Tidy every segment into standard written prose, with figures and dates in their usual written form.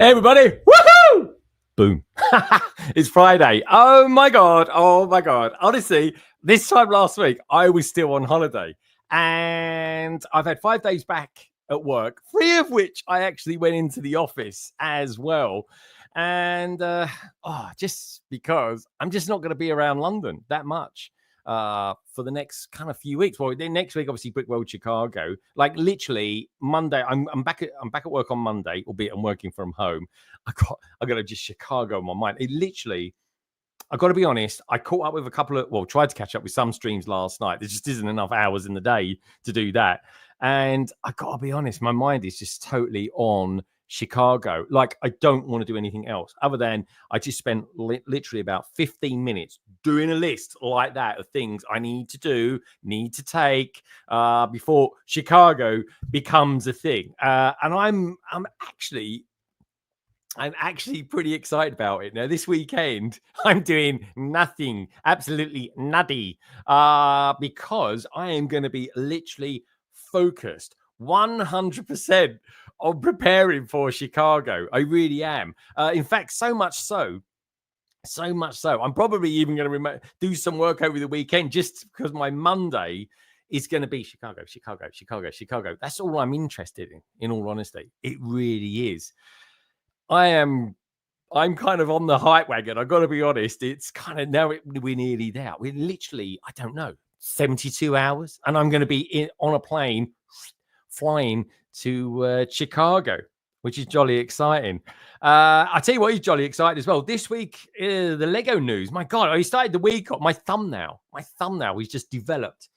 Hey everybody, woohoo! Boom. It's Friday. Oh my God. Honestly, this time last week, I was still on holiday. And I've had 5 days back at work, 3 of which I actually went into the office as well. And just because I'm just not going to be around London that much for the next kind of few weeks. Well, then next week, obviously, Brickworld Chicago. Like literally Monday, I'm back at work on Monday, albeit I'm working from home. I got just Chicago in my mind. It literally, I got to be honest, I caught up with tried to catch up with some streams last night. There just isn't enough hours in the day to do that. And I got to be honest, my mind is just totally on Chicago. Like, I don't want to do anything else other than I just spent literally about 15 minutes doing a list like that of things I need to do, need to take before Chicago becomes a thing. And I'm actually pretty excited about it. Now, this weekend, I'm doing nothing, absolutely nutty, because I am going to be literally focused 100% on preparing for Chicago. I really am. In fact, so much so, I'm probably even going to do some work over the weekend just because my Monday is going to be Chicago. That's all I'm interested in all honesty. It really is. I'm kind of on the hype wagon. I've got to be honest. It's kind of now we're nearly there. We're literally, I don't know, 72 hours. And I'm going to be on a plane flying to Chicago, which is jolly exciting. I tell you what is jolly exciting as well. This week, the Lego news. My God, I started the week off. My thumbnail was just developed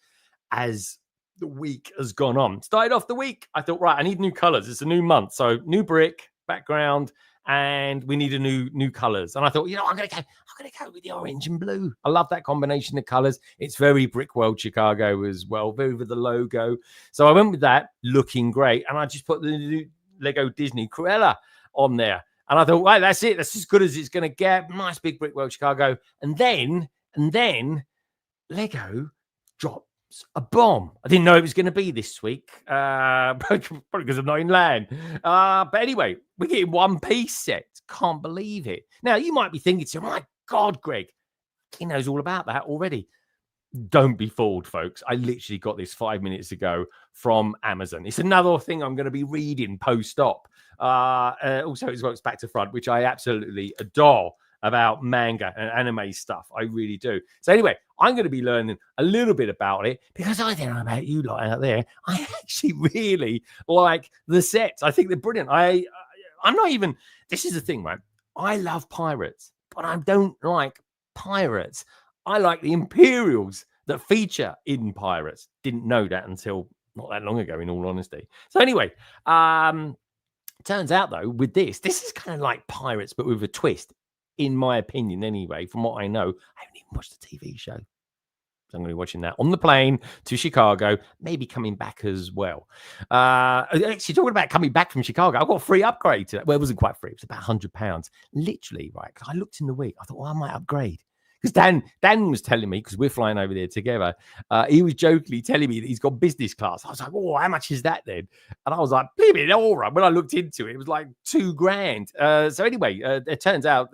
as the week has gone on. Started off the week. I thought, right, I need new colors. It's a new month. So new brick background, and we need a new colors. And I thought, I'm gonna go with the orange and blue. I love that combination of colors. It's very Brickworld Chicago as well, very with the logo. So I went with that, looking great, and I just put the new Lego Disney Cruella on there. And I thought, right, that's it. That's as good as it's gonna get. Nice big Brickworld Chicago. And then Lego dropped a bomb. I didn't know it was going to be this week, probably because I'm not in land. But anyway, we're getting One Piece set. Can't believe it. Now, you might be thinking to my God, Greg, he knows all about that already. Don't be fooled, folks. I literally got this 5 minutes ago from Amazon. It's another thing I'm going to be reading post-op. Also, it's works back to front, which I absolutely adore about manga and anime stuff. I really do. So anyway, I'm going to be learning a little bit about it because I don't know about you lot out there. I actually really like the sets. I think they're brilliant. I'm not even, this is the thing, right? I love pirates, but I don't like pirates. I like the Imperials that feature in Pirates. Didn't know that until not that long ago, in all honesty. So anyway, turns out though, with this is kind of like Pirates, but with a twist. In my opinion, anyway, from what I know, I haven't even watched the TV show. So I'm going to be watching that on the plane to Chicago, maybe coming back as well. Actually, talking about coming back from Chicago, I got a free upgrade to that. Well, it wasn't quite free. It was about £100. Literally, right? Because I looked in the week. I thought, well, I might upgrade. Because Dan was telling me, because we're flying over there together, he was jokingly telling me that he's got business class. I was like, oh, how much is that then? And I was like, believe it, all right. When I looked into it, it was like $2,000. So anyway, it turns out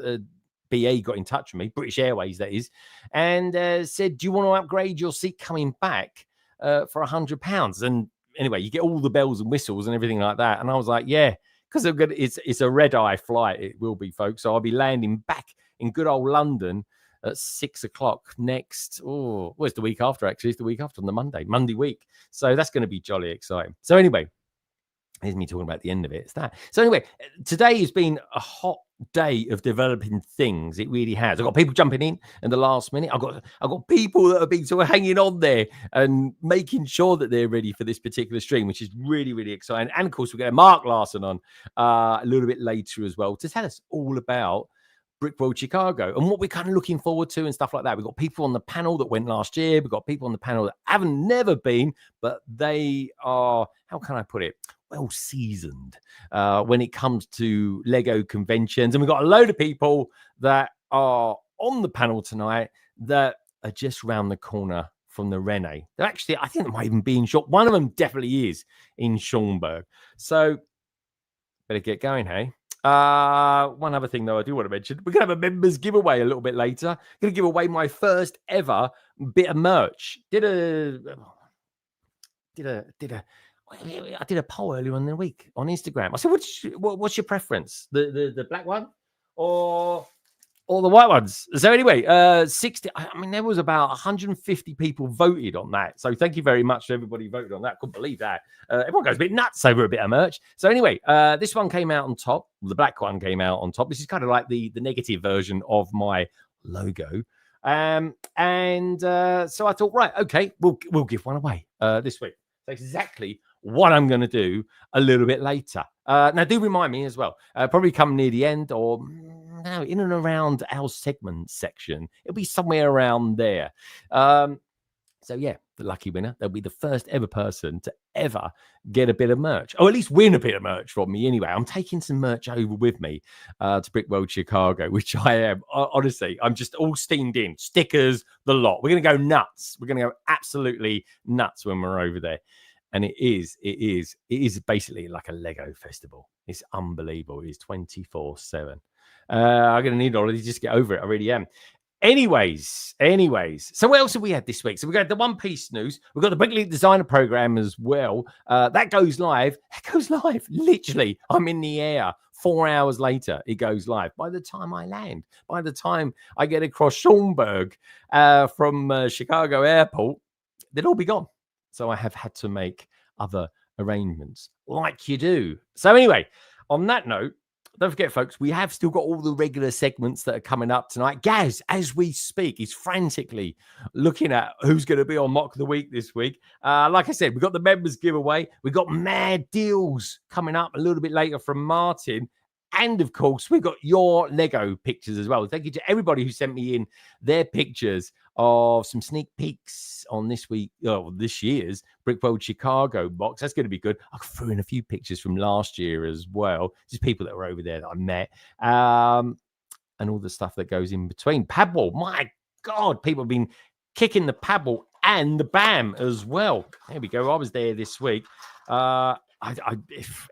BA got in touch with me, British Airways, that is, and said, do you want to upgrade your seat coming back for £100? And anyway, you get all the bells and whistles and everything like that. And I was like, yeah, because it's a red-eye flight, it will be, folks. So I'll be landing back in good old London at 6 o'clock next. Oh, well, it's the week after, actually. It's the week after on the Monday week. So that's going to be jolly exciting. So anyway, here's me talking about the end of it. It's that. So anyway, today has been a hot day of developing things. It really has. I've got people jumping in the last minute. I've got people that have been sort of hanging on there and making sure that they're ready for this particular stream, which is really, really exciting. And of course, we're going to Mark Larson on a little bit later as well to tell us all about Brickworld Chicago and what we're kind of looking forward to and stuff like that. We've got people on the panel that went last year. We've got people on the panel that haven't never been, but they are, how can I put it, well seasoned when it comes to Lego conventions. And we've got a load of people that are on the panel tonight that are just round the corner from the Rene. They're actually, I think they might even be in short. One of them definitely is in Schaumburg. So better get going, hey? One other thing, though, I do want to mention, we're going to have a members giveaway a little bit later. Going to give away my first ever bit of merch. I did a poll earlier in the week on Instagram. I said, what's your preference? The black one or the white ones? So anyway, 60. I mean, there was about 150 people voted on that. So thank you very much to everybody who voted on that. Couldn't believe that. Everyone goes a bit nuts over a bit of merch. So anyway, this one came out on top. The black one came out on top. This is kind of like the negative version of my logo. So I thought, right, okay, we'll give one away this week. That's exactly what I'm going to do a little bit later. Now, do remind me as well. Probably come near the end or no, in and around our segment section. It'll be somewhere around there. So yeah, the lucky winner, they'll be the first ever person to ever get a bit of merch, or at least win a bit of merch from me anyway. I'm taking some merch over with me to Brickworld Chicago, which I am. Honestly, I'm just all steamed in. Stickers, the lot. We're going to go nuts. We're going to go absolutely nuts when we're over there. And it is basically like a Lego festival. It's unbelievable. It is 24/7. I'm going to need all of these just get over it. I really am. Anyways. So what else have we had this week? So we got the One Piece news. We've got the Bricklead Designer Program as well. That goes live. Literally, I'm in the air. 4 hours later, it goes live. By the time I land, by the time I get across Schaumburg from Chicago Airport, they'll all be gone. So I have had to make other arrangements like you do. So anyway, on that note, don't forget, folks, we have still got all the regular segments that are coming up tonight. Gaz, as we speak, is frantically looking at who's going to be on Mock of the Week this week. Like I said, we've got the members giveaway. We've got mad deals coming up a little bit later from Martin. And, of course, we've got your Lego pictures as well. Thank you to everybody who sent me in their pictures of some sneak peeks on this year's Brickworld Chicago box. That's going to be good. I threw in a few pictures from last year as well. Just people that were over there that I met. And all the stuff that goes in between. Padball, my God, people have been kicking the Padball and the BAM as well. There we go. I was there this week.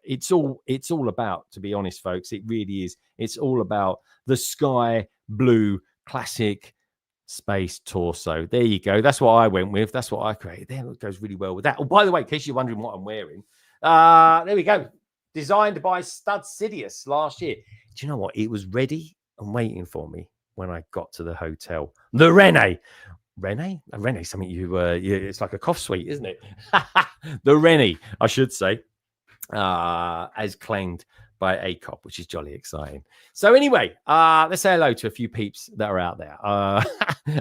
It's all about, to be honest, folks, it really is. It's all about the sky blue classic space torso. There you go. That's what I went with. That's what I created. There, it goes really well with that. Oh, by the way, in case you're wondering what I'm wearing, there we go. Designed by Stud Sidious last year. Do you know what? It was ready and waiting for me when I got to the hotel. The Rene, something it's like a cough sweet, isn't it? The Rene, I should say. As claimed by ACOP, which is jolly exciting. So anyway, let's say hello to a few peeps that are out there.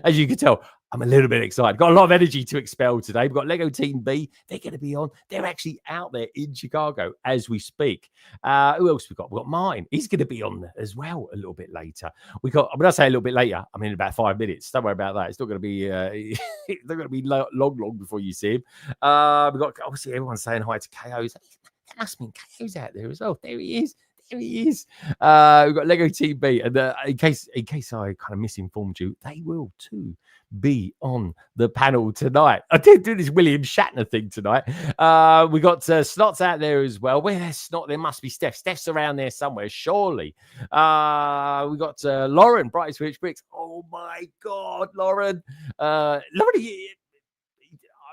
As you can tell, I'm a little bit excited. Got a lot of energy to expel today. We've got Lego Team B. They're going to be on. They're actually out there in Chicago as we speak. Who else we got? We've got Martin. He's going to be on as well a little bit later. When I say a little bit later, I mean about 5 minutes. Don't worry about that. It's not going to be it's not going to be long before you see him. We've got, obviously, everyone's saying hi to KOs. That must mean KO's out there as well. There he is. We've got Lego Team B, and in case I kind of misinformed you, they will too be on the panel tonight. I did do this William Shatner thing tonight. We got Snot's out there as well. Where's Snot? There must be Steph. Steph's around there somewhere, surely. We got Lauren, Bright Switch Bricks. Oh my God, Lauren.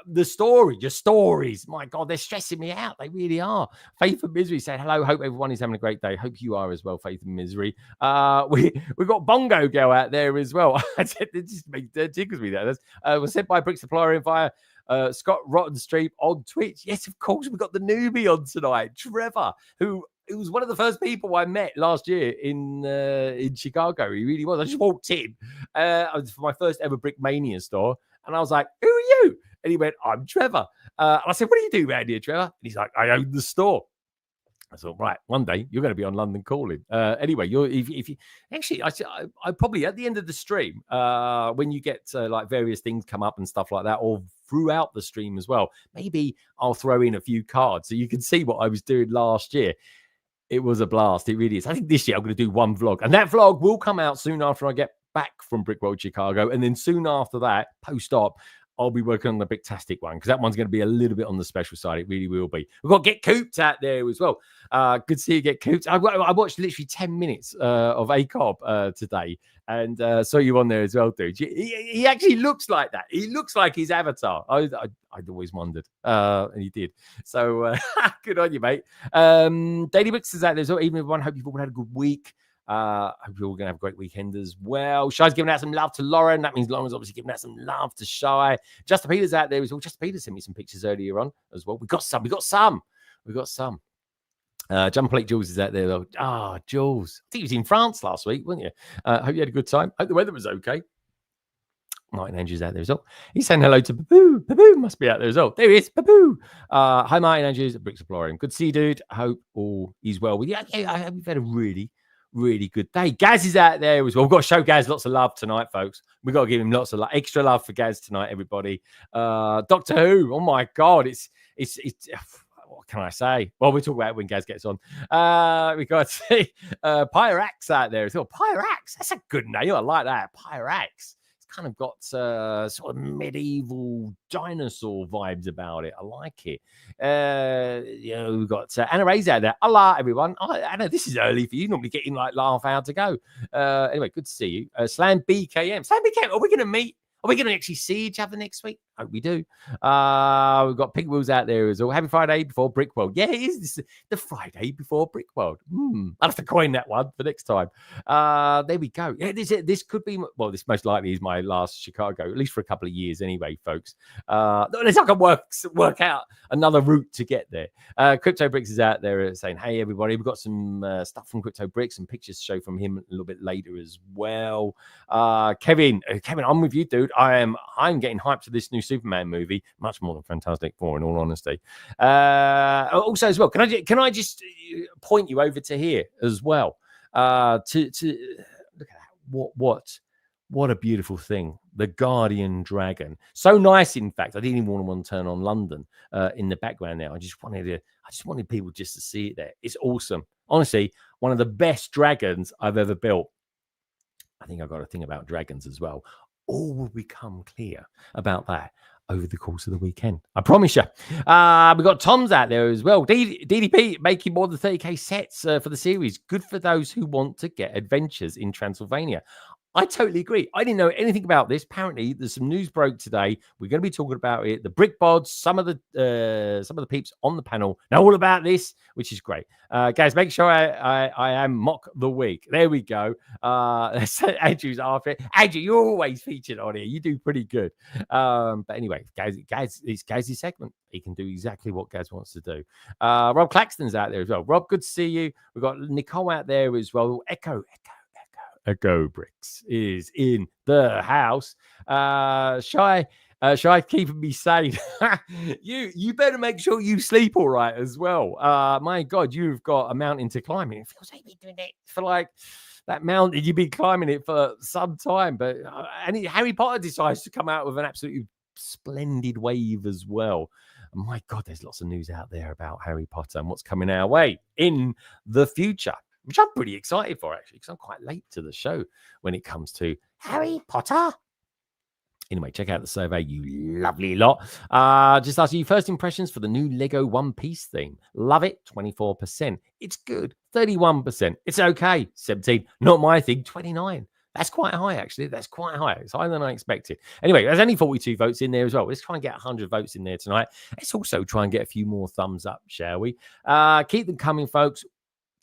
The stories. My God, they're stressing me out. They really are. Faith and Misery said, hello. Hope everyone is having a great day. Hope you are as well, Faith and Misery. We've got Bongo Girl out there as well. It just tickles me that. Was sent by bricksplorium via Scott Rotten Stream on Twitch. Yes, of course, we've got the newbie on tonight, Trevor, who was one of the first people I met last year in Chicago. He really was. I just walked in for my first ever Brickmania store, and I was like, who are you? And he went, I'm Trevor. And I said, what do you do around here, Trevor? And he's like, I own the store. I thought, right, one day you're going to be on London Calling. Anyway, if you actually, I probably at the end of the stream, when you get like various things come up and stuff like that, or throughout the stream as well, maybe I'll throw in a few cards so you can see what I was doing last year. It was a blast. It really is. I think this year I'm going to do one vlog, and that vlog will come out soon after I get back from Brickworld Chicago, and then soon after that, post-op, I'll be working on the Bricktastic one because that one's going to be a little bit on the special side. It really will be. We've got Get Cooped out there as well. Good to see you, Get Cooped. I watched literally 10 mintes of ACOB today and saw you on there as well, dude. He actually looks like that. He looks like his avatar. I'd always wondered, and he did. So good on you, mate. Daily Bricks is out there as well. Even everyone, hope you've all had a good week. Hope you're all going to have a great weekend as well. Shy's giving out some love to Lauren. That means Lauren's obviously giving out some love to Shy. Justin Peters out there as well. Justin Peters sent me some pictures earlier on as well. We got some. Jump Plate Jules is out there though. Jules. I think he was in France last week, wasn't you? Hope you had a good time. Hope the weather was okay. Martin Andrews out there as well. He's saying hello to Baboo. Baboo must be out there as well. There he is. Baboo. Hi, Martin Andrews at bricksplorium. Good to see you, dude. Hope all is well with you. I hope you've had a really good day. Gaz is out there as well. We've got to show Gaz lots of love tonight, folks. We've got to give him lots of extra love for Gaz tonight, everybody. Doctor Who. Oh my God. It's what can I say? Well, we'll talk about it when Gaz gets on. We got to see Pyrax out there as well. Pyrax. That's a good name. I like that. Pyrax. Kind of got sort of medieval dinosaur vibes about it. I like it. We've got Anna Ray's out there. Hello, everyone. Anna, this is early for you. Normally getting like half hour to go. Anyway, good to see you. Slam BKM. Slam BKM, are we going to meet? Are we going to actually see each other next week? Hope we do. We've got Pig Wheels out there as well. Happy Friday before Brickworld. Yeah, it is. This is the Friday before Brickworld. I'll have to coin that one for next time. There we go. Yeah, this could be, well, this most likely is my last Chicago, at least for a couple of years anyway, folks. Unless I can work out another route to get there. Crypto Bricks is out there saying, hey, everybody, we've got some stuff from Crypto Bricks and pictures to show from him a little bit later as well. Kevin, I'm with you, dude. I'm getting hyped for this new Superman movie, much more than Fantastic Four, in all honesty. Also, as well, can I just point you over to here as well? To look at that. What a beautiful thing. The Guardian Dragon. So nice, in fact. I didn't even want to turn on London in the background there. I just wanted people just to see it there. It's awesome. Honestly, one of the best dragons I've ever built. I think I've got a thing about dragons as well. All will become clear about that over the course of the weekend. I promise you. We've got Tom's out there as well. DDP making more than 30k sets for the series. Good for those who want to get adventures in Transylvania. I totally agree. I didn't know anything about this. Apparently, there's some news broke today. We're going to be talking about it. The Brick Bods, some of the peeps on the panel know all about this, which is great. Guys, make sure I am mock the week. There we go. Andrew's after it. Andrew, you're always featured on here. You do pretty good. But anyway, Gaz, it's Gaz's segment. He can do exactly what Gaz wants to do. Rob Claxton's out there as well. Rob, good to see you. We've got Nicole out there as well. Echo Bricks is in the house. Shy keeping me sane. you better make sure you sleep all right as well. My God, you've got a mountain to climb. It feels like you've been doing it for like that mountain. You've been climbing it for some time, but Harry Potter decides to come out with an absolutely splendid wave as well. My God, there's lots of news out there about Harry Potter and what's coming our way in the future, which I'm pretty excited for, actually, because I'm quite late to the show when it comes to Harry Potter. Anyway, check out the survey, you lovely lot. Just asking you first impressions for the new Lego One Piece theme. Love it, 24%. It's good, 31%. It's okay, 17. Not my thing, 29. That's quite high, actually. That's quite high. It's higher than I expected. Anyway, there's only 42 votes in there as well. Let's try and get 100 votes in there tonight. Let's also try and get a few more thumbs up, shall we? Keep them coming, folks.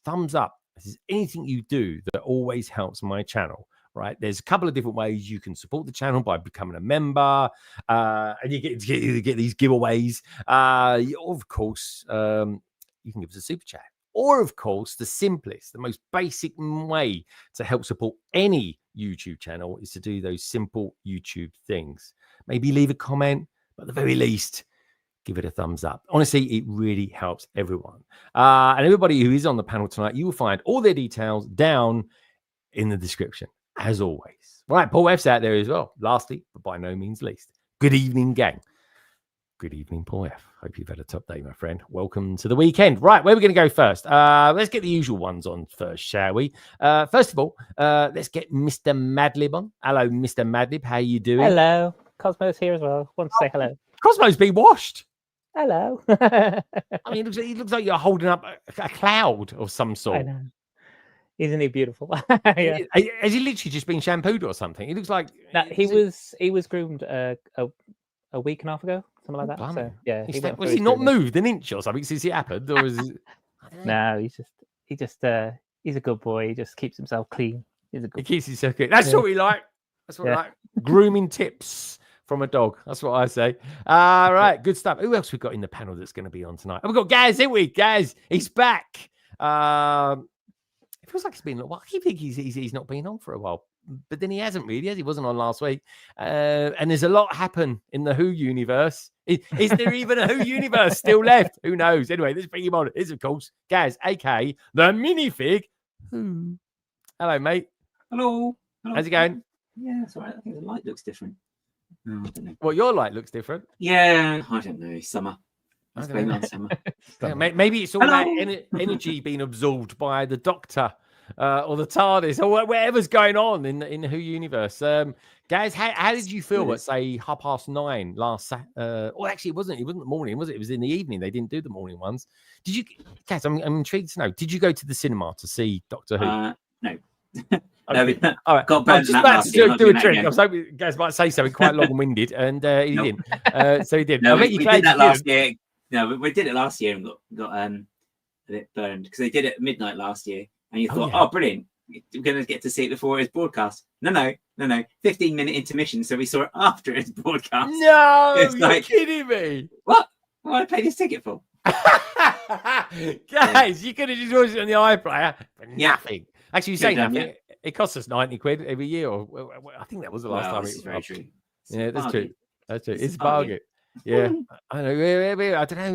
Thumbs up. If there's anything you do that always helps my channel, right? There's a couple of different ways you can support the channel by becoming a member, and you get these giveaways. Of course, you can give us a super chat. Or, of course, the simplest, the most basic way to help support any YouTube channel is to do those simple YouTube things. Maybe leave a comment, but at the very least, give it a thumbs up. Honestly, it really helps everyone. And everybody who is on the panel tonight, you will find all their details down in the description, as always. Right, Paul F's out there as well. Lastly, but by no means least, good evening, gang. Good evening, Paul F. Hope you've had a top day, my friend. Welcome to the weekend. Right, where are we going to go first? Let's get the usual ones on first, shall we? First of all, let's get Mr. Madlib on. Hello, Mr. Madlib. How you doing? Hello. Cosmo's here as well. Want to say hello. Cosmo's been washed. Hello. I mean, he looks like you're holding up a cloud of some I sort. know. Isn't he beautiful? Yeah. Has he literally just been shampooed or something? He looks like No, he was groomed a week and a half ago, something like that. blimey. So yeah, Was he not moved an inch or something since it happened, or is it? No, he's a good boy. He just keeps himself clean. He's a good. He keeps himself clean. That's what we like. That's what we like. Grooming tips from a dog. That's what I say. Right, good stuff. Who else we got in the panel that's going to be on tonight? We've got Gaz, haven't we? Gaz, he's back. It feels like it's been a while. I think he's not been on for a while, but then he hasn't really, has he? Wasn't on last week. And there's a lot happen in the Who universe. Is there even a Who universe still left? Who knows? Anyway, let's bring him on. It is, of course, Gaz, aka the minifig. Who? Hello, mate. Hello. How's it going? Yeah, it's all right. I think the light looks different. No, I don't know. Well, your light looks different. Yeah, I don't know. Summer. Let's blame it on summer. Yeah, maybe it's all that energy being absorbed by the Doctor or the TARDIS or whatever's going on in the Who universe. Guys, how did you feel at say 9:30 last? Well, actually, it wasn't the morning, was it? It was in the evening. They didn't do the morning ones. Did you, guys? I'm intrigued to know. Did you go to the cinema to see Doctor Who? No. Okay. No, all right. Got I was just about to do a trick. Again. I was hoping you guys might say something quite long and winded, and he didn't. So he did. No, I bet we did that last year. No, we did it last year and got a bit burned because they did it at midnight last year, and you thought, oh, brilliant, we're going to get to see it before it's broadcast. No. 15-minute intermission, so we saw it after it's broadcast. No, it's you're kidding me. What? What did I pay this ticket for? Guys, you could have just watched it on the iPlayer for nothing. Actually, you say nothing. Yeah. It costs us 90 quid every year, or I think that was the last time. This is very true. Yeah, that's true. That's true. It's a bargain. Yeah, I know. I don't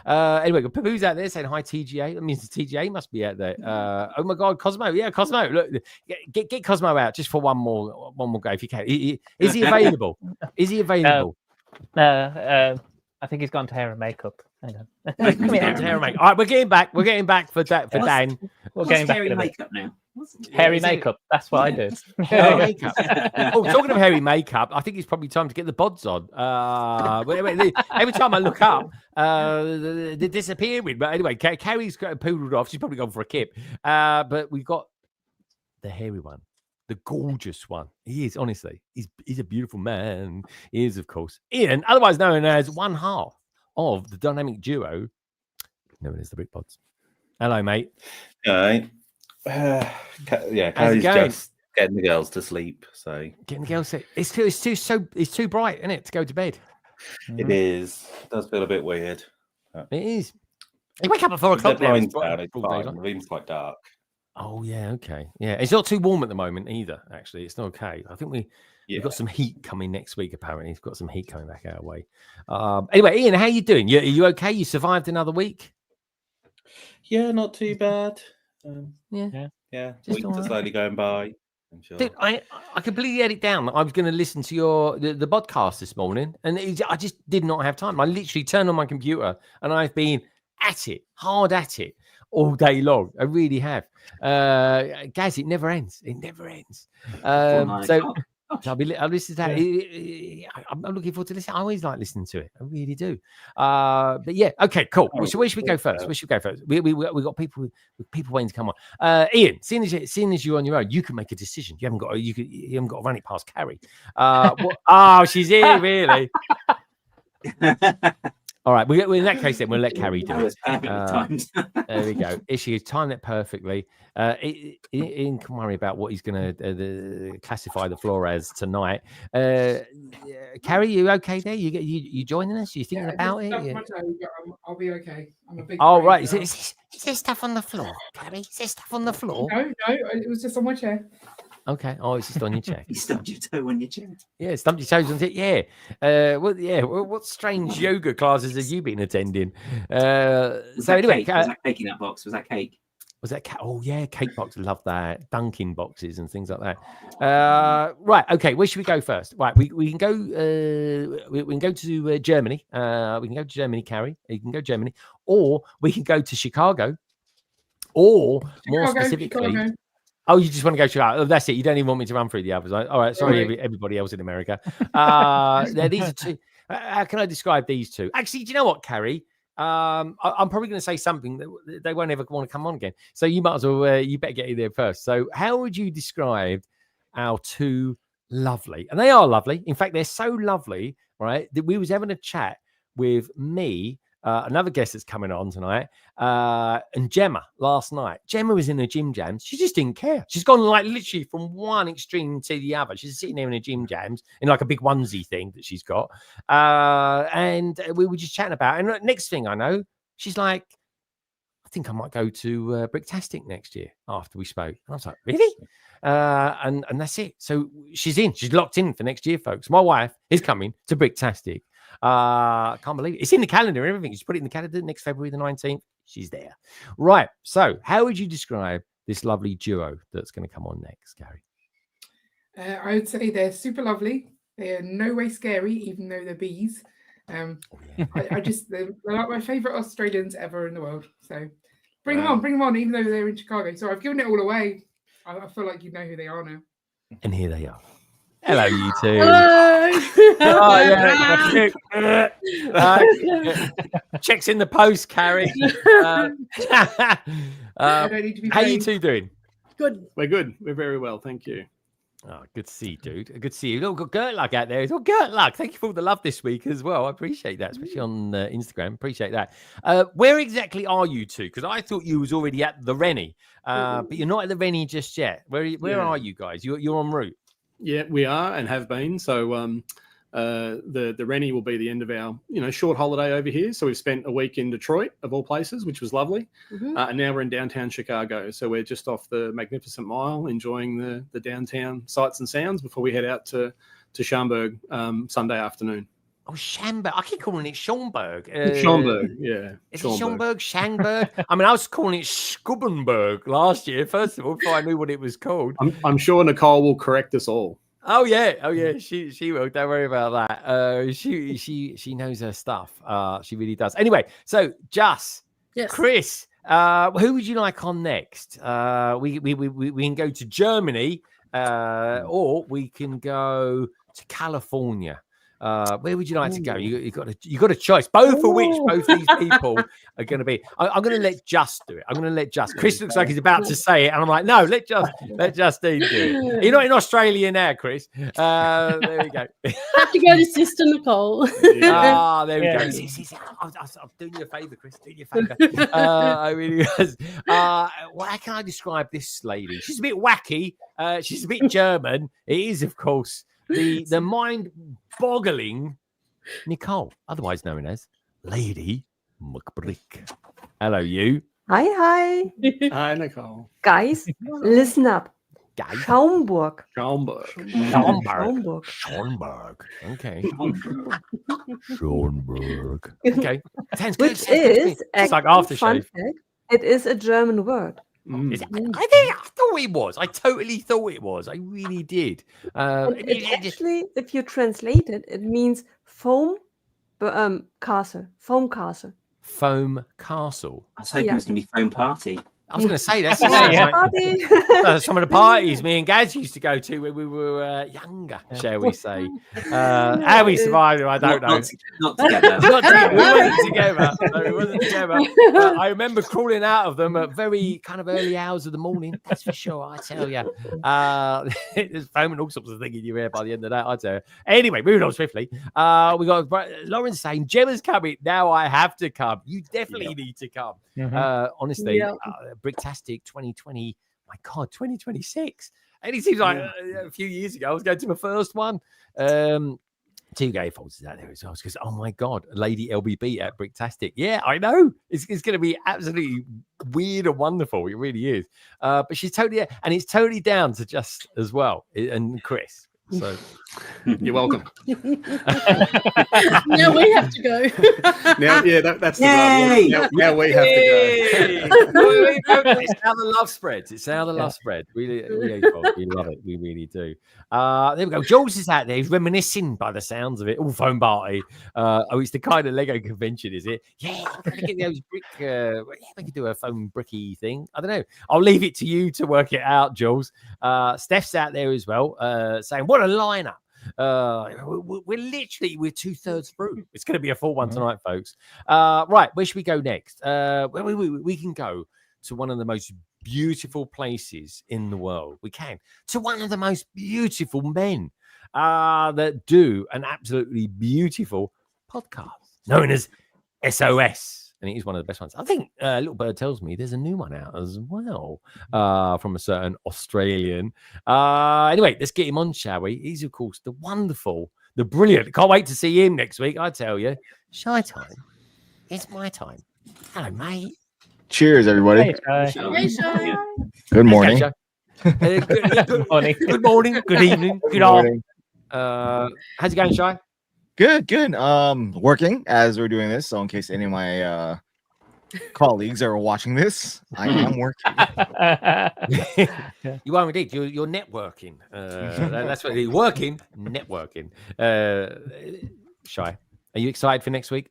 know. Anyway, Pabu's out there saying hi, TGA. That means the TGA must be out there. Oh my God, Cosmo. Yeah, Cosmo. Look, get Cosmo out just for one more go if you can. Is he available? Is he available? I think he's gone to hair and makeup. Hang on. Hair and makeup. All right, we're getting back. We're getting back for Dan. We're getting back hairy makeup now. Hairy makeup. That's what I do. Hairy makeup. Oh, talking of hairy makeup, I think it's probably time to get the bods on. Every time I look up, they're disappearing. But anyway, Carrie's got poodled off. She's probably gone for a kip. But we've got the hairy one, the gorgeous one. He is, honestly. He's a beautiful man. He is, of course. Ian, otherwise known as one half of the dynamic duo known as the Brickpods. Hello, mate. Hi. Carrie's just getting the girls to sleep. So getting the girls to sleep. It's too bright, isn't it, to go to bed? It is. It does feel a bit weird. It is. You wake up at 4 o'clock. It's fine. The room's quite dark. Oh yeah, okay. Yeah, it's not too warm at the moment either. Actually, it's not okay. I think we've got some heat coming next week. Apparently, we've got some heat coming back our way. Anyway, Ian, how you doing? Are you okay? You survived another week? Yeah, not too bad. Yeah. Weeks are slowly going by. Sure. Dude, I completely had it down. I was going to listen to the podcast this morning, and I just did not have time. I literally turned on my computer, and I've been hard at it all day long. I really have. Guys, it never ends. It never ends. I'll listen to that. Yeah. I'm looking forward to listening. I always like listening to it. I really do. But yeah, okay, cool. So where should we go first? We got people waiting to come on. Ian, seeing as you're on your own, you can make a decision. You haven't got to run it past Carrie. She's here, really. All right, in that case, then we'll let Carrie do it. There we go. She timed it perfectly. Ian can worry about what he's going to classify the floor as tonight. Carrie, you okay there? You joining us? You thinking about it? I'll be okay. I'm a big. Oh right, is there stuff on the floor, Carrie? Is there stuff on the floor? No, it was just on my chair. Okay. Oh, it's just on your chair. You stubbed your toe on your chair. Yeah, stubbed your toes on it. Yeah. What strange yoga classes have you been attending? Was that cake in that box? Was that cake? Was that Oh yeah, cake box. Love that. Dunking boxes and things like that. Right. Okay. Where should we go first? Right. We can go. We can go to Germany. We can go to Germany, Carrie. You can go to Germany, or we can go to Chicago, or more specifically. Oh, you just want to go through. Oh, that's it. You don't even want me to run through the others. All right. Sorry, everybody else in America. These are two. How can I describe these two? Actually, do you know what, Carrie? I'm probably going to say something that they won't ever want to come on again. So you might as well. You better get in there first. So, how would you describe our two lovely? And they are lovely. In fact, they're so lovely, right? That we was having a chat with me. Another guest that's coming on tonight, and Gemma last night. Gemma was in the gym jams. She just didn't care. She's gone like literally from one extreme to the other. She's sitting there in a gym jams in like a big onesie thing that she's got. And we were just chatting about it. And next thing I know, she's like, I think I might go to Bricktastic next year after we spoke. And I was like, really? And that's it. So she's in. She's locked in for next year, folks. My wife is coming to Bricktastic. I can't believe it. It's in the calendar and everything. Just put it in the calendar next February the 19th. She's there. Right. So how would you describe this lovely duo that's going to come on next, Gary? I would say they're super lovely. They are no way scary, even though they're bees. They're like my favourite Australians ever in the world. So bring them on, even though they're in Chicago. So I've given it all away. I feel like you know who they are now. And here they are. Hello, you two. Checks in the post, Carrie. How you two doing? Good. We're good. We're very well. Thank you. Oh, good to see you, dude. Good to see you. We've got Gert Luck out there. It's all Gert Luck. Thank you for all the love this week as well. I appreciate that, especially on Instagram. Appreciate that. Where exactly are you two? Because I thought you was already at the Rennie, but you're not at the Rennie just yet. Where are you guys? You're en route. Yeah, we are and have been. So the Rennie will be the end of our short holiday over here. So we've spent a week in Detroit, of all places, which was lovely. And now we're in downtown Chicago. So we're just off the Magnificent Mile, enjoying the downtown sights and sounds before we head out to Schaumburg Sunday afternoon. Oh, Schaumburg. I keep calling it Schaumburg. Schaumburg, yeah. Is it Schaumburg? Shangberg? I mean, I was calling it Schubbenberg last year, first of all, before I knew what it was called. I'm sure Nicole will correct us all. Oh yeah. She will. Don't worry about that. She knows her stuff. She really does. Anyway, so Just, yes. Chris, who would you like on next? We can go to Germany, or we can go to California. Where would you like to go? You got a choice. Both of which both these people are going to be. I'm going to let Just do it. I'm going to let Just. Chris looks like he's about to say it, and I'm like, no, let Justine do it. You're not in Australia now, Chris. There we go. Have to go to Sister Nicole. There we go. See, I'm doing you a favour, Chris. Doing you a favour. I really was. How can I describe this lady? She's a bit wacky. She's a bit German. It is, of course, the mind-boggling Nicole, otherwise known as Lady McBrick. Hello, you. Hi. Hi, Nicole. Guys, listen up. Guys. Schaumburg. Okay. Schaumburg. Okay. Sounds good. Which is it's like aftershave. It is a German word. I thought it was. I totally thought it was. I really did. Actually, if you translate it, it means foam castle. Foam castle. Foam castle. I was hoping it was going to be foam party. I was going to say that's some of the parties me and Gaz used to go to when we were younger, shall we say? How we survived, I don't know. Not together. We wasn't together. I remember crawling out of them at very kind of early hours of the morning. That's for sure. I tell you, there's foam and all sorts of things in your ear by the end of that. I tell you. Anyway, moving on swiftly. We got Lauren saying, "Gemma's coming now. I have to come. You definitely need to come." Honestly. Bricktastic 2020, my God, 2026. And it seems like a few years ago I was going to my first one. Two gay folds out there as well because, oh my God, Lady LBB at Bricktastic. Yeah, I know. It's going to be absolutely weird and wonderful. It really is. But she's totally, and it's totally down to Just as well. And Chris. So you're welcome. Now we have to go. Now, that's the Yay! now we have to It's how the love spreads. It's how the love spreads. We love it. We really do. There we go. Jules is out there. He's reminiscing by the sounds of it. All phone party. It's the kind of Lego convention, is it? Yeah, we're gonna get those brick. We could do a phone bricky thing. I don't know. I'll leave it to you to work it out, Jules. Steph's out there as well, saying, "What a lineup!" We're 2/3 through. It's going to be a full one tonight, folks. Right, where should we go next? We can go to one of the most beautiful places in the world. We can to one of the most beautiful men that do an absolutely beautiful podcast known as SOS. And it is one of the best ones. I think Little Bird tells me there's a new one out as well from a certain Australian. Anyway, let's get him on, shall we? He's, of course, the wonderful, the brilliant. Can't wait to see him next week, I tell you. Shy time. It's my time. Hello, mate. Cheers, everybody. Hey, Shy. Good morning. Good morning. Good morning. Good evening. Good afternoon. How's it going, Shy? Good. Working as we're doing this. So in case any of my colleagues are watching this, I am working. You are indeed. You're networking. That's what you're working. Networking. Shy, are you excited for next week?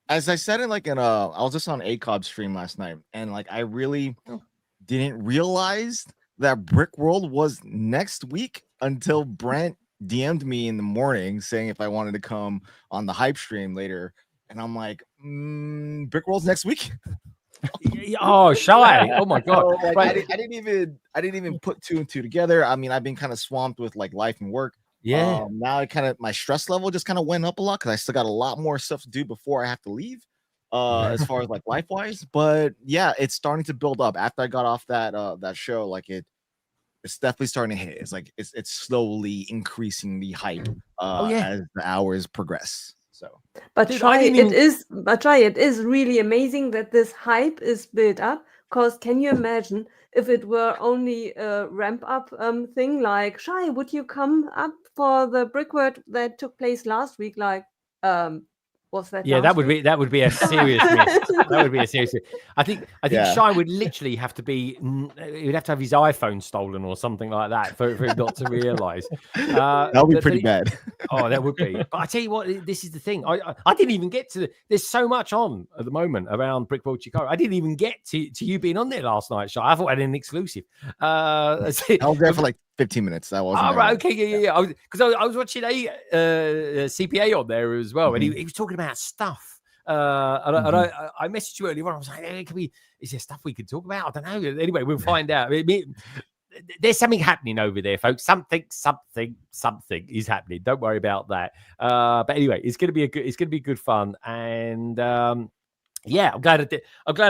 As I said in I was just on ACOB stream last night, and I really didn't realize that Brickworld was next week until Brent DM'd me in the morning saying if I wanted to come on the hype stream later, and I'm like, Brickworld's next week. Oh, Shy! Oh my god! Right. I didn't even put two and two together. I mean, I've been kind of swamped with life and work. Yeah. Now my stress level just kind of went up a lot because I still got a lot more stuff to do before I have to leave. As far as life wise, but yeah, it's starting to build up after I got off that show. It's definitely starting to hit. It's slowly increasing the hype as the hours progress. So, but Shy, it is really amazing that this hype is built up. Because can you imagine if it were only a ramp up thing? Like, Shy, would you come up for the Brickworld that took place last week? What's that? Yeah, that would be a serious miss. That would be a serious miss. I think Shy would literally have to be. He would have to have his iPhone stolen or something like that for him not to realise. That would be pretty bad. Oh, that would be. But I tell you what, this is the thing. I didn't even get to. There's so much on at the moment around Brickworld Chicago. I didn't even get to you being on there last night, Shy. I thought I had an exclusive. I was there for 15 minutes. That wasn't. Oh, right. Okay. Yeah. Because I was watching a CPA on there as well, and he was talking about stuff. And I messaged you earlier on. I was like, hey, is there stuff we could talk about? I don't know. Anyway, we'll find out. There's something happening over there, folks. Something is happening. Don't worry about that. But anyway, it's gonna be good fun. And yeah, I'm glad I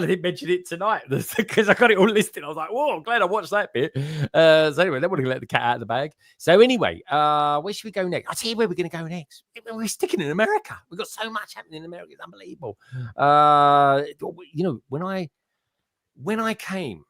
didn't mention it tonight because I got it all listed. I was like, whoa, I'm glad I watched that bit. So anyway, then we're going to let the cat out of the bag. So anyway, where should we go next? I'll tell you where we're going to go next. We're sticking in America. We've got so much happening in America. It's unbelievable. When I came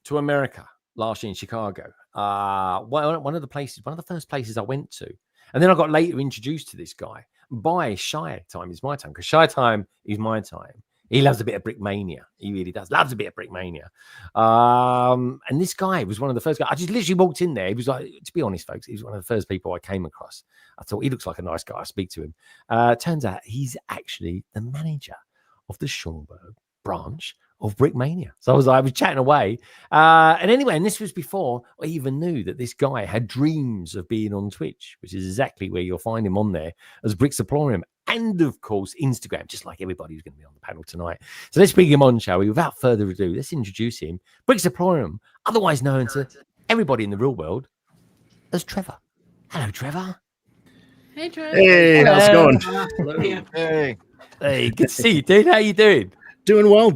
to America last year in Chicago, one of the first places I went to, and then I got later introduced to this guy by Shy Time is my time, because Shy Time is my time. He loves a bit of Brickmania. He really does. Loves a bit of Brickmania. And this guy was one of the first guys. I just literally walked in there. He was like, to be honest, folks, he was one of the first people I came across. I thought he looks like a nice guy. I speak to him. Turns out he's actually the manager of the Schaumburg branch of Brickmania. So I was chatting away. And anyway, and this was before I even knew that this guy had dreams of being on Twitch, which is exactly where you'll find him on there as bricksplorium. And of course, Instagram, just like everybody who's going to be on the panel tonight. So let's bring him on, shall we? Without further ado, let's introduce him. Bricksporium, otherwise known to everybody in the real world as Trevor. Hello, Trevor. Hey, Trevor. Hey, how's it going? Hello. Hey, good to see you, dude. How you doing? Doing well.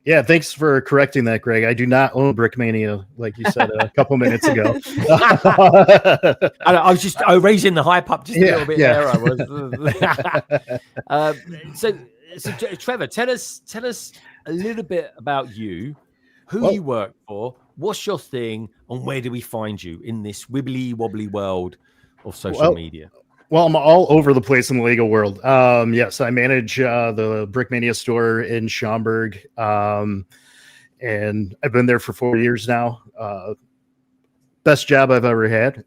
Yeah, thanks for correcting that, Greg. I do not own Brickmania, like you said a couple minutes ago. I was just raising the hype up just a little bit there. I was. So Trevor, tell us a little bit about you, who you work for, what's your thing, and where do we find you in this wibbly wobbly world of social media? Well, I'm all over the place in the Lego world. Yes, I manage the Brickmania store in Schaumburg, and I've been there for 4 years now. Best job I've ever had.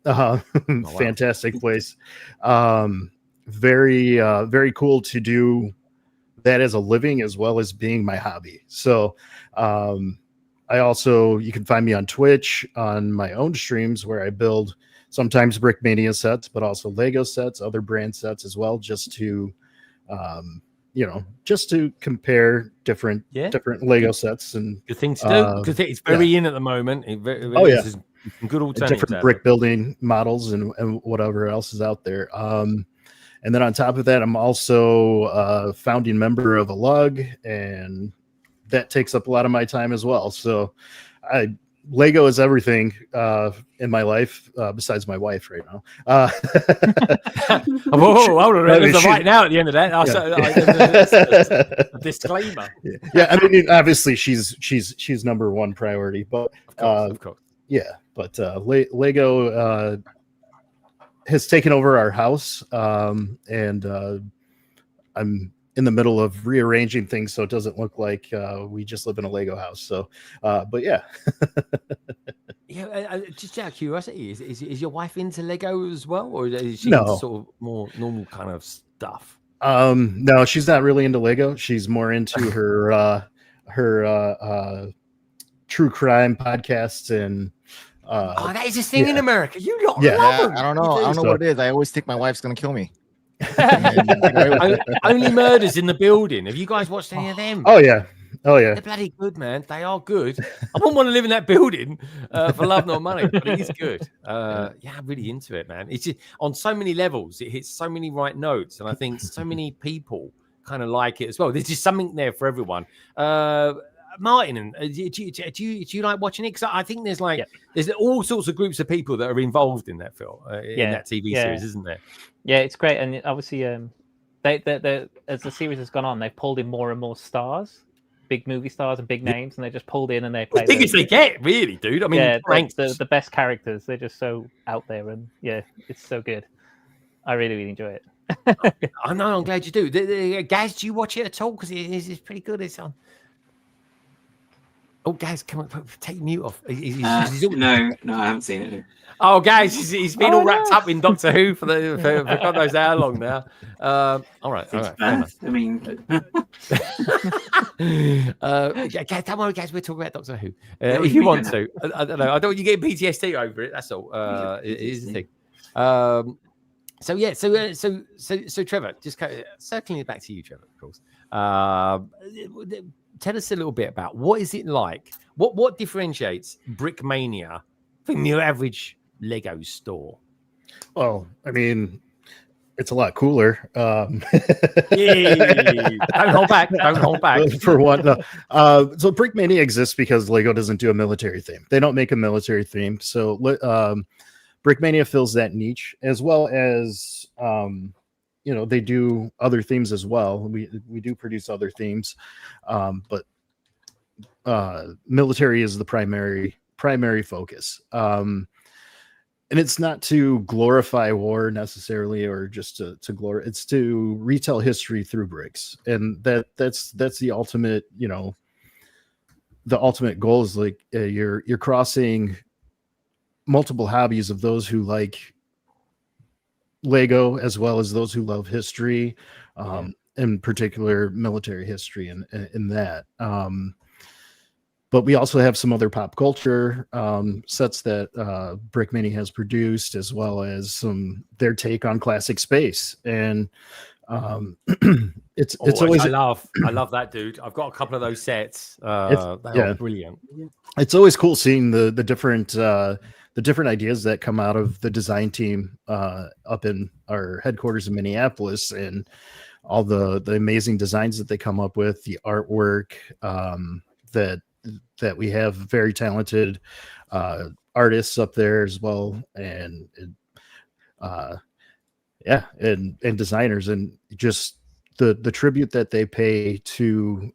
Fantastic place. Very cool to do that as a living as well as being my hobby. So you can find me on Twitch on my own streams where I build sometimes Brickmania sets, but also Lego sets, other brand sets as well, just to compare different Lego sets. And good thing to do because it's very in at the moment. Some good alternatives, different brick building models and whatever else is out there. And then on top of that, I'm also a founding member of a lug, and that takes up a lot of my time as well. So Lego is everything in my life, besides my wife right now. There's a right now at the end of that. A disclaimer. Yeah, I mean, obviously she's number one priority, but of course. Yeah, but Lego has taken over our house, and I'm in the middle of rearranging things so it doesn't look like we just live in a Lego house. So, but yeah. Just out of curiosity, is your wife into Lego as well, or is she No. into sort of more normal kind of stuff? No, she's not really into Lego. She's more into her true crime podcasts and. That is a thing in America. You love I don't know. I don't know what it is. I always think my wife's gonna kill me. Only Murders in the Building. Have you guys watched any of them? Oh yeah. They're bloody good, man. They are good. I wouldn't want to live in that building for love nor money, but it is good. I'm really into it, man. It's just, on so many levels. It hits so many right notes, and I think so many people kind of like it as well. There's just something there for everyone. Martin, do you like watching it? Because I think there's there's all sorts of groups of people that are involved in that film, in that TV series, isn't there? Yeah, it's great, and obviously, they as the series has gone on, they've pulled in more and more stars, big movie stars and big names, and they just pulled in and they play. The biggest they get, really, dude. I mean, the best characters. They're just so out there, and it's so good. I really enjoy it. I know. I'm glad you do. Guys, do you watch it at all? Because it's pretty good. It's on. Oh, guys, come on, take mute off. No, I haven't seen it. No. Oh, guys, he's been all wrapped up in Doctor Who for God knows how long now. All right. I mean, don't worry, guys. We're talking about Doctor Who. If you want to, I don't know. I don't want you get PTSD over it. That's all. It is the thing. So Trevor, just circling it back to you, Trevor, of course. Tell us a little bit about what is it like? What differentiates Brickmania from your average Lego store? Well, I mean, it's a lot cooler. Don't hold back. Don't hold back. For one, no. So Brickmania exists because Lego doesn't do a military theme. They don't make a military theme. So Brickmania fills that niche, as well as they do other themes as well. We do produce other themes, but military is the primary focus. And it's not to glorify war necessarily, or just to glorify. It's to retell history through bricks, and that's the ultimate. The ultimate goal is like you're crossing multiple hobbies of those who like Lego as well as those who love history, in particular military history, and in that. But we also have some other pop culture sets that Brickmania has produced, as well as their take on classic space. And it's always I love that, dude. I've got a couple of those sets. They are brilliant. It's always cool seeing the different ideas that come out of the design team up in our headquarters in Minneapolis, and all the amazing designs that they come up with, the artwork that we have very talented artists up there as well, and designers, and just the tribute that they pay to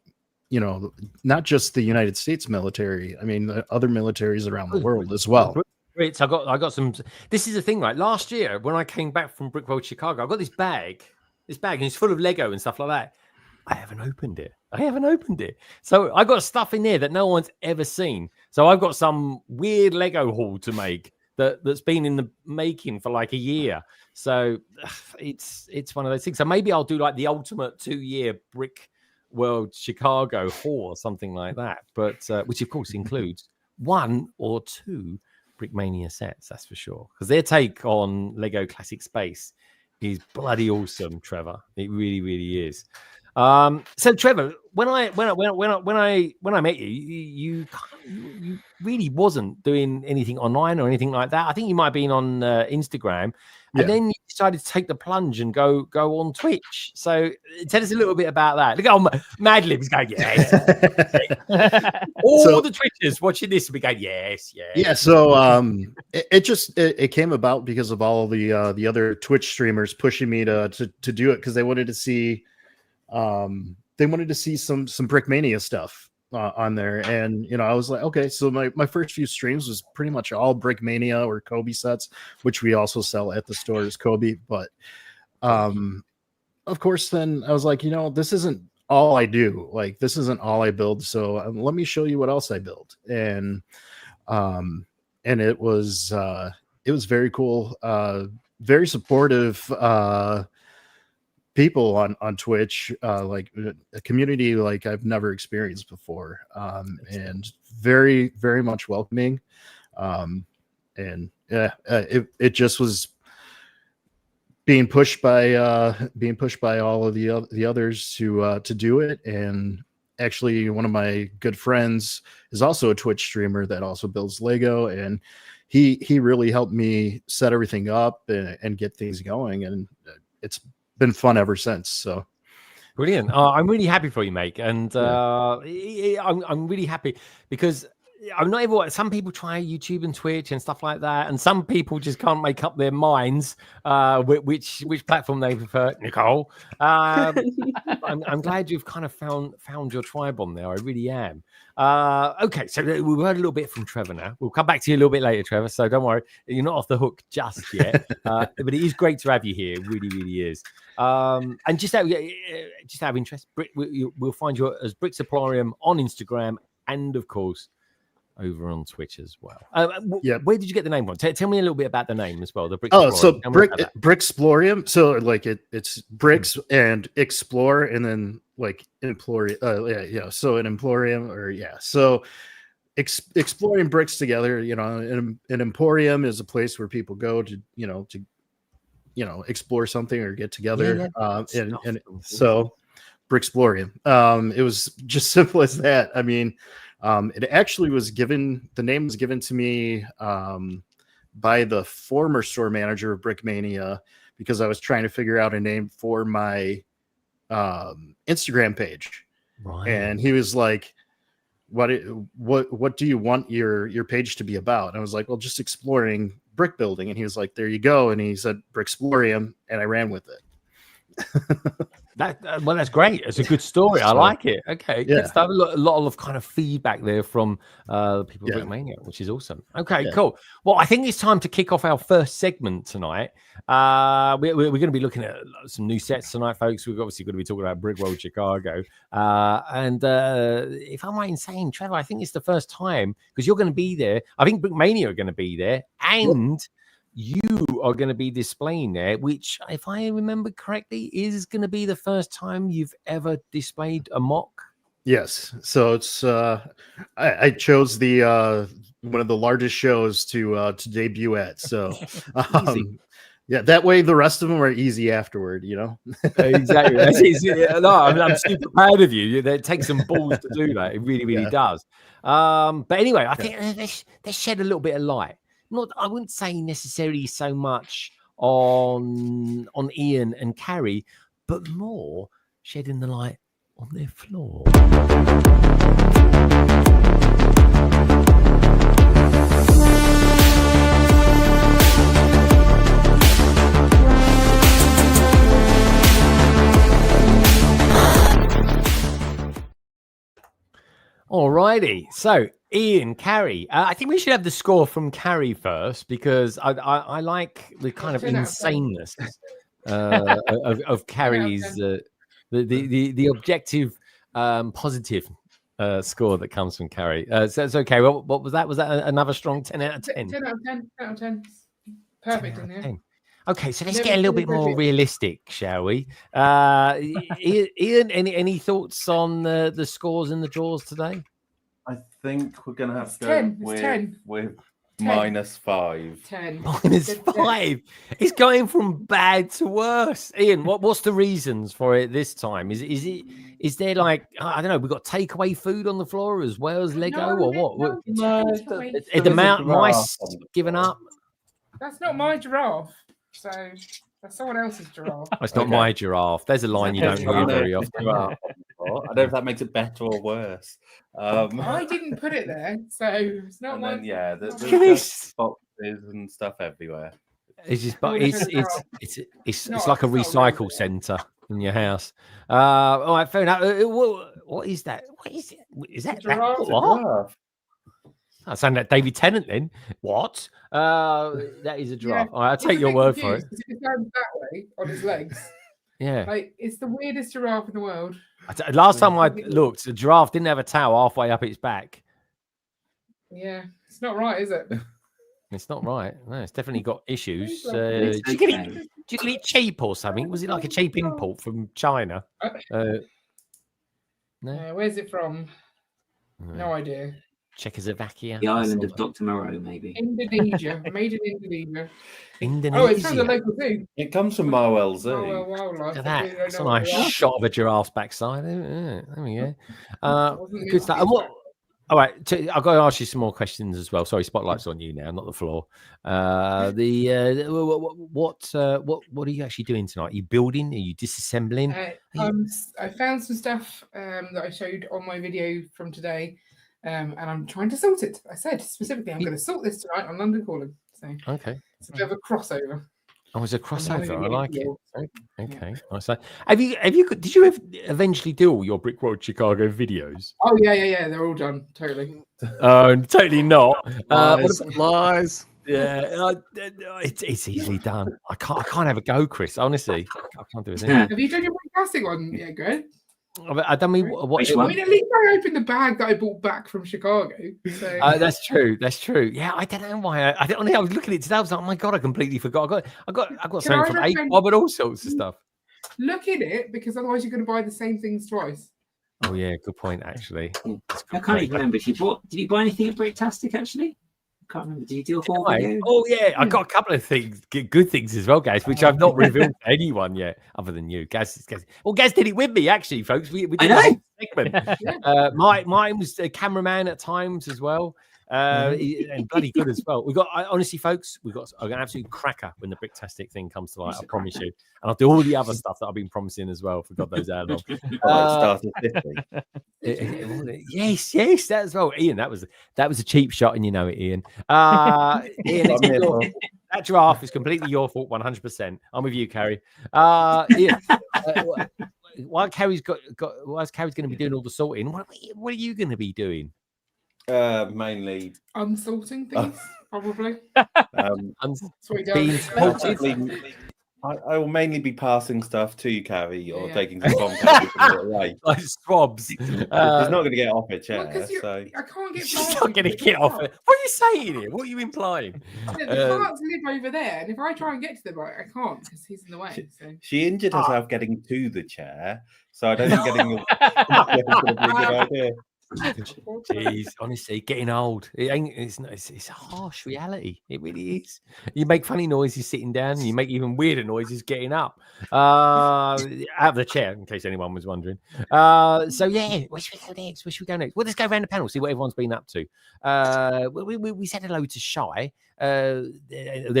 not just the United States military. I mean, the other militaries around the world as well. Brits, I got some. This is the thing, right? Last year when I came back from Brickworld Chicago, I got this bag, and it's full of Lego and stuff like that. I haven't opened it. So I got stuff in there that no one's ever seen. So I've got some weird Lego haul to make that's been in the making for like a year. So it's one of those things. So maybe I'll do like the ultimate 2-year Brickworld Chicago haul or something like that. But which of course includes 1 or 2 Brickmania sets, that's for sure. Because their take on Lego Classic Space is bloody awesome, Trevor. It really, really is. So Trevor, when I met you, you really wasn't doing anything online or anything like that. I think you might have been on Instagram, and then you decided to take the plunge and go on Twitch. So tell us a little bit about that. Look, Mad Lib's going, all the Twitchers watching this will be going, yes. So it came about because of all the other Twitch streamers pushing me to do it, because they wanted to see. They wanted to see some Brickmania stuff on there, and I was like, okay. So my first few streams was pretty much all Brickmania or Kobe sets, which we also sell at the store as Kobe. But of course, then I was like, this isn't all I do. Like, this isn't all I build. So let me show you what else I build. And it was very cool, very supportive. People on Twitch, like a community like I've never experienced before, and very, very much welcoming. It just was being pushed by all of the others to do it. And actually, one of my good friends is also a Twitch streamer that also builds Lego, and he really helped me set everything up and get things going, and it's been fun ever since. So brilliant. I'm really happy for you, mate. And I'm really happy because I'm not everyone. Some people try YouTube and Twitch and stuff like that, and some people just can't make up their minds which platform they prefer. Nicole, I'm glad you've kind of found your tribe on there. I really am. Okay, so we've heard a little bit from Trevor now. We'll come back to you a little bit later, Trevor. So don't worry, you're not off the hook just yet. But it is great to have you here. It really, really is. And just out of interest, we'll find you as bricksplorium on Instagram, and of course over on Twitch as well. Where did you get the name from? Tell me a little bit about the name as well. The Bricksplorium. So like it's bricks and explore, and then like employ. So an emporium, or so exploring bricks together. An emporium is a place where people go to explore something or get together. And so Bricksplorium. It was just simple as that. I mean, it actually was given, the name was given to me by the former store manager of Brickmania, because I was trying to figure out a name for my Instagram page. Right. And he was like, what do you want your page to be about? And I was like, well, just exploring brick building. And he was like, there you go. And he said Bricksplorium, and I ran with it. That's great. It's a good story. I like it. Okay, good stuff. A lot of kind of feedback there from the people of Brickmania, which is awesome. Okay, cool. Well, I think it's time to kick off our first segment tonight. We're going to be looking at some new sets tonight, folks. We're obviously going to be talking about Brickworld Chicago. And if I'm right in saying, Trevor, I think it's the first time, because you're going to be there. I think Brickmania are going to be there, and you are going to be displaying there, which, if I remember correctly, is going to be the first time you've ever displayed a mock. Yes. So it's I chose the one of the largest shows to debut at. So that way the rest of them are easy afterward, Exactly. That's easy. No, I'm super proud of you. It takes some balls to do that. It really, really does. But anyway, I think they shed a little bit of light. I wouldn't say necessarily so much on Ian and Carrie, but more shedding the light on their floor. Alrighty. So, Ian, Carrie. I think we should have the score from Carrie first because I like the kind of 10 out of 10. insaneness of Carrie's the objective positive score that comes from Carrie. So it's okay. What was that? Was that another strong 10 out of 10? 10 out of 10. 10 out of 10. Perfect in there. Okay, so let's Never get a little seen bit more brilliant. realistic, shall we? Ian, any thoughts on the scores and the draws today? I think we're going to have It's to go 10, it's 10. with 10. -5. 10. -5. It's going from bad to worse. Ian, what's the reasons for it this time? Is there like, I don't know, we've got takeaway food on the floor as well as Lego or what? The mice given up? That's not my giraffe. So that's someone else's giraffe. It's not my giraffe. There's a line you don't hear very often. I don't know if that makes it better or worse. I didn't put it there, so it's not and my. then, yeah, not there's my- just boxes and stuff everywhere. It's just, Oh, but it's No, like a it's not recycle real. centre in your house. All right, fair enough. What is that? What is it? Is that Giraffe. what? I sound like David Tennant then. What? That is a giraffe. All right, I'll It's take a your bit word for it. confused because It stands that way on his legs. Yeah. Like it's the weirdest giraffe in the world. Last time I looked, the giraffe didn't have a tail halfway up its back. Yeah, it's not right, is it? It's not right. No, it's definitely got issues. It's Did you get it cheap or something? Was it like a cheap import from China? No. Where's it from? No idea. Czechoslovakia. The island of Dr. Moreau, maybe. Indonesia, made in Indonesia. Indonesia. Oh, it's from the local zoo. It comes from Mowell Zoo. Mowell Wildlife. Look at that. I don't That's a know what nice they are. shot of a giraffe's backside. There we go. Wasn't Good it? stuff. And what? All right, I've got to ask you some more questions as well. Sorry, spotlight's on you now, not the floor. What are you actually doing tonight? Are you building? Are you disassembling? I found some stuff that I showed on my video from today, and I'm trying to sort it. I said specifically I'm going to sort this tonight on London Calling. So Okay. it's a bit of a crossover. Oh, it's a crossover. I like it. Yeah. Okay. Nice. Did you eventually do all your Brickworld Chicago videos? Oh yeah. They're all done. Totally. Oh, totally not. Lies. Yeah, it's easily done. I can't have a go, Chris. Honestly, I can't do a thing. Have you done your broadcasting one? Yeah, Greg. I don't mean what. Which I one? mean, at least I opened the bag that I bought back from Chicago. So. That's true. That's true. Yeah, I don't know why. I was looking at it today. I was like, oh my god, I completely forgot. I got something from ACOB and all sorts of stuff. Look at it because otherwise you're going to buy the same things twice. Oh yeah, good point. Actually, I can't even remember if you bought. Did you buy anything at Bricktastic actually? I can't remember. Did you do a whole video? Oh yeah, I got a couple of things, good things as well, guys, which I've not revealed to anyone yet, other than you, Gaz. Well, Gaz did it with me actually, folks. We did a whole segment. Mine was a cameraman at times as well. And bloody good as well. Honestly, folks, we've got an absolute cracker when the Bricktastic thing comes to light. I promise you, and I'll do all the other stuff that I've been promising as well. For God knows how long. Yes, that as well, Ian. That was a cheap shot, and you know it, Ian. Ian, that giraffe is completely your fault, 100%. I'm with you, Carrie. Ian, while Carrie's going to be doing all the sorting, what are you going to be doing? Mainly unsorting things, probably. I will mainly be passing stuff to you, Carrie, or taking some Comcast away. Like swabs. It's not going to get off a chair, I can't get. She's not going to get off it. What are you saying here? What are you implying? The carts live over there, and if I try and get to them, I can't because he's in the way. So. She injured herself getting to the chair, so I don't think getting the chair is going to be a good idea. Jeez, honestly, getting old. It's a harsh reality. It really is. You make funny noises sitting down, and you make even weirder noises getting up. Out of the chair, in case anyone was wondering. So yeah, where should we go next? Well, let's go around the panel, see what everyone's been up to. We said hello to Shy. There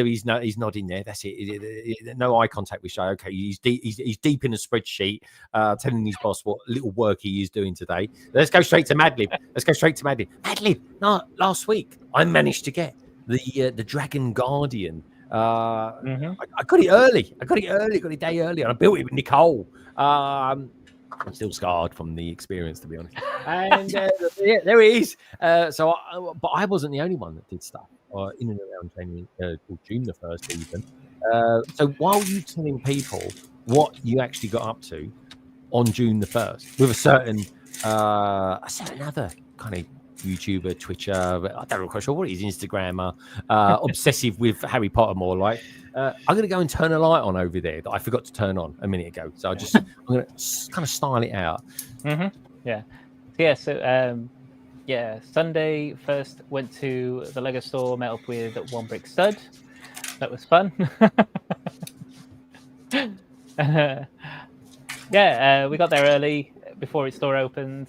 he's nodding there. That's it. No eye contact with Shy. Okay, he's deep in a spreadsheet, telling his boss what little work he is doing today. Let's go straight to Madlib. Madlib, no, last week I managed to get the Dragon Guardian. I got it early. I got it a day early, and I built it with Nicole. I'm still scarred from the experience, to be honest. And yeah, there it is. But I wasn't the only one that did stuff in and around January or June the 1st, even. So while you telling people what you actually got up to on June the 1st with a certain other kind of YouTuber, Twitcher, I don't know quite sure what it is, Instagrammer, obsessive with Harry Potter more like. I'm going to go and turn a light on over there that I forgot to turn on a minute ago. So I'm going to kind of style it out. Yeah. Sunday first went to the Lego store, met up with One Brick Stud. That was fun. We got there early before its store opened.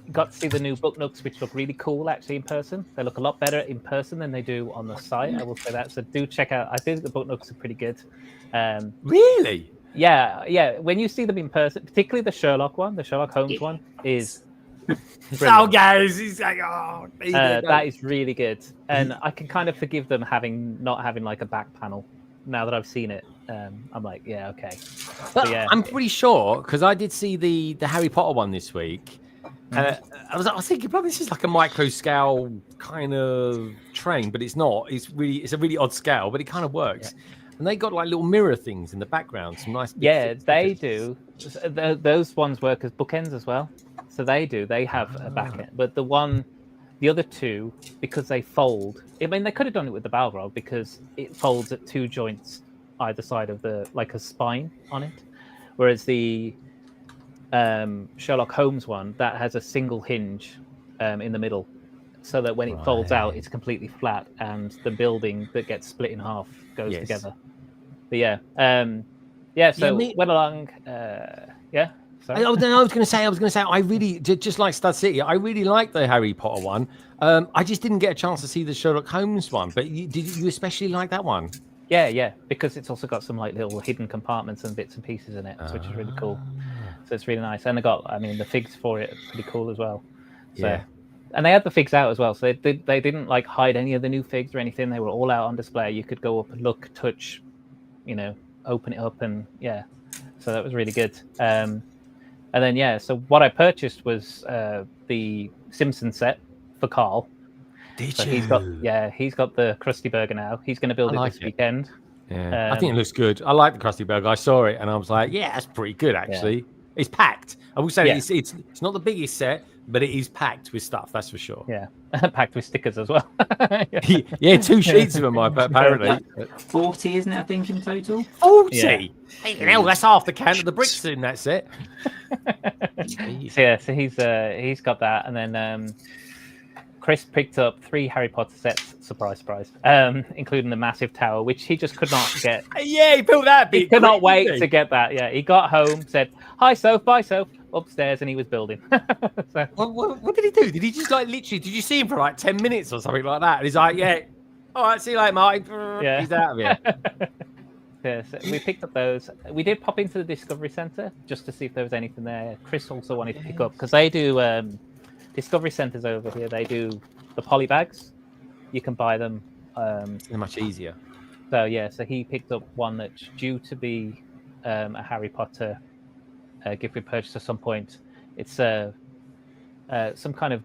Got to see the new book nooks, which look really cool actually in person. They look a lot better in person than they do on the site. I will say that. So do check out. I think the book nooks are pretty good. Really? Yeah. When you see them in person, particularly the Sherlock one, the Sherlock Holmes one is. Oh, guys, he's like, that is really good, and I can kind of forgive them not having like a back panel. Now that I've seen it, I'm like, yeah, okay. But yeah, I'm pretty sure because I did see the Harry Potter one this week. I was thinking probably this is like a micro scale kind of train, but it's not. It's a really odd scale, but it kind of works. Yeah. And they got like little mirror things in the background, some nice. They do. Those ones work as bookends as well. So they do. They have a back end, but the other two, because they fold. I mean, they could have done it with the Balrog because it folds at 2 joints either side of like a spine on it, whereas the Sherlock Holmes one that has a single hinge in the middle, so that when it folds out, it's completely flat, and the building that gets split in half goes together. But went along. I was going to say, I really, just like Stud City, I really like the Harry Potter one. I just didn't get a chance to see the Sherlock Holmes one, but did you especially like that one? Yeah, because it's also got some like little hidden compartments and bits and pieces in it, which is really cool. So it's really nice, and the figs for it are pretty cool as well. So, and they had the figs out as well, so they didn't like hide any of the new figs or anything. They were all out on display. You could go up and look, touch, open it up, and so that was really good. And then so what I purchased was the Simpson set for Carl. Did you? He's got the Krusty Burger now. He's going to build it this weekend. Yeah, I think it looks good. I like the Krusty Burger. I saw it and I was like, yeah, that's pretty good actually. Yeah. It's packed. I will say it's not the biggest set, but it is packed with stuff. That's for sure. Yeah, packed with stickers as well. 2 sheets of them apparently. 40, isn't it? I think in total. 40. Yeah. Hell, that's half the count of the bricks in that set. So he's got that, and then Chris picked up 3 Harry Potter sets. Surprise, surprise. Including the massive tower, which he just could not get. He built that. He could not wait to get that. Yeah, he got home, said, "Hi, Soph, bye, Soph." Upstairs, and he was building. So, what did he do? Did he just like literally? Did you see him for like 10 minutes or something like that? And he's like, "Yeah, all right, see you later, Martin." Yeah, he's out of here. So we picked up those. We did pop into the Discovery Centre just to see if there was anything there. Chris also wanted to pick up because they do Discovery Centres over here. They do the poly bags. You can buy them. They're much easier. So he picked up one that's due to be a Harry Potter gift we purchased at some point. It's some kind of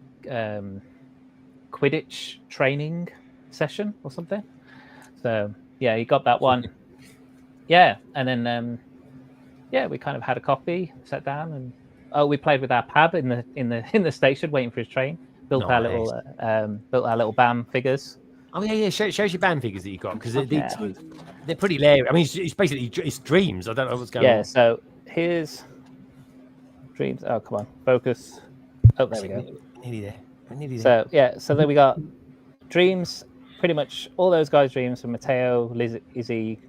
Quidditch training session or something. So he got that one. And then we kind of had a coffee, sat down, and we played with our pab in the station waiting for his train. Built our little BAM figures. Oh yeah. Shows your BAM figures that you got because they're pretty leery. I mean, it's basically dreams. I don't know what's going on. Yeah. So here's dreams. Oh come on, focus. Oh, there we go. Nearly there. So then we got dreams. Pretty much all those guys' dreams from Mateo, Liz, Izzy,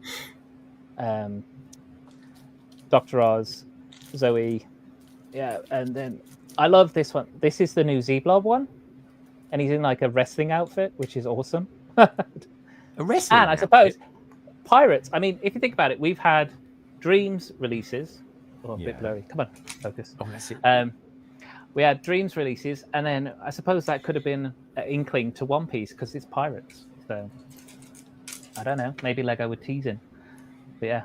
Dr. Oz, Zoe. Yeah, and then I love this one. This is the new Z-Blob one, and he's in like a wrestling outfit, which is awesome. A wrestling and I suppose pirates. I mean, if you think about it, we've had Dreams releases. Oh, a bit blurry. Come on, focus. Oh, that's it. We had Dreams releases, and then I suppose that could have been an inkling to One Piece because it's pirates. So I don't know. Maybe Lego would tease him. But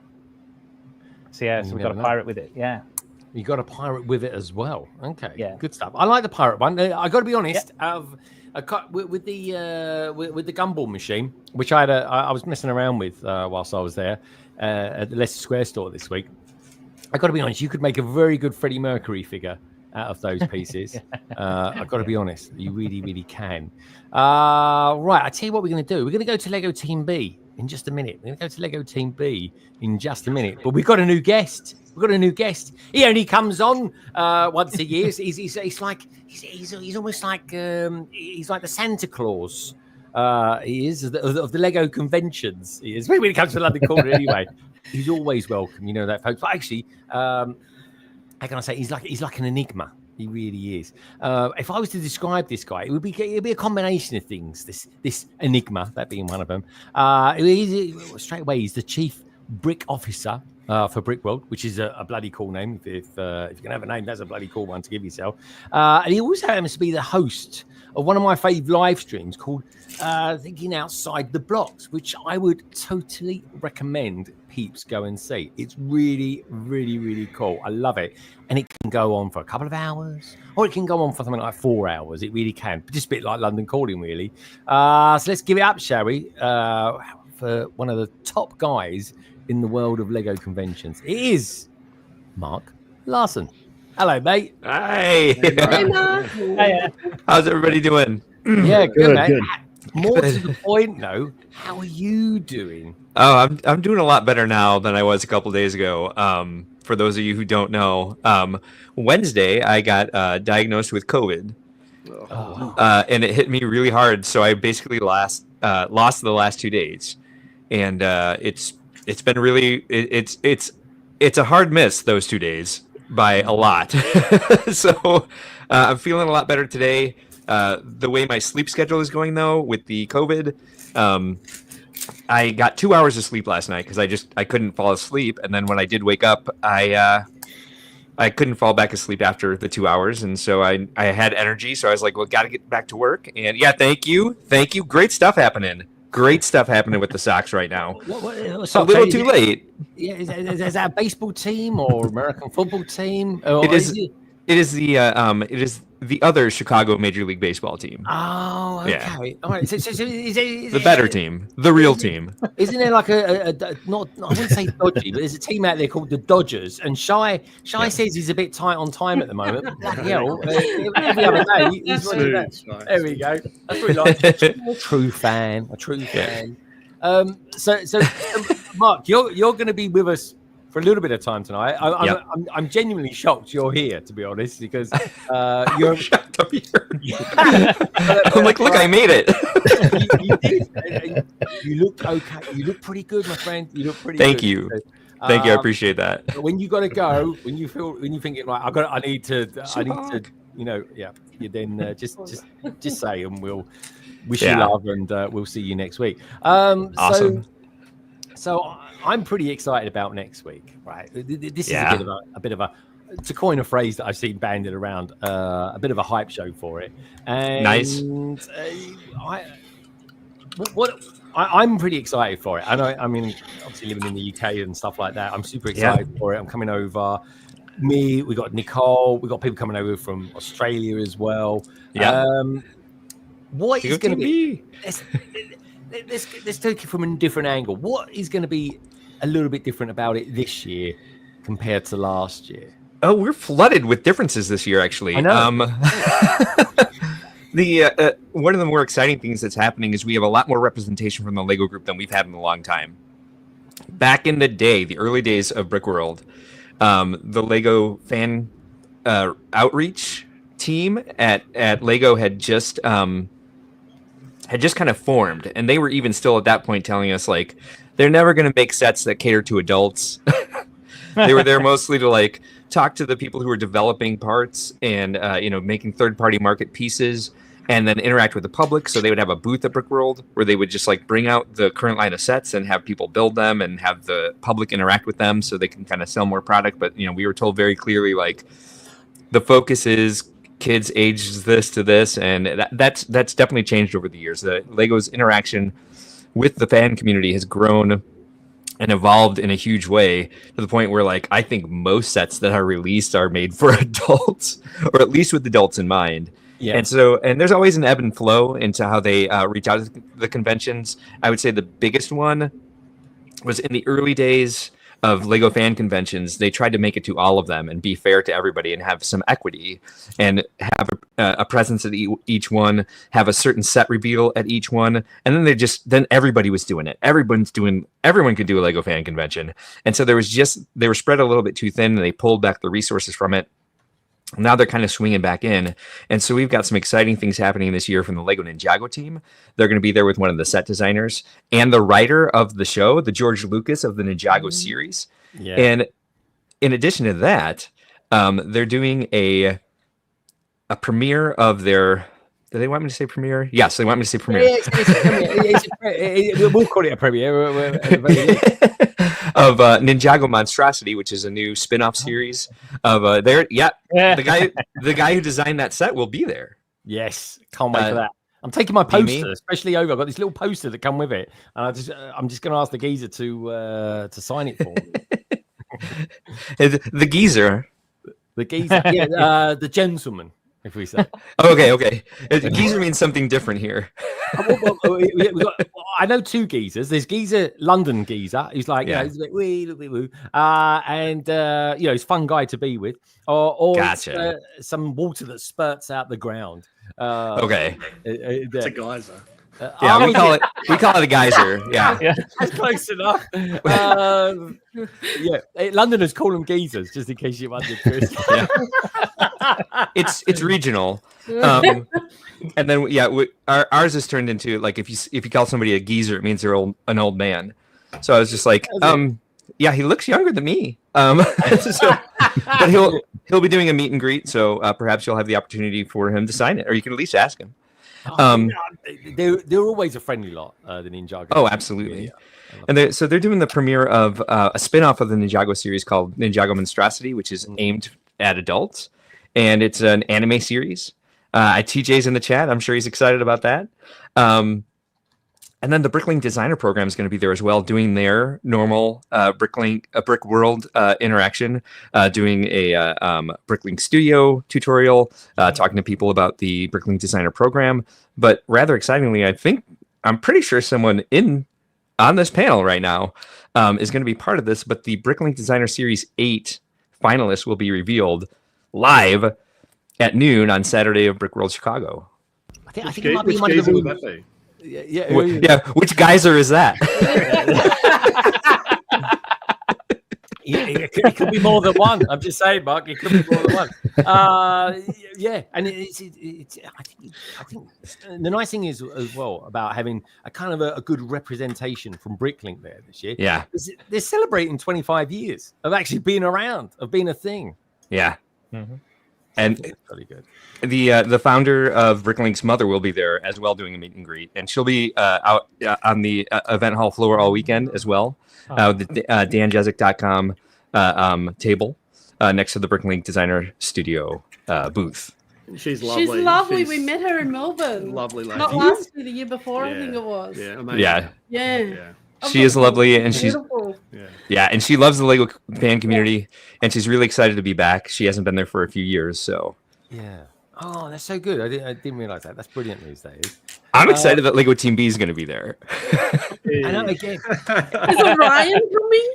so we've got a pirate with it. Yeah. You got a pirate with it as well. Okay, Yeah. good stuff. I like the pirate one. I got to be honest. With the gumball machine, which I was messing around with whilst I was there at the Leicester Square store this week. I got to be honest. You could make a very good Freddie Mercury figure out of those pieces. I got to be honest. You really, really can. Right. I tell you what we're going to do. We're going to go to Lego Team B in just a minute. We're going to go to Lego Team B in just a minute. But we've got a new guest. He only comes on once a year. He's almost like he's like the Santa Claus. He is of the Lego conventions. He is when it comes to London Corner. Anyway, he's always welcome. You know that, folks. But actually, how can I say? He's like an enigma. He really is. If I was to describe this guy, it'd be a combination of things. This enigma, that being one of them. Straight away, he's the chief brick officer for Brickworld, which is a bloody cool name. If you can have a name, that's a bloody cool one to give yourself. And he also happens to be the host of one of my fave live streams called Thinking Outside the Blocks, which I would totally recommend peeps go and see. It's really, really, really cool. I love it. And it can go on for a couple of hours, or it can go on for something like 4 hours. It really can. Just a bit like London Calling, really. So let's give it up, shall we? For one of the top guys in the world of Lego conventions. It is Mark Larson. Hello, mate. Hey. Hiya. How's everybody doing? Yeah, good, mate. good. More to the point, though, how are you doing? Oh, I'm doing a lot better now than I was a couple days ago. For those of you who don't know, Wednesday I got diagnosed with COVID. And it hit me really hard. So I basically lost the last 2 days, and it's been really it's a hard miss those 2 days by a lot. So I'm feeling a lot better today. The way my sleep schedule is going though with the COVID, I got 2 hours of sleep last night because I couldn't fall asleep, and then when I did wake up, I couldn't fall back asleep after the 2 hours, and so I had energy, so I was like, well, got to get back to work. And yeah, thank you, great stuff happening with the Sox right now. So a little too late. Yeah, is that a baseball team or American football team? It is the other Chicago Major League Baseball team. Oh, okay. Yeah. All right. So is The better team, the real team. Isn't there like not I wouldn't say dodgy, but there's a team out there called the Dodgers, and Shy says he's a bit tight on time at the moment. Bloody hell, every other day he's running back. There we go. That's what he likes. A true fan. So Mark, you're going to be with us for a little bit of time tonight. I'm genuinely shocked you're here, to be honest, because you're shocked I'm here. I'm like, look, I made it. You did. You looked okay. You look pretty good, my friend. You look pretty Thank good. you. Thank you. I appreciate that. But when you got to go, when you think it like I need to, you then just say, and we'll wish you love, and we'll see you next week. Awesome. So I'm pretty excited about next week, right? This is a bit of a to coin a phrase that I've seen bandied around, a bit of a hype show for it. And nice. I'm pretty excited for it. I mean, obviously living in the UK and stuff like that, I'm super excited for it. I'm coming over. We got Nicole. We got people coming over from Australia as well. Yeah. What is going to be? Let's take it from a different angle. What is going to be a little bit different about it this year compared to last year? Oh, we're flooded with differences this year, actually. I know. One of the more exciting things that's happening is we have a lot more representation from the Lego group than we've had in a long time. Back in the day, the early days of Brickworld, the Lego fan outreach team at Lego had just kind of formed, and they were even still at that point telling us like they're never going to make sets that cater to adults. They were there mostly to like talk to the people who were developing parts and making third-party market pieces, and then interact with the public. So they would have a booth at Brickworld where they would just like bring out the current line of sets and have people build them and have the public interact with them so they can kind of sell more product. But we were told very clearly like the focus is kids aged this to this, and that's definitely changed over the years. The Lego's interaction with the fan community has grown and evolved in a huge way to the point where, like, I think most sets that are released are made for adults, or at least with adults in mind. Yeah. And there's always an ebb and flow into how they reach out to the conventions. I would say the biggest one was in the early days of Lego fan conventions. They tried to make it to all of them and be fair to everybody and have some equity and have a presence at each one, have a certain set reveal at each one. And then everybody was doing it. Everyone could do a Lego fan convention. And so they were spread a little bit too thin, and they pulled back the resources from it. Now they're kind of swinging back in. And so we've got some exciting things happening this year from the Lego Ninjago team. They're going to be there with one of the set designers and the writer of the show, the George Lucas of the Ninjago series. Yeah. And in addition to that, they're doing a premiere of their... Do they want me to say premiere? Yes, they want me to say premiere. We'll call it a premiere. Of Ninjago Monstrosity, which is a new spin-off series of the guy who designed that set will be there. Yes, can't wait for that. I'm taking my poster, especially over. I've got this little poster that come with it, and I'm just going to ask the geezer to sign it for me. The geezer, yeah, the gentleman, if we say. Okay. Geezer means something different here. I know two geezers. There's geezer, London geezer, who's like, he's a bit wee, and he's a fun guy to be with. Or gotcha. Some water that spurts out the ground. Okay, it's a geyser. We call it a geyser. Yeah, that's close enough. Londoners call them geezers, just in case you wondered. It's regional. And then ours is turned into, like, if you call somebody a geezer, it means they're an old man. So I was just like, he looks younger than me. But he'll be doing a meet and greet, so perhaps you'll have the opportunity for him to sign it, or you can at least ask him. They're always a friendly lot, the Ninjago. Oh, absolutely. Yeah. And they're doing the premiere of a spin-off of the Ninjago series called Ninjago Monstrosity, which is aimed at adults, and it's an anime series. TJ's in the chat. I'm sure he's excited about that. And then the Bricklink Designer Program is going to be there as well, doing their normal Brickworld interaction, doing a Bricklink Studio tutorial, talking to people about the Bricklink Designer Program. But rather excitingly, I'm pretty sure someone on this panel right now is going to be part of this. But the Bricklink Designer Series 8 finalists will be revealed live at noon on Saturday of Brickworld Chicago. I think it might be one of the... Which geyser is that? It could be more than one. I'm just saying, Mark. It could be more than one. And I think the nice thing is as well about having a kind of a good representation from Bricklink there this year. Yeah, they're celebrating 25 years of actually being around, of being a thing. Yeah. Mm-hmm. And it's really good. The founder of Bricklink's mother will be there as well, doing a meet and greet, and she'll be out on the event hall floor all weekend as well. The danjezik.com table next to the Bricklink Designer Studio booth. She's lovely. She's lovely. We met her in Melbourne. Lovely lady. Not last year, the year before, I think it was. Yeah, amazing. Yeah. She is lovely, and she's beautiful. And she loves the Lego fan community, and she's really excited to be back. She hasn't been there for a few years, so Oh, that's so good. I didn't realize that. That's brilliant news. That is. I'm excited that Lego Team B is going to be there. I know. Again, is Orion coming?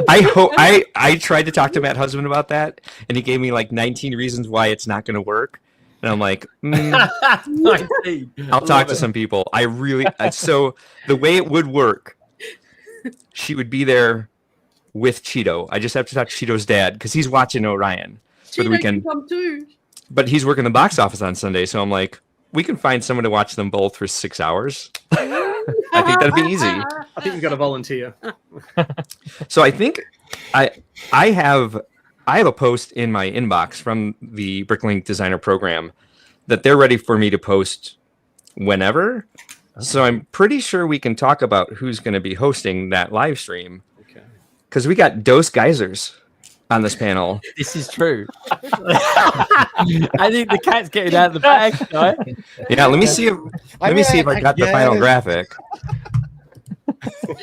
I hope. I tried to talk to Matt Husband about that, and he gave me like 19 reasons why it's not going to work. And I'm like, I'll talk to some people. I really so the way it would work, she would be there with Cheeto. I just have to talk to Cheeto's dad because he's watching Orion for the weekend. Can come too. But he's working the box office on Sunday, so I'm like, we can find someone to watch them both for 6 hours. I think that'd be easy. I think you've got to volunteer. So I think I have a post in my inbox from the Bricklink Designer Program that they're ready for me to post whenever. Okay. So I'm pretty sure we can talk about who's going to be hosting that live stream. Okay. Because we got Dose Geysers on this panel. This is true. I think the cat's getting out of the bag. Right? Yeah, let me see if I got the final graphic.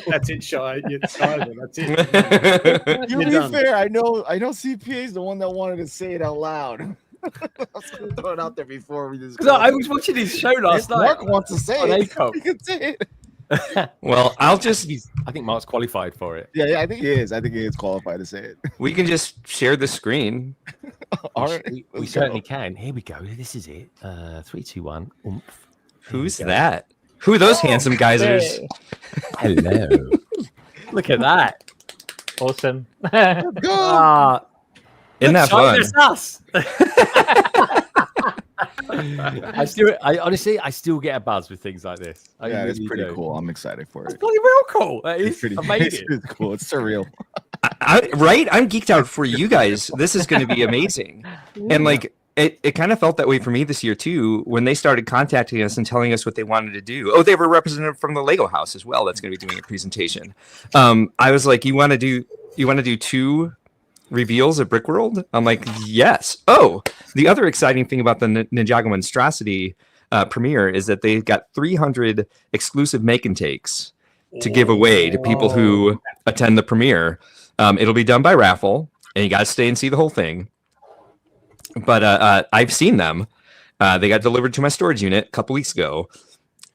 That's it, Shy. It's over. That's it. To You're be done. fair, I know CPA is the one that wanted to say it out loud. I was gonna throw it out there before we just. Because I was watching his show last night. Mark wants to say on it. ACOB. You can say it. Well, I think Mark's qualified for it. Yeah, I think he is. I think he is qualified to say it. We can just share the screen. All right, we certainly can. Here we go. This is it. 3, 2, 1. Oomph. Who's that? Who are those handsome geysers? Hello. Look at that. Awesome. Ah, Isn't that Shine, fun? that's us. I honestly still get a buzz with things like this. I Yeah, it's really pretty do. cool. I'm excited for It's it. bloody real cool. That It's is pretty amazing. It's cool. It's surreal. Right? I'm geeked out for you guys. This is going to be amazing. And like, it kind of felt that way for me this year too, when they started contacting us and telling us what they wanted to do. Oh, they have a representative from the Lego house as well that's going to be doing a presentation. I was like, you want to do 2 reveals at Brickworld? I'm like, yes. Oh, the other exciting thing about the Ninjago Monstrosity premiere is that they got 300 exclusive make and takes to give away to people who attend the premiere. It'll be done by raffle, and you got to stay and see the whole thing. But I've seen them. They got delivered to my storage unit a couple weeks ago,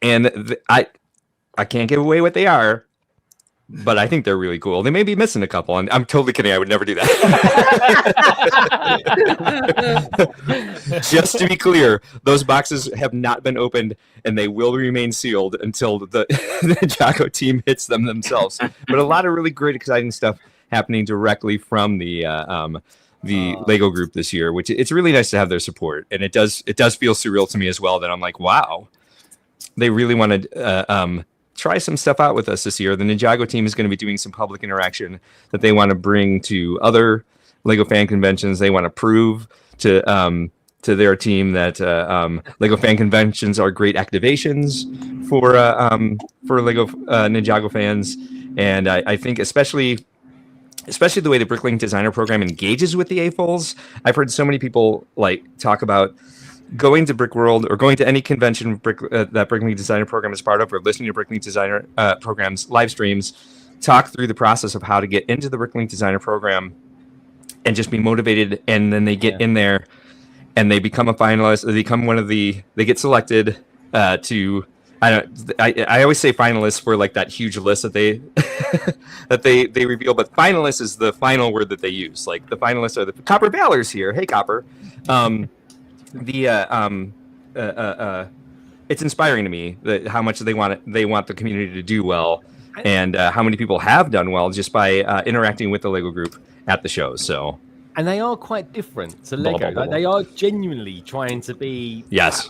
and I can't give away what they are, but I think they're really cool. They may be missing a couple, and I'm totally kidding. I would never do that. Just to be clear, those boxes have not been opened, and they will remain sealed until the Ninjago team hits them themselves. But a lot of really great, exciting stuff happening directly from the Lego group this year, which it's really nice to have their support, and it does feel surreal to me as well that I'm like, wow, they really want to try some stuff out with us this year. The Ninjago team is going to be doing some public interaction that they want to bring to other Lego fan conventions. They want to prove to their team that Lego fan conventions are great activations for Lego Ninjago fans, and I think especially the way the Bricklink Designer Program engages with the AFOLs. I've heard so many people like talk about going to Brickworld or going to any convention that Bricklink Designer Program is part of, or listening to Bricklink Designer Program's live streams, talk through the process of how to get into the Bricklink Designer Program and just be motivated. And then they get in there and they become a finalist, or they become they get selected to. I always say finalists for like that huge list that they they reveal, but finalist is the final word that they use. Like the finalists are the Copper Valor's here. Hey, Copper. It's inspiring to me that how much they want the community to do well, and how many people have done well just by interacting with the Lego group at the shows. So. And they are quite different to Lego. Like, they are genuinely trying to be. Yes.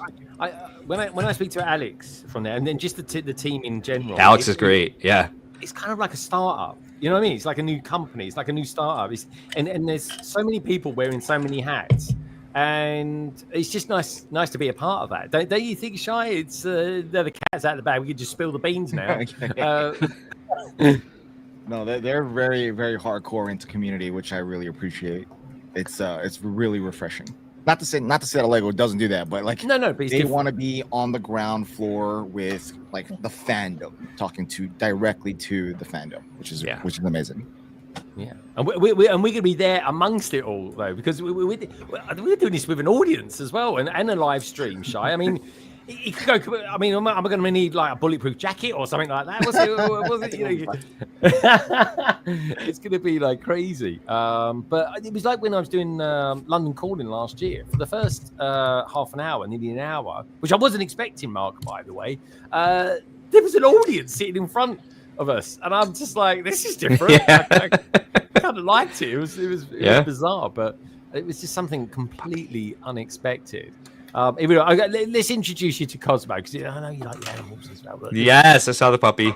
When I speak to Alex from there, and then just the team in general. Alex is great. Yeah. It's kind of like a startup. You know what I mean? It's like a new company. It's like a new startup. And there's so many people wearing so many hats, and it's just nice to be a part of that. Don't you think, Shy? It's they're the cats out of the bag. We could just spill the beans now. No, they're very, very hardcore into community, which I really appreciate. It's really refreshing. Not to say that Lego doesn't do that, but like but they want to be on the ground floor with like the fandom, talking directly to the fandom, which is amazing. Yeah, and we're going to be there amongst it all though, because we're doing this with an audience as well, and a live stream. Shy, I mean. It could go, I mean, am I going to need like a bulletproof jacket or something like that? What's it, you know, it's going to be like crazy. But it was like when I was doing London Calling last year. For the first half an hour, nearly an hour, which I wasn't expecting, Mark, by the way, there was an audience sitting in front of us. And I'm just like, this is different. Yeah. I kind of liked it. It was bizarre, but it was just something completely unexpected. Let's introduce you to Cosmo, because I know you like the animals as well. Yes, I saw the puppy.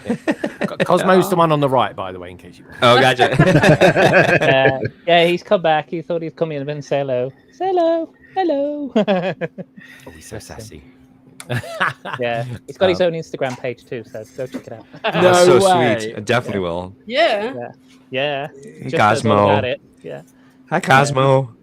Yeah. Cosmo's the one on the right, by the way, in case you. Oh, gotcha. Yeah, he's come back. He thought he'd come in and say hello. Say hello. Hello. Oh, he's so sassy. Yeah, he's got his own Instagram page too, so go check it out. That's so sweet. I definitely will. Yeah. Yeah. Cosmo. About it. Yeah. Hi, Cosmo.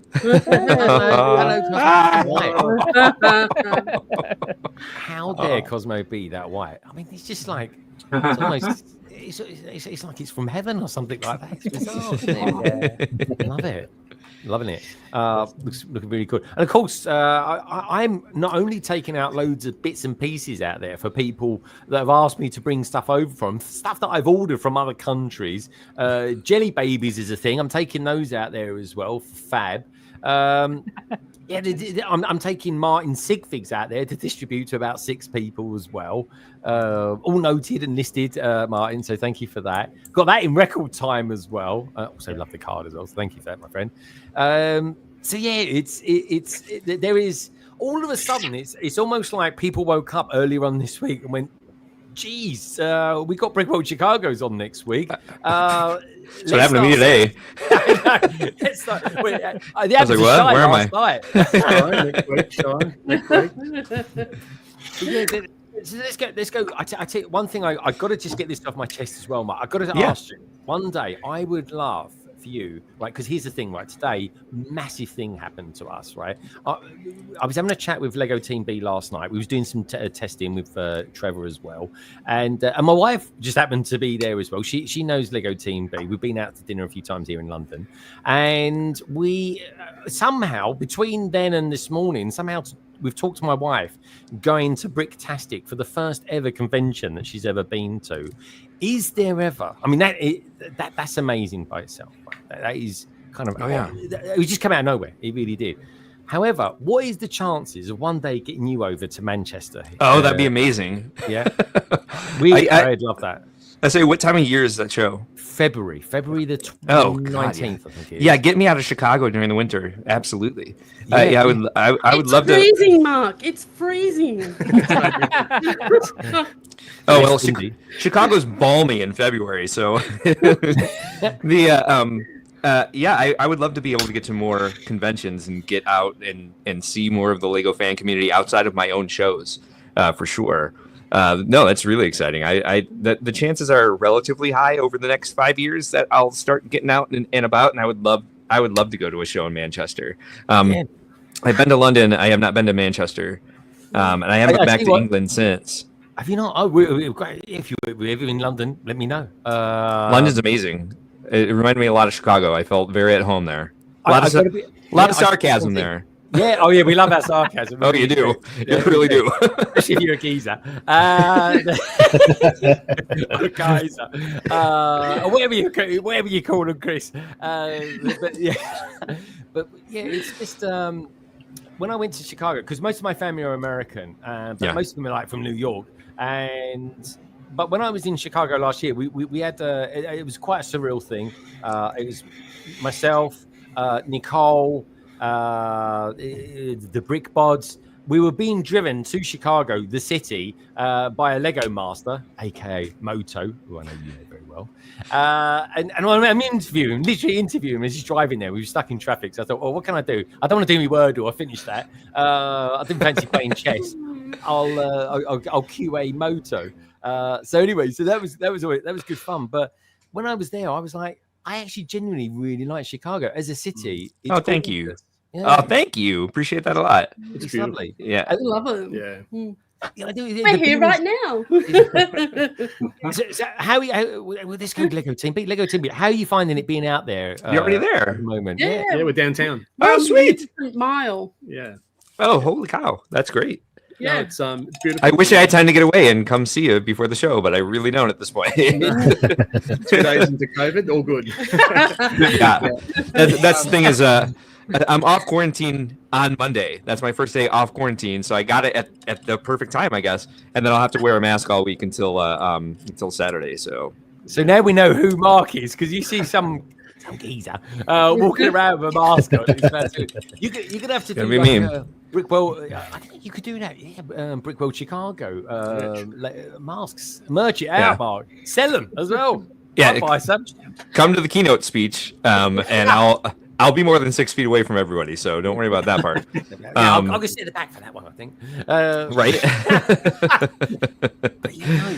How dare Cosmo be that white? I mean, it's just like it's almost it's like it's from heaven or something like that. It's bizarre, isn't it? Love it. Loving it. Looking really good. And of course, I'm not only taking out loads of bits and pieces out there for people that have asked me to bring stuff over from, stuff that I've ordered from other countries. Jelly babies is a thing. I'm taking those out there as well for fab. Yeah, I'm taking Martin sig figs out there to distribute to about 6 people as well. All noted and listed, Martin. So thank you for that. Got that in record time as well. Also love the card as well. So thank you for that, my friend. So yeah, there is all of a sudden it's almost like people woke up earlier on this week and went, geez, we got Brickworld Chicago's on next week. That's what happened to me today. I was like, what? Where am I? Next week. Yeah, so let's go. I tell you one thing. I got to just get this off my chest as well, Mark. I got to ask you. One day, I would love for you, right? Because here's the thing, right? Today, massive thing happened to us, right? I was having a chat with Lego Team B last night. We was doing some testing with Trevor as well, and my wife just happened to be there as well. She knows Lego Team B. We've been out to dinner a few times here in London, and we somehow between then and this morning we've talked to my wife going to Bricktastic for the first ever convention that she's ever been to. Is there ever? I mean, that's amazing by itself. Right? That is kind of it just came out of nowhere. It really did. However, what is the chances of one day getting you over to Manchester? Oh, that'd be amazing. Yeah, I'd love that. I say, what time of year is that show? February the 19th, I think it is. Yeah, get me out of Chicago during the winter. Absolutely. Yeah, I would love to. It's freezing, Mark. It's freezing. Oh well, Chicago's balmy in February, so I would love to be able to get to more conventions and get out and see more of the Lego fan community outside of my own shows, for sure. No, that's really exciting. The chances are relatively high over the next 5 years that I'll start getting out and about, and I would love to go to a show in Manchester. I've been to London. I have not been to Manchester, and I haven't been back to England since. Have you not? If you're ever in London, let me know. London's amazing. It reminded me a lot of Chicago. I felt very at home there. A lot of sarcasm there. Yeah. Oh, yeah. We love that sarcasm. Oh, you do. You really do. Especially if you're a geezer. Geezer. Whatever you call them, Chris. But yeah, it's just when I went to Chicago, because most of my family are American, but most of them are like from New York. But when I was in Chicago last year, we had it was quite a surreal thing. It was myself, Nicole, the Brick Bods. We were being driven to Chicago, the city, by a Lego master, aka Moto, who I know you know very well. And I'm literally interviewing him as he's driving there. We were stuck in traffic, so I thought, what can I do? I don't want to do my Wordle. I finished that. I didn't fancy playing chess. I'll QA Moto. So anyway, so that was good fun. But when I was there, I was like, I actually genuinely really like Chicago as a city. Oh, thank you. Yeah. Oh, thank you. Appreciate that a lot. It's lovely. Yeah, I love it. Yeah. Yeah, we're here right now. so let's go Lego Team B. Lego Team B. How are you finding it being out there? You're already there at the moment. Yeah, we're downtown. Oh, sweet. Mile. Yeah. Oh, holy cow. That's great. Yeah, no, it's beautiful. I wish I had time to get away and come see you before the show, but I really don't at this point. 2 days into COVID, all good. Yeah, that's the thing is, I'm off quarantine on Monday. That's my first day off quarantine, so I got it at the perfect time, I guess. And then I'll have to wear a mask all week until Saturday. So now we know who Mark is, because you see some geezer walking around with a mask on. You're gonna have to do Brickworld. I think you could do that. Yeah, Brickworld Chicago masks, merch it out, Mark. Sell them as well. Yeah, I'll buy some. Come to the keynote speech, and I'll be more than 6 feet away from everybody, so don't worry about that part. I'll go sit at the back for that one, I think. Right? But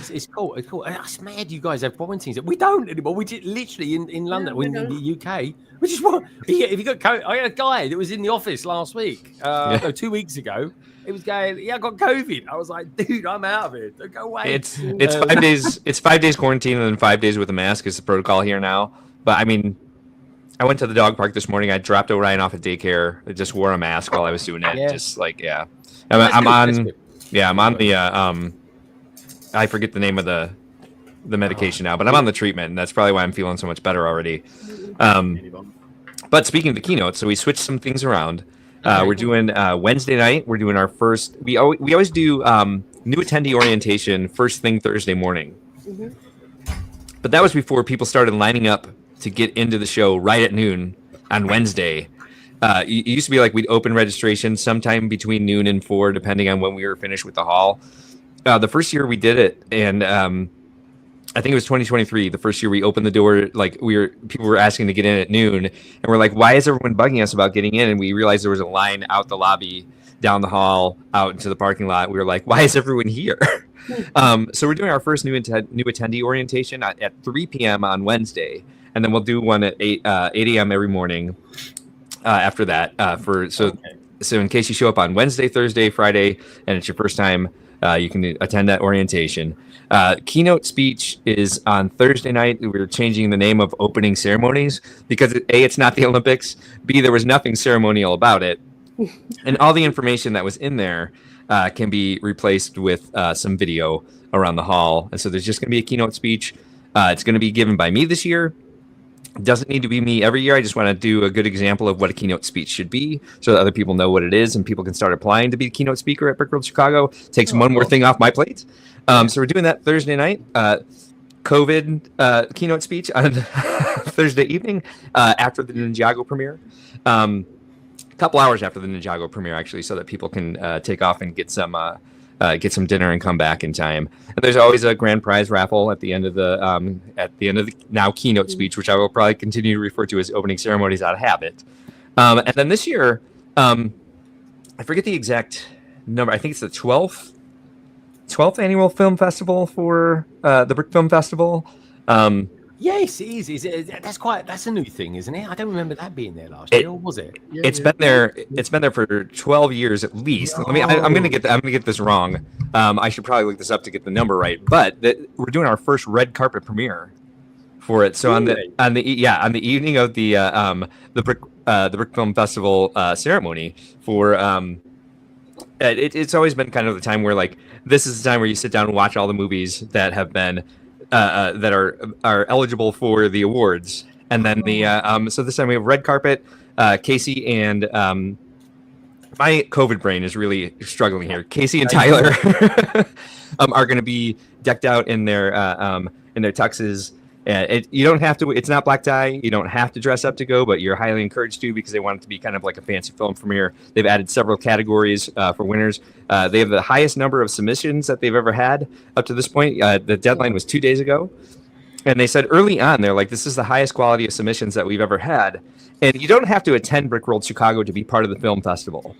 it's cool. It's cool. It's mad you guys have quarantines. We don't anymore. We did literally in London, we in don't. the UK. Which is what if you got COVID. I had a guy that was in the office last week, no, 2 weeks ago. He was going, I got COVID. I was like, dude, I'm out of it. Don't go away. It's 5 days. It's 5 days quarantine and then 5 days with a mask is the protocol here now. But I mean, I went to the dog park this morning. I dropped Orion off at daycare. I just wore a mask while I was doing it. Yeah. Just like, yeah. That's I'm good, on. that's good. Yeah, I'm on the. I forget the name of the medication now, but I'm on the treatment, and that's probably why I'm feeling so much better already. But speaking of the keynote, so we switched some things around. We're doing Wednesday night. We're doing our first. We always do new attendee orientation first thing Thursday morning. Mhm. But that was before people started lining up to get into the show right at noon on Wednesday. It used to be like we'd open registration sometime between noon and 4, depending on when we were finished with the hall. The first year we did it, and I think it was 2023. The first year we opened the door, like people were asking to get in at noon, and we're like, "Why is everyone bugging us about getting in?" And we realized there was a line out the lobby, down the hall, out into the parking lot. We were like, "Why is everyone here?" So we're doing our first new attendee orientation at 3 p.m. on Wednesday, and then we'll do one at 8 a.m. every morning after that. So in case you show up on Wednesday, Thursday, Friday, and it's your first time, you can attend that orientation. Keynote speech is on Thursday night. We're changing the name of opening ceremonies because A, it's not the Olympics. B, there was nothing ceremonial about it. And all the information that was in there can be replaced with some video around the hall. And so there's just going to be a keynote speech. It's going to be given by me this year. It doesn't need to be me every year. I just want to do a good example of what a keynote speech should be so that other people know what it is and people can start applying to be a keynote speaker at Brickworld Chicago. Takes one more thing off my plate. So we're doing that Thursday night. COVID keynote speech on Thursday evening after the Ninjago premiere. A couple hours after the Ninjago premiere, actually, so that people can take off and get some dinner and come back in time. And there's always a grand prize raffle at the end of the now keynote speech, which I will probably continue to refer to as opening ceremonies out of habit. And then this year, I forget the exact number. I think it's the 12th annual film festival for the Brick Film Festival. Yes, it is. That's a new thing, isn't it? I don't remember that being there last year, or was it? It's been there. It's been there for 12 years at least. I'm gonna get this wrong. I should probably look this up to get the number right. But we're doing our first red carpet premiere for it. So really? on the evening of the Brick Film Festival ceremony for it's always been kind of the time where like this is the time where you sit down and watch all the movies that have been that are eligible for the awards, and then so this time we have red carpet. Casey and my COVID brain is really struggling here. Casey and Tyler are going to be decked out in their tuxes. You don't have to. It's not black tie. You don't have to dress up to go, but you're highly encouraged to because they want it to be kind of like a fancy film premiere. They've added several categories for winners. They have the highest number of submissions that they've ever had up to this point. The deadline was 2 days ago, and they said early on they're like, "This is the highest quality of submissions that we've ever had." And you don't have to attend Brickworld Chicago to be part of the film festival.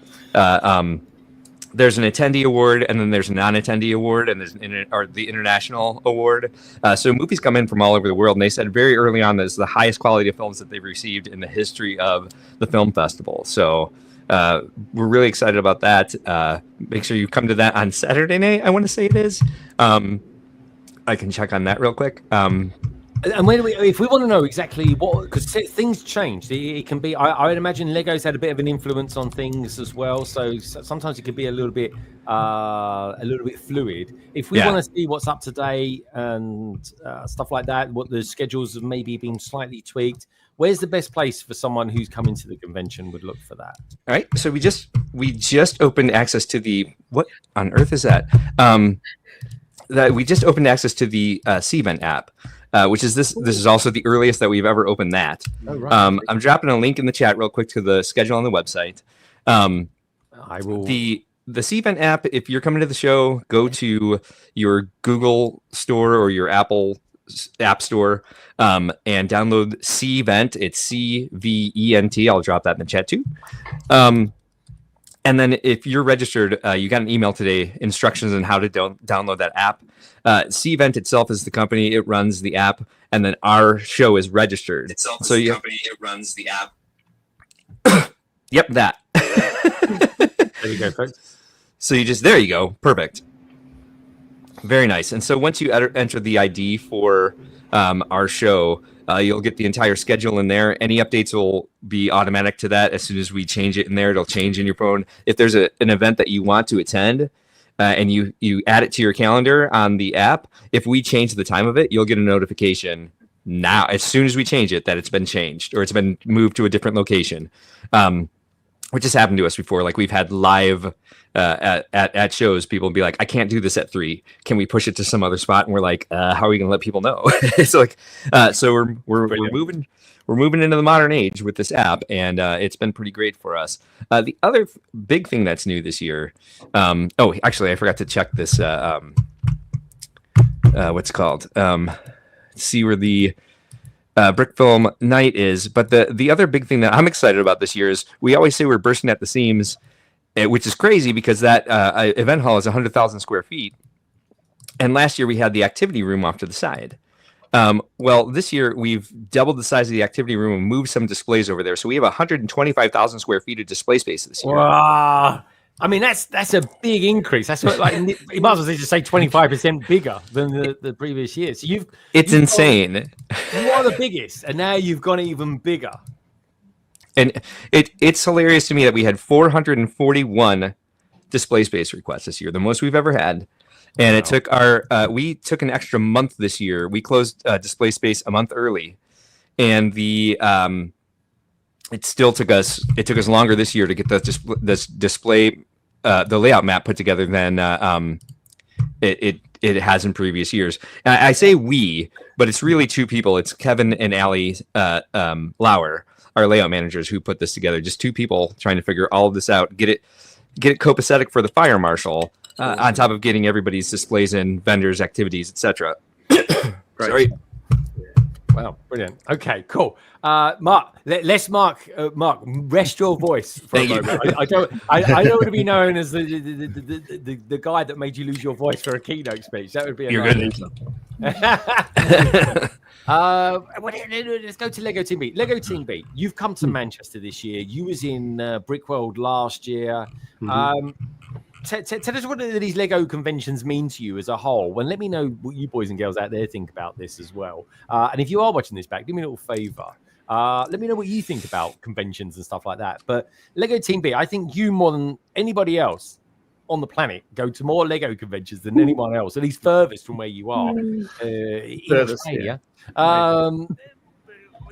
There's an attendee award, and then there's a non-attendee award, and there's the international award. So movies come in from all over the world, and they said very early on that it's the highest quality of films that they've received in the history of the film festival. So we're really excited about that. Make sure you come to that on Saturday night, I want to say it is. I can check on that real quick. And if we want to know exactly what, because things change, it can be. I would imagine Lego's had a bit of an influence on things as well. So sometimes it can be a little bit fluid. If we want to see what's up to date and stuff like that, what the schedules have maybe been slightly tweaked, where's the best place for someone who's coming to the convention would look for that? All right. So we just opened access to the what on earth is that? That we just opened access to the CVent app. Which is this is also the earliest that we've ever opened that. Oh, right. I'm dropping a link in the chat real quick to the schedule on the website. I will. The CVent app, if you're coming to the show, go to your Google store or your Apple App Store, and download Cvent. It's CVENT. I'll drop that in the chat too. And then if you're registered, you got an email today, instructions on how to download that app. Cvent itself is the company. It runs the app. And then our show is registered. Itself is so the company. It runs the app. Yep, that. There you go, folks. So there you go. Perfect. Very nice. And so once you enter the ID for our show, you'll get the entire schedule in there. Any updates will be automatic to that. As soon as we change it in there, it'll change in your phone. If there's an event that you want to attend and you add it to your calendar on the app, if we change the time of it, you'll get a notification now, as soon as we change it, that it's been changed or it's been moved to a different location, which has happened to us before. Like we've had live at shows, people be like, I can't do this at 3. Can we push it to some other spot? And we're like, how are we going to let people know? So we're moving into the modern age with this app, and it's been pretty great for us. The other big thing that's new this year. Actually, I forgot to check this. What's it called? See where the Brick Film Night is. But the other big thing that I'm excited about this year is we always say we're bursting at the seams, which is crazy because that event hall is 100,000 square feet. And last year we had the activity room off to the side. Well, this year we've doubled the size of the activity room and moved some displays over there. So we have 125,000 square feet of display space this year. Wow. I mean, that's a big increase. That's what, like, you might as well just say 25% bigger than the previous year. So it's insane. You are the biggest, and now you've gone even bigger. And it's hilarious to me that we had 441 display space requests this year, the most we've ever had. And it took we took an extra month this year. We closed display space a month early, and it took us longer this year to get this display, the layout map put together than it has in previous years. And I say we, but it's really 2 people. It's Kevin and Allie Lauer, our layout managers, who put this together. Just 2 people trying to figure all of this out, get it copacetic for the fire marshal, on top of getting everybody's displays in, vendors, activities, etc. Sorry. Wow, brilliant. Okay, cool. Mark, Mark, rest your voice for a moment. I don't want to be known as the guy that made you lose your voice for a keynote speech. That would be You're good. Let's go to Lego Team Beat. Lego Team Beat, you've come to Manchester this year. You was in Brickworld last year. Tell us what these Lego conventions mean to you as a whole, and let me know what you boys and girls out there think about this as well. And if you are watching this back, do me a little favor. Let me know what you think about conventions and stuff like that. But Lego Team B, I think you more than anybody else on the planet go to more Lego conventions than anyone else, at least furthest from where you are in Australia. Yeah.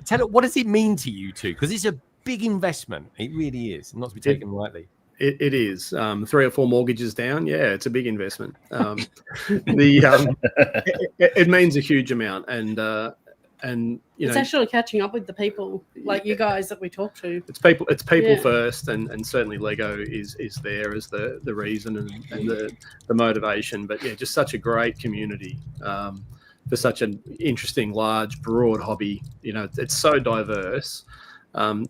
Tell it, what does it mean to you two? Because it's a big investment. It really is, not to be taken lightly. It is 3 or 4 mortgages down. Yeah, it's a big investment. It means a huge amount, and you know, it's actually catching up with the people like you guys that we talk to. It's people first, and certainly Lego is there as the reason and the motivation. But yeah, just such a great community for such an interesting, large, broad hobby. You know, it's so diverse.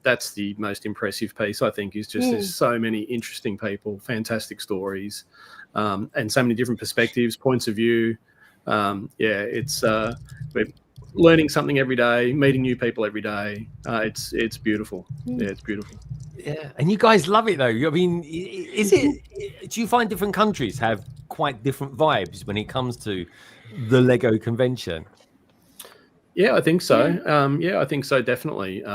That's the most impressive piece, I think, is just there's so many interesting people, fantastic stories, and so many different perspectives, points of view. It's we're learning something every day, meeting new people every day. It's beautiful. Yeah, it's beautiful. Yeah, and you guys love it though. I mean, is it? Do you find different countries have quite different vibes when it comes to the Lego convention? Yeah, I think so. I think so, definitely.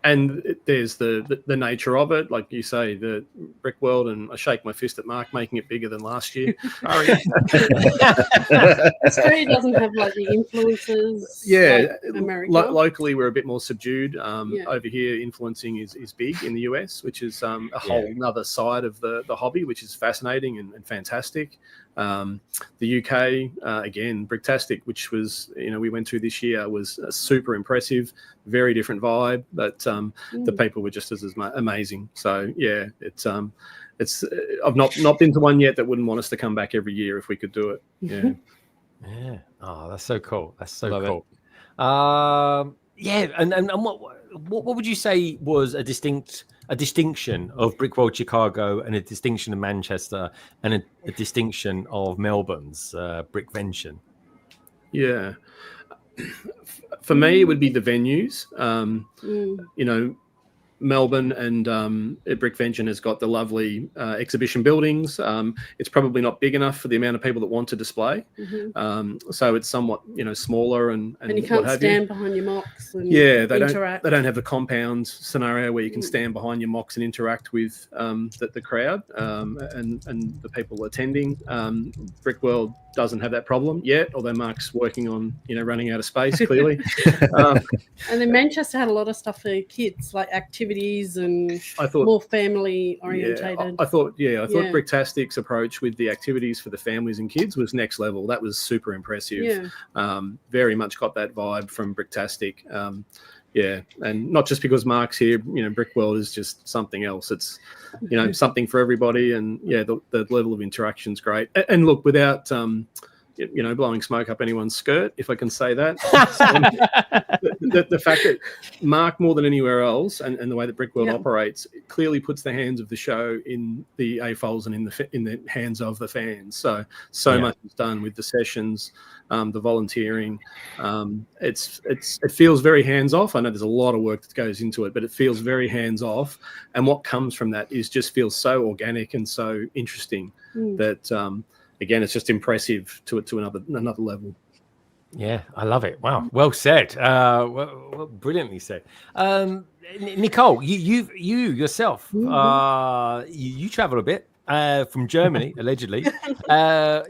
And there's the nature of it, like you say, the Brickworld, and I shake my fist at Mark making it bigger than last year. Australia doesn't have like the influences. Yeah, like America. Locally we're a bit more subdued. Over here, influencing is big in the US, which is a whole nother side of the hobby, which is fascinating and fantastic. The UK, again, Bricktastic, which was, we went through this year, was super impressive, very different vibe, but the people were just as amazing. So yeah, it's I've not been to one yet that wouldn't want us to come back every year if we could do it. Yeah. Yeah. Oh, that's so cool. That's so Love it. cool. Yeah, and what would you say was a distinction of Brickworld Chicago and a distinction of Manchester and a distinction of Melbourne's Brickvention? Yeah. For me, it would be the venues. You know, Melbourne and Brickvention has got the lovely exhibition buildings. It's probably not big enough for the amount of people that want to display. So it's somewhat, you know, smaller and you can't stand behind your mocks and they interact. don't have the compound scenario where you can stand behind your mocks and interact with the crowd and the people attending. Brickworld doesn't have that problem yet, although Mark's working on, you know, running out of space clearly. And then Manchester had a lot of stuff for kids, like activities and more family orientated. I thought Bricktastic's approach with the activities for the families and kids was next level. That was super impressive. Very much got that vibe from Bricktastic. And not just because Mark's here, you know, Brickworld is just something else. It's, you know, something for everybody, and the level of interaction's great. And look, without you know, blowing smoke up anyone's skirt, if I can say that, the fact that Mark, more than anywhere else, and the way that Brickworld operates, it clearly puts the hands of the show in the AFOLs and in the hands of the fans. So much is done with the sessions, the volunteering. It feels very hands off. I know there's a lot of work that goes into it, but it feels very hands off. And what comes from that just feels so organic and so interesting that. Again, it's just impressive to another level. Yeah, I love it. Wow, well said. Well, brilliantly said. Nicole, you yourself, you travel a bit from Germany, allegedly.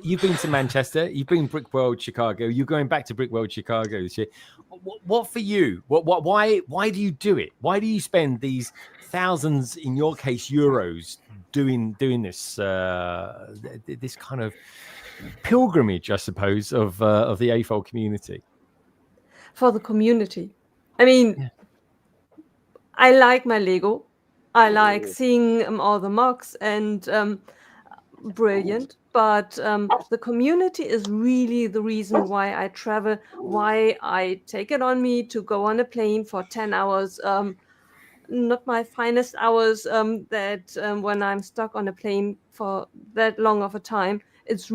You've been to Manchester. You've been Brickworld Chicago. You're going back to Brickworld Chicago this year. What for you? Why do you do it? Why do you spend these thousands, in your case, euros? Doing this this kind of pilgrimage, I suppose, of the AFOL community. For the community, I mean, I like my Lego. I like seeing all the mocks and brilliant. But the community is really the reason why I travel. Why I take it on me to go on a plane for 10 hours. Not my finest hours that when I'm stuck on a plane for that long of a time, it's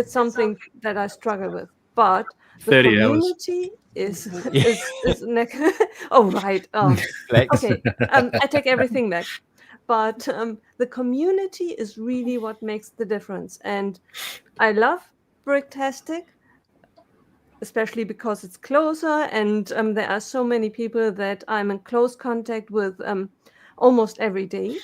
something that I struggle with. But the community is oh right. Okay. I take everything back. But the community is really what makes the difference. And I love Bricktastic, especially because it's closer and there are so many people that I'm in close contact with almost every day.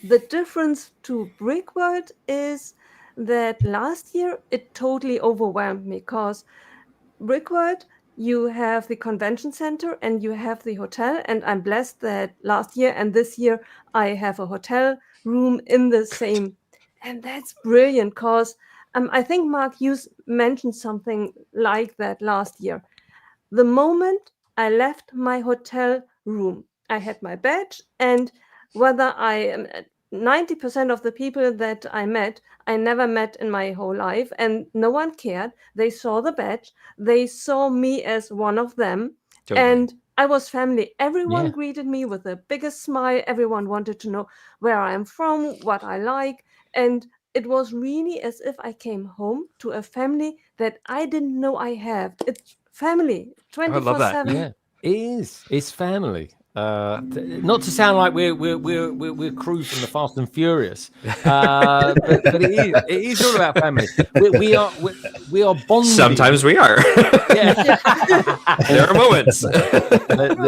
The difference to Brickworld is that last year it totally overwhelmed me, because Brickworld, you have the convention center and you have the hotel, and I'm blessed that last year and this year I have a hotel room in the same, and that's brilliant because I think, Mark, you mentioned something like that last year. The moment I left my hotel room, I had my badge, and whether 90% of the people that I met, I never met in my whole life, and no one cared. They saw the badge. They saw me as one of them, and I was family. Everyone greeted me with the biggest smile. Everyone wanted to know where I'm from, what I like, and it was really as if I came home to a family that I didn't know I have. It's family, 24/7. I love that. Yeah, it is. It's family. Not to sound like we're crew from the Fast and Furious, but it is all about family. We are bonded. Sometimes we are. Yeah. There are moments.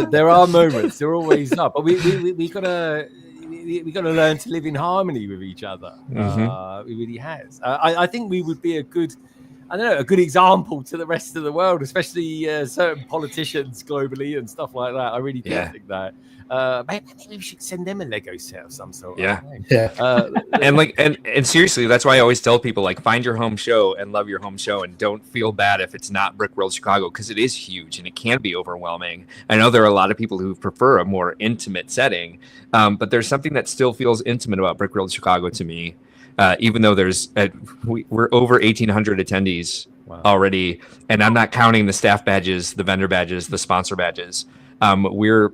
There are moments. There always are. But we gotta learn to live in harmony with each other. It really has. I think we would be a good example to the rest of the world, especially certain politicians globally and stuff like that. I really do think that. Maybe we should send them a Lego set of some sort. And seriously, that's why I always tell people, like, find your home show and love your home show, and don't feel bad if it's not Brickworld Chicago, because it is huge and it can be overwhelming. I know there are a lot of people who prefer a more intimate setting, but there's something that still feels intimate about Brickworld Chicago to me. even though we're over 1,800 attendees already, and I'm not counting the staff badges, the vendor badges, the sponsor badges. We're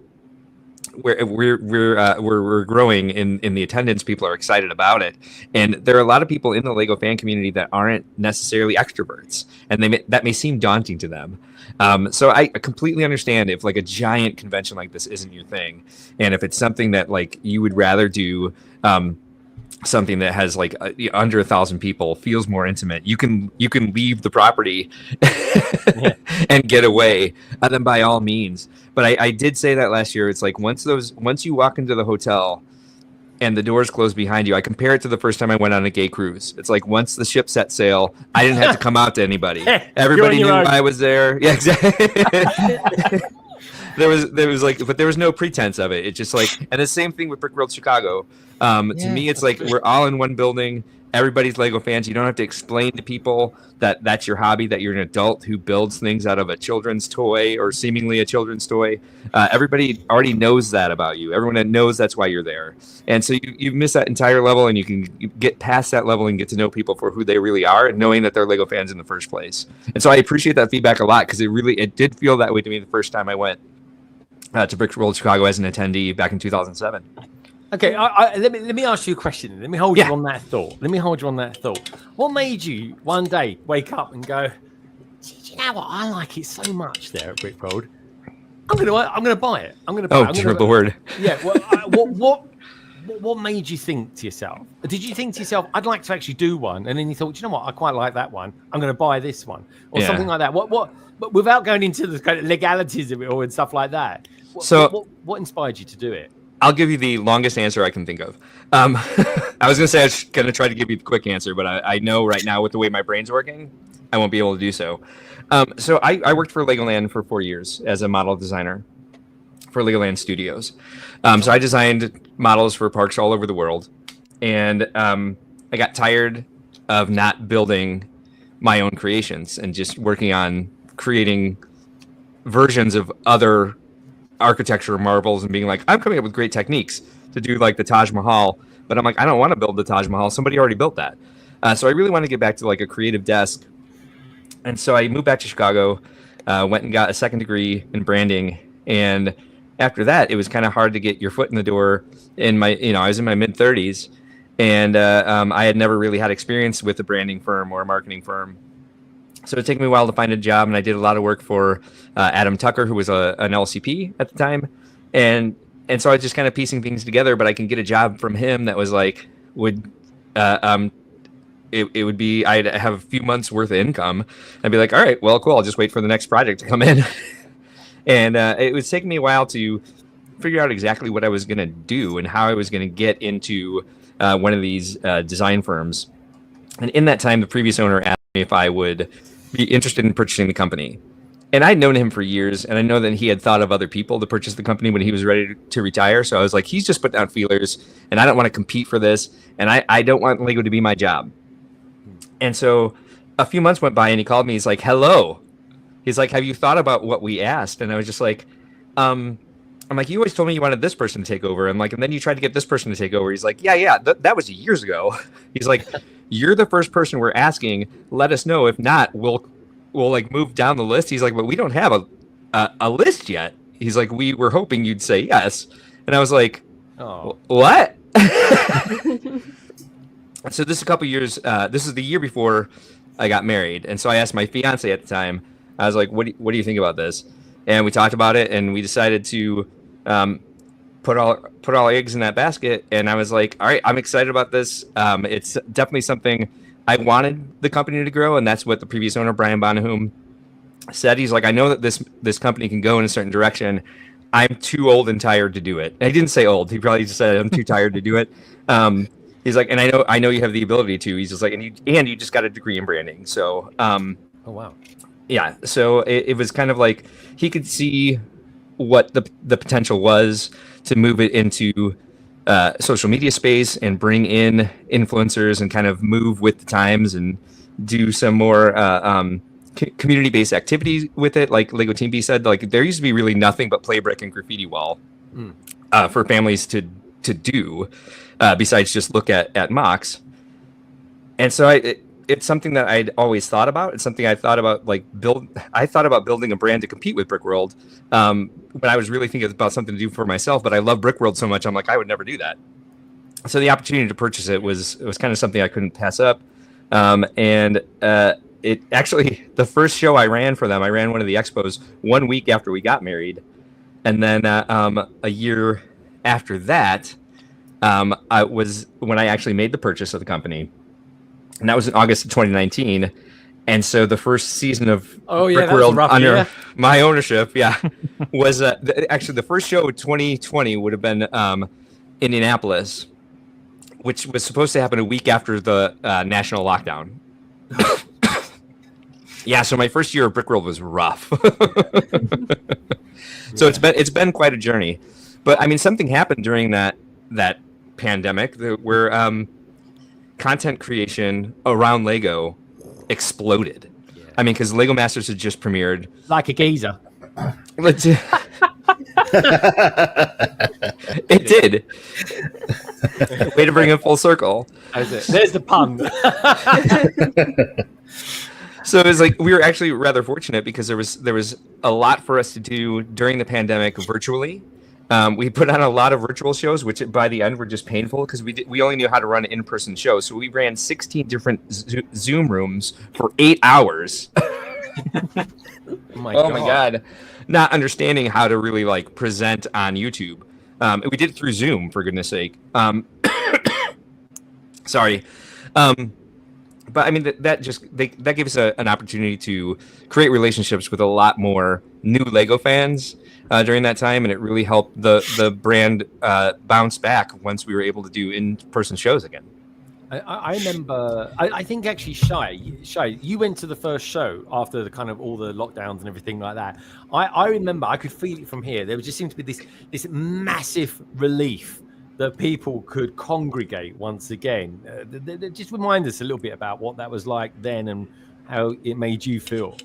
growing in the attendance. People are excited about it, and there are a lot of people in the Lego fan community that aren't necessarily extroverts, and that may seem daunting to them. So I completely understand if like a giant convention like this isn't your thing, and if it's something that like you would rather do. Something that has like under 1,000 people, feels more intimate. You can leave the property and get away, then by all means. But I did say that last year. It's like once you walk into the hotel and the doors close behind you, I compare it to the first time I went on a gay cruise. It's like once the ship set sail, I didn't have to come out to anybody. Everybody knew I was there. Yeah, exactly. There was like, but there was no pretense of it. It's just like, and the same thing with Brickworld Chicago. To me, it's like we're all in one building. Everybody's Lego fans. You don't have to explain to people that that's your hobby, that you're an adult who builds things out of a children's toy or seemingly a children's toy. Everybody already knows that about you. Everyone knows that's why you're there. And so you miss that entire level, and you get past that level and get to know people for who they really are, and knowing that they're Lego fans in the first place. And so I appreciate that feedback a lot, because it did feel that way to me the first time I went to Brickworld Chicago as an attendee back in 2007. Okay, let me ask you a question. Let me hold you on that thought. What made you one day wake up and go, do you know what? I like it so much there at Brickworld. I'm gonna buy it. I'm gonna buy it. Oh, terrible word. Yeah. What made you think to yourself? Did you think to yourself, I'd like to actually do one, and then you thought, you know what? I quite like that one. I'm going to buy this one, or something like that. But without going into the kind of legalities of it all and stuff like that. What inspired you to do it? I'll give you the longest answer I can think of. I was going to say I was going to try to give you the quick answer, but I know right now with the way my brain's working, I won't be able to do so. So I worked for Legoland for 4 years as a model designer for Legoland Studios. So I designed models for parks all over the world. And I got tired of not building my own creations and just working on creating versions of other architecture marvels and being like, I'm coming up with great techniques to do like the Taj Mahal, but I'm like, I don't want to build the Taj Mahal. Somebody already built that. So I really want to get back to like a creative desk. And so I moved back to Chicago, went and got a second degree in branding. And after that, it was kind of hard to get your foot in the door. I was in my mid 30s, and I had never really had experience with a branding firm or a marketing firm. So it took me a while to find a job, and I did a lot of work for Adam Tucker, who was an LCP at the time. And so I was just kind of piecing things together, but I can get a job from him that was like, it would be, I'd have a few months worth of income. I'd be like, all right, well, cool. I'll just wait for the next project to come in. And it was taking me a while to figure out exactly what I was going to do and how I was going to get into one of these design firms. And in that time, the previous owner asked me if I would be interested in purchasing the company. And I'd known him for years, and I know that he had thought of other people to purchase the company when he was ready to retire. So I was like, he's just putting out feelers, and I don't want to compete for this, and I don't want Lego to be my job. And so a few months went by, and he called me. He's like, hello. He's like, have you thought about what we asked? And I was just like, I'm like, you always told me you wanted this person to take over. I'm like, and then you tried to get this person to take over. He's like, yeah, that was years ago. He's like, you're the first person we're asking. Let us know. If not, we'll like move down the list. He's like, but we don't have a list yet. He's like, we were hoping you'd say yes. And I was like, oh, what? So this is a couple years. This is the year before I got married. And so I asked my fiance at the time, I was like, what do you think about this? And we talked about it, and we decided to put all eggs in that basket. And I was like, all right, I'm excited about this. It's definitely something I wanted the company to grow, and that's what the previous owner, Brian Bonahum, said. He's like, I know that this company can go in a certain direction. I'm too old and tired to do it. And he didn't say old. He probably just said, I'm too tired to do it. He's like, and I know you have the ability to. He's just like, and you just got a degree in branding. So, oh wow. Yeah, so it was kind of like he could see what the potential was to move it into social media space and bring in influencers and kind of move with the times and do some more community-based activities with it. Like Lego Team B said, like there used to be really nothing but play brick and graffiti wall for families to do besides just look at mocks. And so it's something that I'd always thought about. It's something I thought about, I thought about building a brand to compete with Brickworld. But I was really thinking about something to do for myself. But I love Brickworld so much, I'm like, I would never do that. So the opportunity to purchase it was kind of something I couldn't pass up. It actually, the first show I ran for them, I ran one of the expos 1 week after we got married. And then a year after that, I was when I actually made the purchase of the company. And that was in August of 2019. And so the first season of Brickworld under my ownership, was actually the first show of 2020 would have been Indianapolis, which was supposed to happen a week after the national lockdown. Yeah, so my first year of Brickworld was rough. So it's been quite a journey. But I mean, something happened during that pandemic where content creation around Lego exploded. Yeah. I mean, because Lego Masters had just premiered. Like a geezer. It did. Way to bring it full circle. There's the pun. So it was like we were actually rather fortunate because there was a lot for us to do during the pandemic virtually. We put on a lot of virtual shows, which by the end were just painful because we only knew how to run in-person shows. So we ran 16 different Zoom rooms for 8 hours. Oh my God. Not understanding how to really present on YouTube. We did it through Zoom, for goodness sake. Sorry. But I mean, that gave us an opportunity to create relationships with a lot more new Lego fans during that time, and it really helped the brand bounce back once we were able to do in-person shows again. I remember, I think actually, Shy, you went to the first show after the kind of all the lockdowns and everything like that. I remember, I could feel it from here. There just seemed to be this massive relief that people could congregate once again. Just remind us a little bit about what that was like then and how it made you feel.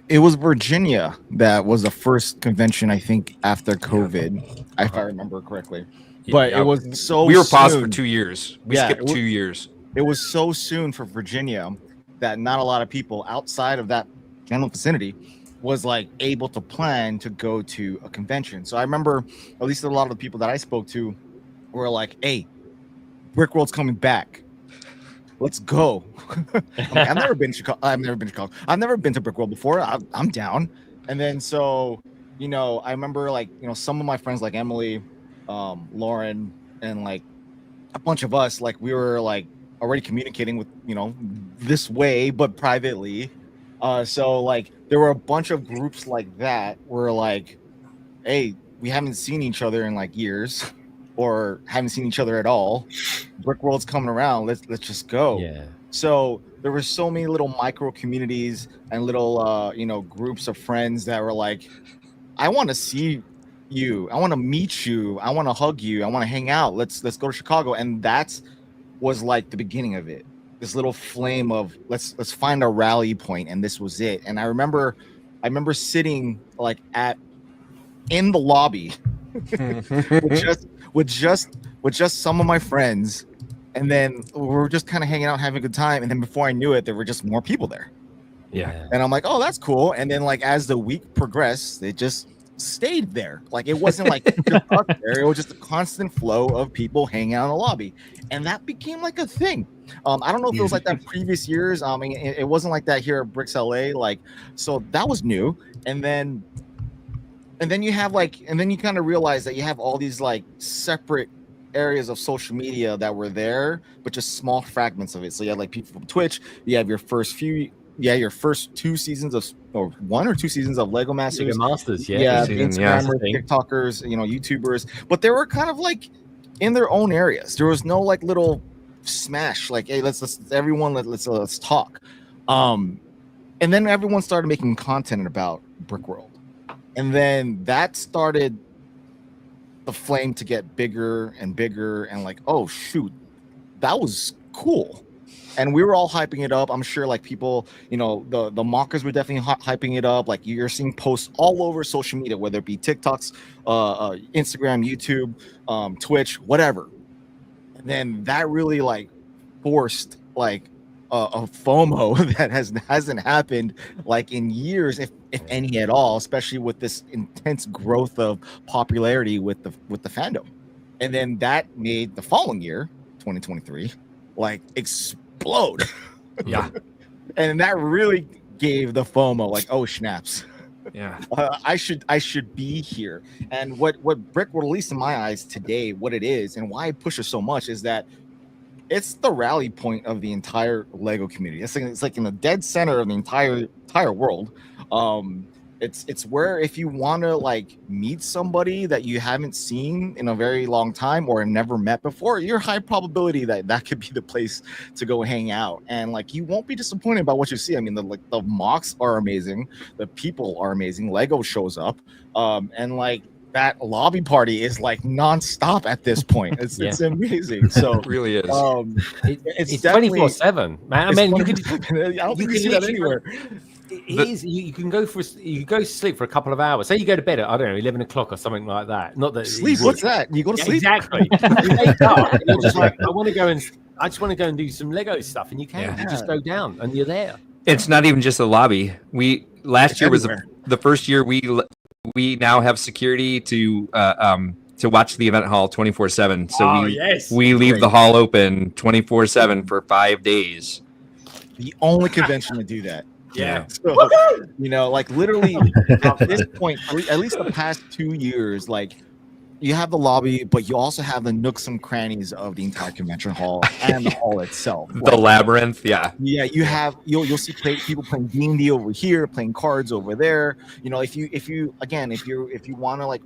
It was Virginia that was the first convention, I think, after COVID, if I remember correctly. But it was so we were paused soon. For 2 years. We skipped 2 years. It was so soon for Virginia that not a lot of people outside of that general vicinity was able to plan to go to a convention. So I remember at least a lot of the people that I spoke to were like, hey, Brickworld's coming back. Let's go. I've never been to Chicago. I've never been to Brickworld before. I'm down. And then so, I remember some of my friends like Emily, Lauren, and a bunch of us, we were already communicating with, this way, but privately. So there were a bunch of groups like that where hey, we haven't seen each other in years or haven't seen each other at all. Brickworld's coming around. Let's just go. Yeah. So there were so many little micro communities and little groups of friends that were I want to see you. I want to meet you. I want to hug you. I want to hang out. Let's go to Chicago. And that was the beginning of it. This little flame of let's find a rally point, and this was it. And I remember sitting in the lobby with just some of my friends, and then we were just kind of hanging out, having a good time. And then before I knew it, there were just more people there. Yeah. And I'm like, oh, that's cool. And then as the week progressed, it just stayed there. It wasn't just up there. It was just a constant flow of people hanging out in the lobby, and that became a thing. I don't know if it was that previous years. I mean, it wasn't like that here at Bricks LA. So that was new. And then you have and then you kind of realize that you have all these separate areas of social media that were there, but just small fragments of it. So you have people from Twitch. You have your first 2 seasons of, or 1 or 2 seasons of Lego Masters. Instagrammers, TikTokers, YouTubers, but they were kind of in their own areas. There was no little smash hey, let's everyone let's talk. And then everyone started making content about Brickworld, and then that started the flame to get bigger and bigger, and oh shoot, that was cool. And we were all hyping it up. I'm sure people, the mockers were definitely hyping it up. You're seeing posts all over social media, whether it be TikToks, Instagram, YouTube, Twitch, whatever. And then that really like forced like a FOMO that hasn't happened like in years, if any at all, especially with this intense growth of popularity with the fandom. And then that made the following year, 2023, like explode. Yeah. And that really gave the FOMO like, oh snaps. Yeah. I should be here. And what Brickworld, at least in my eyes today, what it is and why I push it so much is that it's the rally point of the entire Lego community. It's like in the dead center of the entire world. It's where if you want to like meet somebody that you haven't seen in a very long time or never met before, you're high probability that could be the place to go hang out. And like you won't be disappointed about what you see. I mean, the mocks are amazing, the people are amazing. Lego shows up, and like that lobby party is like nonstop at this point. It's amazing. So It really is. It's 24/7, man. I mean, you could. I don't think you see that anywhere. It is. You can go to sleep for a couple of hours. Say you go to bed at, I don't know, 11 o'clock or something like that. Not that Sleep. What's that? You go to sleep. Exactly. You wake up and you're just like, I just want to go and do some Lego stuff, and you can. Yeah. You just go down and you're there. It's not even just the lobby. Last year was the first year we now have security to watch the event hall 24/7. So we leave the hall open 24/7 for 5 days. The only convention to do that. Yeah. So, you know, like literally at this point, at least the past 2 years, like you have the lobby, but you also have the nooks and crannies of the entire convention hall and the hall itself. The labyrinth, yeah. Yeah, you'll see people playing D&D over here, playing cards over there. You know, if you want to like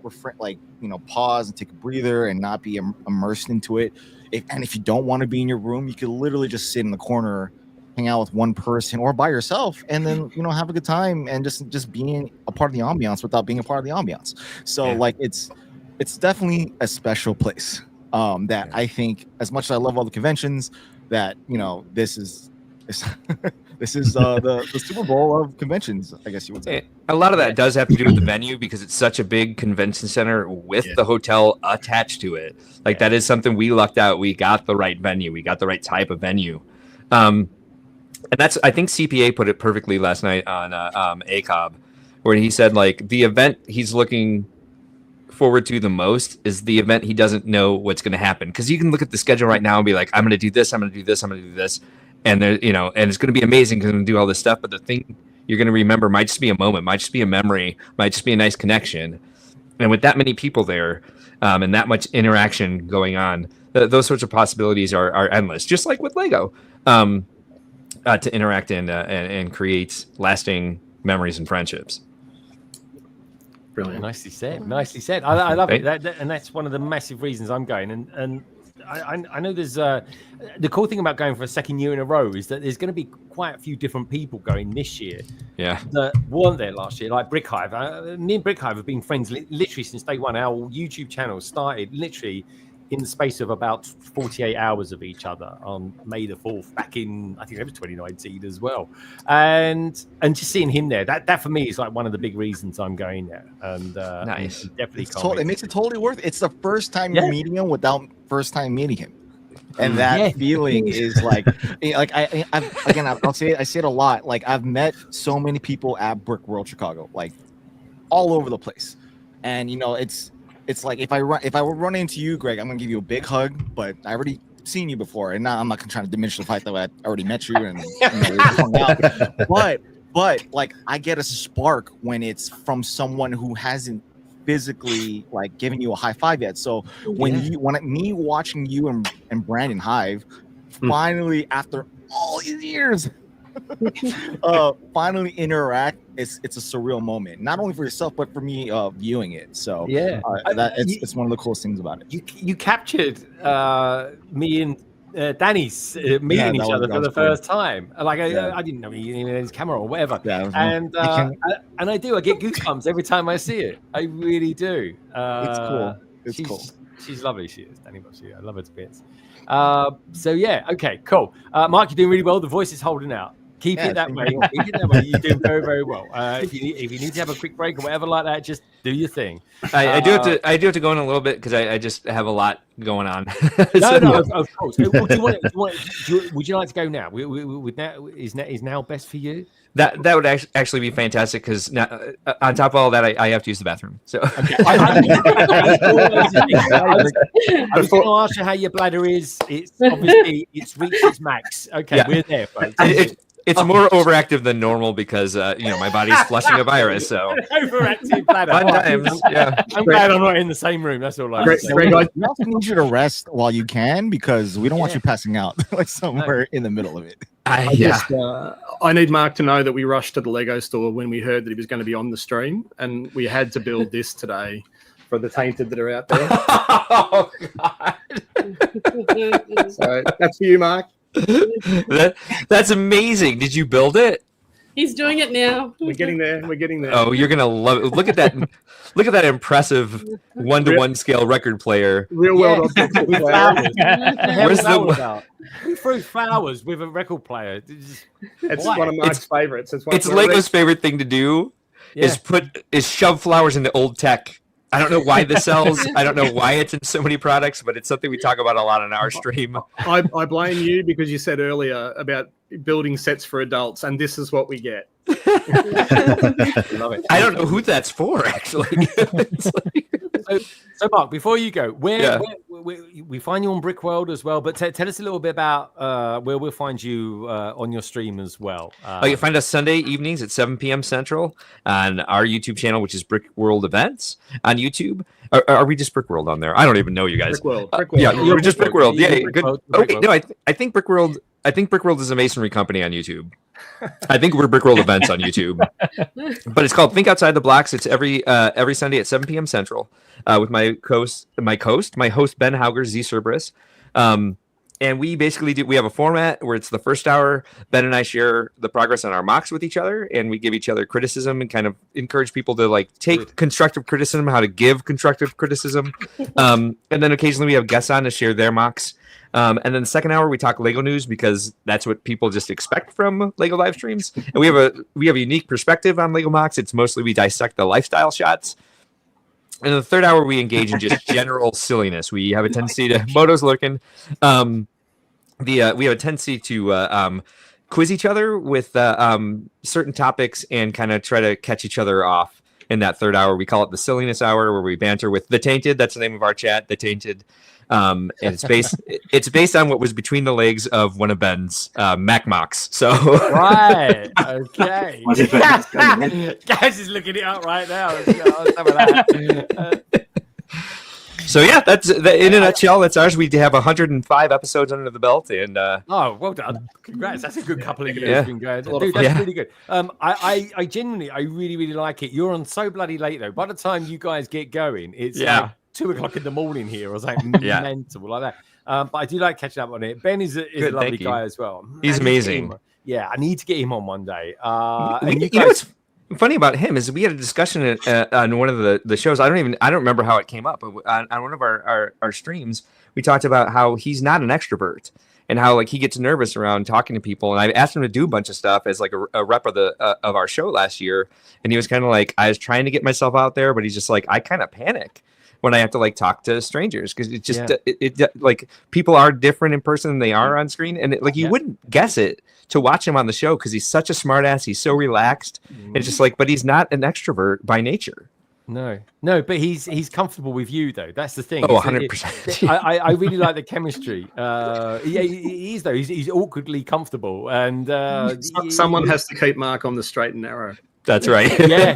pause and take a breather and not be immersed into it, if you don't want to be in your room, you could literally just sit in the corner, hang out with one person or by yourself, and then have a good time and just being a part of the ambiance without being a part of the ambiance. So like it's definitely a special place that I think, as much as I love all the conventions, that this is the Super Bowl of conventions, I guess you would say. A lot of that does have to do with the venue because it's such a big convention center with the hotel attached to it. Like that is something we lucked out. We got the right venue. We got the right type of venue. And that's, I think CPA put it perfectly last night on ACOB, where he said like the event he's looking forward to the most is the event he doesn't know what's going to happen. Because you can look at the schedule right now and be like, I'm going to do this, I'm going to do this, I'm going to do this, and there, and it's going to be amazing because I'm going to do all this stuff. But the thing you're going to remember might just be a moment, might just be a memory, might just be a nice connection. And with that many people there, and that much interaction going on, those sorts of possibilities are endless. Just like with Lego. To interact and create lasting memories and friendships. Brilliant. Nicely said. Nicely said. I love it. And that's one of the massive reasons I'm going. And I know there's the cool thing about going for a second year in a row is that there's going to be quite a few different people going this year. Yeah. That weren't there last year, like Brickhive. Me and Brickhive have been friends literally since day one. Our YouTube channel started literally in the space of about 48 hours of each other on May the 4th, back in, I think it was 2019 as well. And just seeing him there, that for me is like one of the big reasons I'm going there. And nice. Definitely it makes it totally worth it. It's the first time you're meeting him without first time meeting him. And that feeling is like I'll say it, I say it a lot. Like I've met so many people at Brickworld Chicago, like all over the place. And it's like if I were running into you, Greg, I'm gonna give you a big hug, but I already seen you before, and now I'm not trying to diminish the fact that I already met you and we hung out. But like I get a spark when it's from someone who hasn't physically like given you a high five yet. So when me watching you and Brandon Hive finally after all these years finally interact, it's a surreal moment, not only for yourself but for me viewing it. So it's one of the coolest things about it. You captured me and Danny's meeting each other for the first time. Like I didn't know he had his camera or whatever. And I get goosebumps every time I see it. I really do. It's cool. It's cool. She's lovely. She is, Danny. I love her to bits. So yeah, okay, cool. Mark, you're doing really well. The voice is holding out. Keep it that way. Keep it that way. You're doing very, very well. If you need to have a quick break or whatever like that, just do your thing. I do have to go in a little bit because I just have a lot going on. No, of course. Would you like to go now? Is now best for you? That would actually be fantastic because on top of all that, I have to use the bathroom. So okay. I was going to ask you how your bladder is. It's obviously reached its max. Okay, yeah. We're there, folks. It's more overactive than normal because my body's flushing a virus. So overactive bladder. Yeah. I'm glad I'm not in the same room. That's all. We also need you to rest while you can because we don't want you passing out like somewhere in the middle of it. I need Mark to know that we rushed to the Lego store when we heard that he was going to be on the stream, and we had to build this today for the tainted that are out there. Oh God! So that's for you, Mark. That's amazing. Did you build it? He's doing it now. We're getting there. Oh, you're gonna love it. Look at that! Look at that impressive 1-to-1 scale record player. Real world objects with flowers. We threw flowers with a record player. It's one of Mark's favorites. It's Lego's favorite thing to do. Is shove flowers into old tech. I don't know why this sells. I don't know why it's in so many products, but it's something we talk about a lot on our stream. I blame you because you said earlier about building sets for adults, and this is what we get. Love it. I don't know who that's for, actually. So Mark, before you go, where we find you on Brickworld as well, but tell us a little bit about where we'll find you on your stream as well. You can find us Sunday evenings at 7 p.m. Central on our YouTube channel, which is Brickworld Events on YouTube. Are we just Brickworld on there? I don't even know you guys. Brickworld. Yeah, we're just Brickworld. Yeah, good. Okay, Brickworld. no, I think Brickworld. I think Brickworld is a masonry company on YouTube. I think we're Brickworld Events on YouTube, but it's called Think Outside the Blocks. It's every Sunday at 7 p.m. Central with my host Ben Hauger, Z Cerberus. And we basically we have a format where it's the first hour. Ben and I share the progress on our mocks with each other, and we give each other criticism and kind of encourage people to take constructive criticism, how to give constructive criticism. And then occasionally we have guests on to share their mocks. And then the second hour we talk Lego news because that's what people just expect from Lego live streams. And we have a unique perspective on Lego mocks. It's mostly we dissect the lifestyle shots. And in the third hour we engage in just general silliness. We have a tendency to Moto's lurking. We have a tendency to quiz each other with certain topics and kind of try to catch each other off. In that third hour, we call it the silliness hour, where we banter with the Tainted. That's the name of our chat, the Tainted. And it's based on what was between the legs of one of Ben's Mac mocks. So right, okay. Guys is looking it up right now. So yeah, that's in a nutshell. That's ours. We have 105 episodes under the belt, and oh, well done! Congrats. That's a good couple of years. Been going. Dude, that's really good. I genuinely, I really like it. You're on so bloody late though. By the time you guys get going, it's like 2 o'clock in the morning here, or something mental like that. But I do like catching up on it. Ben is a lovely guy as well. He's amazing. I need to get him on one day. And you know what's funny about him is we had a discussion on one of the shows. I don't remember how it came up, but on one of our streams, we talked about how he's not an extrovert and how he gets nervous around talking to people. And I asked him to do a bunch of stuff as a rep of of our show last year, and he was kind of I was trying to get myself out there, but he's just I kind of panic when I have to talk to strangers because it's just people are different in person than they are on screen, and you wouldn't guess it to watch him on the show because he's such a smart ass. He's so relaxed. It's just but he's not an extrovert by nature. No, but he's comfortable with you though. That's the thing. Oh, 100%. I really like the chemistry. He is though. He's awkwardly comfortable, and someone has to keep Mark on the straight and narrow. That's right. Yeah.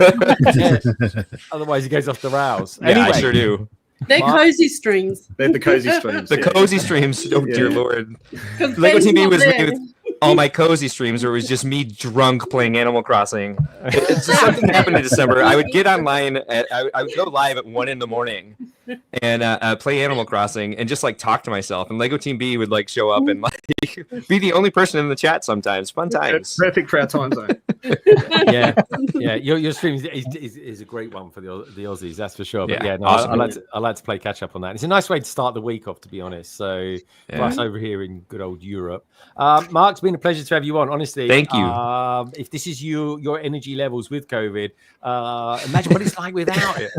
Otherwise, he goes off the rails. Yeah, anyway, I sure do. They're cozy streams. They're the cozy streams. The cozy streams. Oh dear Lord. Lego TV was me with all my cozy streams where it was just me drunk playing Animal Crossing. It's just something happened in December. I would get online I would go live at 1 a.m. and play Animal Crossing and just talk to myself. And Lego Team B would show up and be the only person in the chat sometimes. Fun times. Perfect for our time zone. yeah. Your stream is a great one for the Aussies, that's for sure. But Yeah, no, awesome. I like to play catch up on that. It's a nice way to start the week off, to be honest. So for us over here in good old Europe, Mark, it's been a pleasure to have you on. Honestly, thank you. If this is your energy levels with COVID, imagine what it's like without it.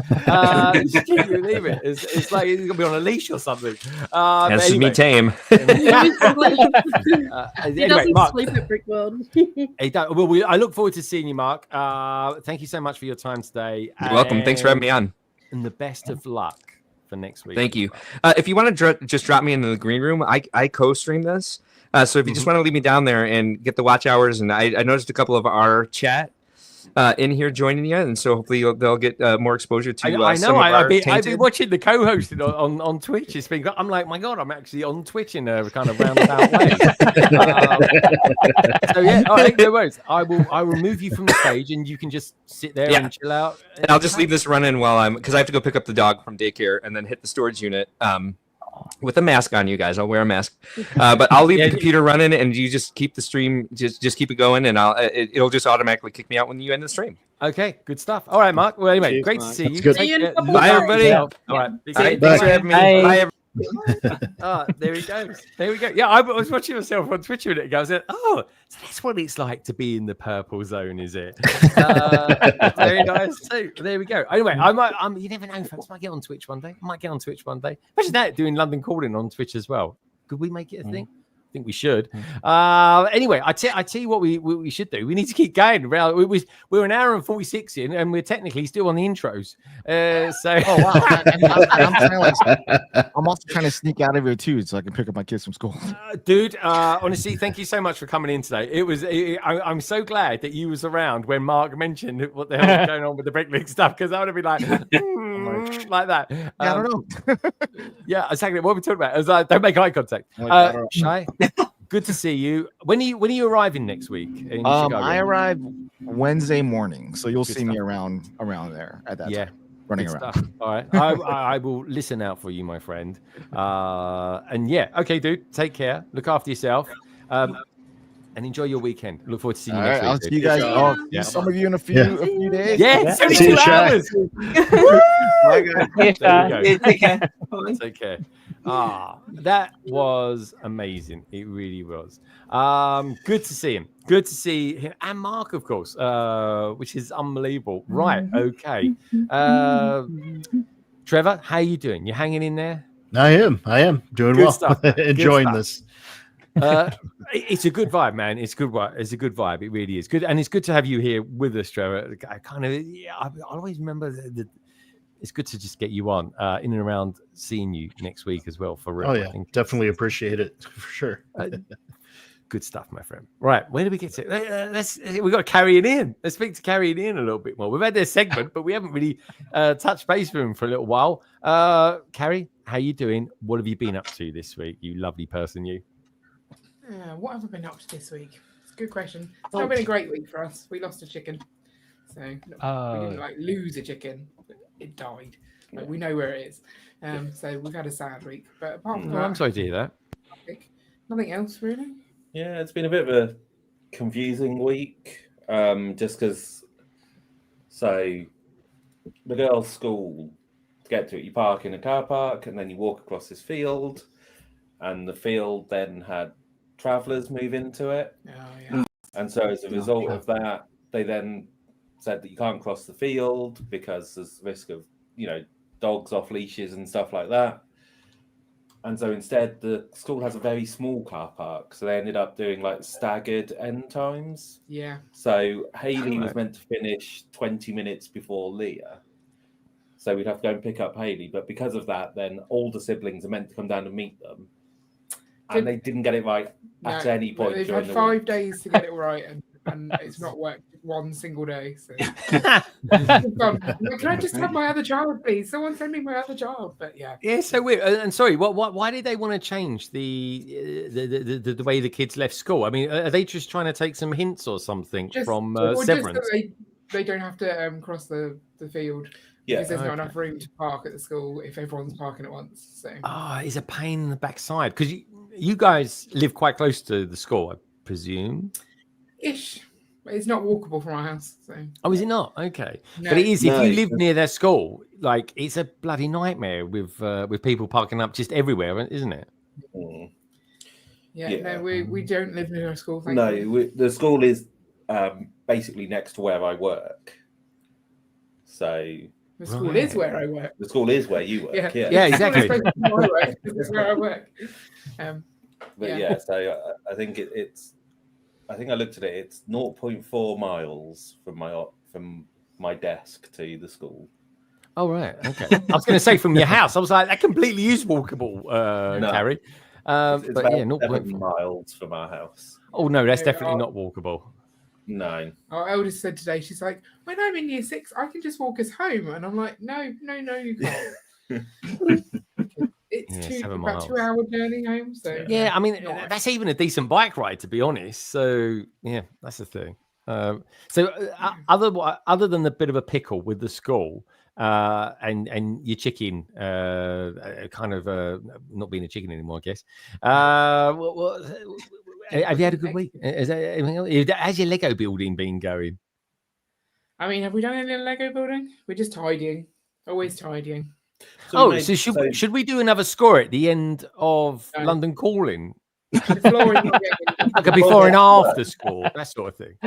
Just can you believe it? It's like you're gonna be on a leash or something. This is me tame. He Anyway, doesn't Mark, sleep at Brickworld. Well, I look forward to seeing you, Mark. Thank you so much for your time today. You're welcome. Thanks for having me on. And the best of luck for next week. Thank you. If you want to just drop me into the green room, I co-stream this. So if you just want to leave me down there and get the watch hours, and I noticed a couple of our chat in here joining you, and so hopefully they'll get more exposure to. I know. I've been watching the co-hosting on Twitch. It's been. I'm like, my God, I'm actually on Twitch in a kind of roundabout way. So yeah, all right, no worries. I will remove you from the stage, and you can just sit there and chill out. And I'll just leave this running while because I have to go pick up the dog from daycare and then hit the storage unit. With a mask on, you guys. I'll wear a mask, but I'll leave the computer running, and you just keep the stream, just keep it going, and it'll just automatically kick me out when you end the stream. Okay, good stuff. All right, Mark. Well, anyway, great to see you. See you in a couple Bye, of everybody. days. All right, thanks for having me. Bye, everybody. There he goes. There we go. Yeah, I was watching myself on Twitter a minute ago. I said, "Oh, so that's what it's like to be in the purple zone, is it?" Very nice. So there we go. Anyway, you never know, folks. I might get on Twitch one day. Imagine that, doing London calling on Twitch as well. Could we make it a thing? I think we should. Anyway, I tell you what we should do. We need to keep going. We're an hour and 46 in, and we're technically still on the intros. Oh wow! I'm also trying to sneak out of here too, so I can pick up my kids from school. Dude, honestly, thank you so much for coming in today. I'm so glad that you was around when Mark mentioned what the hell was going on with the Bricklink stuff, because I would have been like, like that. I don't know. Yeah, exactly. What we talking about? I was like, don't make eye contact. Shy, good to see you. When are you arriving next week in Chicago? I arrive Wednesday morning, so you'll see me around there at that time. Running around. Stuff. All right. I will listen out for you, my friend. And yeah, okay, dude. Take care. Look after yourself. And enjoy your weekend. Look forward to seeing you next week. I'll see you guys. Some of you in a few days. Yeah, 72 hours. Bye, guys. Take care. Take care. That was amazing. It really was. Good to see him. Good to see him. And Mark, of course, which is unbelievable. Right. Okay. Trevor, how you doing? You hanging in there? I am doing Good well. stuff. Enjoying Good this. It's a good vibe, man. It's good. It's a good vibe. It really is good, and it's good to have you here with us, Trevor. I always remember that it's good to just get you on in and around seeing you next week as well. For real. Oh yeah, definitely appreciate it for sure. Good stuff, my friend. Right, where do we get to? We got to carry it in. Let's speak to carry it in a little bit more. We've had this segment, but we haven't really touched base with him for a little while. Carrie, how you doing? What have you been up to this week? You lovely person, you. What have I been up to this week? It's a good question. It's not been a great week for us. We lost a chicken. So we didn't lose a chicken. It died. We know where it is. So we've had a sad week. But apart from that, I'm sorry to hear that. Nothing else really. Yeah, it's been a bit of a confusing week. Just because the girls' school, to get to it, you park in a car park and then you walk across this field, and the field then had travellers move into it. And so as a result of that, they then said that you can't cross the field because there's risk of, dogs off leashes and stuff like that. And so instead, the school has a very small car park. So they ended up doing staggered end times. Yeah. So Hayley was meant to finish 20 minutes before Leah. So we'd have to go and pick up Hayley. But because of that, then all the siblings are meant to come down and meet them. And they didn't get it right at any point. They've had 5 days to get it right, and it's not worked one single day. So. Can I just have my other child, please? Someone send me my other child. But yeah. Yeah, so weird. And sorry, why did they want to change the way the kids left school? I mean, are they just trying to take some hints or something from Severance? Just so they don't have to cross the field. Yeah, because there's not enough room to park at the school if everyone's parking at once. So it's a pain in the backside because you guys live quite close to the school, I presume. Ish. It's not walkable from our house. So. Oh, is it not? Okay, No. but it is. If No, you live near their school, like it's a bloody nightmare with people parking up just everywhere, isn't it? Mm. No, we don't live near a school. Thank No, you. the school is basically next to where I work. So The school is where I work. the school is where you work. Yeah, exactly. This is where I work. But yeah, so I think it's. I think I looked at it. It's 0.4 miles from my desk to the school. Oh right, okay. I was going to say from your house. I was like, that completely is walkable, No. Carrie. It's But about yeah, 7 miles from our house. Oh no, that's No, definitely not walkable. No. Our eldest said today, she's like, when I'm in year 6, I can just walk us home. And I'm like, no, you can't. It's 7 about miles. 2-hour journey home. So Yeah, I mean that's even a decent bike ride, to be honest. So yeah, that's the thing. Other than the bit of a pickle with the school and your chicken, kind of not being a chicken anymore, I guess. Have you had a good week? How's your Lego building been going? I mean, have we done any Lego building? We're just tidying, always tidying. So should we do another score at the end of London Calling? Like a before and after score, that sort of thing.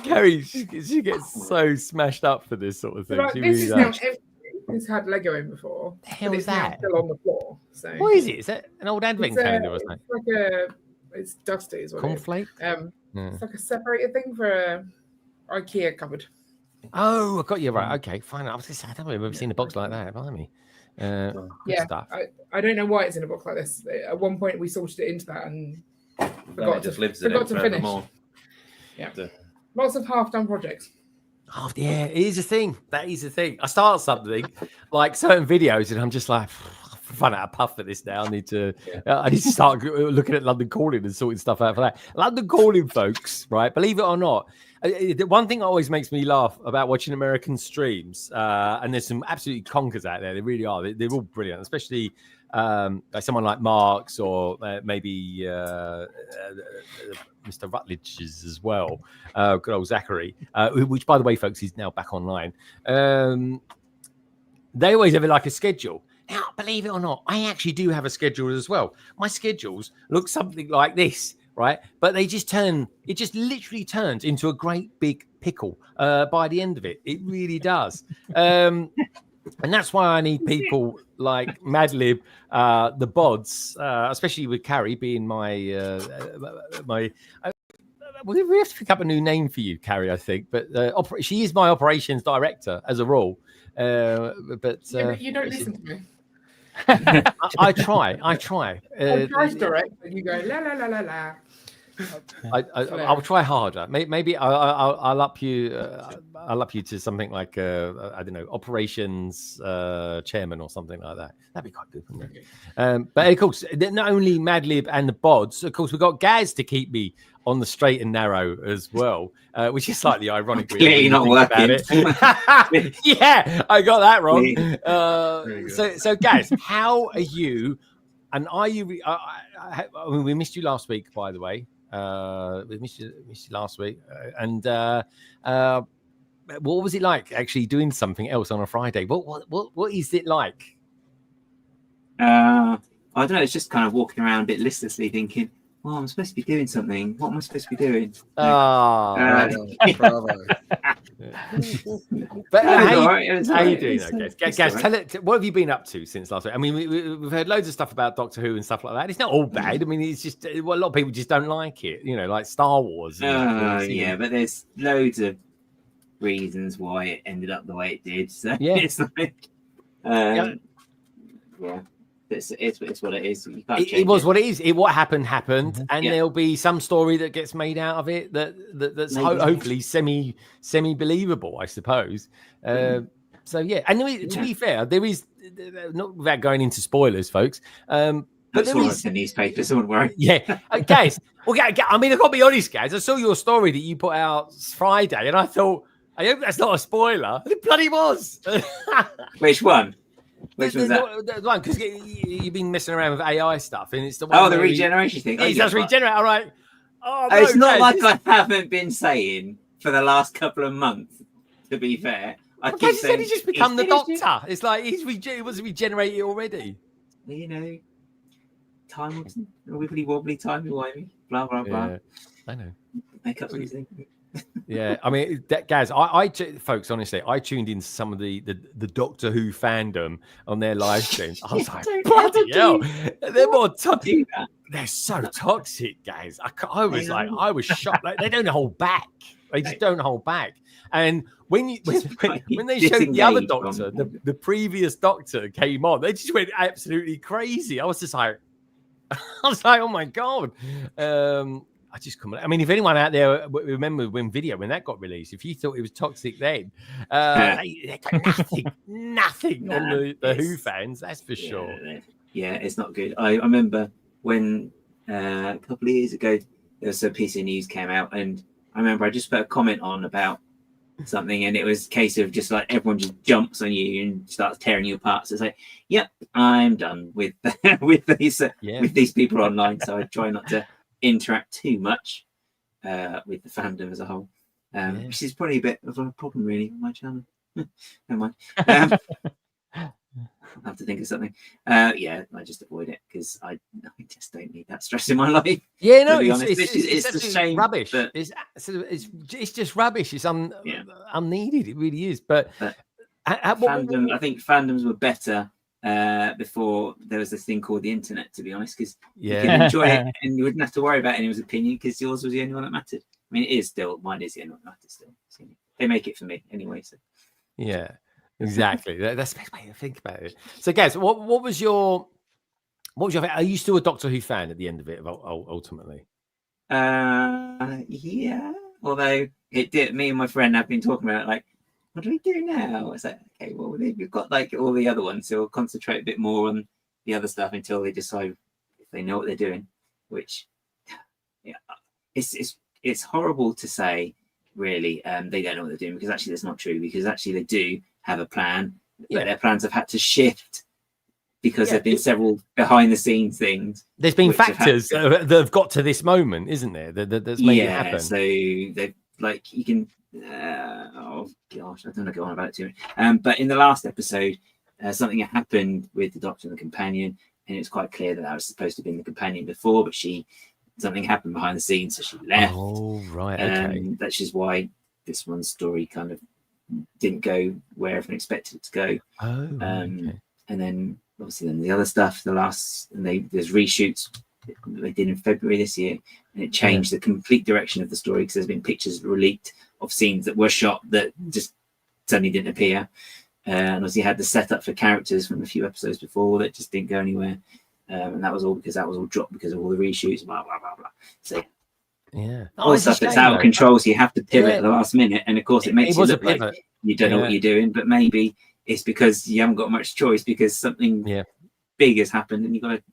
Carrie, she gets so smashed up for this sort of thing. Like, She this really is now does. empty. It's had Lego in before. The hell but is it's now that? still on the floor. So What is it? Is that an old advent it's calendar or something? It's like it's dusty as well. Cornflake? It's like a separated thing for a IKEA cupboard. Oh, I got you right. Okay, fine. I was going to say, I don't know if I've ever seen a box like that. Blimey. Good stuff. I don't know why it's in a box like this. At one point, we sorted it into that and forgot just to, lives in forgot it to finish. forevermore. Yeah. Lots of half-done projects. Oh, yeah, it is a thing. That is a thing. I start something like certain videos, and I'm just like, I've run out of puff for this now. I need to start looking at London Calling and sorting stuff out for that. London Calling, folks, right? Believe it or not, the one thing that always makes me laugh about watching American streams, and there's some absolutely conkers out there. They really are. They're all brilliant, especially like someone like Mark's or maybe Mr. Rutledge's as well. Good old Zachary, which, by the way, folks, is now back online. They always have like a schedule. Now, believe it or not, I actually do have a schedule as well. My schedules look something like this, right? But it just literally turns into a great big pickle by the end of it. It really does. And that's why I need people like Madlib, the Bods, especially with Carrie being my we have to pick up a new name for you, Carrie, I think. But she is my operations director as a rule. But you don't listen to me. I try. I'm direct, and you go la la la la la. I'll try harder. Maybe I'll up you. I'll up you to something like I don't know, operations chairman or something like that. That'd be quite good, wouldn't it? But of course, not only Madlib and the Bods. Of course, we've got Gaz to keep me on the straight and narrow as well, which is slightly ironic. Clearly not working. Yeah, I got that wrong. So Gaz, how are you? And are you? We missed you last week, by the way. We missed you last week, and what was it like actually doing something else on a Friday? What is it like? I don't know. It's just kind of walking around a bit listlessly, thinking, "Oh, I'm supposed to be doing something. What am I supposed to be doing?" Bravo. But how are you right. doing? Gaz, tell it. What have you been up to since last week? I mean, we've heard loads of stuff about Doctor Who and stuff like that. It's not all bad. I mean, it's just a lot of people just don't like it. You know, like Star Wars. Yeah, but there's loads of reasons why it ended up the way it did. So yeah, it's like, yeah. It's what it is. You can't change was what it is. What happened, and Yeah. there'll be some story that gets made out of it that's hopefully semi believable, I suppose. So yeah, and to be fair, there is not without going into spoilers, folks. But there is the newspapers. Don't worry. Yeah, guys. Well, I mean, I've got to be honest, guys. I saw your story that you put out Friday, and I thought, I hope that's not a spoiler. It bloody was. Which one? Which was that? The one, because you've been messing around with AI stuff, and it's the one. Oh, the regeneration thing. It does regenerate. All right. Oh, it's not Gaz, like I haven't been saying for the last couple of months. To be fair, I keep Gaz said saying he's just become the finished doctor. It's like he was regenerated already. You know, time wibbly wobbly, timey wimey, blah blah blah. Yeah, I know. Make up something. Yeah, I mean, Gaz, folks, honestly, I tuned into some of the Doctor Who fandom on their live streams. I was like, bloody hell, they're more toxic. They're so toxic, guys. I was like, I was shocked. Like, they don't hold back. They just don't hold back. And when they showed the other Doctor, the previous Doctor came on, they just went absolutely crazy. I was like, oh my God. I just couldn't. I mean, if anyone out there remember when that got released, if you thought it was toxic then, they got nothing on the Who fans, that's for sure. Yeah, it's not good. I remember when a couple of years ago, there was a piece of news came out, and I remember I just put a comment on about something, and it was a case of just like everyone just jumps on you and starts tearing you apart. So it's like, yep, I'm done with with these people online. So I try not to interact too much with the fandom as a whole, which is probably a bit of a problem really on my channel. Never mind. I have to think of something. Yeah, I just avoid it because I just don't need that stress in my life. Yeah, no, it's a shame. Rubbish. But it's just rubbish. It's unneeded. It really is. But fandom, I think fandoms were better before there was this thing called the internet, to be honest, because you can enjoy it and you wouldn't have to worry about anyone's opinion because yours was the only one that mattered. I mean, it is still, mine is the only one that matters still. So they make it for me anyway. So yeah, exactly. That's the best way to think about it. So, guys, what was your are you still a Doctor Who fan at the end of it ultimately? Yeah, although it did, me and my friend have been talking about it, like, what do we do now? It's like, okay, well, we've got like all the other ones, so we'll concentrate a bit more on the other stuff until they decide if they know what they're doing. Which, yeah, it's horrible to say, really. They don't know what they're doing, because actually that's not true. Because actually they do have a plan, but their plans have had to shift because there've been several behind the scenes things. There's been factors that have got to this moment, isn't there? That's made it happen. So they've like you can. Oh gosh, I don't want to go on about it too much. But in the last episode, something happened with the Doctor and the companion, and it's quite clear that was supposed to have been the companion before, but something happened behind the scenes, so she left. Oh right, okay. That's just why this one's story kind of didn't go where everyone expected it to go. Oh, okay. And then obviously the other stuff, there's reshoots that they did in February this year, and it changed the complete direction of the story because there's been pictures leaked of scenes that were shot that just suddenly didn't appear, and obviously had the setup for characters from a few episodes before that just didn't go anywhere, and that was all dropped because of all the reshoots, blah blah blah blah. So all stuff that's out of control, so you have to pivot at the last minute, and of course it makes you look like you don't know what you're doing, but maybe it's because you haven't got much choice because something big has happened and you've got to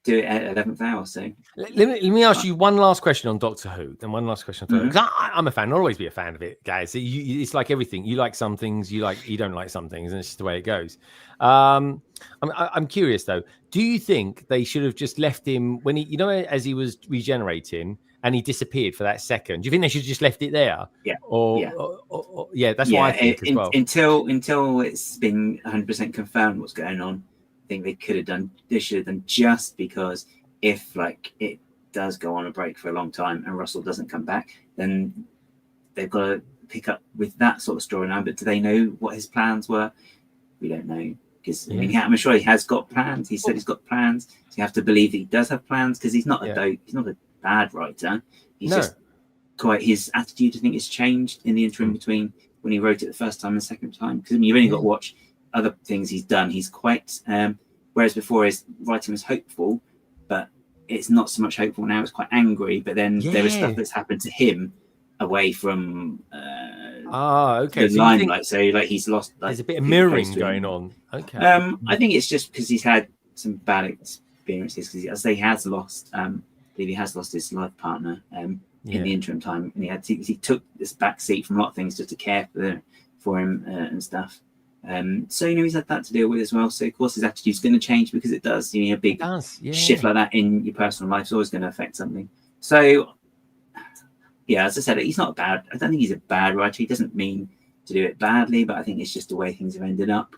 do it at 11th hour. So let me ask you one last question on Doctor Who, then one last question on Doctor Who. I'm a fan. I'll always be a fan of it, guys. It's like everything. You like some things, you don't like some things, and it's just the way it goes. I'm curious though. Do you think they should have just left him when he, as he was regenerating and he disappeared for that second? Do you think they should have just left it there? Yeah. Or that's what I think as well. Until it's been 100% confirmed what's going on, I think they should have done, just because if like it does go on a break for a long time and Russell doesn't come back, then they've got to pick up with that sort of storyline. But do they know what his plans were? We don't know, because I mean, I'm sure he has got plans. He said he's got plans, so you have to believe that he does have plans, because he's not a bad writer. He's just quite, his attitude I think has changed in the interim between when he wrote it the first time and the second time, because I mean, you've only got to watch other things he's done. He's quite whereas before his writing was hopeful, but it's not so much hopeful now. It's quite angry, but then there is stuff that's happened to him away from the limelight. So like he's lost, like, there's a bit of mirroring going on. Okay. I think it's just because he's had some bad experiences, because he has lost I believe he has lost his life partner in the interim time, and he took this back seat from a lot of things just to care for him and stuff. So he's had that to deal with as well. So of course his attitude's going to change, because it does. A big shift like that in your personal life is always going to affect something. So yeah, as I said, he's not bad. I don't think he's a bad writer. He doesn't mean to do it badly, but I think it's just the way things have ended up.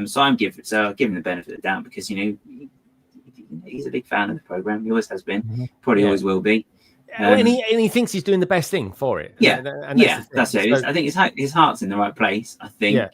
So I'll give him the benefit of the doubt because he's a big fan of the program. He always has been, probably always will be. And he thinks he's doing the best thing for it. Yeah, and that's it. So, I think his heart's in the right place. I think.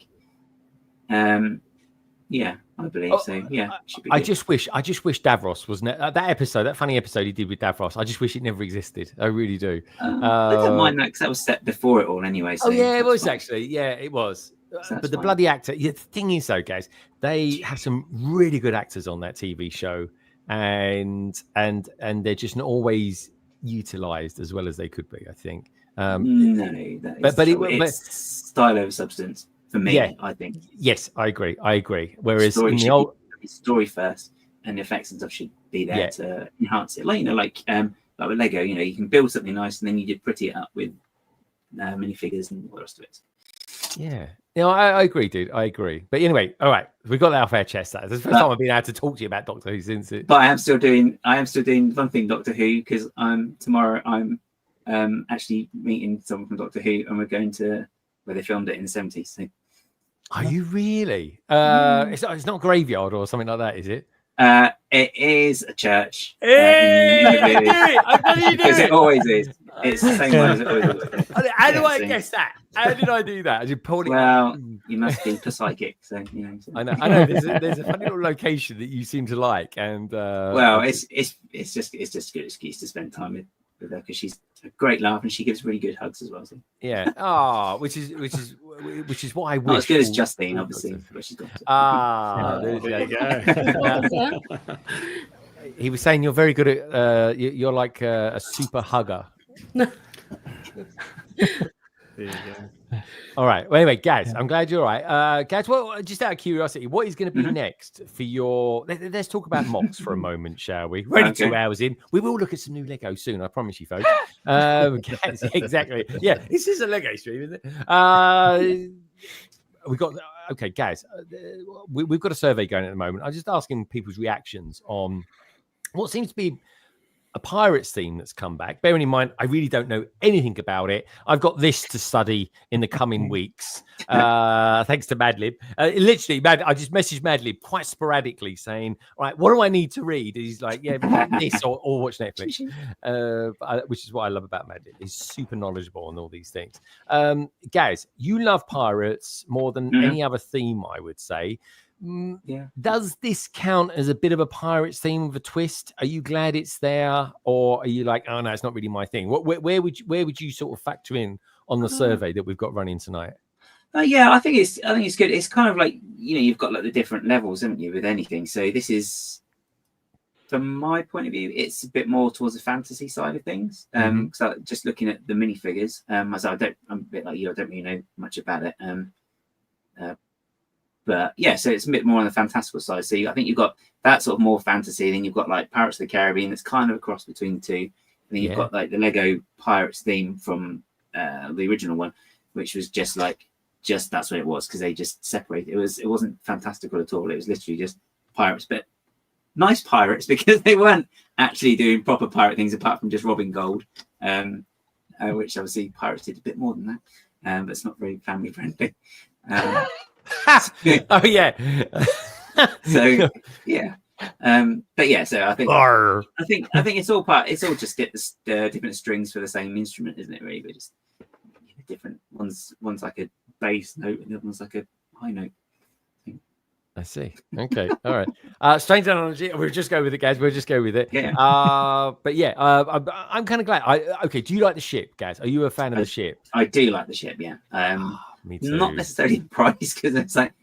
Yeah, I believe so. Yeah, should be I good. just wish Davros was that episode, that funny episode he did with Davros. I just wish it never existed. I really do. I don't mind that because that was set before it all anyway. So it was actually. Yeah, it was. But the bloody actor. Yeah, the thing is, though, guys, they have some really good actors on that TV show, and they're just not always utilized as well as they could be. I think. No, it's style over substance for me. I think. Yes, I agree. Whereas story in the old story first, and the effects and stuff should be there to enhance it. Like with Lego, you can build something nice and then you just pretty it up with minifigures and all the rest of it. Yeah. I agree, dude. I agree. But anyway, all right, we got that off our chest. That's the first time I've been able to talk to you about Doctor Who since it. But I am still doing one thing Doctor Who because tomorrow I'm actually meeting someone from Doctor Who and we're going to where they filmed it in the 70s. So. Are you really? It's not Graveyard or something like that, is it? It is a church. Because it always is. It's the same one as it always is. How do I guess that? How did I do that? You must be psychic, so you know. I know. There's a funny little location that you seem to like, and it's just a good excuse to spend time with her because she's a great laugh and she gives really good hugs as well. So. Yeah. Which is what I wish. Not as good as Justine, obviously, but she's got. There you go. He was saying you're very good at. You're like a super hugger. There you go. All right. Well, anyway, Gaz, I'm glad you're all right. Gaz, well, just out of curiosity, what is going to be next for your... Let's talk about mocks for a moment, shall we? We're only 2 hours in. We will look at some new Lego soon, I promise you, folks. Gaz, exactly. Yeah, this is a Lego stream, isn't it? We got... Okay, Gaz, we've got a survey going at the moment. I'm just asking people's reactions on what seems to be a Pirates theme that's come back. Bearing in mind, I really don't know anything about it. I've got this to study in the coming weeks. Thanks to Madlib. Literally, I just messaged Madlib quite sporadically saying, "All right, what do I need to read?" And he's like, "Yeah, this or watch Netflix," which is what I love about Madlib. He's super knowledgeable on all these things. Gaz, you love Pirates more than any other theme, I would say. Does this count as a bit of a Pirates theme with a twist? Are you glad it's there, or are you like, oh no, it's not really my thing? Where would you sort of factor in on the survey that we've got running tonight? I think it's good. It's kind of like you've got like the different levels, haven't you, with anything? So this is, from my point of view, it's a bit more towards the fantasy side of things. So just looking at the minifigures, as I'm a bit like you, I don't really know much about it. But yeah, so it's a bit more on the fantastical side. So I think you've got that sort of more fantasy. Then you've got like Pirates of the Caribbean. That's kind of a cross between the two. And then you've got like the Lego Pirates theme from the original one, which was just that's what it was because they just separated. It wasn't fantastical at all. It was literally just pirates, but nice pirates because they weren't actually doing proper pirate things apart from just robbing gold, which obviously Pirates did a bit more than that. But it's not very family friendly. Oh yeah. So yeah. But yeah, so I think it's all part. It's all just get the different strings for the same instrument, isn't it? Really, but just different ones. One's like a bass note, and the other one's like a high note. I see. Okay. All right. Strange analogy. We'll just go with it, guys. We'll just go with it. Yeah. But yeah, I'm kind of glad. Okay. Do you like the ship, guys? Are you a fan of the ship? I do like the ship. Yeah. Me too. Not necessarily the price because it's like,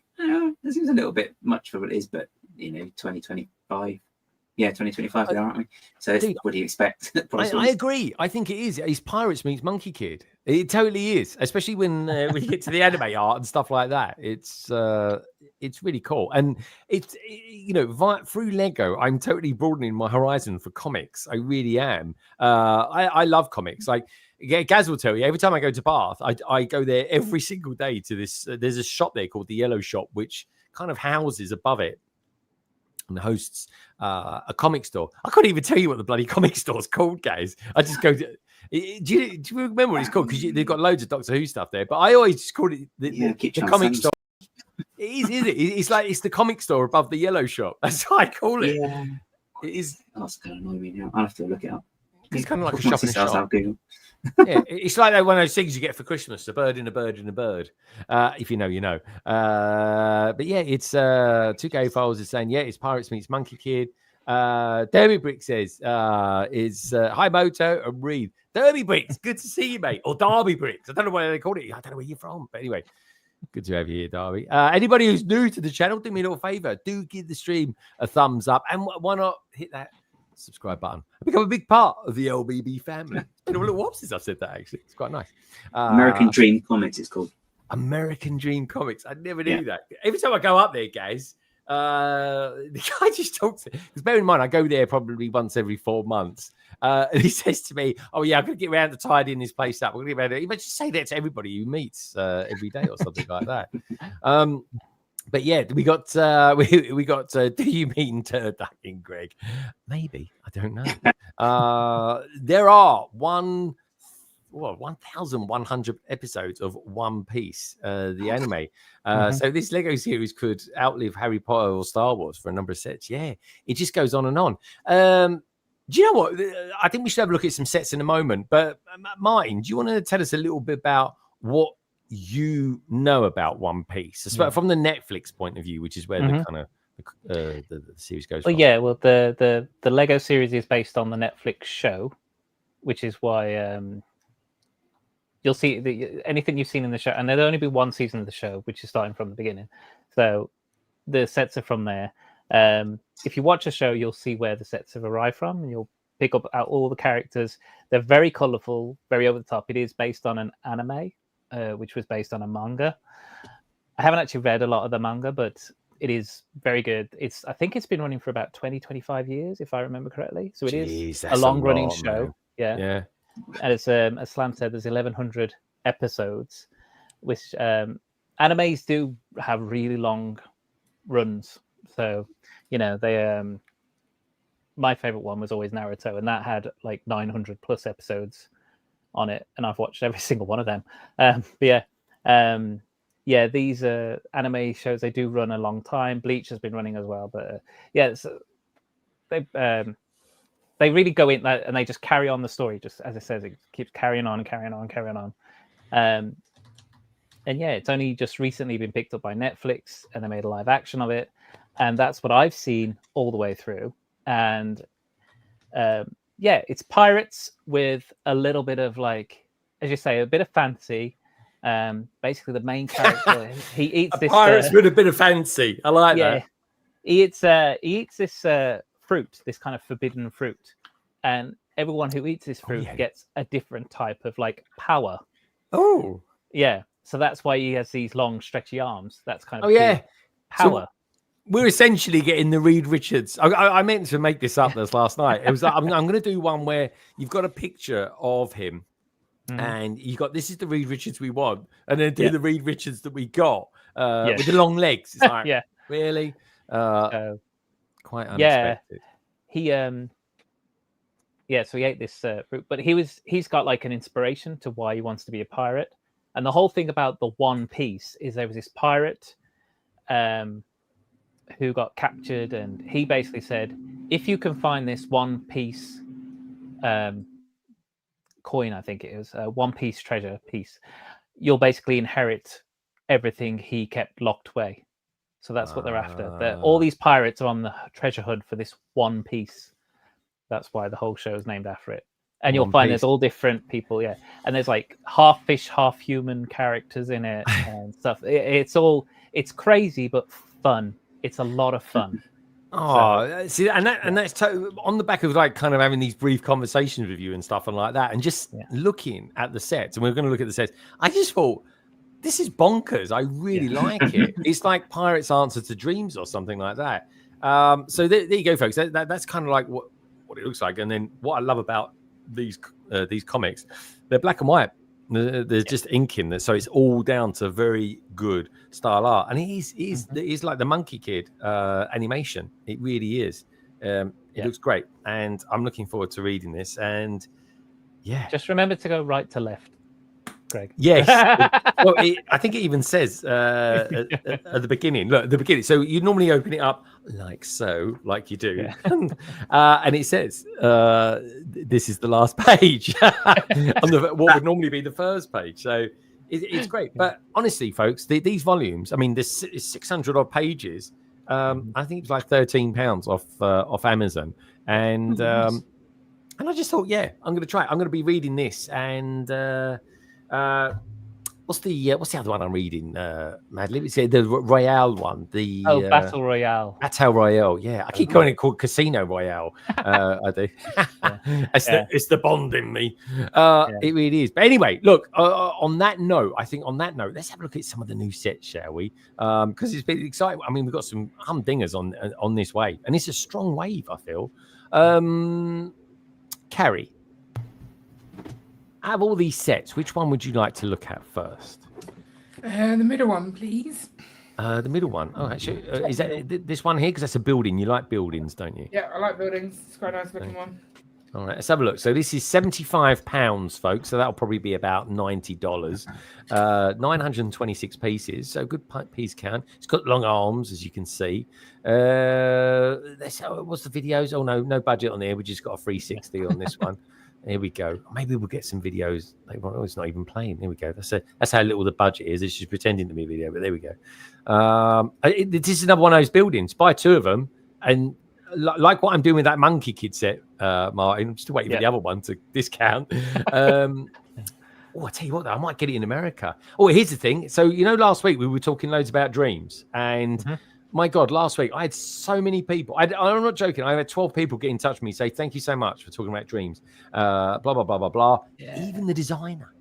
this seems a little bit much for what it is, but 2025. Yeah, 2025, aren't we? So what do you expect? I agree. I think it is. It's Pirates meets Monkey Kid. It totally is, especially when we get to the anime art and stuff like that. It's really cool, and it's through Lego, I'm totally broadening my horizon for comics. I really am. I love comics. Like Gaz will tell you, every time I go to Bath, I go there every single day to this. There's a shop there called the Yellow Shop, which kind of houses above it and hosts a comic store. I can't even tell you what the bloody comic store is called, guys. I just go to, Do you remember what it's called? Because they've got loads of Doctor Who stuff there, but I always just called it the comic store. It is it? It's like it's the comic store above the yellow shop. That's how I call it. Yeah. It is. That's kind of annoying me now. I'll have to look it up. It's kind of like a shop in a shop. Google. Yeah, it's like one of those things you get for Christmas: a bird in a bird in a bird. If you know, you know. But yeah, it's 2K Files is saying, yeah, it's Pirates meets Monkey Kid. Derby Brick says, hi Moto and Reed. Derby Bricks, good to see you, mate. Or Derby Bricks. I don't know where they called it. I don't know where you're from. But anyway, good to have you here, Derby. Anybody who's new to the channel, do me a little favor. Do give the stream a thumbs up. And why not hit that subscribe button and become a big part of the LBB family. It's been a little while since I've said that, actually. It's quite nice. American Dream Comics, it's called. American Dream Comics. I never knew that. Every time I go up there, guys, the guy just talks. Because bear in mind, I go there probably once every 4 months. And he says to me, oh, yeah, I'm going to get around to tidying this place up. We're going to get around to... He might just say that to everybody who meets every day or something like that. But yeah, we got we got do you mean turducking, Greg? Maybe, I don't know. There are 1,100 episodes of One Piece, the anime. So this Lego series could outlive Harry Potter or Star Wars for a number of sets. Yeah, it just goes on and on. Do you know what? I think we should have a look at some sets in a moment. But Martin, do you want to tell us a little bit about what you know about One Piece, from the Netflix point of view, which is where the kind of the series goes from? Yeah, well, the Lego series is based on the Netflix show, which is why you'll see anything you've seen in the show, and there'll only be one season of the show, which is starting from the beginning. So the sets are from there. If you watch a show, you'll see where the sets have arrived from, and you'll pick up out all the characters. They're very colorful, very over the top. It is based on an anime, which was based on a manga. I haven't actually read a lot of the manga, but it is very good. I think it's been running for about 20-25 years, if I remember correctly. So it is a long-running show. Man. Yeah. And it's as Slam said, there's 1,100 episodes, which animes do have really long runs. So, they my favorite one was always Naruto, and that had like 900 plus episodes on it, and I've watched every single one of them. These anime shows, they do run a long time. Bleach has been running as well, but they really go in and they just carry on the story, just as it says, it keeps carrying on. And it's only just recently been picked up by Netflix, and they made a live action of it, and that's what I've seen all the way through. And it's pirates with a little bit of, like, as you say, a bit of fantasy. Basically, the main character, he eats this pirates with a bit of fancy. I like that. He eats this fruit, this kind of forbidden fruit, and everyone who eats this fruit gets a different type of like power. Oh, yeah. So that's why he has these long, stretchy arms. That's kind of power. So we're essentially getting the Reed Richards. I meant to make this up this last night. It was I'm going to do one where you've got a picture of him. And you got, this is the Reed Richards we want, and then do the Reed Richards that we got with the long legs. It's like, really? Quite unexpected. So he ate this fruit, but he's got like an inspiration to why he wants to be a pirate. And the whole thing about the One Piece is there was this pirate who got captured, and he basically said, if you can find this One Piece coin, I think it is One Piece treasure piece, you'll basically inherit everything he kept locked away. So that's what they're after. All these pirates are on the treasure hunt for this One Piece. That's why the whole show is named after it. And you'll find there's all different people, and there's like half fish, half human characters in it and stuff. It's crazy but fun. It's a lot of fun. See, and that's on the back of like kind of having these brief conversations with you and stuff and like that, and just looking at the sets. And we're going to look at the sets. I just thought, this is bonkers. I really like it. It's like Pirates Answer to Dreams or something like that. So there you go, folks. That's kind of like what it looks like. And then what I love about these comics, they're black and white. There's just ink in there, so it's all down to very good style art, and it is like the Monkey Kid animation. It really is. It looks great, and I'm looking forward to reading this. And Yeah. Just remember to go right to left, Greg. Yes. Well, I think it even says at the beginning. Look, at the beginning. So you normally open it up like so, like you do, and it says, "This is the last page," on what would normally be the first page. So it's great. But honestly, folks, these volumes. I mean, there's 600 odd pages. I think it's like £13 off Amazon, and I just thought, yeah, I'm going to try it. I'm going to be reading this, and what's the other one I'm reading? Madly, it's the Royale one. The Battle Royale. Battle Royale. Yeah, I keep calling it called Casino Royale. I do. It's the Bond in me. It really is. But anyway, look. On that note, let's have a look at some of the new sets, shall we? Because it's been exciting. I mean, we've got some humdingers on this wave, and it's a strong wave. I feel. Carrie, out of all these sets, which one would you like to look at first? The middle one, please. The middle one. Oh, actually, is that this one here? Because that's a building. You like buildings, don't you? Yeah, I like buildings. It's quite a nice looking one. All right, let's have a look. So this is £75, folks. So that'll probably be about $90. 926 pieces. So good piece count. It's got long arms, as you can see. What's the videos? Oh no budget on there. We just got a 360 on this one. Here we go. Maybe we'll get some videos. Oh, it's not even playing. Here we go. That's how little the budget is. It's just pretending to be a video, but there we go. This is another one of those buildings. Buy two of them, and like what I'm doing with that Monkey Kid set, Martin. I'm still waiting for the other one to discount. I tell you what, though, I might get it in America. Oh, here's the thing. So, last week we were talking loads about dreams, and my God, last week I had so many people. I'm not joking. I had 12 people get in touch with me, say thank you so much for talking about dreams. Blah blah blah blah blah. Yeah. Even the designer.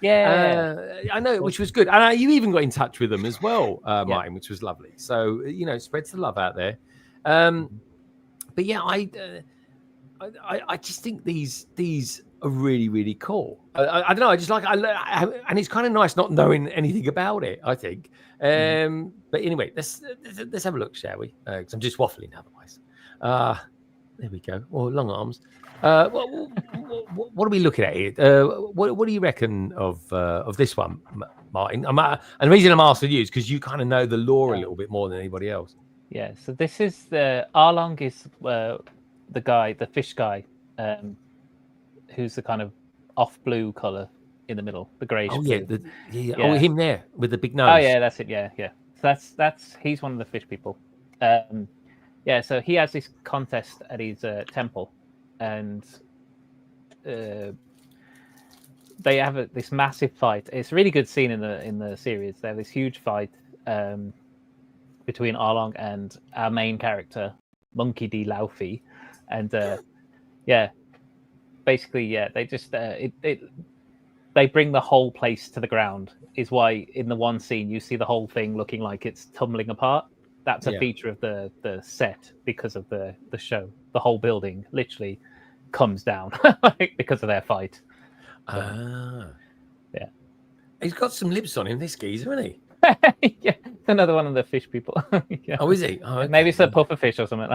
Yeah, I know, which was good. And you even got in touch with them as well, Martin, which was lovely. So spreads the love out there. But yeah, I just think these are really, really cool. I don't know. I just like and it's kind of nice not knowing anything about it, I think. But anyway, let's have a look, shall we? Because I'm just waffling otherwise. There we go. Well, long arms. What are we looking at here? What do you reckon of this one, Martin? And the reason I'm asking you is because you kind of know the lore a little bit more than anybody else. Yeah. So this is Arlong is the guy, the fish guy, who's the kind of off blue color in the middle, the grayish. Oh blue. yeah. Oh, him there with the big nose. Oh yeah, that's it. Yeah. So that's he's one of the fish people. So he has this contest at his temple, and they have this massive fight. It's a really good scene in the series. They have this huge fight between Arlong and our main character, Monkey D. Laufey, and they just they bring the whole place to the ground. Is why in the one scene you see the whole thing looking like it's tumbling apart. That's a feature of the set because of the show. The whole building literally comes down because of their fight. Yeah. He's got some lips on him, this geezer, isn't he? Yeah, it's another one of the fish people. Yeah. Oh, is he? Oh, okay. Maybe it's a puffer fish or something,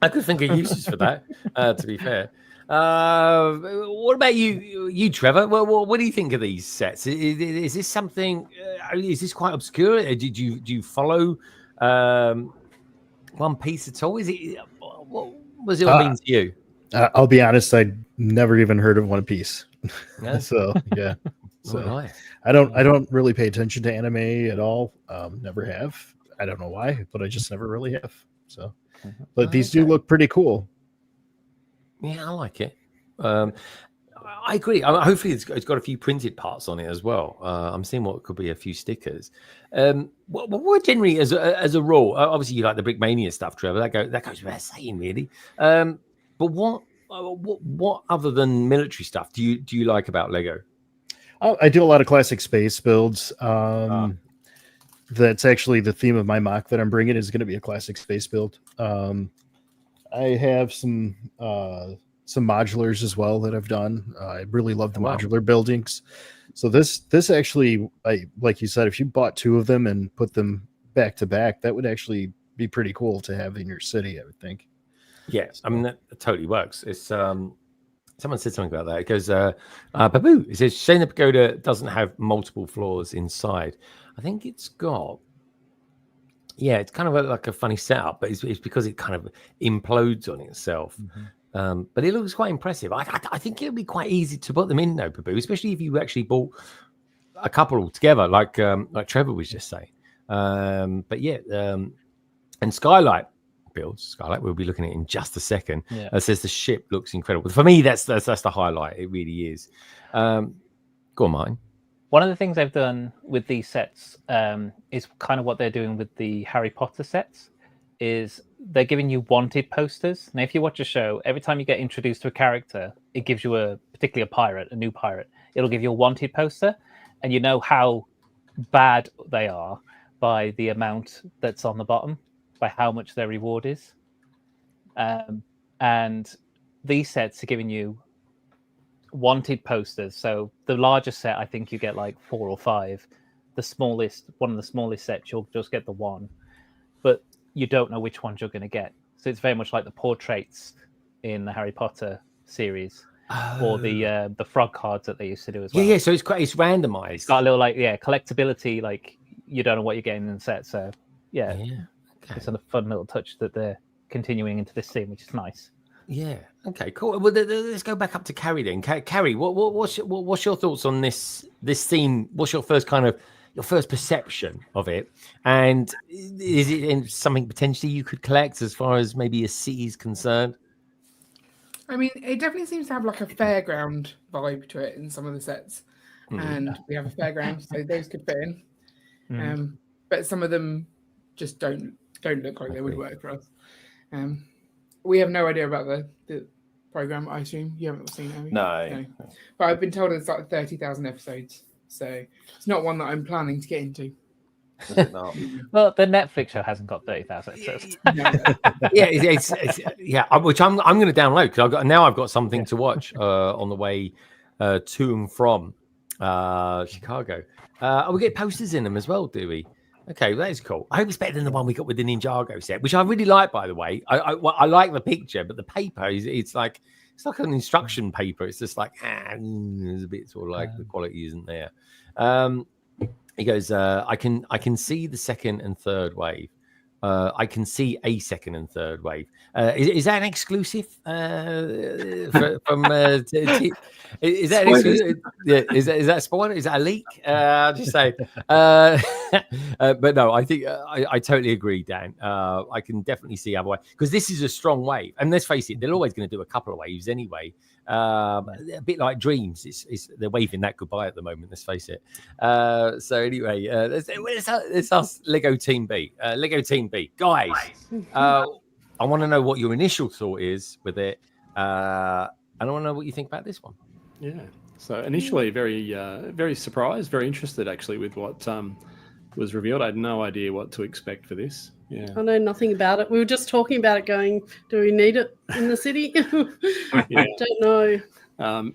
I could think of uses for that, to be fair. What about you, Trevor? What do you think of these sets? Is this something? Is this quite obscure? Do you follow One Piece at all? Is it? What does it all mean to you? I'll be honest. I never even heard of One Piece. Yeah? So yeah. So right. I don't really pay attention to anime at all. Never have. I don't know why, but I just never really have. So, but these do look pretty cool. Yeah, I like it. I agree. Hopefully, it's got a few printed parts on it as well. I'm seeing what could be a few stickers. What generally, as a rule, obviously you like the Brickmania stuff, Trevor. That goes without saying, really. But what other than military stuff do you like about Lego? I do a lot of classic space builds. That's actually the theme of my mock that I'm bringing is going to be a classic space build. I have some modulars as well that I've done. I really love the modular buildings. So this actually, like you said, if you bought two of them and put them back to back, that would actually be pretty cool to have in your city, I would think. Yes, I mean that totally works. It's someone said something about that. It goes, Babu. It says shame the pagoda doesn't have multiple floors inside. I think it's got. Yeah, it's kind of like a funny setup, but it's because it kind of implodes on itself. But it looks quite impressive. I think it would be quite easy to put them in, though, Babu, especially if you actually bought a couple all together, like Trevor was just saying. But yeah, and Skylight builds. Skylight, we'll be looking at it in just a second. Says the ship looks incredible. For me, that's the highlight. It really is. Go on, Martin. One of the things they've done with these sets is kind of what they're doing with the Harry Potter sets. Is they're giving you wanted posters. Now, if you watch a show, every time you get introduced to a character, it gives you particularly a pirate, a new pirate. It'll give you a wanted poster, and you know how bad they are by the amount that's on the bottom, by how much their reward is. And these sets are giving you wanted posters. So the largest set, I think you get like 4 or 5. One of the smallest sets, you'll just get the one. But you don't know which ones you're going to get. So it's very much like the portraits in the Harry Potter series, or the frog cards that they used to do as well. Yeah. So it's randomized. It's got a little collectability. Like you don't know what you're getting in the set. So okay. It's a fun little touch that they're continuing into this scene, which is nice. Yeah. Okay. Cool. Well, let's go back up to Carrie then. Carrie, what's your thoughts on this scene? What's your first perception of it, and is it something potentially you could collect as far as maybe a city is concerned? I mean, it definitely seems to have like a fairground vibe to it in some of the sets, and we have a fairground, so those could fit in. But some of them just don't look like they would work for us. We have no idea about the program. I assume you haven't seen it. No. But I've been told it's like 30,000 episodes. So it's not one that I'm planning to get into. Is it not? Well, the Netflix show hasn't got 30,000 episodes. Which I'm going to download because I've got something to watch on the way to and from Chicago. We get posters in them as well, do we? Okay, well, that is cool. I hope it's better than the one we got with the Ninjago set, which I really like, by the way. I like the picture, but the paper it's like an instruction paper. It's just like it's a bit sort of like the quality isn't there. He goes, I can see the second and third wave. I can see a second and third wave. Is that an exclusive is that an exclusive? Is that spoiler? Is that a leak? Just say. But no, I think I totally agree, Dan. I can definitely see other way because this is a strong wave, and let's face it, they're always going to do a couple of waves anyway. A bit like Dreams, they're waving that goodbye at the moment. Let's face it. So anyway, let's ask Lego Team B. Lego Team B, guys. I want to know what your initial thought is with it. And I want to know what you think about this one. Yeah. So initially, very surprised, very interested actually with what was revealed. I had no idea what to expect for this. Yeah. I know nothing about it. We were just talking about it going, do we need it in the city? Yeah. Don't know.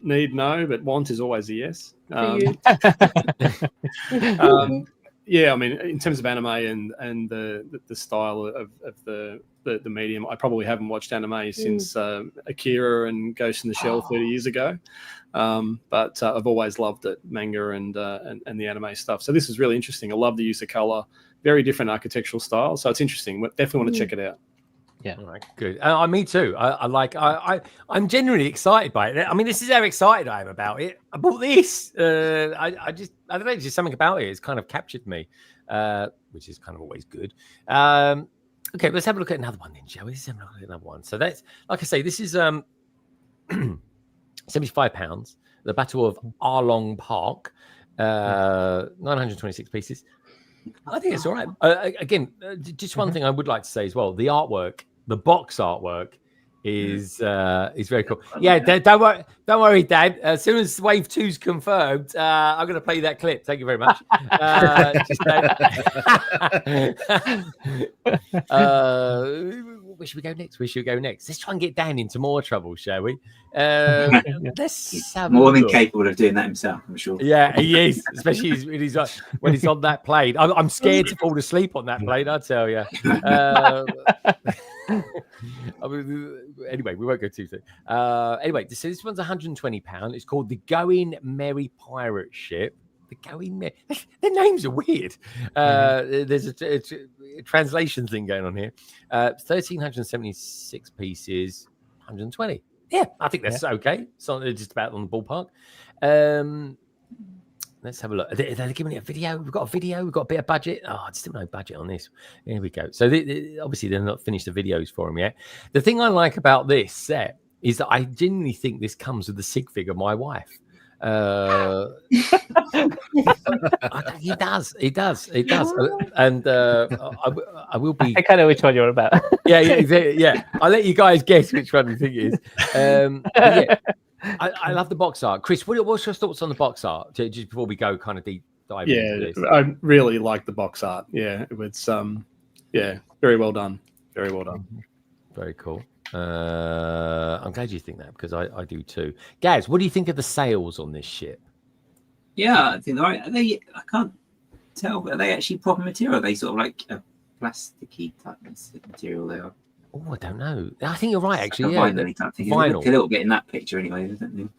Need no, but want is always a yes. For you. Yeah, I mean, in terms of anime and the style of the medium, I probably haven't watched anime since Akira and Ghost in the Shell 30 years ago. But I've always loved it, manga and the anime stuff. So this is really interesting. I love the use of color, very different architectural style. So it's interesting. Definitely want to check it out. Yeah. All right, good. Me too. I'm genuinely excited by it. I mean, this is how excited I am about it. I bought this. I don't know. Just something about it. It's kind of captured me, which is kind of always good. Okay, let's have a look at another one then, shall we? Let's have a look at another one. So that's, like I say, this is £75. The Battle of Arlong Park, 926 pieces. I think it's all right. Again, just one thing I would like to say as well: the artwork, the box artwork, is very cool. Yeah, don't worry, Dad. As soon as Wave 2's confirmed, I'm going to play that clip. Thank you very much. Where should we go next? Let's try and get Dan into more trouble, shall we? Let's have more than capable of doing that himself, I'm sure. Yeah, he is, especially when he's on that plane. I'm scared to fall asleep on that plane, I tell you. Anyway, we won't go too soon. Anyway, so this one's £120. It's called the Going Merry Pirate Ship. The Going Merry. Their names are weird. There's a translation thing going on here. 1,376 pieces, 120. Yeah, I think that's okay. So just about on the ballpark. Let's have a look. Are they giving it a video? We've got a video. We've got a bit of budget. Oh, still no budget on this. Here we go. So obviously they're not finished the videos for him yet. The thing I like about this set is that I genuinely think this comes with the sig fig of my wife. He does. And I will be. I kind of know which one you're about. yeah. I'll let you guys guess which one you think it is. I love the box art. Chris, what's your thoughts on the box art? Just before we go kind of deep dive into this. I really like the box art. Yeah, it's very well done. Very well done. Very cool. I'm glad you think that because I do too. Gaz, what do you think of the sails on this ship? Yeah, I think I can't tell, but are they actually proper material? Are they sort of like a plasticky type of material they are? Oh, I don't know. I think you're right, actually. Like vinyl. A little bit in that picture, anyway, isn't it?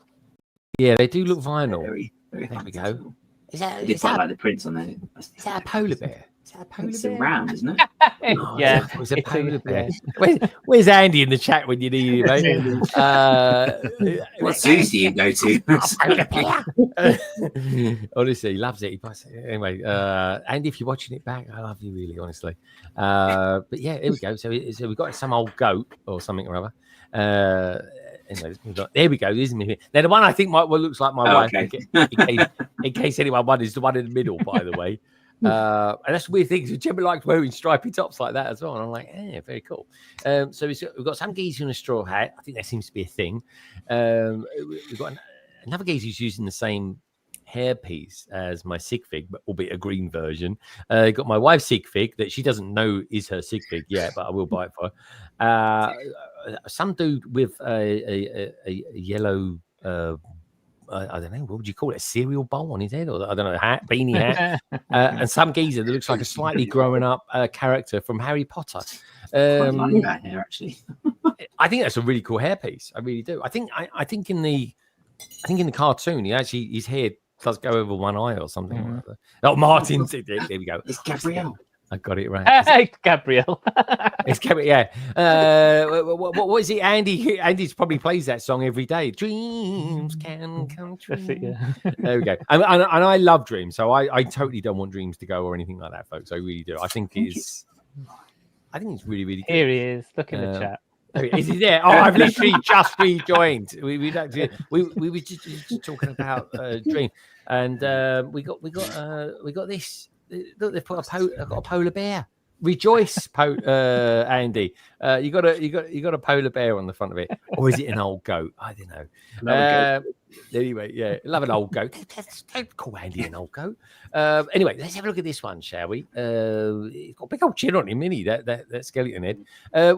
Yeah, they do look vinyl. Very there we go. Is that like the prints on there? Is that a polar bear? It's round, isn't it? Oh, yeah, it was a polar bear. Where's Andy in the chat when you need him? What zoos do you go to? Honestly, he loves it. Anyway, Andy, if you're watching it back, I love you, really, honestly. But yeah, here we go. So we've got some old goat or something or other. Anyway, there we go. Now, the one I think looks like my wife, okay. in case anyone wonders, the one in the middle, by the way. And that's the weird thing. So Gemma likes wearing stripy tops like that as well. And I'm like, very cool. So we've got some geezer in a straw hat. I think that seems to be a thing. We've got another geezer who's using the same hairpiece as my sig fig, but albeit a green version. Got my wife's sig fig that she doesn't know is her sig fig yet, but I will buy it for her. Some dude with a yellow. I don't know, what would you call it? A cereal bowl on his head, or I don't know, beanie hat, and some geezer that looks like a slightly growing up character from Harry Potter. I like that hair, actually. I think that's a really cool hairpiece. I really do. I think in the cartoon, his hair does go over one eye or something. Like that. Oh, Martin, there we go. It's Gabrielle. I got it right. Hey, Gabrielle. It's Gabrielle. Yeah. What is it? Andy's probably plays that song every day. Dreams can come true. That's it, yeah. There we go. And I love Dreams, so I totally don't want Dreams to go or anything like that, folks. I really do. I think it's really, really good. Here he is. Look in the chat. Is he there? Oh, I've literally just rejoined. We were just talking about Dream, and we got this. Look, they've put I've got a polar bear. Rejoice, Andy. You got a polar bear on the front of it, or is it an old goat? I don't know. Anyway, yeah, love an old goat. Don't call Andy an old goat. Anyway, let's have a look at this one, shall we? He's got a big old chin on him, isn't he? That skeleton head.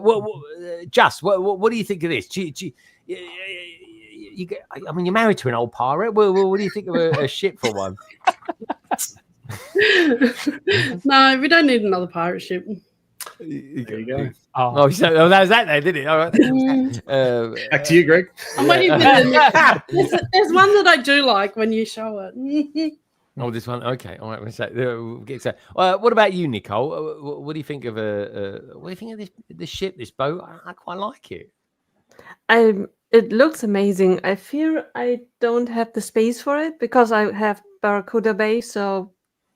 What do you think of this? I mean, you're married to an old pirate. What do you think of a ship for one? No, we don't need another pirate ship. There you go. Oh, so that was that then, didn't it? All right. Back to you, Greg. I'm waiting for there's one that I do like when you show it. Oh, this one. Okay, all right. We'll get to that. What about you, Nicole? What do you think of this ship, this boat? I quite like it. It looks amazing. I fear I don't have the space for it because I have Barracuda Bay, so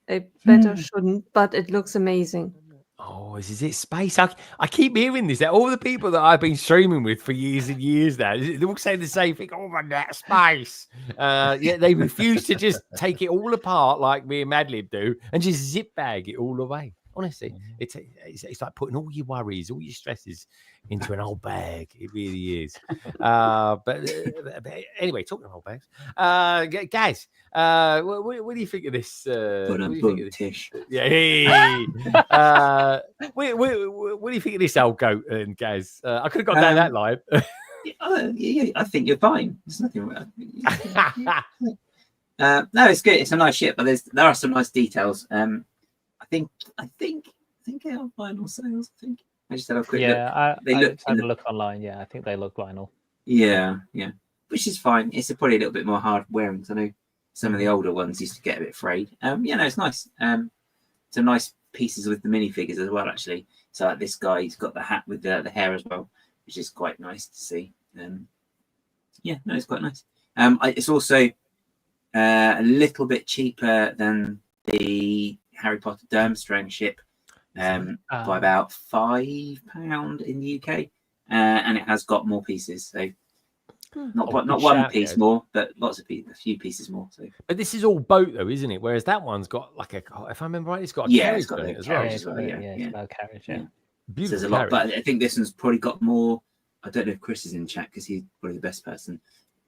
I better shouldn't, but it looks amazing. Oh, is it space? I keep hearing this. All the people that I've been streaming with for years and years now, they all say the same thing. Oh, my that space. Yeah, they refuse to just take it all apart like me and Madlib do and just zip bag it all away. Honestly, it's like putting all your worries, all your stresses into an old bag. It really is. But anyway, talking of old bags, guys, what do you think of this? What do you think of this? Yeah. What do you think of this old goat and guys? I could have gone down that line. Yeah, I think you're fine. There's nothing wrong. No, it's good. It's a nice ship, but there are some nice details. I think our final sales. I think I just had a quick Yeah, look. They I look had a look online. Yeah, I think they look vinyl. Yeah, which is fine. It's probably a little bit more hard wearing because I know some of the older ones used to get a bit frayed. It's nice. Some nice pieces with the minifigures as well, actually. So like this guy, he's got the hat with the hair as well, which is quite nice to see. It's quite nice. It's also a little bit cheaper than the Harry Potter Durmstrang ship, by about £5 in the UK, and it has got more pieces. So not one piece more, but a few pieces more. So, but this is all boat though, isn't it? Whereas that one's got like if I remember right, it's got a carriage on it as well. It's about carriage. Yeah. Beautiful. So there's a lot, but I think this one's probably got more. I don't know if Chris is in chat because he's probably the best person,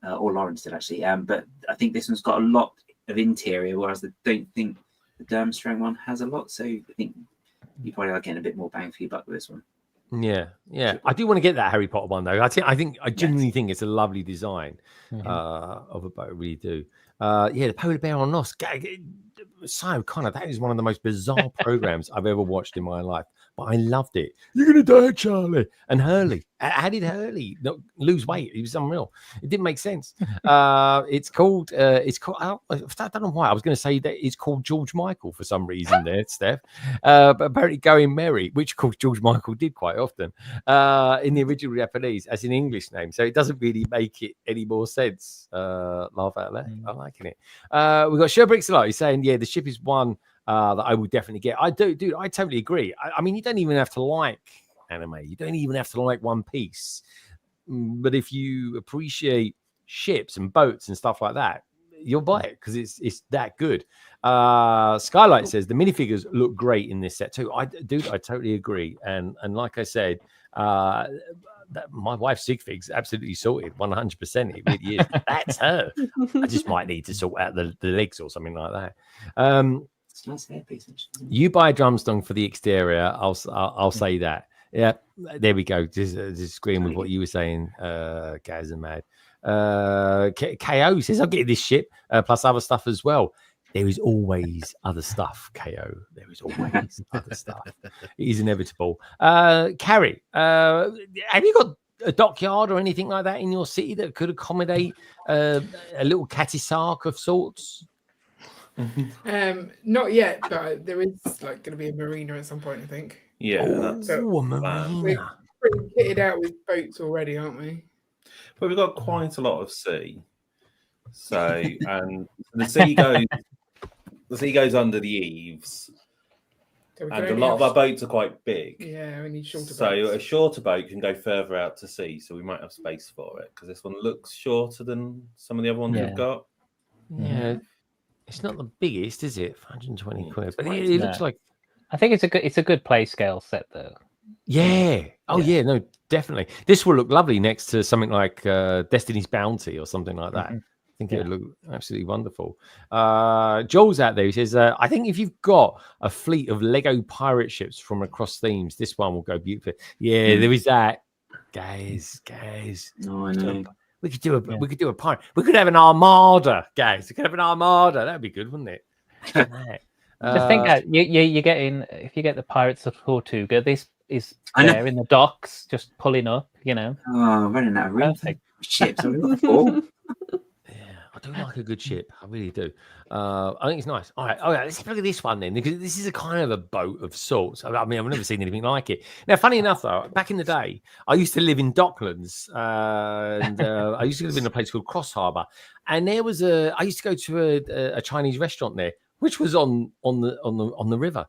or Lawrence did actually. But I think this one's got a lot of interior, whereas I don't think the Durmstrang one has a lot. So I think you probably are getting a bit more bang for your buck with this one. Yeah. I do want to get that Harry Potter one though. I genuinely think it's a lovely design of a boat. I really do. The Polar Bear on Nos. So Connor, that is one of the most bizarre programs I've ever watched in my life. But I loved it. You're gonna die, Charlie. And Hurley. How did Hurley not lose weight? He was unreal. It didn't make sense. It's called. I don't know why. I was going to say that it's called George Michael for some reason there, Steph. But apparently, Going Merry, which of course George Michael did quite often in the original Japanese as an English name, so it doesn't really make it any more sense. Laugh out loud. I'm liking it. We've got Sher Brixler. He's saying, the ship is one that I will definitely get. I do, dude. I totally agree. I mean, you don't even have to like anime. You don't even have to like One Piece. But if you appreciate ships and boats and stuff like that, you'll buy it because it's that good. Skylight says the minifigures look great in this set too. I totally agree. And like I said, my wife's sig fig's absolutely sorted 100%. It really is. That's her. I just might need to sort out the legs or something like that. It's a nice hairpiece. You buy a drumstone for the exterior. I'll say that. Yeah, there we go. Just agreeing with what you were saying, Gaz and Mad. KO says, I'll get this ship plus other stuff as well. There is always other stuff, KO. There is always other stuff. It is inevitable. Carrie, have you got a dockyard or anything like that in your city that could accommodate a little Catisark of sorts? Not yet, but there is going to be a marina at some point, I think. Yeah, a marina. We're pretty kitted out with boats already, aren't we? But we've got quite a lot of sea. So, and the sea goes under the eaves, So and a lot of our boats are quite big. Yeah, we need shorter boats. So a shorter boat can go further out to sea, so we might have space for it because this one looks shorter than some of the other ones we've got. Yeah, it's not the biggest, is it? 120 quid, but it looks like. I think it's a good play scale set though. Yeah. Oh yeah, no, definitely. This will look lovely next to something like Destiny's Bounty or something like that. I think it would look absolutely wonderful. Joel's out there. He says, I think if you've got a fleet of Lego pirate ships from across themes, this one will go beautifully. Yeah, there is that. Guys. No, I know. We could do a pirate. We could have an armada, guys. We could have an armada. That'd be good, wouldn't it? Just think that you get in if you get the Pirates of Tortuga. This is there in the docks, just pulling up. Oh, running out of room. Ships. I do like a good ship. I really do. I think it's nice. All right. Let's have a look at this one then, because this is a kind of a boat of sorts. I mean, I've never seen anything like it. Now, funny enough, though, back in the day, I used to live in Docklands, and I used to live in a place called Cross Harbour, and there was I used to go to a Chinese restaurant there, which was on the river,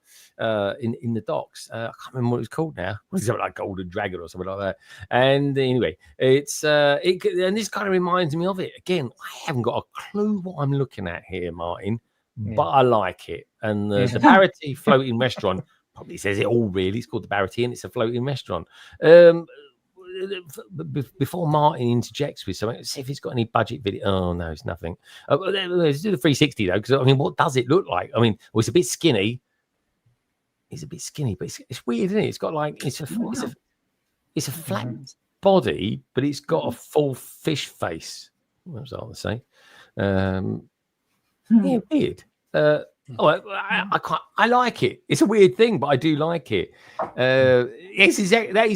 in the docks. I can't remember what it was called now. It was something like Golden Dragon or something like that. And anyway, it's and this kind of reminds me of it. Again, I haven't got a clue what I'm looking at here, Martin, but I like it. And the Barity floating restaurant probably says it all. Really, it's called the Barity, and it's a floating restaurant. Before Martin interjects with something, let's see if he's got any budget video. Oh no, it's nothing. Let's do the 360 though, because I mean, what does it look like? I mean, it's a bit skinny. It's a bit skinny, but it's weird, isn't it? It's got like it's a flat body, but it's got a full fish face. What was I going to say? Yeah, weird. Oh, I can't. I like it. It's a weird thing, but I do like it. That is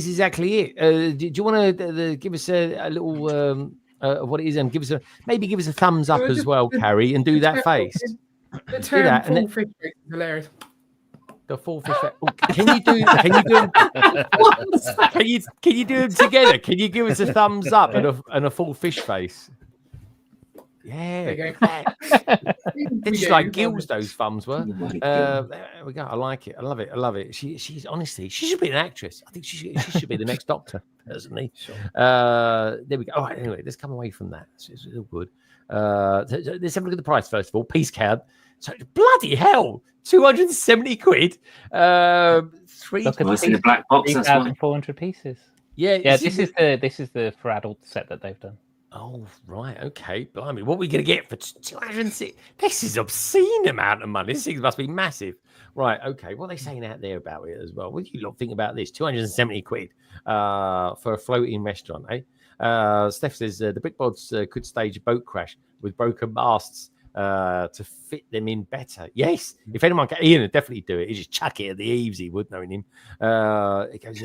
exactly it. Do you want to give us a little what it is, and give us a thumbs up as well, Carrie, and do that face. The term full fish face is hilarious. The full fish face. Oh, can you do them? Can you do them together? Can you give us a thumbs up and a full fish face? Yeah, it's like gills. Those thumbs were. There we go. I like it. I love it. I love it. She's honestly, she should be an actress. I think she should be the next Doctor. Personally, sure. There we go. All right. Anyway, let's come away from that. It's all good. Let's have a look at the price first of all. Piece count. So bloody hell, 270 quid. Three. Look at in the black box. 3,400 pieces. Yeah. This is the for adult set that they've done. Oh, right. Okay. Blimey. What are we going to get for 206? This is obscene amount of money. This thing must be massive. Right. Okay. What are they saying out there about it as well? What do you lot think about this? 270 quid for a floating restaurant, eh? Steph says the Brickbods could stage a boat crash with broken masts to fit them in better. Yes. If anyone can, Ian would definitely do it. He'd just chuck it at the eaves, he would, knowing him. It goes,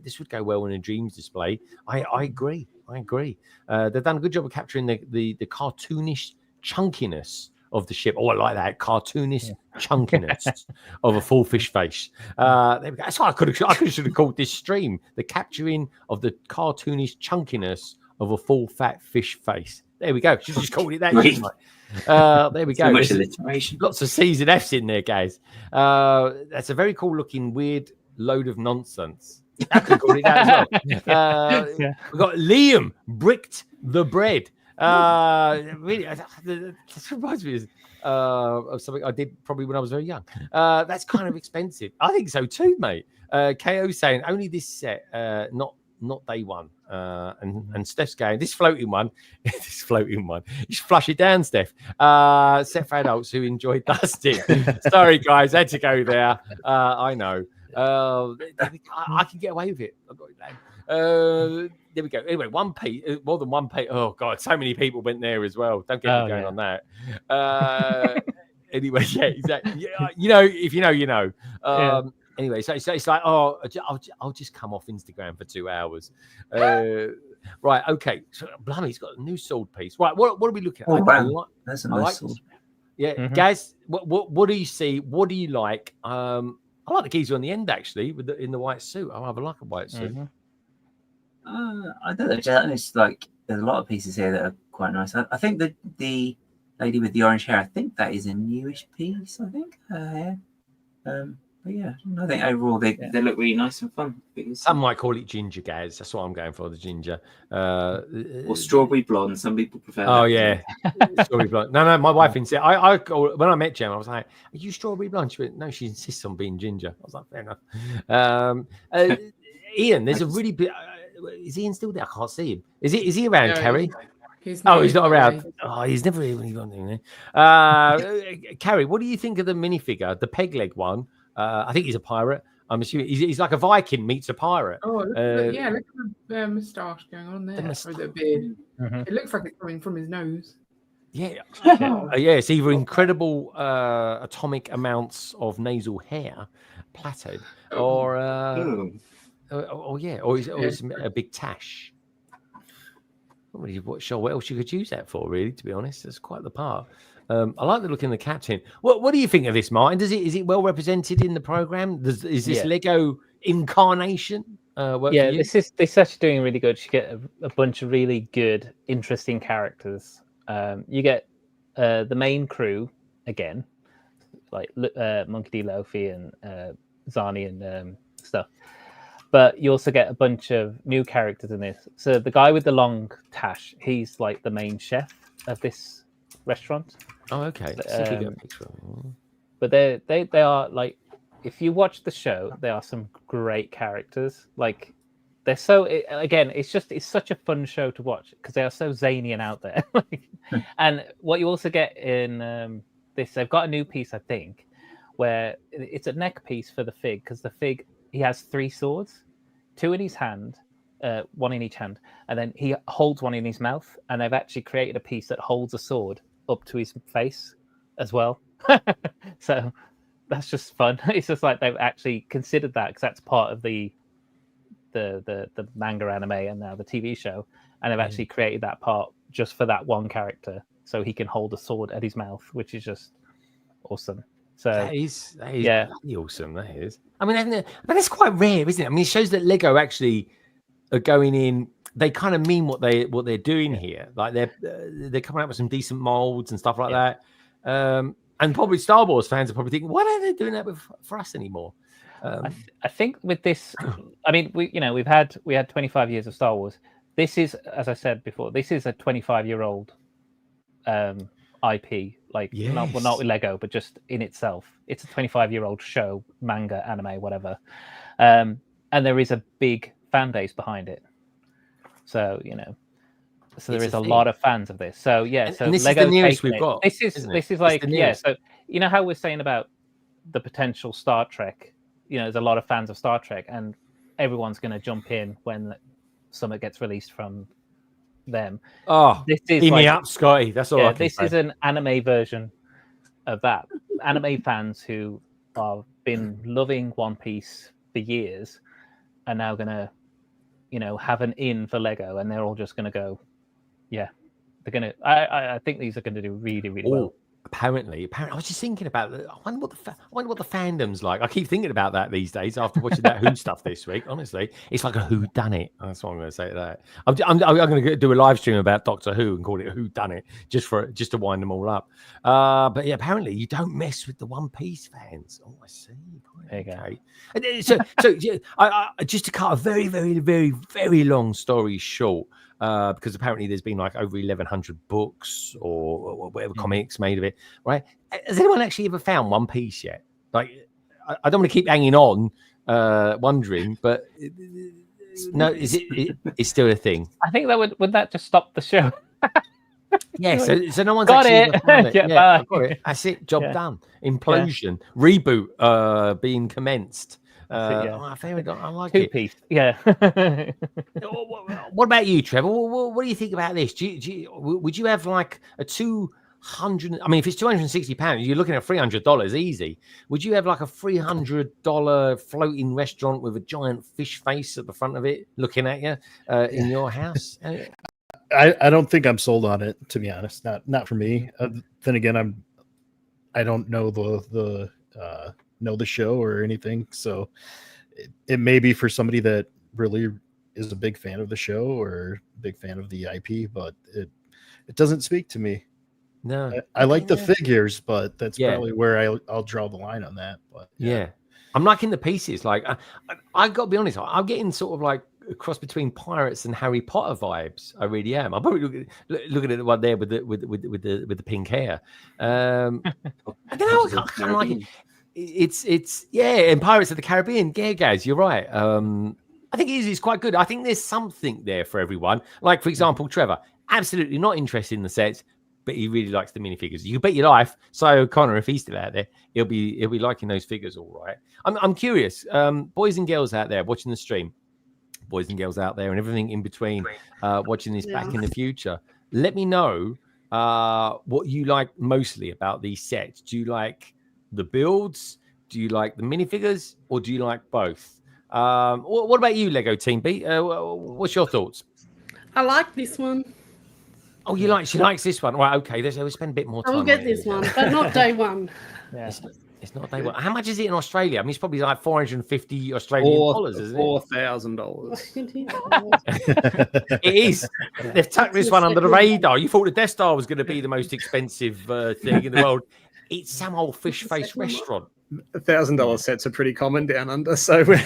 this would go well in a dreams display. I agree. They've done a good job of capturing the cartoonish chunkiness of the ship. Oh, I like that cartoonish chunkiness of a full fish face. There we go. That's why I should have called this stream the capturing of the cartoonish chunkiness of a full fat fish face. There we go. Should just called it that. There we go. So much alliteration. Lots of C's and F's in there, guys. That's a very cool looking weird load of nonsense. I could call it that as well. We've got Liam bricked the bread. Really, this reminds me of something I did probably when I was very young. That's kind of expensive. I think so too, mate. KO saying only this set, not day one. And Steph's going, this floating one. You should flush it down, Steph. Set for adults who enjoy dusting. Sorry, guys, had to go there. I know. I can get away with it. I've got it down. There we go. Anyway, one piece, more than one piece. Oh God, so many people went there as well. Don't get me going on that. Anyway, yeah, exactly. Yeah, you know, if you know, you know. Anyway, so it's like, oh, I'll just come off Instagram for 2 hours. Right, okay. So, blimey, he's got a new sword piece. Right, what are we looking at? Oh, wow. That's a nice sword. Yeah, guys, what do you see? What do you like? I like the geezer on the end actually, in the white suit. I have a like a white suit. I don't know. It's like there's a lot of pieces here that are quite nice. I think the lady with the orange hair, I think that is a newish piece. I think her hair. But yeah, I think overall they look really nice and fun. Some might call it ginger, guys. That's what I'm going for, the ginger. Or strawberry blonde. Some people prefer. Oh yeah, strawberry blonde. No, my wife insists. I when I met Jem, I was like, "Are you strawberry blonde?" She went, "No, she insists on being ginger." I was like, "Fair enough." Ian, there's a really big. Is Ian still there? I can't see him. Is he around, No, Carrie? He's He's not around. Oh, he's never even gone there. Carrie, what do you think of the minifigure, the peg leg one? I think he's a pirate. I'm assuming he's like a Viking meets a pirate. Oh, look at the moustache going on there. Or the beard. It looks like it's coming from his nose. Yeah. It's either incredible atomic amounts of nasal hair plaited, or it's a big tash. I'm not really sure what else you could use that for, really, to be honest. That's quite the part. I like the look in the captain. What do you think of this, Martin? Is it well represented in the program? Is this Lego incarnation? This is actually doing really good. You get a bunch of really good, interesting characters. You get the main crew again, like Monkey D. Lofi and Zani and stuff. But you also get a bunch of new characters in this. So the guy with the long tash, he's like the main chef of this restaurant. Oh, okay. But they are like, if you watch the show, there are some great characters. Like they're so it's such a fun show to watch because they are so zany and out there. And what you also get in this, they've got a new piece, I think, where it's a neck piece for the Fig because the Fig, he has 3 swords, 2 in his hand, 1 in each hand, and then he holds one in his mouth. And they've actually created a piece that holds a sword up to his face as well. So that's just fun. It's just like they've actually considered that because that's part of the manga anime and now the TV show, and they've actually created that part just for that one character, so he can hold a sword at his mouth, which is just awesome. So that is bloody awesome. That is. I mean, but it's quite rare, isn't it? I mean, it shows that Lego actually are going in. They kind of mean what they're doing here. Like they're coming up with some decent molds and stuff like that. And probably Star Wars fans are probably thinking, why aren't they doing that for us anymore? I think with this, I mean, we had 25 years of Star Wars. This is, as I said before, this is a 25-year-old IP. Like, not with Lego, but just in itself. It's a 25-year-old show, manga, anime, whatever. And there is a big fan base behind it. So, there is a lot of fans of this. So, so and this Lego is the nearest we've got. This is like, so, how we're saying about the potential Star Trek, there's a lot of fans of Star Trek, and everyone's going to jump in when something gets released from them. Oh, this is me up, Scotty. That's all. This is an anime version of that. Anime fans who have been loving One Piece for years are now going to, have an in for Lego, and they're all just going to go, they're going to. I think these are going to do really, really well. Apparently, I was just thinking about that. I wonder what the fandom's like. I keep thinking about that these days after watching that Who stuff this week. Honestly, it's like a Who done it. That's what I'm going to say to that. I'm going to do a live stream about Doctor Who and call it Who done it, just to wind them all up. But yeah, apparently you don't mess with the One Piece fans. Oh, I see. There you go. So I just to cut a very, very, very, very long story short. Because apparently there's been like over 1,100 books or whatever comics made of it, right? Has anyone actually ever found One Piece yet? Like, I don't want to keep hanging on, wondering, but no, it's still a thing. I think that would that just stop the show? Yeah, so no one's got actually it. found it. I got it. That's it. Job done. Implosion. Reboot being commenced. I like it. Two-piece. Yeah. What about you, Trevor? What do you think about this? Would you have like a 200? I mean, if it's £260, you're looking at $300 easy. Would you have like a $300 floating restaurant with a giant fish face at the front of it, looking at you in your house? I don't think I'm sold on it, to be honest. Not for me. Then again, I don't know the show or anything, so it may be for somebody that really is a big fan of the show or a big fan of the IP, but it doesn't speak to me. No, I like the figures, but that's probably where I'll draw the line on that. But I'm liking the pieces. Like I got to be honest, I'm getting sort of like a cross between Pirates and Harry Potter vibes. I really am. I'm probably looking at the one there with the pink hair. I don't know. I kind of like it. It's and Pirates of the Caribbean. Yeah, guys, you're right. I think it's quite good. I think there's something there for everyone. Like, for example, Trevor, absolutely not interested in the sets, but he really likes the minifigures. You can bet your life. So Connor, if he's still out there, he'll be liking those figures, all right. I'm curious, boys and girls out there watching the stream, boys and girls out there, and everything in between, watching this back in the future. Let me know what you like mostly about these sets. Do you like the builds? Do you like the minifigures, or do you like both? What about you, Lego Team B? What's your thoughts? I like this one. Oh, she likes this one. Right, okay. We'll spend a bit more time. I will get this one, but not day one. Yeah. It's not day one. How much is it in Australia? I mean, it's probably like 450 Australian dollars, isn't it? $4,000. It is. They've tucked this one under the radar. You thought the Death Star was going to be the most expensive thing in the world. It's some old fish face restaurant. $1,000 sets are pretty common down under, so don't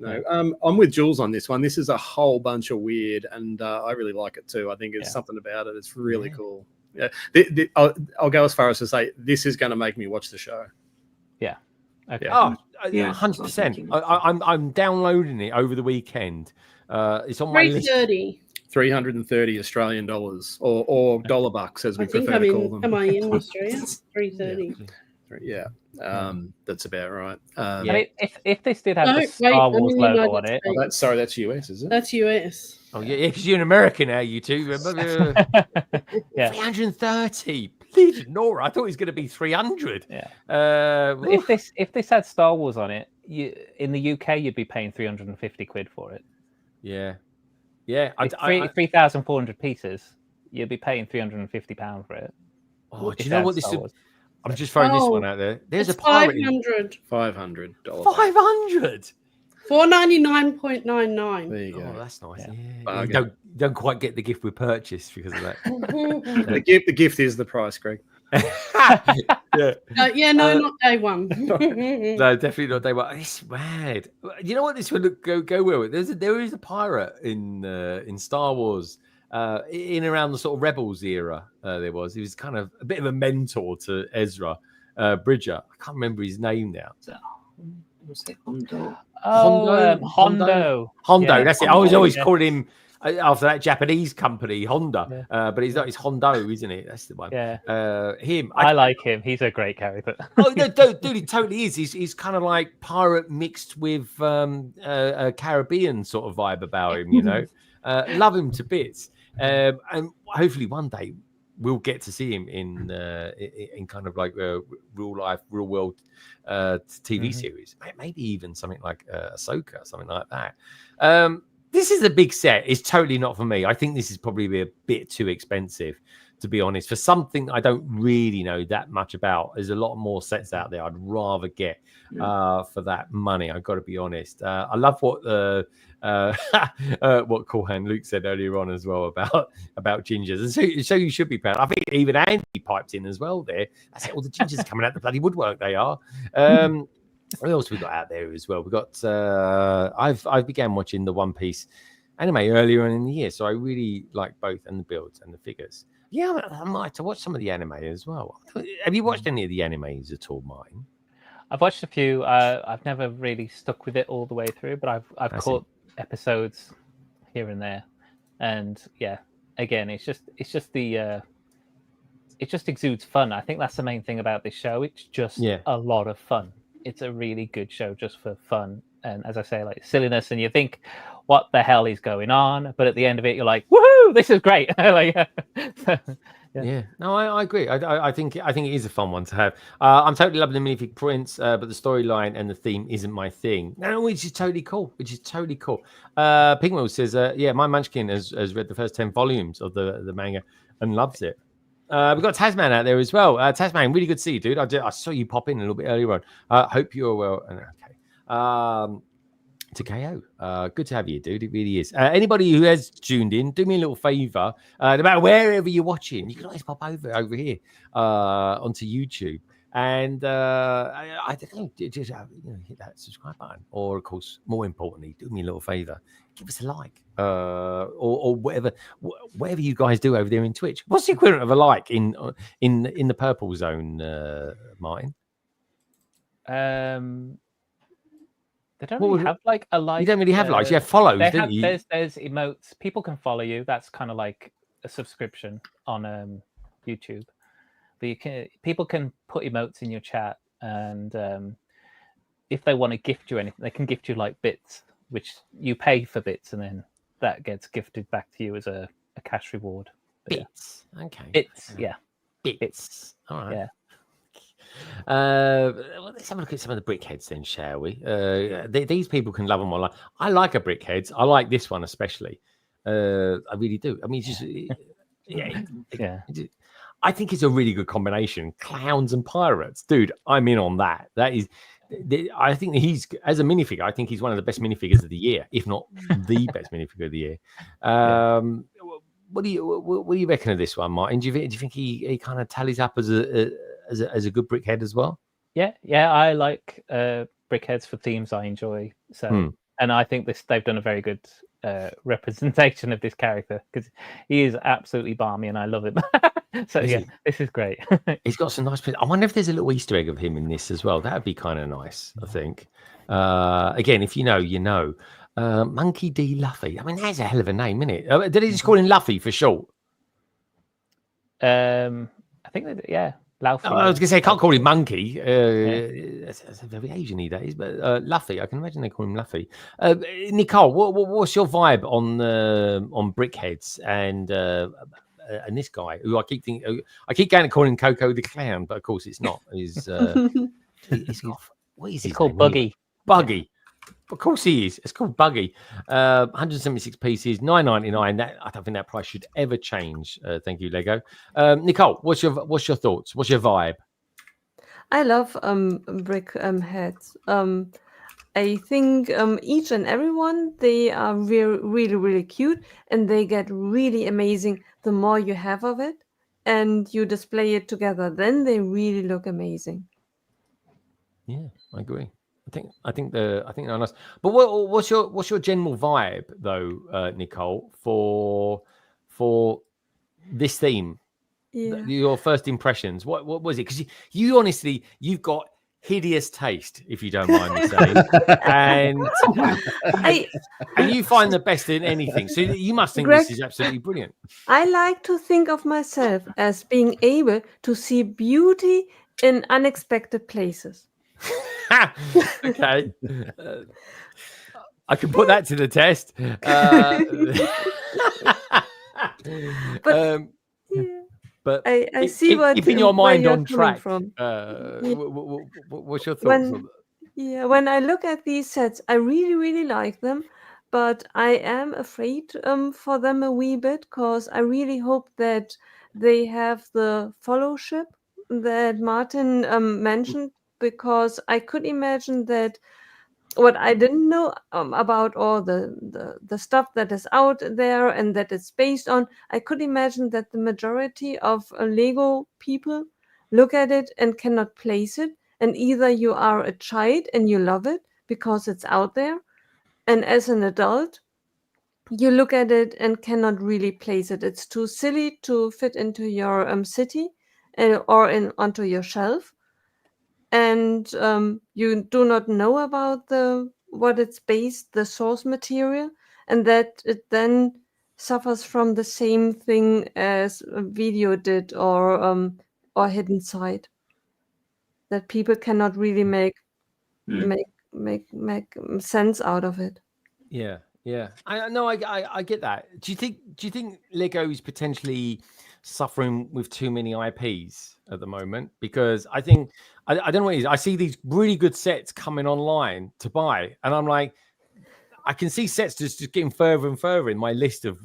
know. I'm with Jules on this one. This is a whole bunch of weird, and I really like it too. I think it's something about it. It's really cool. Yeah, I'll go as far as to say this is going to make me watch the show. Yeah. Okay. Oh, 100%. I'm downloading it over the weekend. It's on my list. 330 Australian dollars or dollar bucks, as we prefer to call them. Am I in Australia? 330. Yeah, that's about right. If this did have the Star Wars logo on it, that's US, is it? That's US. Oh yeah, because you're an American now, you two. Yeah. 330. Bleeding Nora. I thought it was going to be 300. Yeah. Oof. If this had Star Wars on it, in the UK you'd be paying 350 quid for it. Yeah. Yeah. 3,400 pieces. You'd be paying £350 for it. Oh, do you know what this is? I'm just throwing this one out there. There's a It's pirate. $500. $500. 500. $499.99. There you go. Oh, that's nice. Yeah. Yeah. You don't quite get the gift we purchased because of that. The gift is the price, Greg. Yeah. Not day one. No, definitely not day one. It's mad. You know what? This would go well with. There is a pirate in Star Wars. In around the sort of Rebels era, he was kind of a bit of a mentor to Ezra Bridger. I can't remember his name now. Was it Hondo? Hondo. Hondo. That's it. I was always calling him after that Japanese company, Honda. But he's not. It's Hondo, isn't it? That's the one. Yeah. Him. I like him. He's a great character. Oh no, dude, he totally is. He's kind of like pirate mixed with a Caribbean sort of vibe about him. You know, love him to bits. And hopefully one day we'll get to see him in kind of like real life, real world TV series. Maybe even something like Ahsoka, something like that. This is a big set. It's totally not for me. I think this is probably a bit too expensive, to be honest, for something I don't really know that much about. There's a lot more sets out there I'd rather get for that money. I've got to be honest. I love what what Cool Hand Luke said earlier on as well about gingers, and so you should be proud. I think even Andy piped in as well there. I said all the gingers coming out the bloody woodwork they are. What else we got out there as well? We got I've began watching the One Piece anime earlier on in the year, so I really like both and the builds and the figures. Yeah, I might have to watch some of the anime as well. Have you watched any of the animes at all, Martin? I've watched a few. I've never really stuck with it all the way through, but I've caught episodes here and there, and yeah, again, it just exudes fun. I think that's the main thing about this show. It's just a lot of fun. It's a really good show just for fun, and as I say, like silliness, and you think, what the hell is going on? But at the end of it, you're like, woohoo, this is great. Yeah, no, I agree. I think it is a fun one to have. I'm totally loving the minifig prints, but the storyline and the theme isn't my thing. No, which is totally cool. Pigwell says, my Munchkin has read the first 10 volumes of the manga and loves it. We've got Tasman out there as well. Tasman, really good to see you, dude. I saw you pop in a little bit earlier on. Hope you're well. Okay. Takeo, good to have you, dude. It really is. Anybody who has tuned in, do me a little favor. No matter wherever you're watching, you can always pop over here onto YouTube. And I don't know, just hit that subscribe button, or of course, more importantly, do me a little favor, give us a like, or whatever you guys do over there in Twitch. What's the equivalent of a like in the purple zone, Martin? They don't really have like a like. You don't really have likes. You have follows, don't you? There's emotes. People can follow you. That's kind of like a subscription on YouTube. But people can put emotes in your chat, and if they want to gift you anything, they can gift you like bits, which you pay for bits, and then that gets gifted back to you as a cash reward. But bits, okay. Bits, yeah. Bits. All right. Yeah. Let's have a look at some of the Brickheads then, shall we? These people can love them online. I like a Brickheads. I like this one especially. I really do. I mean, it's just I think it's a really good combination. Clowns and pirates, dude. I'm in on that. That is, I think he's, as a minifigure, I think he's one of the best minifigures of the year, if not the best minifigure of the year. What do you reckon of this one, Martin? Do you think he kind of tallies up as a good Brickhead as well? Yeah, I like Brickheads for themes I enjoy. So, and I think they've done a very good representation of this character, because he is absolutely balmy and I love him. So this is great. He's got some nice. I wonder if there's a little Easter egg of him in this as well. That would be kind of nice, I think. Again, if you know, you know. Monkey D. Luffy. I mean, that's a hell of a name, isn't it? Did he just call him Luffy for short? I think that, yeah. Laufey, I was going to say, I can't call him Monkey. Yeah. That's very Asian-y, that is. But Luffy, I can imagine they call him Luffy. Nicole, what's your vibe on Brickheads and this guy who I keep thinking, I keep going to call him Coco the Clown, but of course it's not. He's got, what is He's his called name? Buggy. Buggy. Of course he is. It's called Buggy. 176 pieces, $9.99. That, I don't think that price should ever change. Thank you, Lego. Nicole, what's your thoughts? What's your vibe? I love brick heads. I think each and every one, they are really, really cute, and they get really amazing the more you have of it and you display it together. Then they really look amazing. Yeah, I agree. I think they're nice. But what's your general vibe though, Nicole, for this theme? Yeah. Your first impressions. What was it? Because you honestly, you've got hideous taste, if you don't mind me saying, and you find the best in anything. So you must think Greg, this is absolutely brilliant. I like to think of myself as being able to see beauty in unexpected places. Okay. I can put that to the test. But I see keeping your mind on track. From. What's your thoughts on that? When I look at these sets, I really, really like them, but I am afraid for them a wee bit, because I really hope that they have the fellowship that Martin mentioned, because I could imagine that what I didn't know about all the stuff that is out there and that it's based on, I could imagine that the majority of Lego people look at it and cannot place it. And either you are a child and you love it because it's out there, and as an adult, you look at it and cannot really place it. It's too silly to fit into your city or onto your shelf. And you do not know about what it's based, the source material, and that it then suffers from the same thing as a video did or Hidden Side, that people cannot really make sense out of it. Yeah. I know. I get that. Do you think Lego is potentially suffering with too many IPs at the moment? Because I think I don't know what it is. I see these really good sets coming online to buy, and I'm like, I can see sets just getting further and further in my list of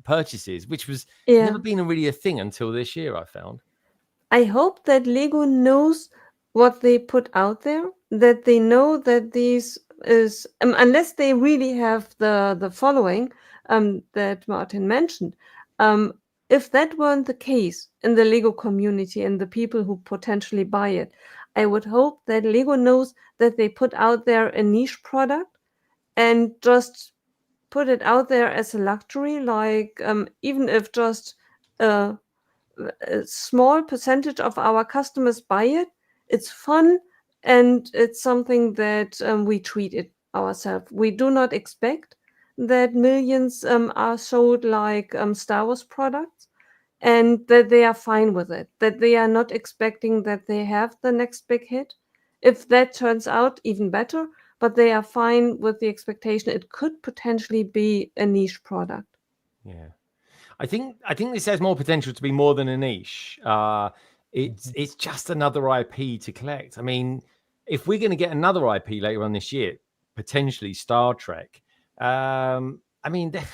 purchases, which was never been really a thing until this year, I found. I hope that Lego knows what they put out there, that they know that these is unless they really have the following that Martin mentioned. If that weren't the case in the Lego community and the people who potentially buy it, I would hope that Lego knows that they put out there a niche product and just put it out there as a luxury, like even if just a small percentage of our customers buy it, it's fun and it's something that we treat it ourselves. We do not expect that millions are sold like Star Wars products, and that they are fine with it, that they are not expecting that they have the next big hit. If that turns out, even better, but they are fine with the expectation it could potentially be a niche product. Yeah. I think this has more potential to be more than a niche. It's just another IP to collect. I mean, if we're going to get another IP later on this year, potentially Star Trek, I mean, that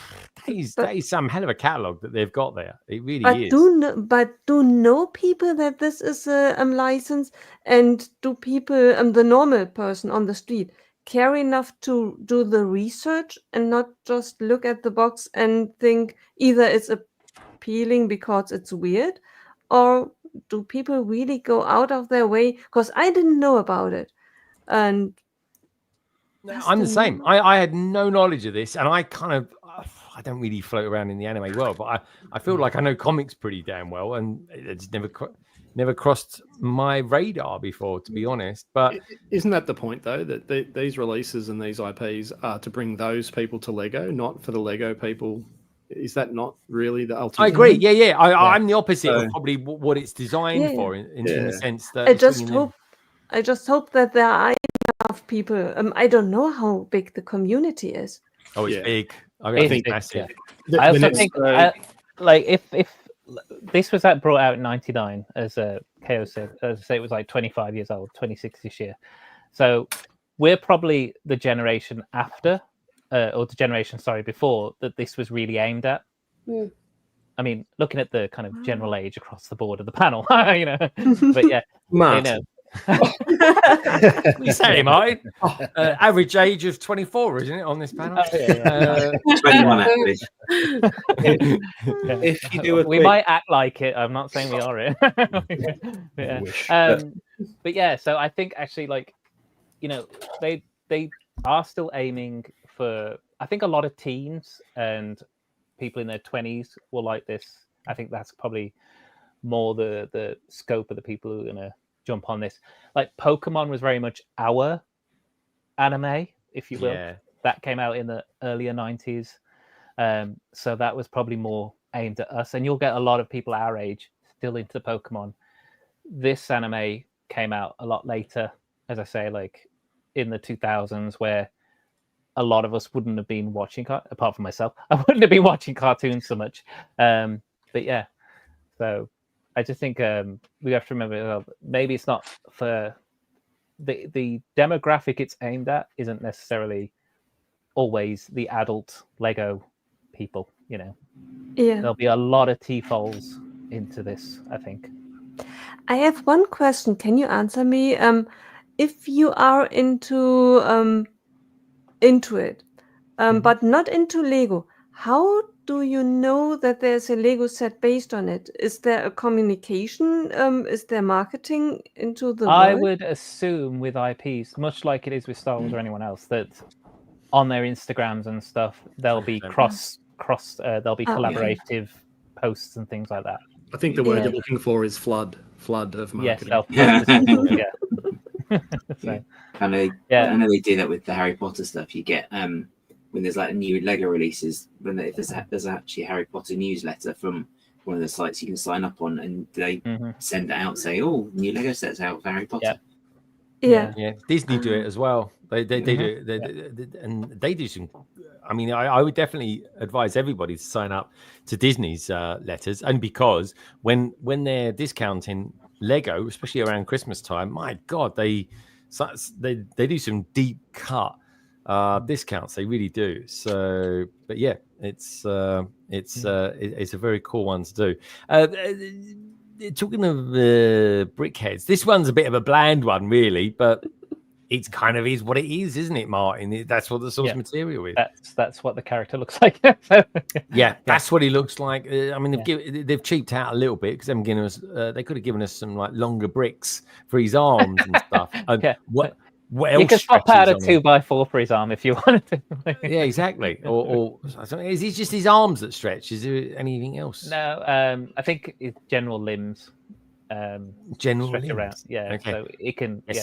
is some hell of a catalog that they've got there. It really is. Do know people that this is a license, and do people, the normal person on the street, care enough to do the research and not just look at the box and think either it's appealing because it's weird, or do people really go out of their way? Because I didn't know about it, and I'm the same. I had no knowledge of this, and I don't really float around in the anime world, but I feel like I know comics pretty damn well, and it's never crossed my radar before, to be honest. But isn't that the point, though, that these releases and these IPs are to bring those people to Lego, not for the Lego people Is that not really the ultimate? I agree. Yeah. I'm the opposite So- of probably what it's designed Yeah, yeah. for in the sense that I it's just bringing in- hope that there are enough people. I don't know how big the community is. Oh, it's Yeah. big. I It's think big, massive. The- I the also next, think, like, if this was brought out in '99, as KO said, as I say, it was like 25 years old, 26 this year. So we're probably the generation after, or the generation, before that this was really aimed at. Mm. I mean, looking at the kind of general age across the board of the panel, but yeah, Martin. You say, Martin. Average age of 24, isn't it, on this panel? 21 actually. If you do a we quick- might act like it. I'm not saying we are it. But yeah, so I think actually, like, they are still aiming for. I think a lot of teens and people in their 20s will like this. I think that's probably more the scope of the people who are going to jump on this. Like Pokemon was very much our anime, if you will. Yeah. That came out in the earlier 90s. So that was probably more aimed at us. And you'll get a lot of people our age still into Pokemon. This anime came out a lot later, as I say, like in the 2000s, where a lot of us wouldn't have been watching, apart from myself, I wouldn't have been watching cartoons so much. But yeah, so I just think we have to remember maybe it's not for the demographic it's aimed at isn't necessarily always the adult Lego people. Yeah. There'll be a lot of T-foals into this, I think. I have one question. Can you answer me? If you are into it, but not into Lego, how do you know that there's a Lego set based on it? Is there a communication? Is there marketing into the I world? would assume with IPs, much like it is with Star Wars or anyone else, that on their Instagrams and stuff, there'll be there'll be collaborative posts and things like that. I think the word you're looking for is flood of marketing. Yes, self-publishing, So, I know they do that with the Harry Potter stuff. You get when there's like new Lego releases, when there's actually a Harry Potter newsletter from one of the sites you can sign up on, and they send it out, say, "Oh, new Lego sets out for Harry Potter." Yeah. Disney do it as well. They do it, and they do some. I mean, I would definitely advise everybody to sign up to Disney's letters, and because when they're discounting Lego, especially around Christmas time, my God, they do some deep cut discounts. They really do. So, but yeah, it's a very cool one to do. Talking of Brickheads, this one's a bit of a bland one, really, but it kind of is what it is, isn't it, Martin? That's what the source material is. That's what the character looks like. That's what he looks like. I mean, they've cheaped out a little bit because they could have given us some like longer bricks for his arms and stuff. What else? You can swap out a 2x4 for his arm if you wanted to. Yeah, exactly. Or is it just his arms that stretch? Is there anything else? No, I think it's general limbs. General stretch limbs. Around. Yeah, okay. So he can. He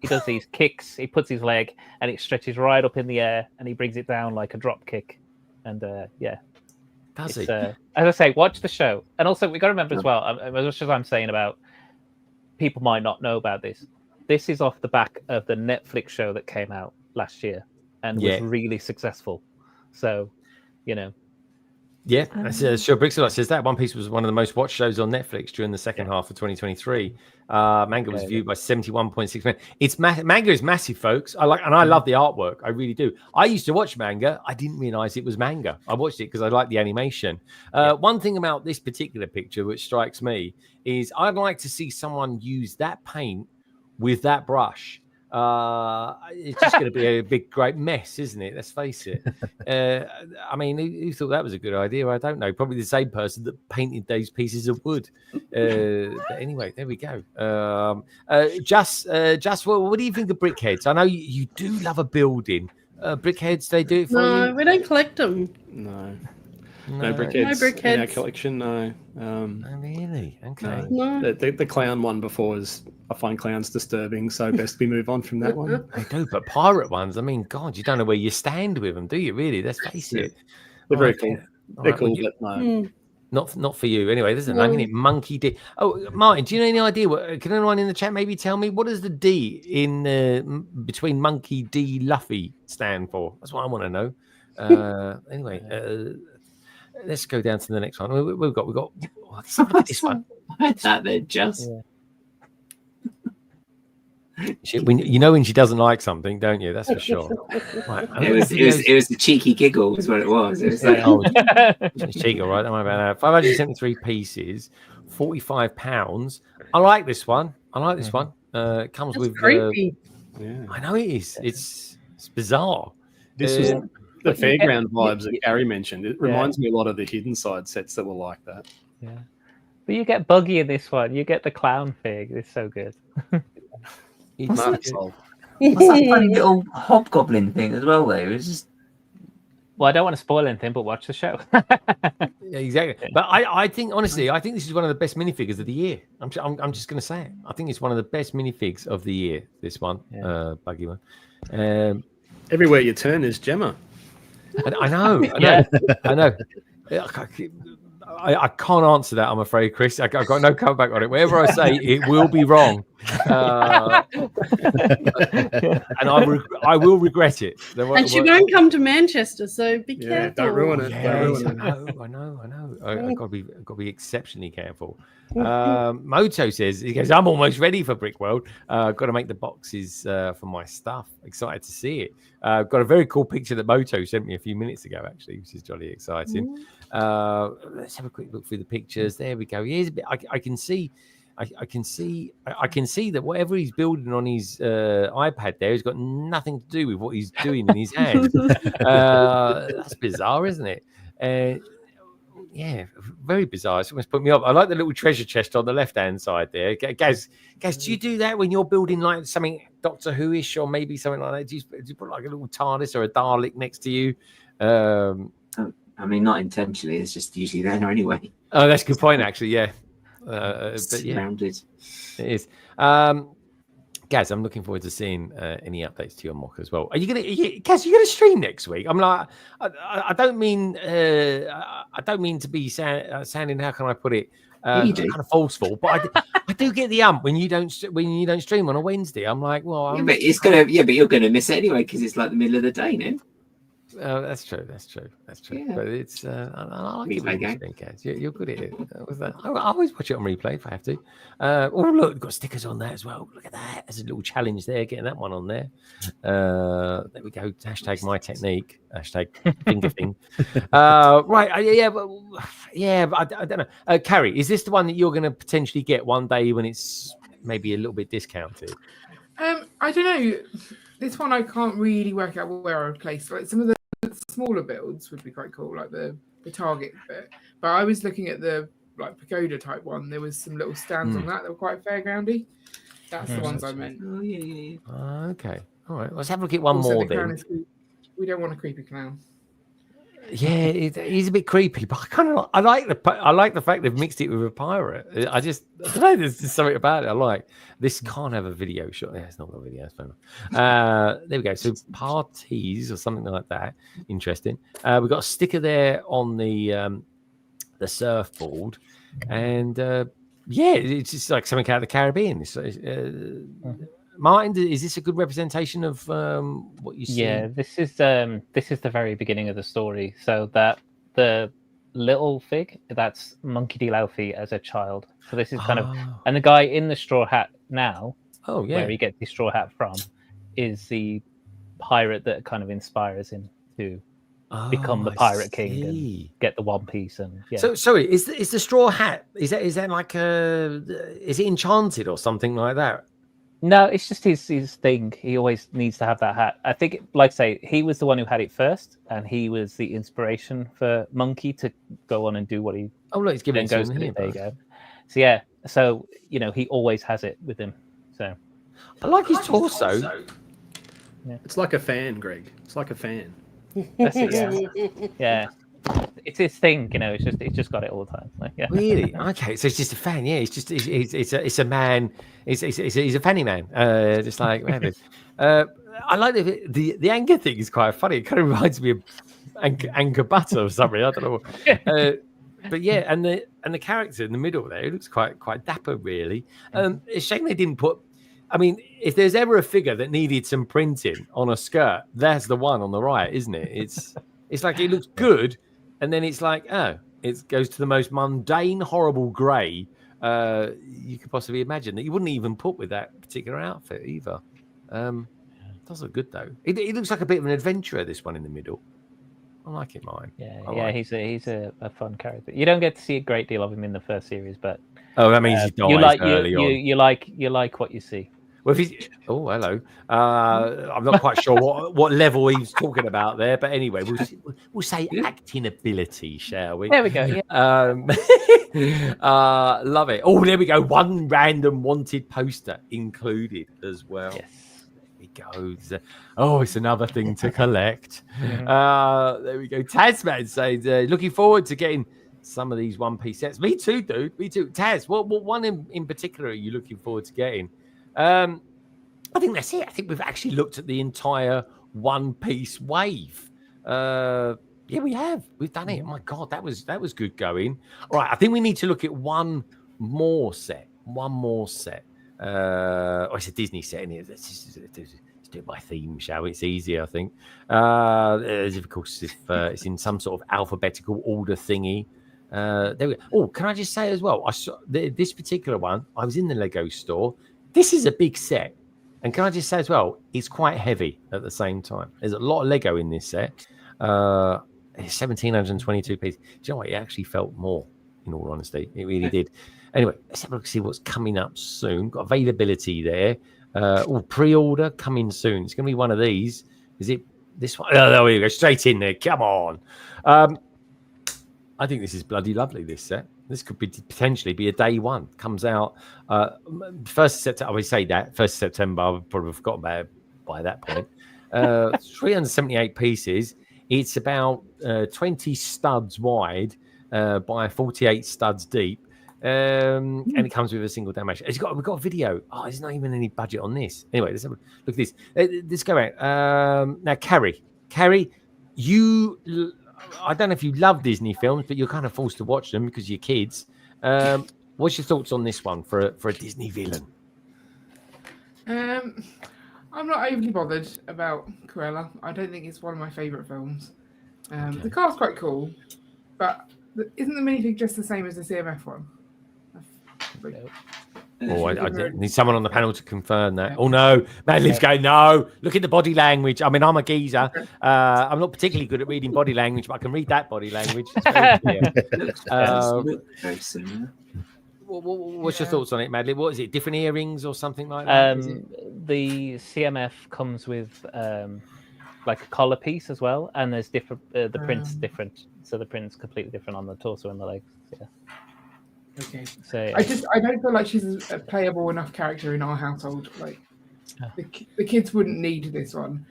does these kicks. He puts his leg and it stretches right up in the air, and he brings it down like a drop kick. And does he? As I say, watch the show, and also we got to remember as well. As much as I'm saying about people might not know about this. This is off the back of the Netflix show that came out last year and was really successful. So, Yeah, sure. Bricksport says that One Piece was one of the most watched shows on Netflix during the second half of 2023. Manga was viewed by 71.6 million. Manga is massive, folks. I love the artwork. I really do. I used to watch manga. I didn't realize it was manga. I watched it because I like the animation. One thing about this particular picture which strikes me is I'd like to see someone use that paint with that brush. It's just going to be a big, great mess, isn't it? Let's face it. I mean, who thought that was a good idea? I don't know. Probably the same person that painted those pieces of wood. But anyway, there we go. Just what do you think of Brickheads? I know you do love a building. Brickheads, they do it for you? No, we don't collect them. No Brickheads in our collection. No. Oh, really? Okay. No. The clown one before I find clowns disturbing, so best we move on from that one. I do, but pirate ones, I mean, God, you don't know where you stand with them, do you? Really? Let's face it. They're very cool. They're cool, but no. Not for you. Anyway, there's a name in it. Monkey D. Oh, Martin, do you know any idea? Can anyone in the chat maybe tell me what does the D in between Monkey D Luffy stand for? That's what I want to know. Anyway, let's go down to the next one. We've got. Oh, let's have a look at this one. That then just. Yeah. You know when she doesn't like something, don't you? That's for sure. Right, it was the cheeky giggle, is what it was. It was like, it's cheeky, all right? Don't worry about that. 573 pieces, £45. I like this one. It comes with. Creepy. I know it is. It's bizarre. This was the fairground vibes that Gary mentioned. It reminds me a lot of the Hidden Side sets that were like that. Yeah, but you get Buggy in this one. You get the clown fig. It's so good. What's that funny little hobgoblin thing as well, though? It's just. Well, I don't want to spoil anything, but watch the show. Yeah, exactly. But I think, honestly, this is one of the best minifigures of the year. I'm just going to say it. I think it's one of the best minifigs of the year. This one, Buggy one. Everywhere you turn is Gemma. I know. I know. I can't answer that, I'm afraid, Chris. I've got no comeback on it. Whatever I say, it will be wrong, and I will regret it. And she won't come to Manchester, so be careful. Don't ruin it. Yes, I know. I've got to be exceptionally careful. Moto says, he goes, I'm almost ready for Brickworld. Got to make the boxes for my stuff. Excited to see it. Got a very cool picture that Moto sent me a few minutes ago, actually, which is jolly exciting. Let's have a quick look through the pictures. There we go. Here's a bit. I can see that whatever he's building on his iPad there has got nothing to do with what he's doing in his hand. That's bizarre, isn't it? Yeah, very bizarre. It's almost put me off. I like the little treasure chest on the left-hand side there. Gaz, do you do that when you're building like something Doctor Who-ish or maybe something like that? Do you put like a little TARDIS or a Dalek next to you? I mean, not intentionally. It's just usually there anyway. Oh, that's a good point, actually. Yeah. But yeah, rounded. It is. Gaz, I'm looking forward to seeing any updates to your mock as well. Are you Gaz? Are you gonna stream next week? I'm like, I don't mean to be sounding. How can I put it? Kind of forceful, but I do get the when you don't stream on a Wednesday. I'm like, well, but you're gonna miss it anyway because it's like the middle of the day now. That's true. Yeah. But it's I like it. Gaz. You're good at it. I always watch it on replay if I have to. Oh look, we've got stickers on that as well. Look at that. There's a little challenge there. Getting that one on there. There we go. Hashtag my technique. Hashtag finger thing. Right. But I don't know. Carrie, is this the one that you're going to potentially get one day when it's maybe a little bit discounted? I don't know. This one I can't really work out where I would place. Like some of the smaller builds would be quite cool, like the target bit. But I was looking at the like pagoda type one. There was some little stands on that were quite fairgroundy. That's the ones I meant. Oh yeah. Okay. All right. Let's have a look at one more then. We don't want a creepy clown. Yeah, he's a bit creepy, but I like the fact they've mixed it with a pirate. I don't know. There's just something about it. I like this. Can't have a video shot. Yeah, it's not got a video. It's fine. There we go. So parties or something like that. Interesting. We've got a sticker there on the surfboard, and it's just like something out of the Caribbean. Martin, is this a good representation of what you see? Yeah, this is the very beginning of the story. So that the little fig, that's Monkey D. Luffy as a child. So this is kind of, and the guy in the straw hat now, where he gets the straw hat from, is the pirate that kind of inspires him to become the pirate king and get the One Piece. And So sorry, is the straw hat? Is that like is it enchanted or something like that? No, it's just his thing. He always needs to have that hat. I think, like I say, he was the one who had it first, and he was the inspiration for Monkey to go on and do what he. Oh, look, he's giving it to him. There you go. So yeah, so he always has it with him. So I like his torso. Yeah. It's like a fan, Greg. It's like a fan. That's it, yeah. It's his thing, It's just got it all the time. Like, yeah. Really? Okay, so it's just a fan. Yeah, it's a man. He's a fanny man. Just like I like the anger thing is quite funny. It kind of reminds me of anchor butter or something. I don't know. But yeah, and the character in the middle there, it looks quite dapper, really. It's a shame they didn't put. I mean, if there's ever a figure that needed some printing on a skirt, that's the one on the right, isn't it? It's like it looks good, and then it's like, oh, it goes to the most mundane, horrible grey you could possibly imagine that you wouldn't even put with that particular outfit either. It does look good though. It looks like a bit of an adventurer. This one in the middle. I like it, mine. Yeah, he's a fun character. You don't get to see a great deal of him in the first series, but that means he dies early on. You like what you see. Well, if he's hello, I'm not quite sure what level he's talking about there, but anyway, we'll say acting ability, shall we? There we go. Yeah. Love it. Oh, there we go. One random wanted poster included as well. Yes. Goes. It's another thing to collect. There we go. Tasman says, looking forward to getting some of these one-piece sets. Me too, dude. Me too. Taz, what one in particular are you looking forward to getting? I think that's it. I think we've actually looked at the entire one-piece wave. Yeah, we have. We've done it. Oh my God, that was good going. All right, I think we need to look at one more set. It's a Disney set in here. Let's do it by theme, shall we? It's easier, I think. Of course, if it's in some sort of alphabetical order thingy. There we go. Oh, can I just say as well? I saw this particular one. I was in the Lego store. This is a big set, and can I just say as well, it's quite heavy at the same time. There's a lot of Lego in this set. It's 1,722 pieces. Do you know what? It actually felt more. In all honesty, it really did. Anyway, let's have a look, see what's coming up soon. Got availability there. Pre-order coming soon. It's going to be one of these. Is it this one? Oh, there we go. Straight in there. Come on. I think this is bloody lovely, this set. This could potentially be a day one. Comes out 1st September. I always say that. 1st September. I would probably have forgotten about it by that point. 378 pieces. It's about 20 studs wide by 48 studs deep. And it comes with a single damage. We've got a video. Oh, there's not even any budget on this. Anyway, let's have a look at this. Let's go out. Now, Carrie, I don't know if you love Disney films, but you're kind of forced to watch them because you're kids. What's your thoughts on this one for a Disney villain? I'm not overly bothered about Cruella. I don't think it's one of my favourite films. The car's quite cool, but isn't the minifig just the same as the CMF one? I need someone on the panel to confirm that. Oh no, Madeline's going, no. Look at the body language. I mean, I'm a geezer. I'm not particularly good at reading body language, but I can read that body language. It's very clear. What's your thoughts on it, Madeline? What is it? Different earrings or something like that? The CMF comes with like a collar piece as well, and there's different. The print's different, so the print's completely different on the torso and the legs. Yeah. Okay. So I don't feel like she's a playable enough character in our household. Like the kids wouldn't need this one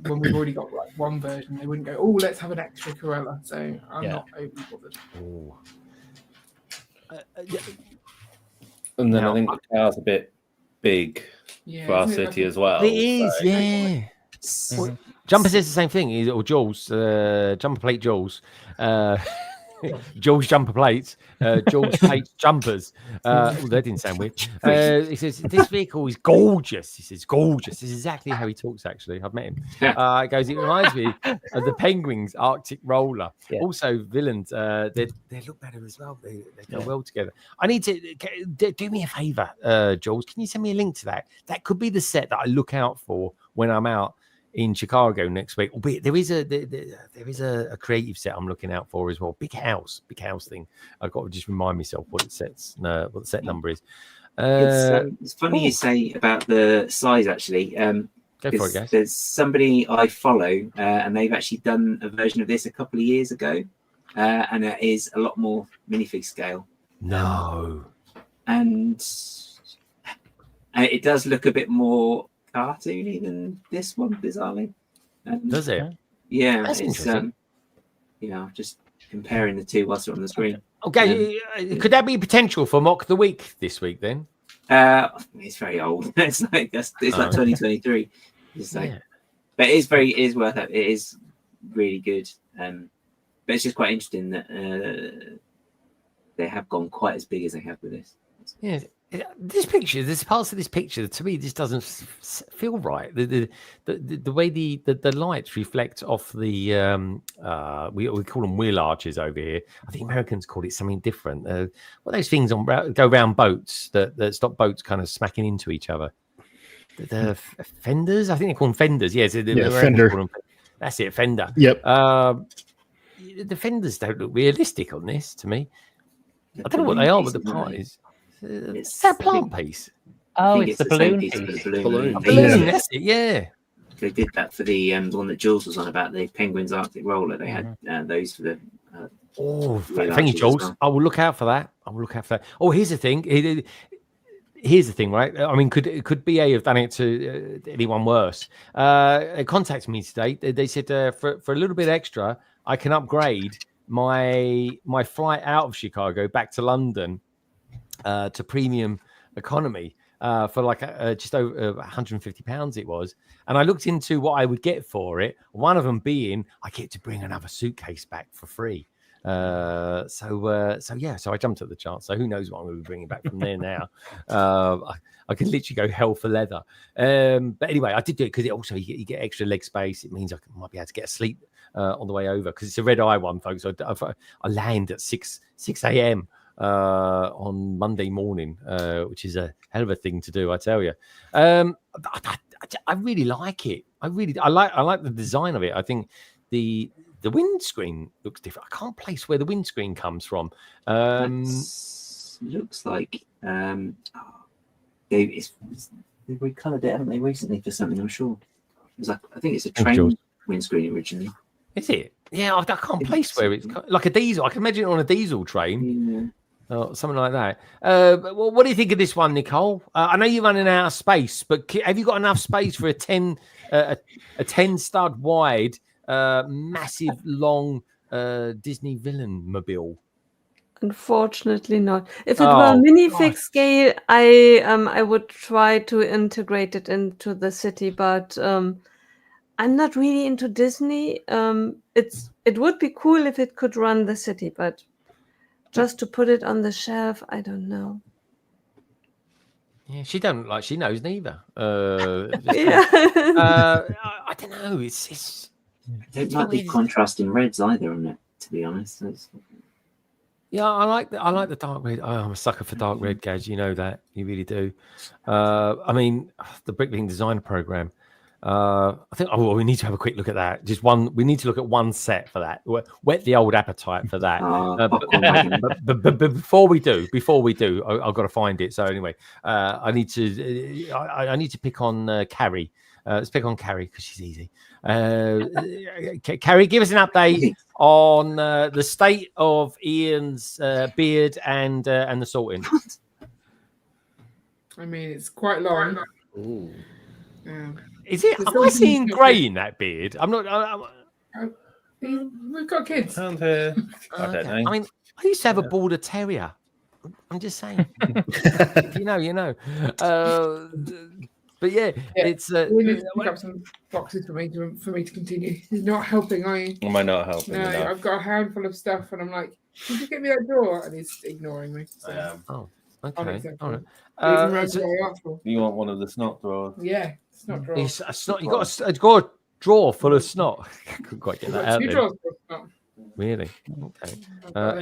when we've already got like one version. They wouldn't go, oh, let's have an extra Cruella. So I'm not overly bothered. And then I think the car's a bit big for our city as well. It is, yeah. Well, Jumper says the same thing, or Jules, Jumper Plate Jules. Jules jumper plates, Jules plates jumpers. That didn't sound weird. He says, this vehicle is gorgeous. He says, gorgeous. This is exactly how he talks, actually. I've met him. It goes, it reminds me of the Penguins' Arctic roller. Yeah. Also, villains, they look better as well. They go well together. I need to, do me a favour, Jules. Can you send me a link to that? That could be the set that I look out for when I'm out in Chicago next week. Albeit there is a creative set I'm looking out for as well. Big house thing. I've got to just remind myself what the set number is. It's funny you say about the size actually. Go for it, guys. There's somebody I follow, and they've actually done a version of this a couple of years ago, and it is a lot more minifig scale. No, and it does look a bit more cartoony than this one, bizarrely. Does it? Yeah, that's interesting. Just comparing the two whilst they're on the screen. Okay, could that be potential for Mock the Week this week then? It's very old. It's like 2023. It's like, but it is worth it. It is really good. But it's just quite interesting that they have gone quite as big as they have with this. Yeah, this picture, there's parts of this picture to me, this doesn't feel right. The way the lights reflect off the we call them wheel arches over here. I think Americans call it something different. What are those things go round boats that stop boats kind of smacking into each other? The fenders, I think they call them fenders. Yes, fender. That's it, fender. Yep. The fenders don't look realistic on this to me. I don't know what they are, but the part is. Is that a plant piece? Oh, it's the balloon piece. Balloon, that's it, yeah. They did that for the one that Jules was on about, the Penguins Arctic roller. They had those for the. Thank you, Jules. Well. I will look out for that. Oh, here's the thing. Here's the thing, right? I mean, could BA have done it to anyone worse? They contacted me today. They said for a little bit extra, I can upgrade my flight out of Chicago back to London to premium economy for like just over £150 it was. And I looked into what I would get for it. One of them being I get to bring another suitcase back for free. So I jumped at the chance. So who knows what I'm going to be bringing back from there now? I can literally go hell for leather. But anyway, I did do it because it also you get extra leg space. It means I might be able to get a sleep on the way over because it's a red eye one, folks. I land at 6 a.m. On Monday morning, which is a hell of a thing to do, I tell you. I really like it. I like the design of it. I think the windscreen looks different. I can't place where the windscreen comes from. Looks like they recoloured it, haven't they, recently for something? I'm sure. It was like I think it's a train windscreen originally. Is it? Yeah, I can't place where it's like a diesel. I can imagine it on a diesel train. Or something like that. What do you think of this one, Nicole? I know you're running out of space, but have you got enough space for a 10 stud wide, massive long Disney villain mobile? Unfortunately not. If it were minifig scale, I would try to integrate it into the city, but I'm not really into Disney. It would be cool if it could run the city, but just to put it on the shelf, I don't know. Yeah, she don't look like she knows neither. Yeah. I don't know. It's It might be contrasting reds either on it, to be honest. Yeah, I like the dark red. Oh, I'm a sucker for dark red, Gaz. You know that. You really do. I mean, the Brickling Designer Program. I think we need to have a quick look at that. Just one. We need to look at one set for that. Whet the old appetite for that. But before we do, I've got to find it. So anyway, I need to pick on Carrie. Let's pick on Carrie because she's easy. Carrie, give us an update on the state of Ian's beard and the sorting. I mean, it's quite long. Ooh. Is it? Am I seeing grey in that beard? I'm not. We've got kids. I don't know. I mean, I used to have a border terrier. I'm just saying. If you know. But yeah, it's. We need to pick up some boxes for me to continue. He's not helping, are you? Am I not helping? No, I've got a handful of stuff, and I'm like, "Can you get me that drawer?" And he's ignoring me. So. I am. Oh, okay. All right. You want one of the snot drawers? Yeah, snot drawer. It's a snot. You got a drawer full of snot. Couldn't quite get that out there. Drawers full of snot. Really? Okay.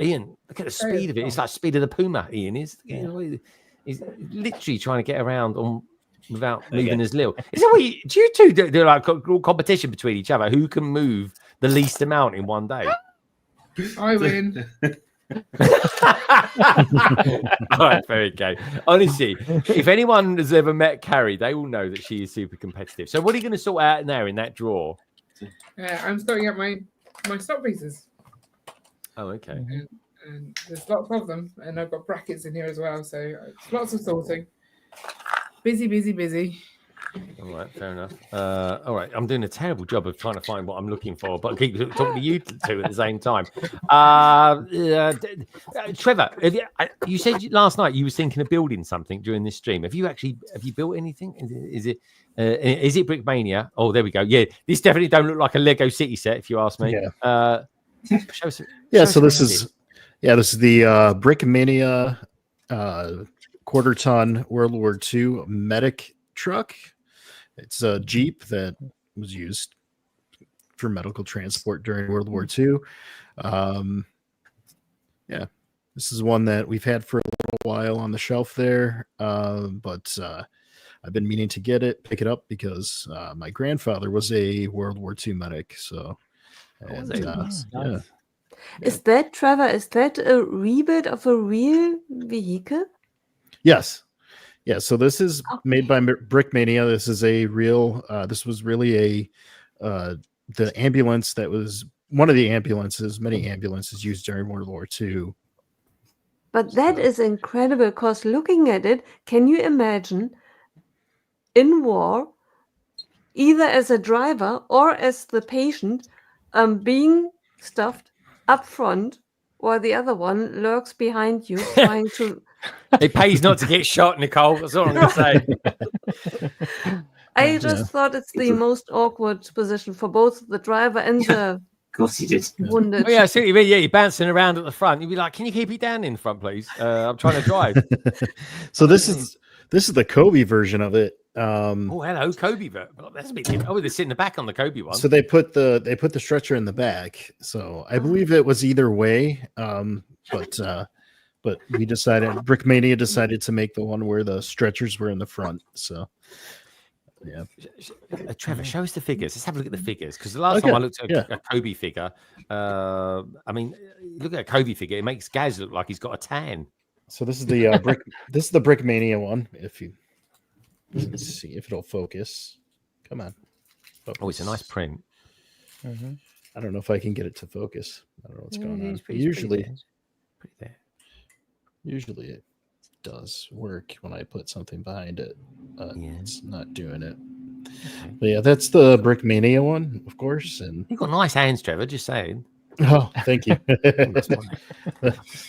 Ian, look at the speed of it. It's like speed of the puma. Ian is. He's literally trying to get around without moving his little. Is that what do you two do like competition between each other? Who can move the least amount in one day? I win. All right, very okay. Honestly, if anyone has ever met Carrie, they will know that she is super competitive. So what are you going to sort out now in that drawer? I'm sorting out my stock pieces. Oh, okay. And there's lots of them, and I've got brackets in here as well, so lots of sorting. Busy. All right, fair enough. All right, I'm doing a terrible job of trying to find what I'm looking for, but I keep talking to you two at the same time. Trevor, you said last night you were thinking of building something during this stream. Have you built anything? Is it Is it Brickmania? Oh, there we go. Yeah, this definitely don't look like a Lego City set, if you ask me. Yeah. Show us, Yeah, show so us this is the Brickmania quarter ton World War II medic truck. It's a Jeep that was used for medical transport during World War II. Yeah, this is one that we've had for a little while on the shelf there, but I've been meaning to pick it up because my grandfather was a World War II medic. So, yeah. Is that, Trevor, is that a rebuild of a real vehicle? Yes. Yeah, so this is made by Brickmania. This is a real, this was really the ambulance that was one of the ambulances, many ambulances used during World War II. But that is incredible because looking at it, can you imagine in war, either as a driver or as the patient, being stuffed up front while the other one lurks behind you trying to... It pays not to get shot, Nicole. That's all I'm going to say. I just thought it's the most awkward position for both the driver and the... Of course he did. Wounded. Oh, yeah, I see what you mean. Yeah, you're bouncing around at the front. You'd be like, can you keep it down in front, please? I'm trying to drive. So this is the Kobe version of it. Oh, hello, Kobe. That's a bit different. Oh, they're sitting in the back on the Kobe one. So they put the stretcher in the back. So I believe it was either way. But we decided, Brickmania decided to make the one where the stretchers were in the front. So yeah. Trevor, show us the figures. Let's have a look at the figures, because the last time I looked at a Kobe figure, I mean, look at a Kobe figure. It makes Gaz look like he's got a tan. So this is the this is the Brickmania one. If you let's see if it'll focus. Come on. Focus. Oh, it's a nice print. Mm-hmm. I don't know if I can get it to focus. I don't know what's going on. Usually it does work when I put something behind it. It's not doing it. Okay. But yeah, that's the Brickmania one, of course. And you've got nice hands, Trevor. Just saying. Oh, thank you.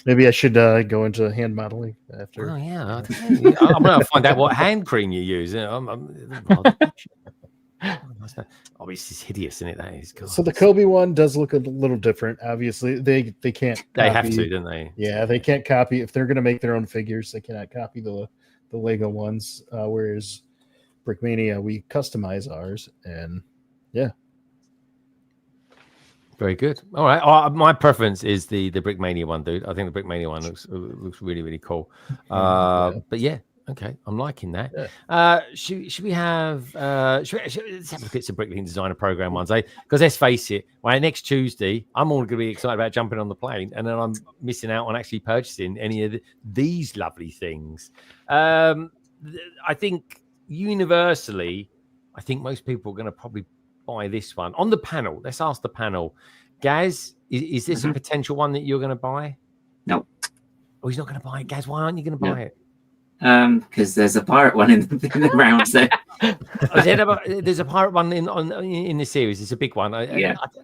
Maybe I should go into hand modeling after. Oh yeah, I'm going to find out what hand cream you use. Oh, it's just hideous, isn't it? That is. God. So the Kobe one does look a little different. Obviously, they can't. They have to, don't they? Yeah, they can't copy if they're going to make their own figures. They cannot copy the Lego ones. Whereas Brickmania, we customize ours, and yeah. Very good. All right. My preference is the Brickmania one, dude. I think the Brickmania one looks really, really cool. But yeah, okay, I'm liking that. Yeah. Should we have? Let's have a look at some Brickling Designer Program ones, eh? Because let's face it, next Tuesday, I'm all going to be excited about jumping on the plane, and then I'm missing out on actually purchasing any of these lovely things. I think universally, most people are going to probably buy this one on the panel. Let's ask the panel. Gaz, is this a potential one that you're going to buy? No. Oh, he's not going to buy it. Gaz, why aren't you going to buy it? Because there's a pirate one in the round. So there's a pirate one in the series. It's a big one.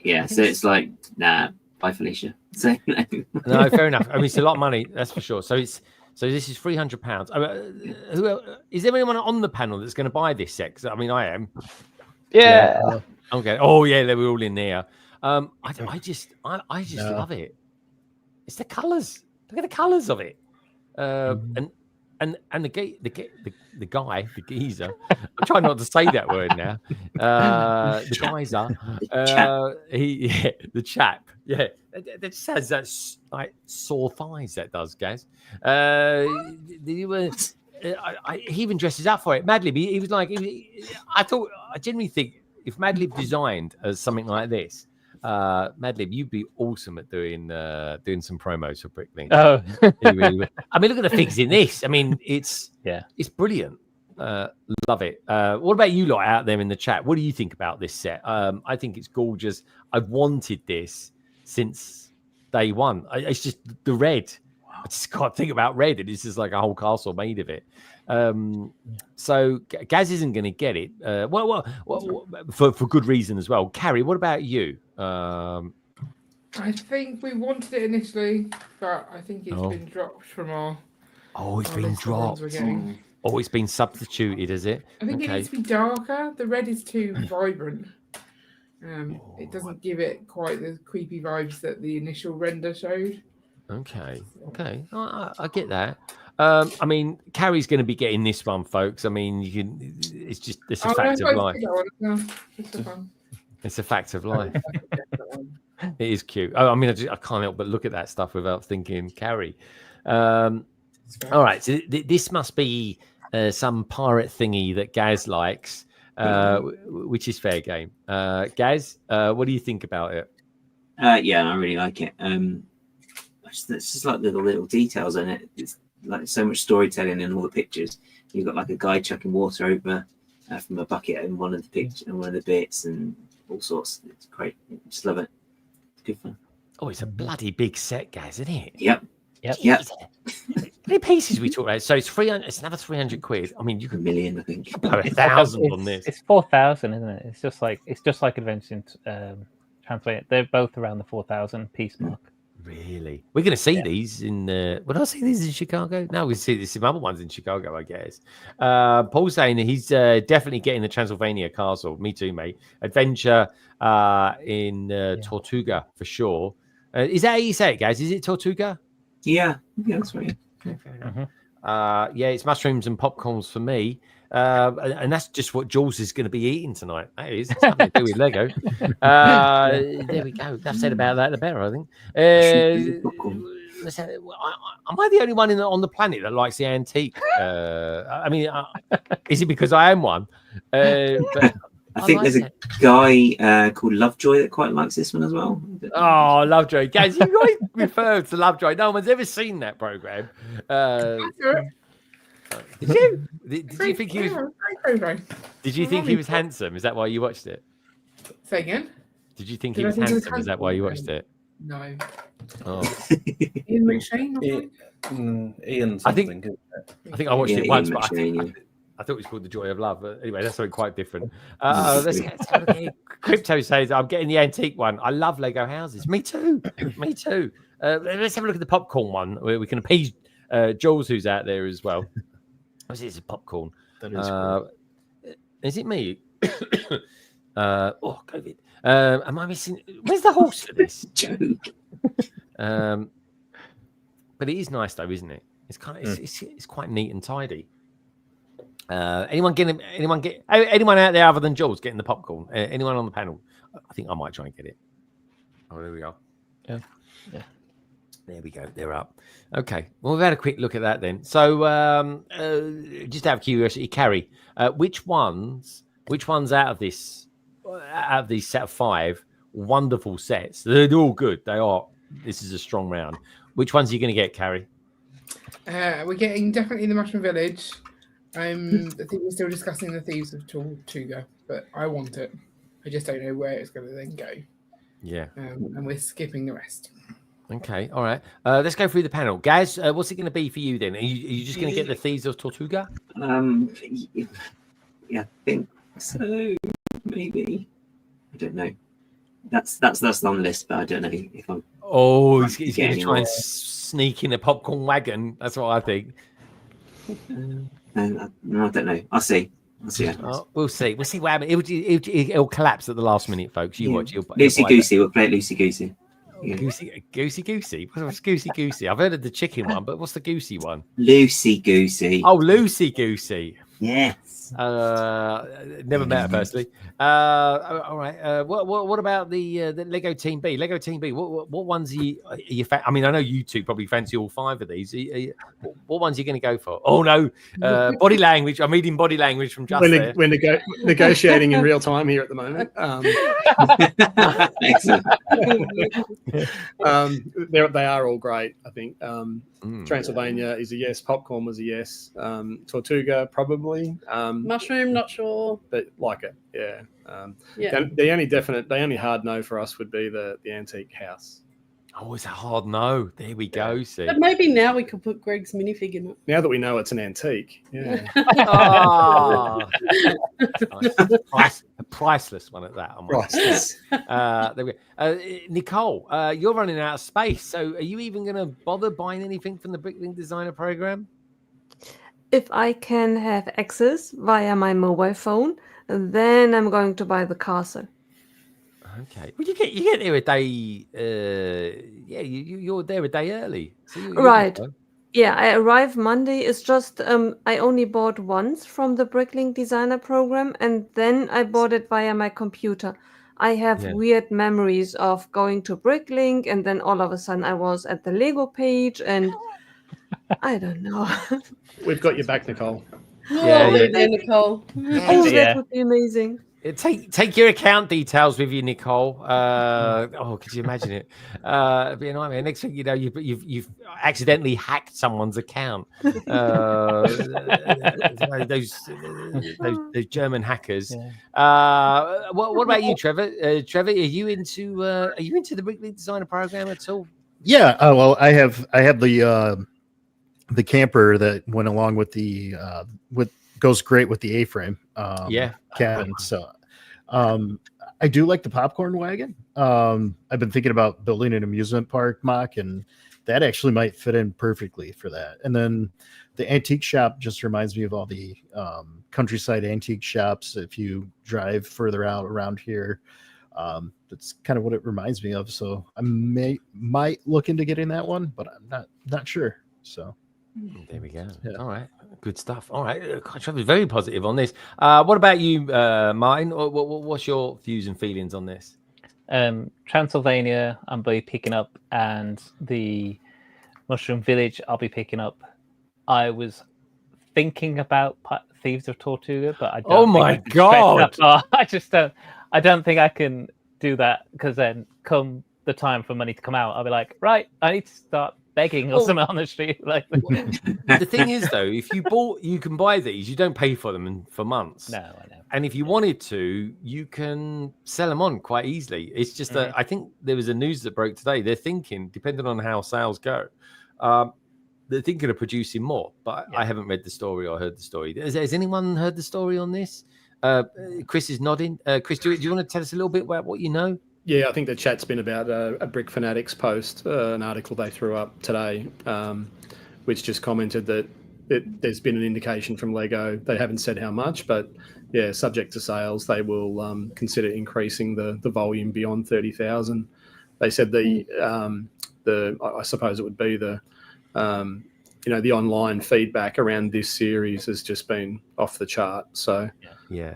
Yeah. So it's like, nah, bye Felicia. So no, fair enough. I mean, it's a lot of money, that's for sure. So this is £300. Is there anyone on the panel that's going to buy this set? 'Cause, I mean, I am. Yeah. Okay. Oh yeah, they were all in there. I just love it. It's the colours. Look at the colours of it. And the guy, the geezer. I'm trying not to say that word now. The geyser. The chap. Yeah, that just has that like sore thighs. That does, Gaz. He even dresses up for it. Madlib, he was like, I genuinely think if Madlib designed something like this, Madlib, you'd be awesome at doing some promos for Bricklink. Oh, I mean, look at the figs in this. I mean, it's brilliant. Love it. What about you lot out there in the chat? What do you think about this set? I think it's gorgeous. I've wanted this since day one. It's just the red. I just can't think about red. It's just like a whole castle made of it. So Gaz isn't going to get it. Well, for good reason as well. Carrie, what about you? I think we wanted it initially, but I think it's been dropped from our. Oh, it's been dropped. Oh, it's been substituted, is it? I think it needs to be darker. The red is too vibrant. It doesn't give it quite the creepy vibes that the initial render showed. Okay. I get that. I mean, Carrie's going to be getting this one, folks. I mean, you can. It's a fact of life. It's a fact of life. It is cute. I mean, I can't help but look at that stuff without thinking Carrie. All right, so this must be some pirate thingy that Gaz likes, which is fair game. Gaz, what do you think about it? Yeah, I really like it. It's just like little details in it. It's like so much storytelling in all the pictures. You've got like a guy chucking water over from a bucket in one of the pictures and one of the bits and all sorts. It's great. Just love it. It's good fun. Oh, it's a bloody big set, Gaz, isn't it? Yep. How many pieces we talk about? So it's 300. It's another 300 quid. I mean, you could $1 million, I think. blow 1,000 on this. It's 4,000, isn't it? It's just like Adventure Translate. They're both around the 4,000 piece mark. Really? We're going to see these in. Would I see these in Chicago? No, we see some other ones in Chicago, I guess. Paul's saying that he's definitely getting the Transylvania castle. Me too, mate. Adventure in Tortuga for sure. Is that how you say it, guys? Is it Tortuga? Yeah, that's right. Okay, fair enough. Yeah, it's mushrooms and popcorns for me. And that's just what Jules is going to be eating tonight. That is something to do with Lego. There we go. Enough said about that, the better, I think. Am I the only one on the planet that likes the antique? I mean, is it because I am one? But I think there's a guy called Lovejoy that quite likes this one as well. Oh, Lovejoy. Guys, you guys refer to Lovejoy. No one's ever seen that program. Did you? Did you think he was? Did you think he was handsome? Is that why you watched it? Say again. Did you think he was handsome? Is that why you watched it? No. Oh. Ian McShane. Ian something. I think I watched it once, but I thought it was called The Joy of Love. But anyway, that's something quite different. Let's get Crypto says, I'm getting the antique one. I love Lego houses. Me too. Me too. Let's have a look at the popcorn one where we can appease Jules, who's out there as well. It's a popcorn. That is cool. Is it me? COVID. Am I missing? Where's the horse for this joke? But it is nice though, isn't it? It's kind of it's quite neat and tidy. Anyone out there other than Jules getting the popcorn? Anyone on the panel? I think I might try and get it. Oh, there we are. Yeah. There we go. They're up. Okay. Well, we've had a quick look at that then. So, just out of curiosity, Carrie, which ones out of these set of 5 wonderful sets? They're all good. They are. This is a strong round. Which ones are you going to get, Carrie? We're getting definitely the Mushroom Village. I think we're still discussing the Thieves of Tortuga, but I want it. I just don't know where it's going to then go. Yeah. And we're skipping the rest. Okay, all right. Let's go through the panel. Gaz, what's it going to be for you then? Are you just going to get the Thieves of Tortuga? Yeah, I think so. Maybe. I don't know. That's on the list, but I don't know if I'm. Oh, he's going to try and sneak in a popcorn wagon. That's what I think. No, I don't know. I'll see. We'll see what happens. It'll collapse at the last minute, folks. You watch. Loosey Goosey. We'll play it Loosey Goosey. Yeah. Goosey. What's Goosey? I've heard of the chicken one, but what's the goosey one? Loosey Goosey. Oh, Loosey Goosey. Yes. Never met her personally. All right. What about the Lego Team B? Lego Team B. What ones are you I mean, I know you two probably fancy all 5 of these. What ones are you going to go for? Oh no, body language. I'm reading body language from Just there. We're negotiating in real time here at the moment. Excellent. They are all great. I think Transylvania is a yes. Popcorn was a yes. Tortuga probably. Mushroom, not sure, but like it. Yeah. The only hard no for us would be the antique house. Oh, it's a hard no. There we go. See, but maybe now we could put Greg's minifig in it. Now that we know it's an antique, yeah. Nice. A priceless one at that. Priceless. There we go. Nicole, you're running out of space. So, are you even going to bother buying anything from the Brickling Designer program? If I can have access via my mobile phone, then I'm going to buy the castle. Okay. Well, you get there a day. You're there a day early. So you'll be Right. fine. Yeah, I arrive Monday. It's just I only bought once from the Bricklink designer program, and then I bought it via my computer. I have Yeah. weird memories of going to Bricklink, and then all of a sudden I was at the Lego page, and I don't know. We've got your back, Nicole. Oh, Yeah. there, Nicole. Oh, Yeah. that would be amazing. Take your account details with you, Nicole. Could you imagine it? It'd be a nightmare. Next thing you know, you've accidentally hacked someone's account. Those German hackers. Yeah. What about you, Trevor? Trevor, are you into the Bricklink Designer program at all? Yeah. Well, I have the camper that went along with the goes great with the A-frame. Cabin. So I do like the popcorn wagon. I've been thinking about building an amusement park mock, and that actually might fit in perfectly for that. And then the antique shop just reminds me of all the countryside antique shops. If you drive further out around here, that's kind of what it reminds me of. So I might look into getting that one, but I'm not sure. So there we go. Yeah. All right, good stuff. All right, Trevor's very positive on this. What about you, Martin? What's your views and feelings on this? Transylvania, I'm be picking up, and the Mushroom Village, I'll be picking up. I was thinking about Thieves of Tortuga, but I don't. Oh my God! I just don't. I don't think I can do that, because then come the time for money to come out, I'll be like, right, I need to start begging or something on the street. Like the thing is, though, if you can buy these, you don't pay for them for months. No, I know. And if you wanted to, you can sell them on quite easily. It's just that I think there was a news that broke today. They're thinking, depending on how sales go, they're thinking of producing more. But I haven't read the story or heard the story. Has anyone heard the story on this? Chris is nodding. Chris, do you want to tell us a little bit about what you know? Yeah, I think the chat's been about a Brick Fanatics post, an article they threw up today, which just commented that there's been an indication from Lego. They haven't said how much, but yeah, subject to sales, they will consider increasing the volume beyond 30,000. They said I suppose it would be the online feedback around this series has just been off the chart. So yeah.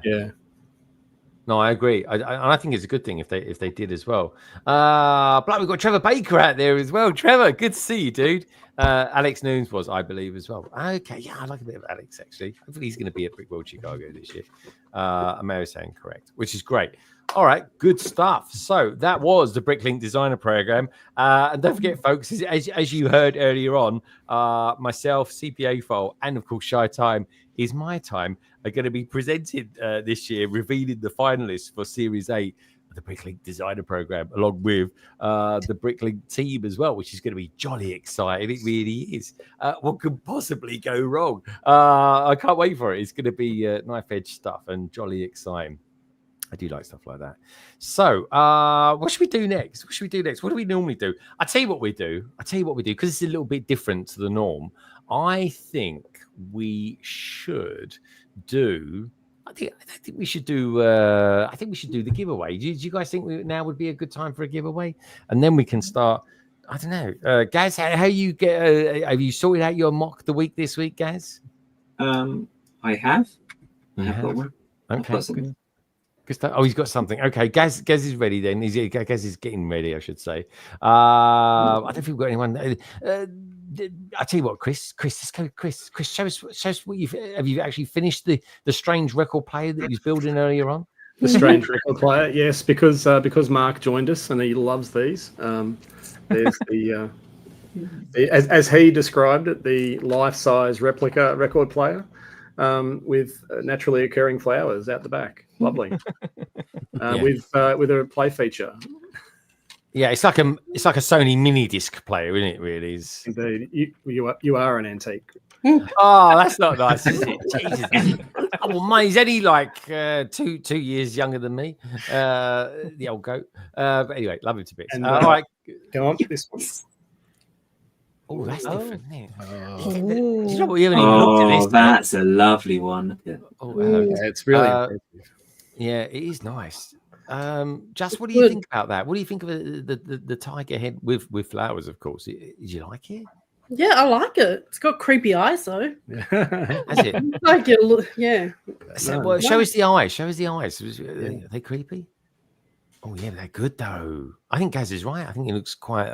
No, I agree. I think it's a good thing if they did as well. But we've got Trevor Baker out there as well. Trevor, good to see you, dude. Alex Noons was, I believe, as well. Okay, yeah, I like a bit of Alex, actually. Hopefully he's going to be at Brickworld Chicago this year. Mary's saying correct, which is great. All right, good stuff. So that was the Bricklink Designer Program. And don't forget, folks, as you heard earlier on, myself, CPA File, and of course, Shy Time is my time, are going to be presented this year, revealing the finalists for Series 8 of the Bricklink Designer Program, along with the Bricklink team as well, which is going to be jolly exciting. It really is. What could possibly go wrong? I can't wait for it. It's going to be knife-edge stuff and jolly exciting. I do like stuff like that. So, what should we do next? What do we normally do? I'll tell you what we do, because it's a little bit different to the norm. I think we should do. I think we should do the giveaway. Do you guys think now would be a good time for a giveaway? And then we can start. I don't know, Gaz. How you get? Have you sorted out your mock the week this week, Gaz? I have. I've got one. Okay. Oh, he's got something. Okay, Gaz is ready then. Gaz is getting ready, I should say. I don't think we've got anyone. I tell you what, Chris, let's go. Chris, show us what have you actually finished the strange record player that you was building earlier on? The strange record player, yes, because Mark joined us and he loves these. There's the as he described it, the life-size replica record player. With naturally occurring flowers out the back, lovely. With a play feature. Yeah, it's like a Sony mini disc player, isn't it? Really, indeed. You are an antique. Oh, that's not nice, is it? Jesus. Oh, well, mate, he's only like 2 years younger than me. The old goat. But anyway, love him to bits. And, all right, go on. This one. Oh, that's different, isn't it? Oh. You know what? We haven't even looked at this. That's a lovely one. Oh, hello. Yeah, it's really Uh, impressive. Yeah, it is nice. Just what do you think about that? What do you think of the tiger head with flowers? Of course, did you like it? Yeah, I like it. It's got creepy eyes though. Has it? Like it, yeah. So, well, show us the eyes. Show us the eyes. Are they creepy? Oh yeah, they're good though. I think Gaz is right. I think it looks quite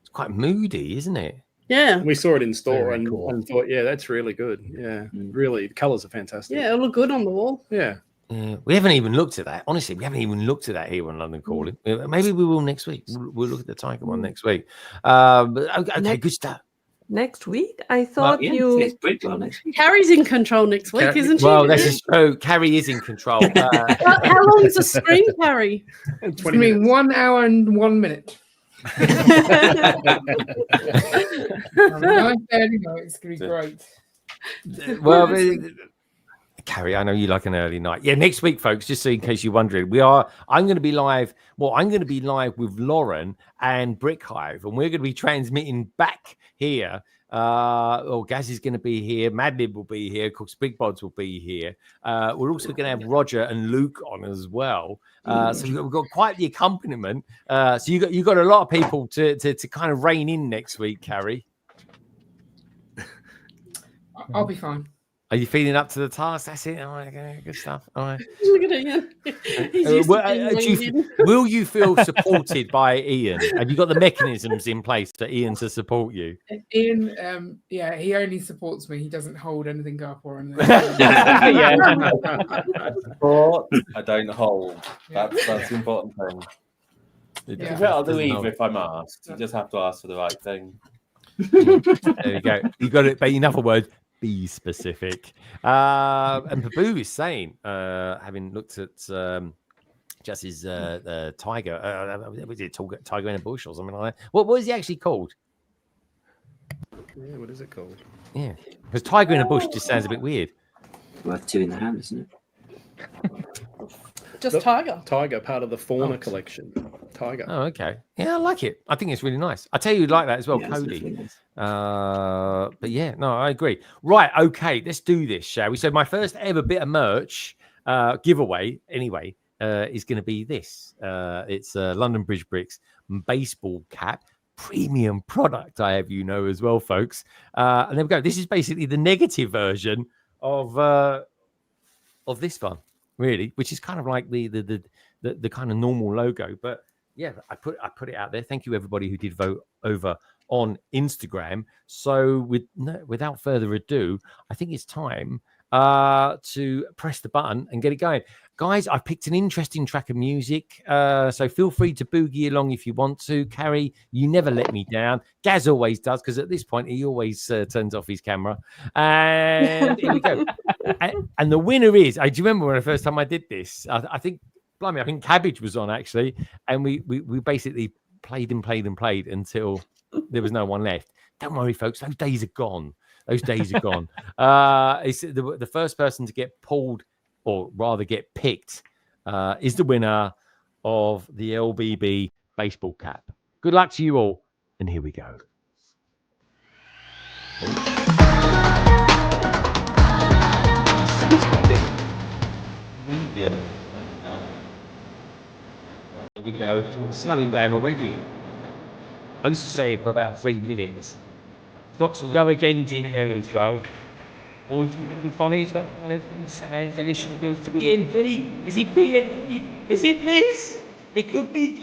it's quite moody, isn't it? Yeah. We saw it in store Very cool. and thought, yeah, that's really good. Yeah, really, the colours are fantastic. Yeah, it'll look good on the wall. Yeah. Yeah, we haven't even looked at that. Honestly, we haven't even looked at that here on London Calling. Maybe we will next week. We'll look at the tiger one next week. But okay, good stuff. Next week? I thought It's Brickworld next week. Carrie's in control next week, isn't she? Well, this is true. Carrie is in control. How long is the stream, Carrie? 20 minutes. 1 hour and 1 minute. 9:30. It's going to be great. Well, Carrie, I know you like an early night. Yeah, next week, folks, just so in case you're wondering, I'm going to be live. Well, I'm going to be live with Lauren and Brick Hive, and we're going to be transmitting back here. Gaz is going to be here. Madlib will be here. Of course, Big Bods will be here. We're also going to have Roger and Luke on as well. So we've got quite the accompaniment. So you got a lot of people to kind of rein in next week, Carrie. I'll be fine. Are you feeling up to the task? That's it. All right, okay, good stuff. All right. Look at Ian. He's used to being will you feel supported by Ian? Have you got the mechanisms in place for Ian to support you? Ian, he only supports me. He doesn't hold anything up or anything. Support, I don't hold. That's the important thing. I'll do either if I'm asked. You just have to ask for the right thing. There you go. You got it. But in other words, be specific. And Babu is saying, having looked at just his tiger, was it tiger in a bush or something like that? What was he actually called? Yeah, what is it called? Yeah, because tiger in a bush just sounds a bit weird. Well, 2 in the hand, isn't it? just tiger. Tiger, part of the fauna collection. Tiger. Oh, okay. Yeah, I like it. I think it's really nice. I tell you, like that as well, Yeah, Cody. really nice. But yeah, no, I agree. Right, okay, let's do this, shall we? So my first ever bit of merch giveaway, anyway, is going to be this. It's London Bridge Bricks baseball cap, premium product. I have as well, folks. And there we go. This is basically the negative version of this one, really, which is kind of like the kind of normal logo, but. Yeah, I put it out there. Thank you, everybody who did vote over on Instagram. So without further ado, I think it's time to press the button and get it going. Guys, I picked an interesting track of music, so feel free to boogie along if you want to. Carrie, you never let me down. Gaz always does, because at this point, he always turns off his camera. And here we go. And the winner is, do you remember when the first time I did this? I think Cabbage was on, actually, and we basically played until there was no one left. Don't worry, folks, those days are gone. It's the first person to get pulled, or rather get picked, is the winner of the LBB baseball cap. Good luck to you all, and here we go. We go. It's nothing bad already. I used to say for about 3 minutes. Got to go again in here as well. Or if you can find it, and it should go to BNP. Is it BNP? Is it this? It could be.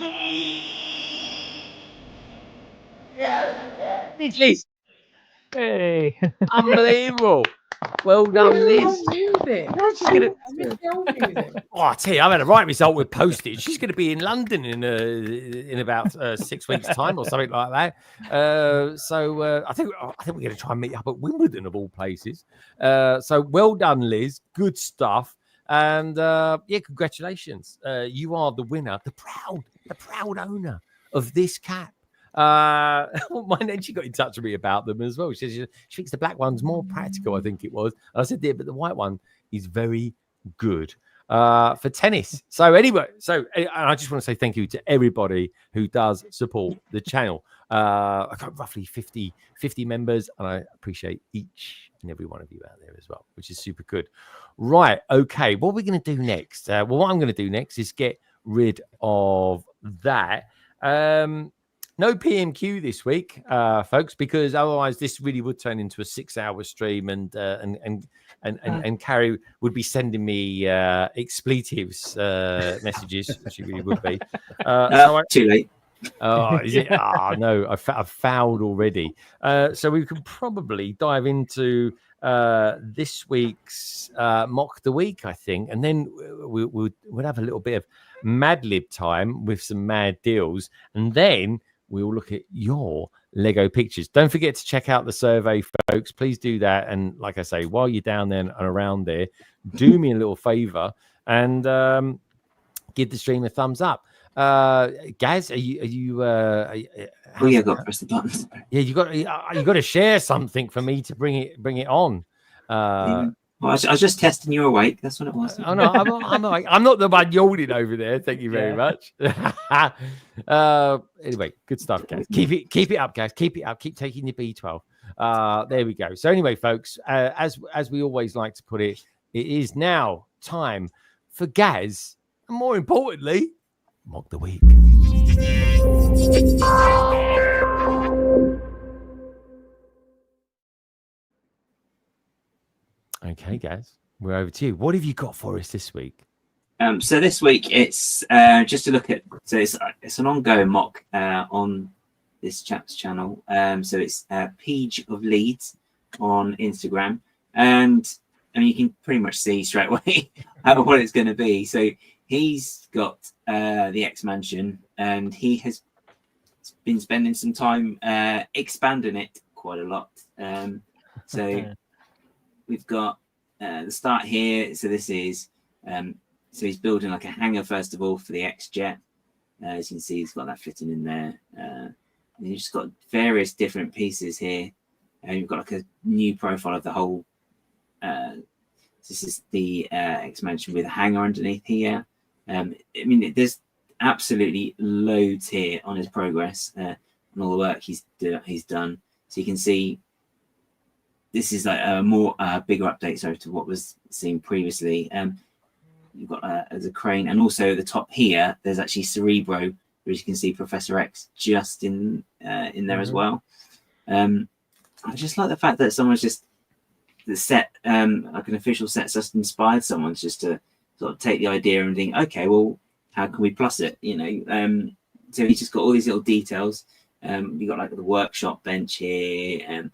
Yeah. It's Liz. Hey. Unbelievable. Well done, Liz. Oh, I tell you, I've had a right result with postage. She's going to be in London in about 6 weeks' time or something like that. So I think we're going to try and meet up at Wimbledon of all places. So well done, Liz. Good stuff. And congratulations. You are the winner, the proud owner of this cap. Then she got in touch with me about them as well. She thinks the black one's more practical, I think it was. And I said, yeah, but the white one is very good. for tennis. So anyway, I just want to say thank you to everybody who does support the channel. I've got roughly 50 members, and I appreciate each and every one of you out there as well, which is super good. Right, okay, what are we going to do next? Well, what I'm going to do next is get rid of that. No PMQ this week, folks, because otherwise this really would turn into a 6-hour stream, and Carrie would be sending me expletives messages. She really would be. Too late. Oh, is it? Oh, no, I've fouled already. So we could probably dive into this week's mock the week, I think, and then we'll have a little bit of Mad Lib time with some mad deals, and then we'll look at your Lego pictures. Don't forget to check out the survey, folks. Please do that. And like I say, while you're down there and around there, do me a little favor and give the stream a thumbs up. Gaz, are you oh yeah, got to press the buttons. Yeah, you got to share something for me to bring it on. Well, I was just testing you awake. That's what it was. Oh no, I'm not the one yawning over there. Thank you very much. Anyway, good stuff, guys. Keep it up, guys. Keep it up. Keep taking your B12. There we go. So anyway, folks, as we always like to put it, it is now time for Gaz, and more importantly, mock the week. Okay, guys, we're over to you. What have you got for us this week? So this week it's just to look at. So it's an ongoing mock on this chap's channel. So it's Page of Leeds on Instagram, and I mean you can pretty much see straight away what it's going to be. So he's got the X Mansion, and he has been spending some time expanding it quite a lot. So we've got the start here. So this is so he's building like a hangar first of all for the X Jet. As you can see, he's got that fitting in there. And you've just got various different pieces here, and you've got like a new profile of the whole. This is the X Mansion with a hangar underneath here. I mean, there's absolutely loads here on his progress and all the work he's done. So you can see this is like a more bigger update to what was seen previously. You've got as a crane, and also at the top here, there's actually Cerebro, where you can see Professor X just in there as well. I just like the fact that someone's just the set, like an official set, just inspired someone just to sort of take the idea and think, okay, well, how can we plus it? You know, so he's just got all these little details. You got like the workshop bench here, and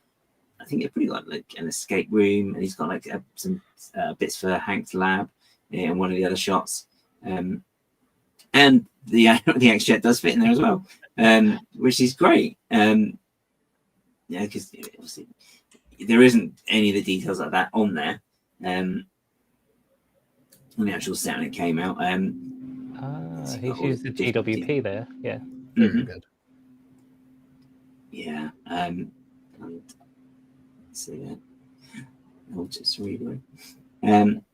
I think they've pretty got like an escape room, and he's got like some bits for Hank's lab in one of the other shots, and the X-Jet does fit in there as well, which is great. Yeah, because obviously there isn't any of the details like that on there on the actual set when it came out. He's used the GWP there, yeah. Very good. Yeah, and so yeah, I'll just read. I'm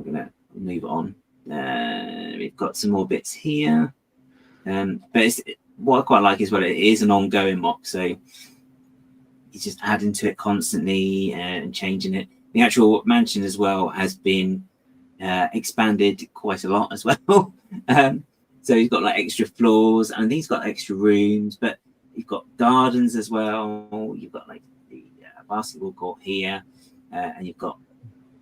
gonna move on. We've got some more bits here, but what I quite like is, well, it is an ongoing mock, so he's just adding to it constantly and changing it. The actual mansion as well has been expanded quite a lot as well. So he's got like extra floors, and he's got extra rooms, but you've got gardens as well. You've got like the basketball court here, and you've got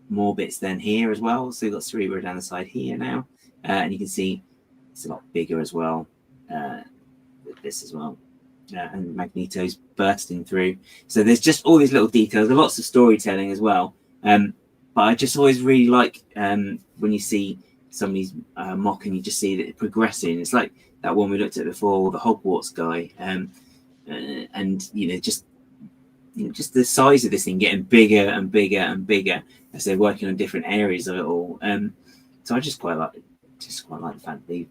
more bits than here as well. So you've got Cerebro down the side here now, and you can see it's a lot bigger as well with this as well. And Magneto's bursting through. So there's just all these little details, lots of storytelling as well. But I just always really like when you see somebody's mock and you just see that it's progressing. It's like that one we looked at before, the Hogwarts guy, and just the size of this thing getting bigger and bigger and bigger as they're working on different areas of it all. So I just quite like the fact that they've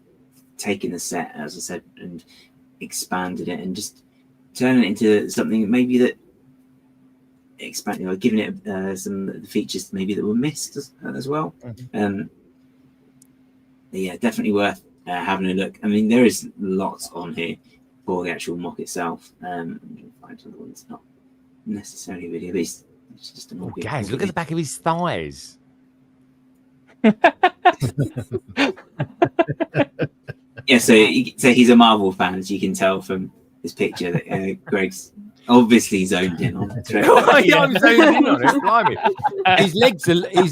taken the set, as I said, and expanded it and just turning it into something maybe that giving it some of the features maybe that were missed as well. yeah, definitely worth having a look. I mean, there is lots on here for the actual mock itself. Find another one that's not necessarily video, but it's just a mock. Oh, guys, look at the back of his thighs. Yeah, so he's a Marvel fan, as you can tell from this picture that Greg's obviously zoned in on. Yeah, I'm zoned in on it. Blimey. His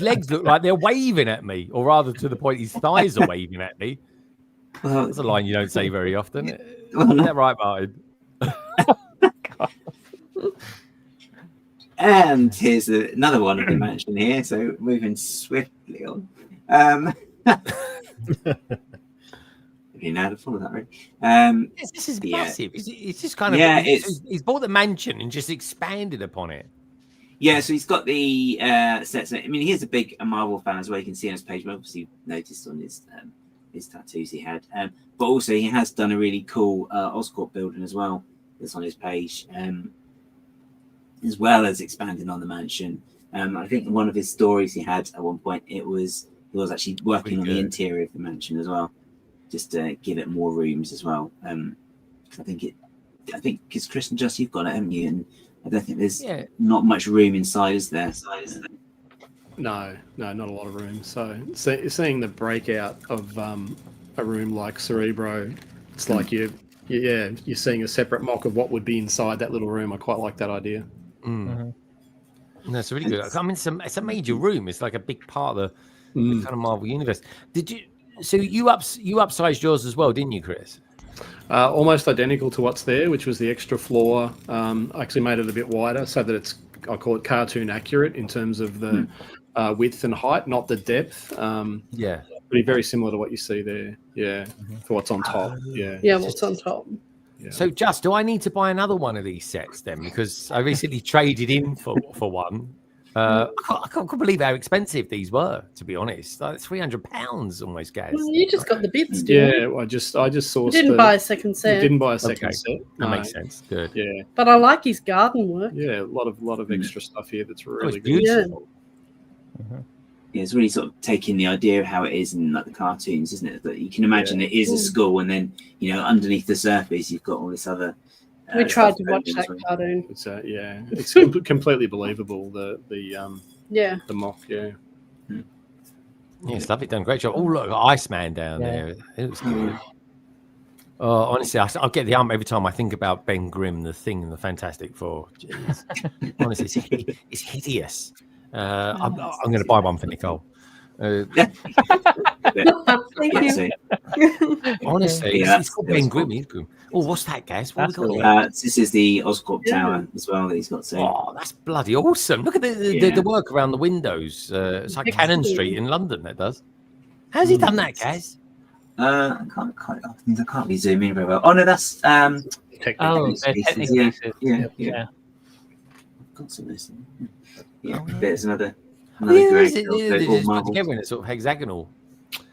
legs look like they're waving at me, or rather to the point his thighs are waving at me. Well, that's a line you don't say very often. Well, Is that right, Martin? And here's another one of the mansion here. So moving swiftly on. You know how to follow that, right? This is massive. It's just kind of he's bought the mansion and just expanded upon it. Yeah, so he's got the sets. I mean, he's a Marvel fan as well. You can see on his page. We obviously noticed on his tattoos he had, but also he has done a really cool Oscorp building as well. That's on his page, as well as expanding on the mansion. I think one of his stories he had at one point he was actually working on the interior of the mansion as well, just to give it more rooms as well. I think because Chris and Just, you've got it, haven't you? And I don't think there's not much room inside, is there? No, not a lot of room. So seeing the breakout of a room like Cerebro, it's like you're seeing a separate mock of what would be inside that little room. I quite like that idea. No, it's really good. I mean, it's a major room. It's like a big part of the kind of Marvel universe. Did you? So you upsized yours as well, didn't you, Chris? Almost identical to what's there, which was the extra floor. I actually made it a bit wider so that I call it cartoon accurate in terms of the width and height, not the depth. Pretty very similar to what you see there. Yeah, for what's on top. Yeah, what's on top. Yeah. So, do I need to buy another one of these sets then? Because I recently traded in for one. I can't believe how expensive these were, to be honest. Like £300 almost, guys. Well, you just got the bits, didn't you? Yeah, I just sourced. You didn't buy a second set. Didn't buy a second set. That makes sense. Good. Yeah. But I like his garden work. Yeah, a lot of extra stuff here that's really beautiful. Yeah, it's really sort of taking the idea of how it is in like the cartoons, isn't it? That you can imagine it is a school, and then underneath the surface you've got all this other. We tried to watch that cartoon. It's it's completely believable. The mock, Yeah, it's lovely. Done a great job. Oh, look, Iceman down there. It was good. Oh, honestly, I'll get the ump every time I think about Ben Grimm, the Thing, and the Fantastic Four. Jeez. Honestly, it's hideous. I'm going to buy one for Nicole. Thank you. Honestly, it's called Ben Grimm. He's Grimm. Oh, what's that, guys? What we got? This is the Oscorp Tower as well that he's got. Oh, that's bloody awesome! Look at the work around the windows. It's like Cannon Street in London. That does. How's he done that, guys? I can't be zooming very well. Oh no, that's technically yeah. Got some of this. Yeah, there's another great together in a sort of hexagonal.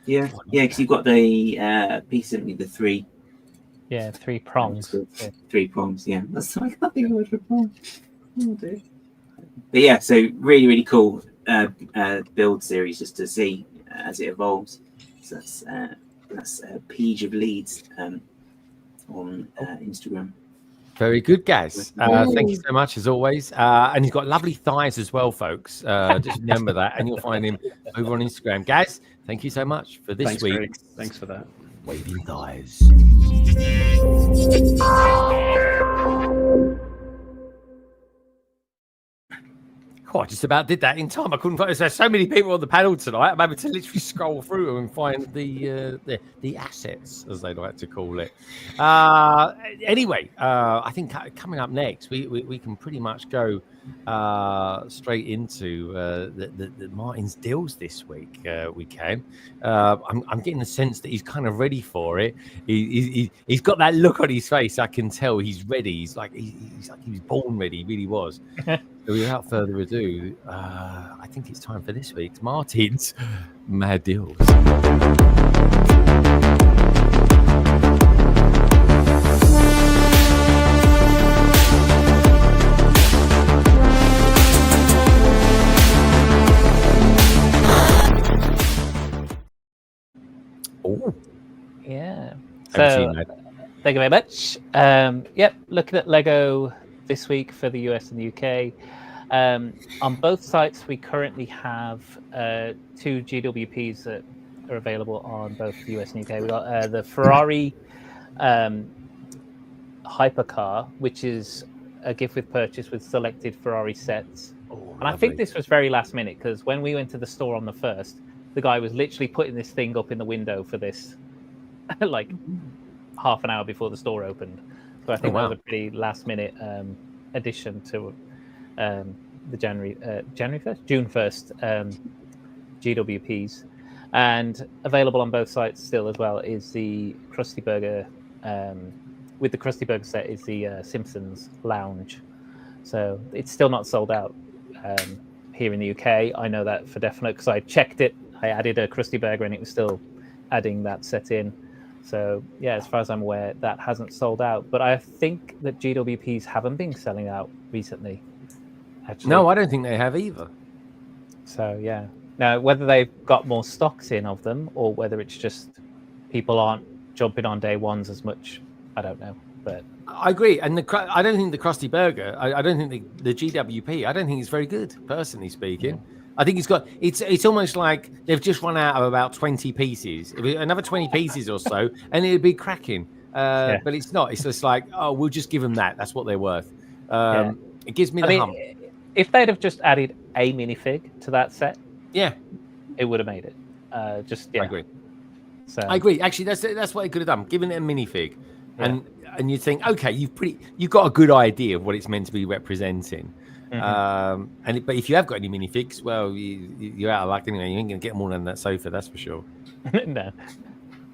Yeah, because you've got the piece of the three. Yeah, 3 prongs. 3 prongs. Yeah, that's I can't think of a word for prong. Oh, dear. But yeah, so really, really cool build series just to see as it evolves. So that's a page of Leeds on Instagram. Very good, guys. Thank you so much, as always. And he's got lovely thighs as well, folks. Just remember that. And you'll find him over on Instagram. Guys, thank you so much for this week. Greg. Thanks for that. Waving thighs. Oh, I just about did that in time. I couldn't find. There's so many people on the panel tonight. I'm able to literally scroll through and find the assets, as they like to call it. Anyway, I think coming up next, we can pretty much go straight into the Martin's deals this week. We can. I'm getting the sense that he's kind of ready for it. He's got that look on his face. I can tell he's ready. He's like he was born ready. He really was. So without further ado, I think it's time for this week's Martin's Mad Deals. Yeah. Over to you, So mate. thank you very much. Yep, looking at Lego this week for the US and the UK. On both sites, we currently have 2 GWPs that are available on both the US and UK. We got the Ferrari hypercar, which is a gift with purchase with selected Ferrari sets. And I think this was very last minute because when we went to the store on the 1st, the guy was literally putting this thing up in the window for this like half an hour before the store opened. So I think that was a pretty last minute addition to the June 1st GWPs. And available on both sites still as well is the Krusty Burger. With the Krusty Burger set is the Simpsons Lounge. So it's still not sold out here in the UK. I know that for definite because I checked it. I added a Krusty Burger and it was still adding that set in. So yeah, as far as I'm aware, that hasn't sold out. But I think that GWPs haven't been selling out recently. Actually. No, I don't think they have either. So yeah. Now, whether they've got more stocks in of them or whether it's just people aren't jumping on day ones as much, I don't know. But I agree. And I don't think the Krusty Burger, I don't think the GWP, I don't think it's very good, personally speaking. Yeah. I think it's almost like they've just run out of about 20 pieces. Another 20 pieces or so, and it'd be cracking. But it's not. It's just like, oh, we'll just give them that. That's what they're worth. It gives me the hump. If they'd have just added a minifig to that set, yeah, it would have made it. I agree. So I agree. Actually, that's what they could have done. Given it a minifig, and you think, okay, you've got a good idea of what it's meant to be representing. Mm-hmm. But if you have got any minifigs, well, you're out of luck anyway. You ain't gonna get more than that sofa, that's for sure. No.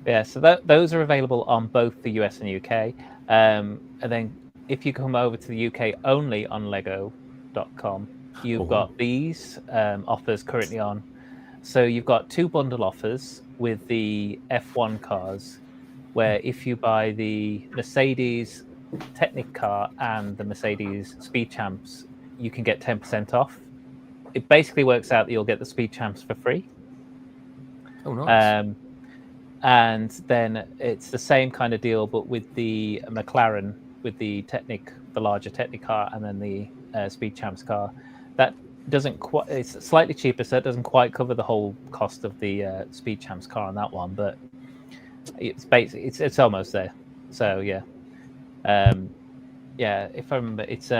Yeah. So those are available on both the US and UK. And then if you come over to the UK only on Lego.com, you've got these offers currently on. So you've got 2 bundle offers with the F1 cars, where if you buy the Mercedes Technic car and the Mercedes Speed Champs, you can get 10% off. It basically works out that you'll get the Speed Champs for free. Oh, nice. And then it's the same kind of deal, but with the McLaren, with the Technic, the larger Technic car, and then the Speed Champs car. That doesn't quite. It's slightly cheaper, so it doesn't quite cover the whole cost of the Speed Champs car on that one, but it's basically it's almost there. So yeah, if I remember, it's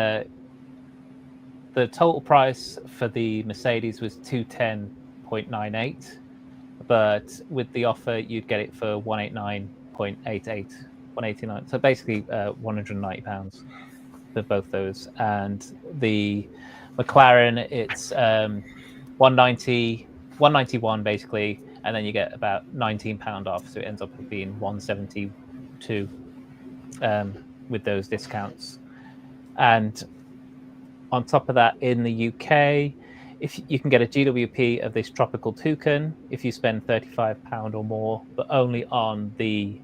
the total price for the Mercedes was 210.98, but with the offer you'd get it for 189.88, 189. So basically £190 for both those, and the McLaren it's 191 basically, and then you get about £19 off, so it ends up being 172 with those discounts. And on top of that, in the UK, if you can get a GWP of this tropical toucan if you spend £35 or more, but only on the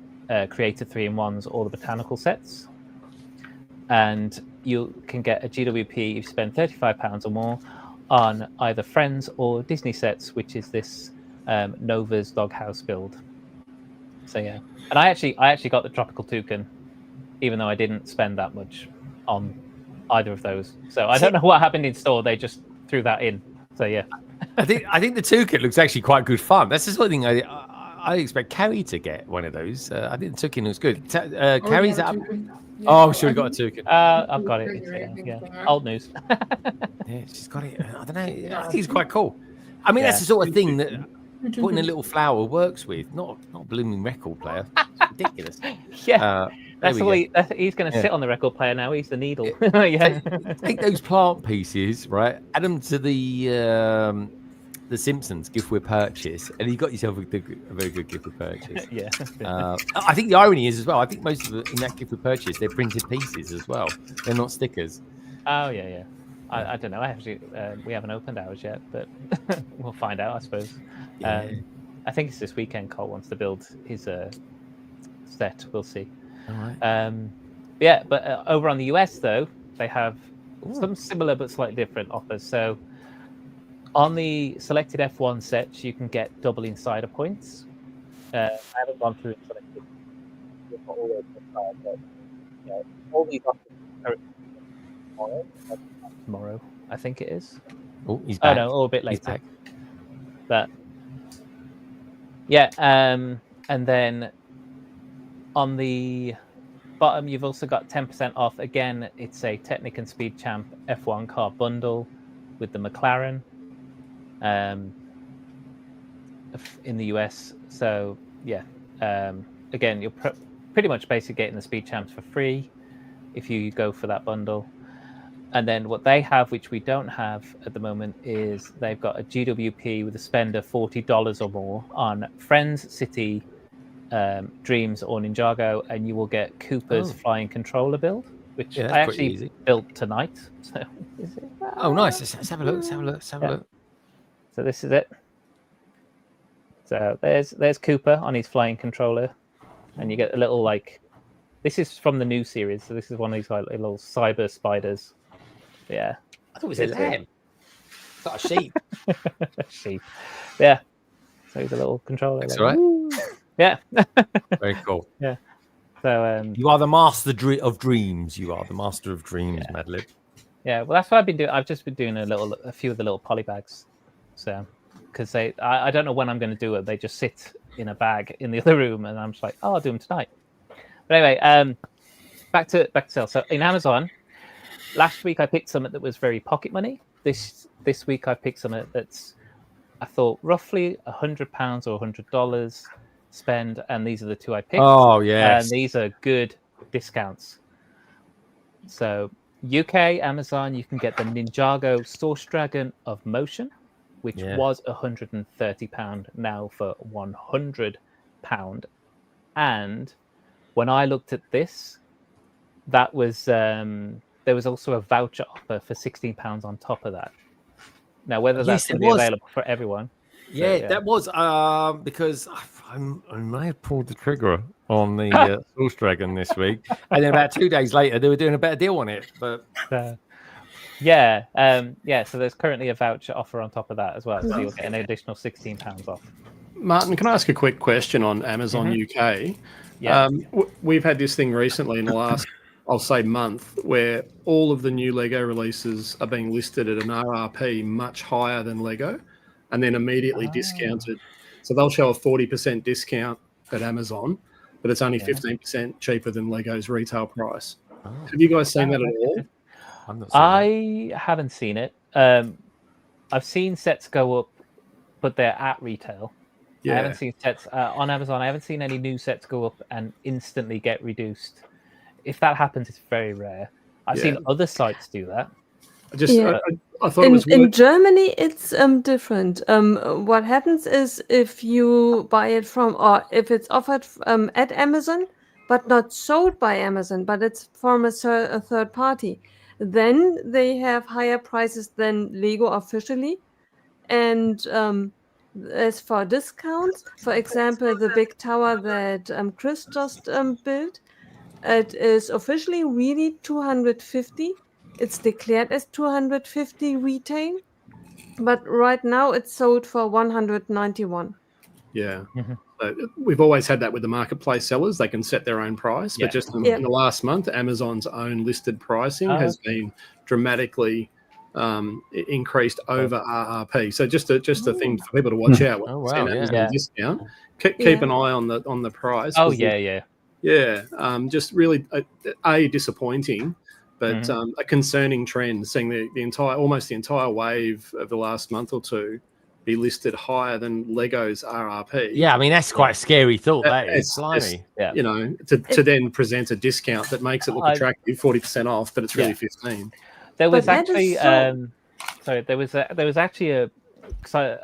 Creator 3-in-1s or the botanical sets. And you can get a GWP if you spend £35 or more on either Friends or Disney sets, which is this Nova's Doghouse build. So yeah, and I actually got the tropical toucan, even though I didn't spend that much on either of those. So I don't know what happened in store. They just threw that in. So yeah, I think the toucan looks actually quite good fun. That's the sort of thing I expect Carrie to get one of those. I think the toucan looks good. Carrie's up. Yeah, oh, sure, we got a toucan. I've got it. Yeah. Old news. Yeah, she's got it. I don't know. I think it's quite cool. I mean, that's the sort of thing that putting a little flower works with, not a blooming record player. It's ridiculous. Yeah. That's the way he's going to sit on the record player now. He's the needle. Yeah. Take those plant pieces, right? Add them to the Simpsons gift with purchase, and you got yourself a very good gift with purchase. Yeah. I think the irony is as well. I think most of in that gift with purchase, they're printed pieces as well. They're not stickers. Oh yeah. I don't know. We haven't opened ours yet, but we'll find out, I suppose. Yeah. I think it's this weekend. Cole wants to build his set. We'll see. All right. But over on the US though, they have some similar but slightly different offers. So on the selected F1 sets, you can get double insider points, I haven't gone through it all the time, but all these offers are tomorrow, I think it is. Oh, he's back. Oh no, a bit later. He's back. But yeah, and then on the bottom, you've also got 10% off. Again, it's a Technic and Speed Champ F1 car bundle with the McLaren in the US. So yeah, again, you're pretty much basically getting the Speed Champs for free if you go for that bundle. And then what they have, which we don't have at the moment, is they've got a GWP with a spend of $40 or more on Friends, City, Dreams, or Ninjago, and you will get Cooper's flying controller build, which I actually built tonight. So, is it? Oh, nice. Let's have a look. Let's have a look. Let's have a look. So this is it. So there's Cooper on his flying controller, and you get a little this is from the new series. So this is one of these little cyber spiders. Yeah, I thought it was a lamb. It's not a sheep. Sheep. Yeah. So he's a little controller. That's right. Yeah. Very cool. Yeah. So you are the master of dreams. You are the master of dreams, Madlib. Yeah. Well, that's what I've been doing. I've just been doing a few of the little polybags. So because I don't know when I'm going to do it. They just sit in a bag in the other room, and I'm just like, I'll do them tonight. But anyway, back to sale. So in Amazon. Last week I picked something that was very pocket money. This week I picked something that's, I thought, roughly £100 or $100 spend, and these are the two I picked. Oh yes, and these are good discounts. So UK Amazon, you can get the Ninjago Source Dragon of Motion, which was £130 now for £100. And when I looked at this, that was there was also a voucher offer for £16 on top of that. Now, whether that's going to be available for everyone. Yeah, that was because I may have pulled the trigger on the Source Dragon this week, and then about 2 days later, they were doing a better deal on it. But so there's currently a voucher offer on top of that as well, so you'll get an additional £16 off. Martin, can I ask a quick question on Amazon UK? Yeah. We've had this thing recently in the last, I'll say, month, where all of the new Lego releases are being listed at an RRP much higher than Lego, and then immediately discounted. So they'll show a 40% discount at Amazon, but it's only 15% cheaper than Lego's retail price. Have you guys seen that at all? I haven't seen it. I've seen sets go up, but they're at retail. I haven't seen sets on Amazon. I haven't seen any new sets go up and instantly get reduced. If that happens, it's very rare. I've seen other sites do that. I thought in Germany, it's different. What happens is if you buy it from, or if it's offered at Amazon, but not sold by Amazon, but it's from a third party, then they have higher prices than Lego officially. And as for discounts, for example, the big tower that Chris just built, it is officially really 250. It's declared as 250 retail, but right now it's sold for 191. Yeah. So we've always had that with the marketplace sellers. They can set their own price, but just in the last month, Amazon's own listed pricing has been dramatically increased over RRP. So just a thing for people to watch out when Amazon discount. Keep an eye on the price. Just really disappointing, but a concerning trend, seeing the almost the entire wave of the last month or two be listed higher than Lego's RRP. Yeah, I mean that's quite a scary thought. It's slimy. To then present a discount that makes it look attractive, 40% off, but it's really 15. There was actually there was actually because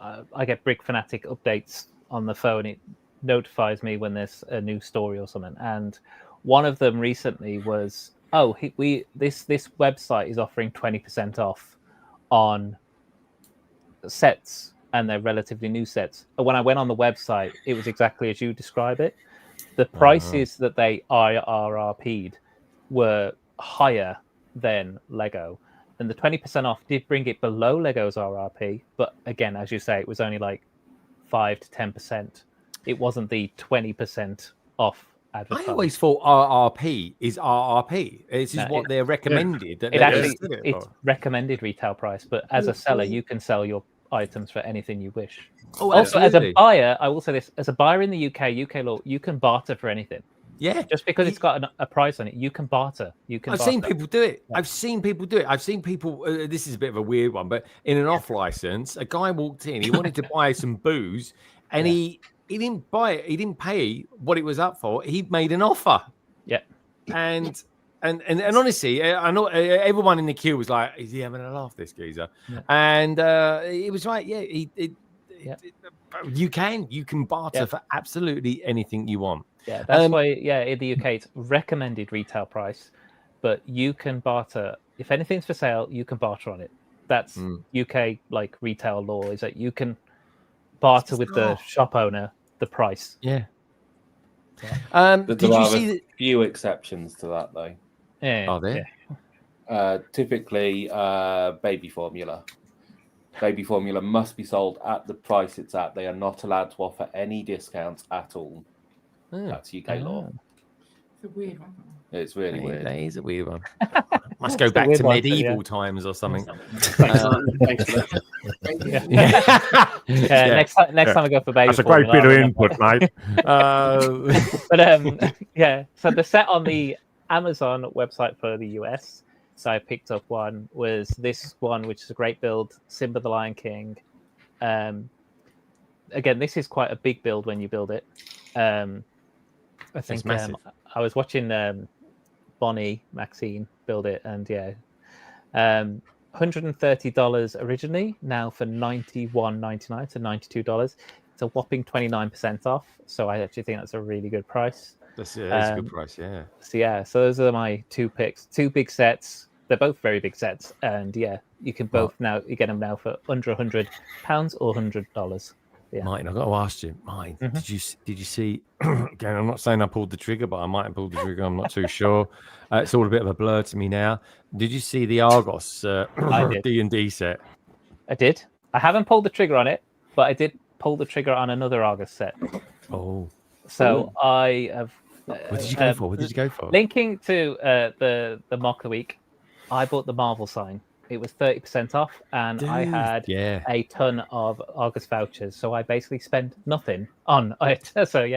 I get Brick Fanatic updates on the phone. It notifies me when there's a new story or something, and one of them recently was this website is offering 20% off on sets, and they're relatively new sets. But when I went on the website, it was exactly as you describe it. The prices that they IRRP'd were higher than Lego, and the 20% off did bring it below Lego's RRP, but again, as you say, it was only like 5 to 10%. it wasn't the 20% off I advertising. always thought RRP is RRP. This is No, what they're recommended. That It they're actually gonna sell it's for. recommended retail price, but as a seller, you can sell your items for anything you wish. Oh, Also, as a absolutely. buyer, I will say this: as a buyer in the UK law, you can barter for anything. Yeah. Just because it's got a price on it, you can barter. You can. I've seen people do it. I've seen people do it. I've seen people. This is a bit of a weird one, but in an off license, a guy walked in. He wanted to buy some booze, and he didn't buy it. He didn't pay what it was up for. He made an offer. Yeah. And honestly, I know everyone in the queue was like, "Is he having a laugh, this geezer?" Yeah. And it was right. Yeah, you can barter for absolutely anything you want. Yeah, that's why. Yeah, in the UK, it's recommended retail price, but you can barter if anything's for sale. You can barter on it. That's UK like retail law is that you can barter with the shop owner the price. Yeah. Did you see a few exceptions to that though? Yeah. Are there? Typically, baby formula. Baby formula must be sold at the price it's at. They are not allowed to offer any discounts at all. That's UK law. It's a weird one. It's really weird. That is a weird one. Must go back to medieval times or something. Thanks for that. Next time I go for baby. That's a great bit of input, mate. But yeah. So the set on the Amazon website for the US, so I picked up one was this one, which is a great build, Simba the Lion King. Again, this is quite a big build when you build it. I think I was watching Bonnie Maxine build it, and $130 originally, now for $91.99 to $92. It's a whopping 29% off. So I actually think that's a really good price. That's a good price, yeah. So those are my two picks. Two big sets. They're both very big sets, and you can both you get them now for under £100 or $100. Yeah. Martin, I've got to ask you, Martin, did you see? Again, I'm not saying I pulled the trigger, but I might have pulled the trigger. I'm not too sure. It's all a bit of a blur to me now. Did you see the Argos D&D set? I did. I haven't pulled the trigger on it, but I did pull the trigger on another Argos set. Oh. So I have. What did you go for? What did you go for? Linking to the mock of the week, I bought the Marvel sign. It was 30% off, and I had a ton of Argos vouchers. So I basically spent nothing on it. So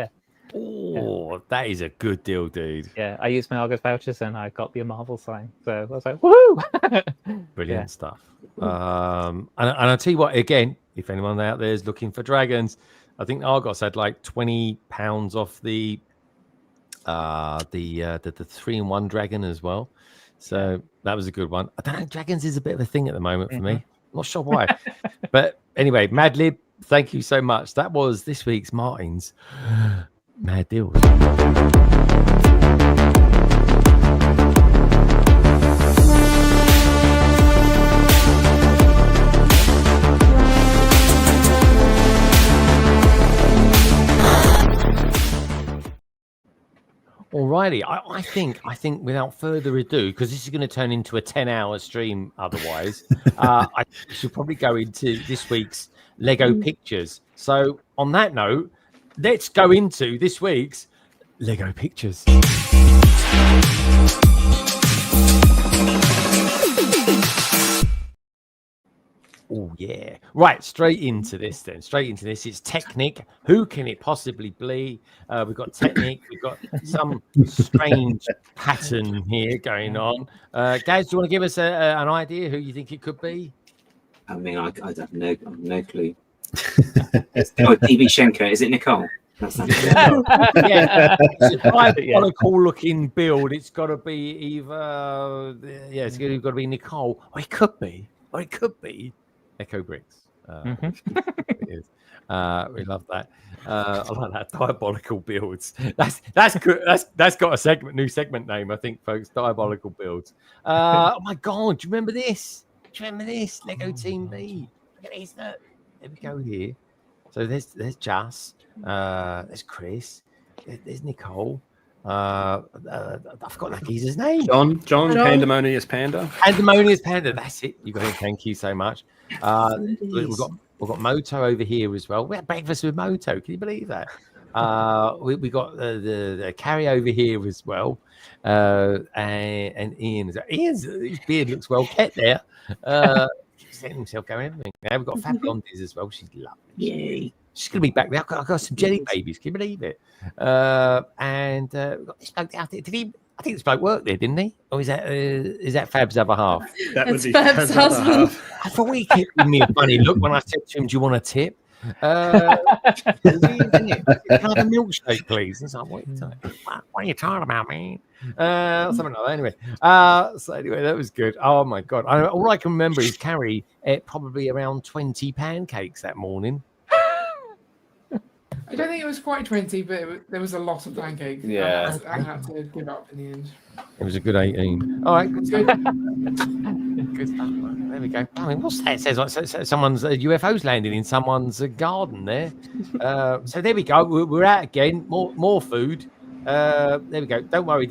Oh, that is a good deal, dude. Yeah, I used my Argos vouchers, and I got the Marvel sign. So I was like, woohoo! Brilliant stuff. And I'll tell you what, again, if anyone out there is looking for dragons, I think Argos had like £20 off the 3-in-1 dragon as well. So that was a good one. I don't know, dragons is a bit of a thing at the moment for me. I'm not sure why. But anyway, Madlib, thank you so much. That was this week's Martin's Mad Deals. Alrighty, I think without further ado, because this is going to turn into a 10-hour stream otherwise, I should probably go into this week's Lego Pictures. So on that note, let's go into this week's Lego Pictures. Oh, yeah. Right, straight into this then. It's Technic. Who can it possibly be? We've got Technic. We've got some strange pattern here going on. Gaz, do you want to give us an idea who you think it could be? I mean, I have no clue. TV Schenker. Is it Nicole? That's yeah. It's a diabolical looking build. It's got to be either... it's got to be Nicole. Or it could be. Echo Bricks. It is. We love that. I like that diabolical builds. That's good. That's got a new segment name, I think, folks. Diabolical builds. Oh my god! Do you remember this? Lego Team B. Look at this. Look. There we go here. So there's Jas. There's Chris. There's Nicole. I forgot that geezer's name. John Pandemonious Panda. Pandemonious Panda. That's it. You got it. Thank you so much. We've got Moto over here as well. We had breakfast with Moto. Can you believe that? We got the carry over here as well, and Ian's his beard looks well kept there. He's letting himself go and everything. Now we've got Fat Blondies as well. She's lovely. Yay. She's going to be back there. I've got some jelly babies. Can you believe it? And we've got this bloke out there. I think this bloke worked there, didn't he? Or is that Fab's other half? That would be Fab's husband. I thought he kept giving me a funny look when I said to him, "Do you want a tip?" Can I have a milkshake, please? It's like, what are you talking about, man? Something like that. Anyway, so anyway, that was good. Oh my god! All I can remember is Carrie ate probably around 20 pancakes that morning. I don't think it was quite 20, but there was a lot of pancakes. Yeah. I had to give up in the end. It was a good 18. All right, good stuff. Good stuff. There we go. I mean, what's that? It says like someone's UFO's landing in someone's garden there. So there we go. We're out again. More food. There we go. Don't worry.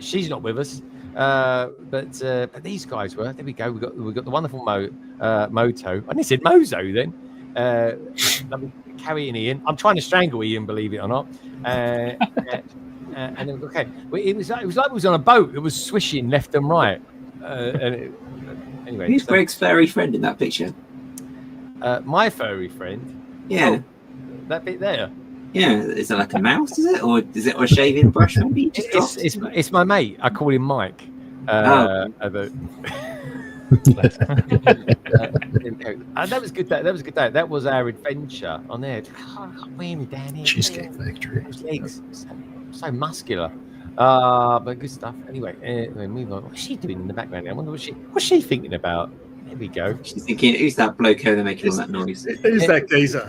She's not with us. But these guys were. There we go. We got the wonderful Moto. I said Mozo then. Carrying Ian. I'm trying to strangle Ian, believe it or not. And then okay, it was like we was on a boat. It was swishing left and right. Anyway, who's Greg's furry friend in that picture? My furry friend. Yeah, that bit there. Yeah, is it like a mouse? Is it, or is it a shaving brush? Maybe it's my mate. I call him Mike. That was good. That was a good day. That was our adventure on there. Down here. Cheesecake Factory. Those legs, so muscular. But good stuff. Anyway, move on. What's she doing in the background? I wonder what's she thinking about. There we go. She's thinking, who's that bloke over there making all that noise? Who's that geezer?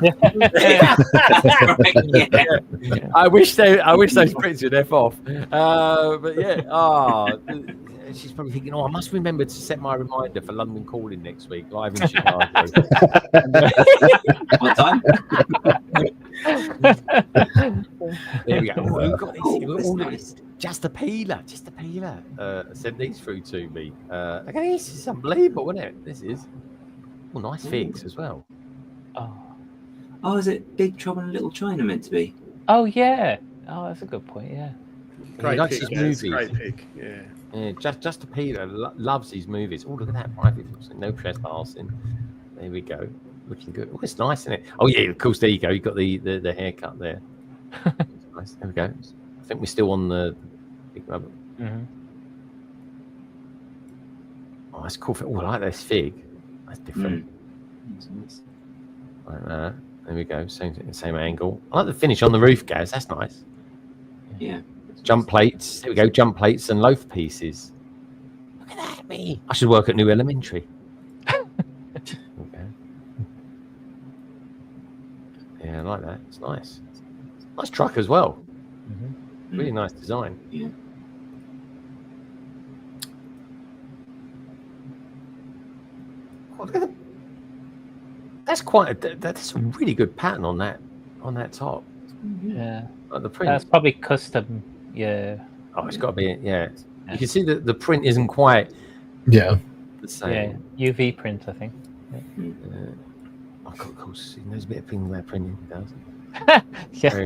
Yeah. I wish those Brits would F off. But yeah. She's probably thinking, I must remember to set my reminder for London Calling next week, live in Chicago. What time? There we go. We've got this. Nice. Just a peeler. Sent these through to me. Okay, this is unbelievable, isn't it? This is. Nice figs as well. Oh, is it Big Trouble in Little China meant to be? Oh, yeah. Oh, that's a good point, yeah. Great likes pick, his movies. Great pick, yeah. Yeah, just a Peter loves these movies. Oh, look at that private. No trespassing. There we go. Looking good. Oh, it's nice, isn't it? Oh yeah, of course. There you go. You got the haircut there. Nice. There we go. I think we're still on the big rubber. Mm-hmm. Oh, that's cool. Oh, I like this fig. That's different. Like that. There we go. Same angle. I like the finish on the roof, Gaz. That's nice. Yeah. Jump plates. There we go. Jump plates and loaf pieces. Look at that, me. I should work at New Elementary. Okay. Yeah, I like that. It's nice. Nice truck as well. Mm-hmm. Really nice design. Yeah. Oh, look at that. That's a really good pattern on that top. Yeah. Like the print. That's probably custom. Yeah. Oh, it's got to be. Yeah. You can see that the print isn't quite. Yeah. The same. Yeah. UV print, I think. Of course, he knows a bit of things about printing. He does. Yeah.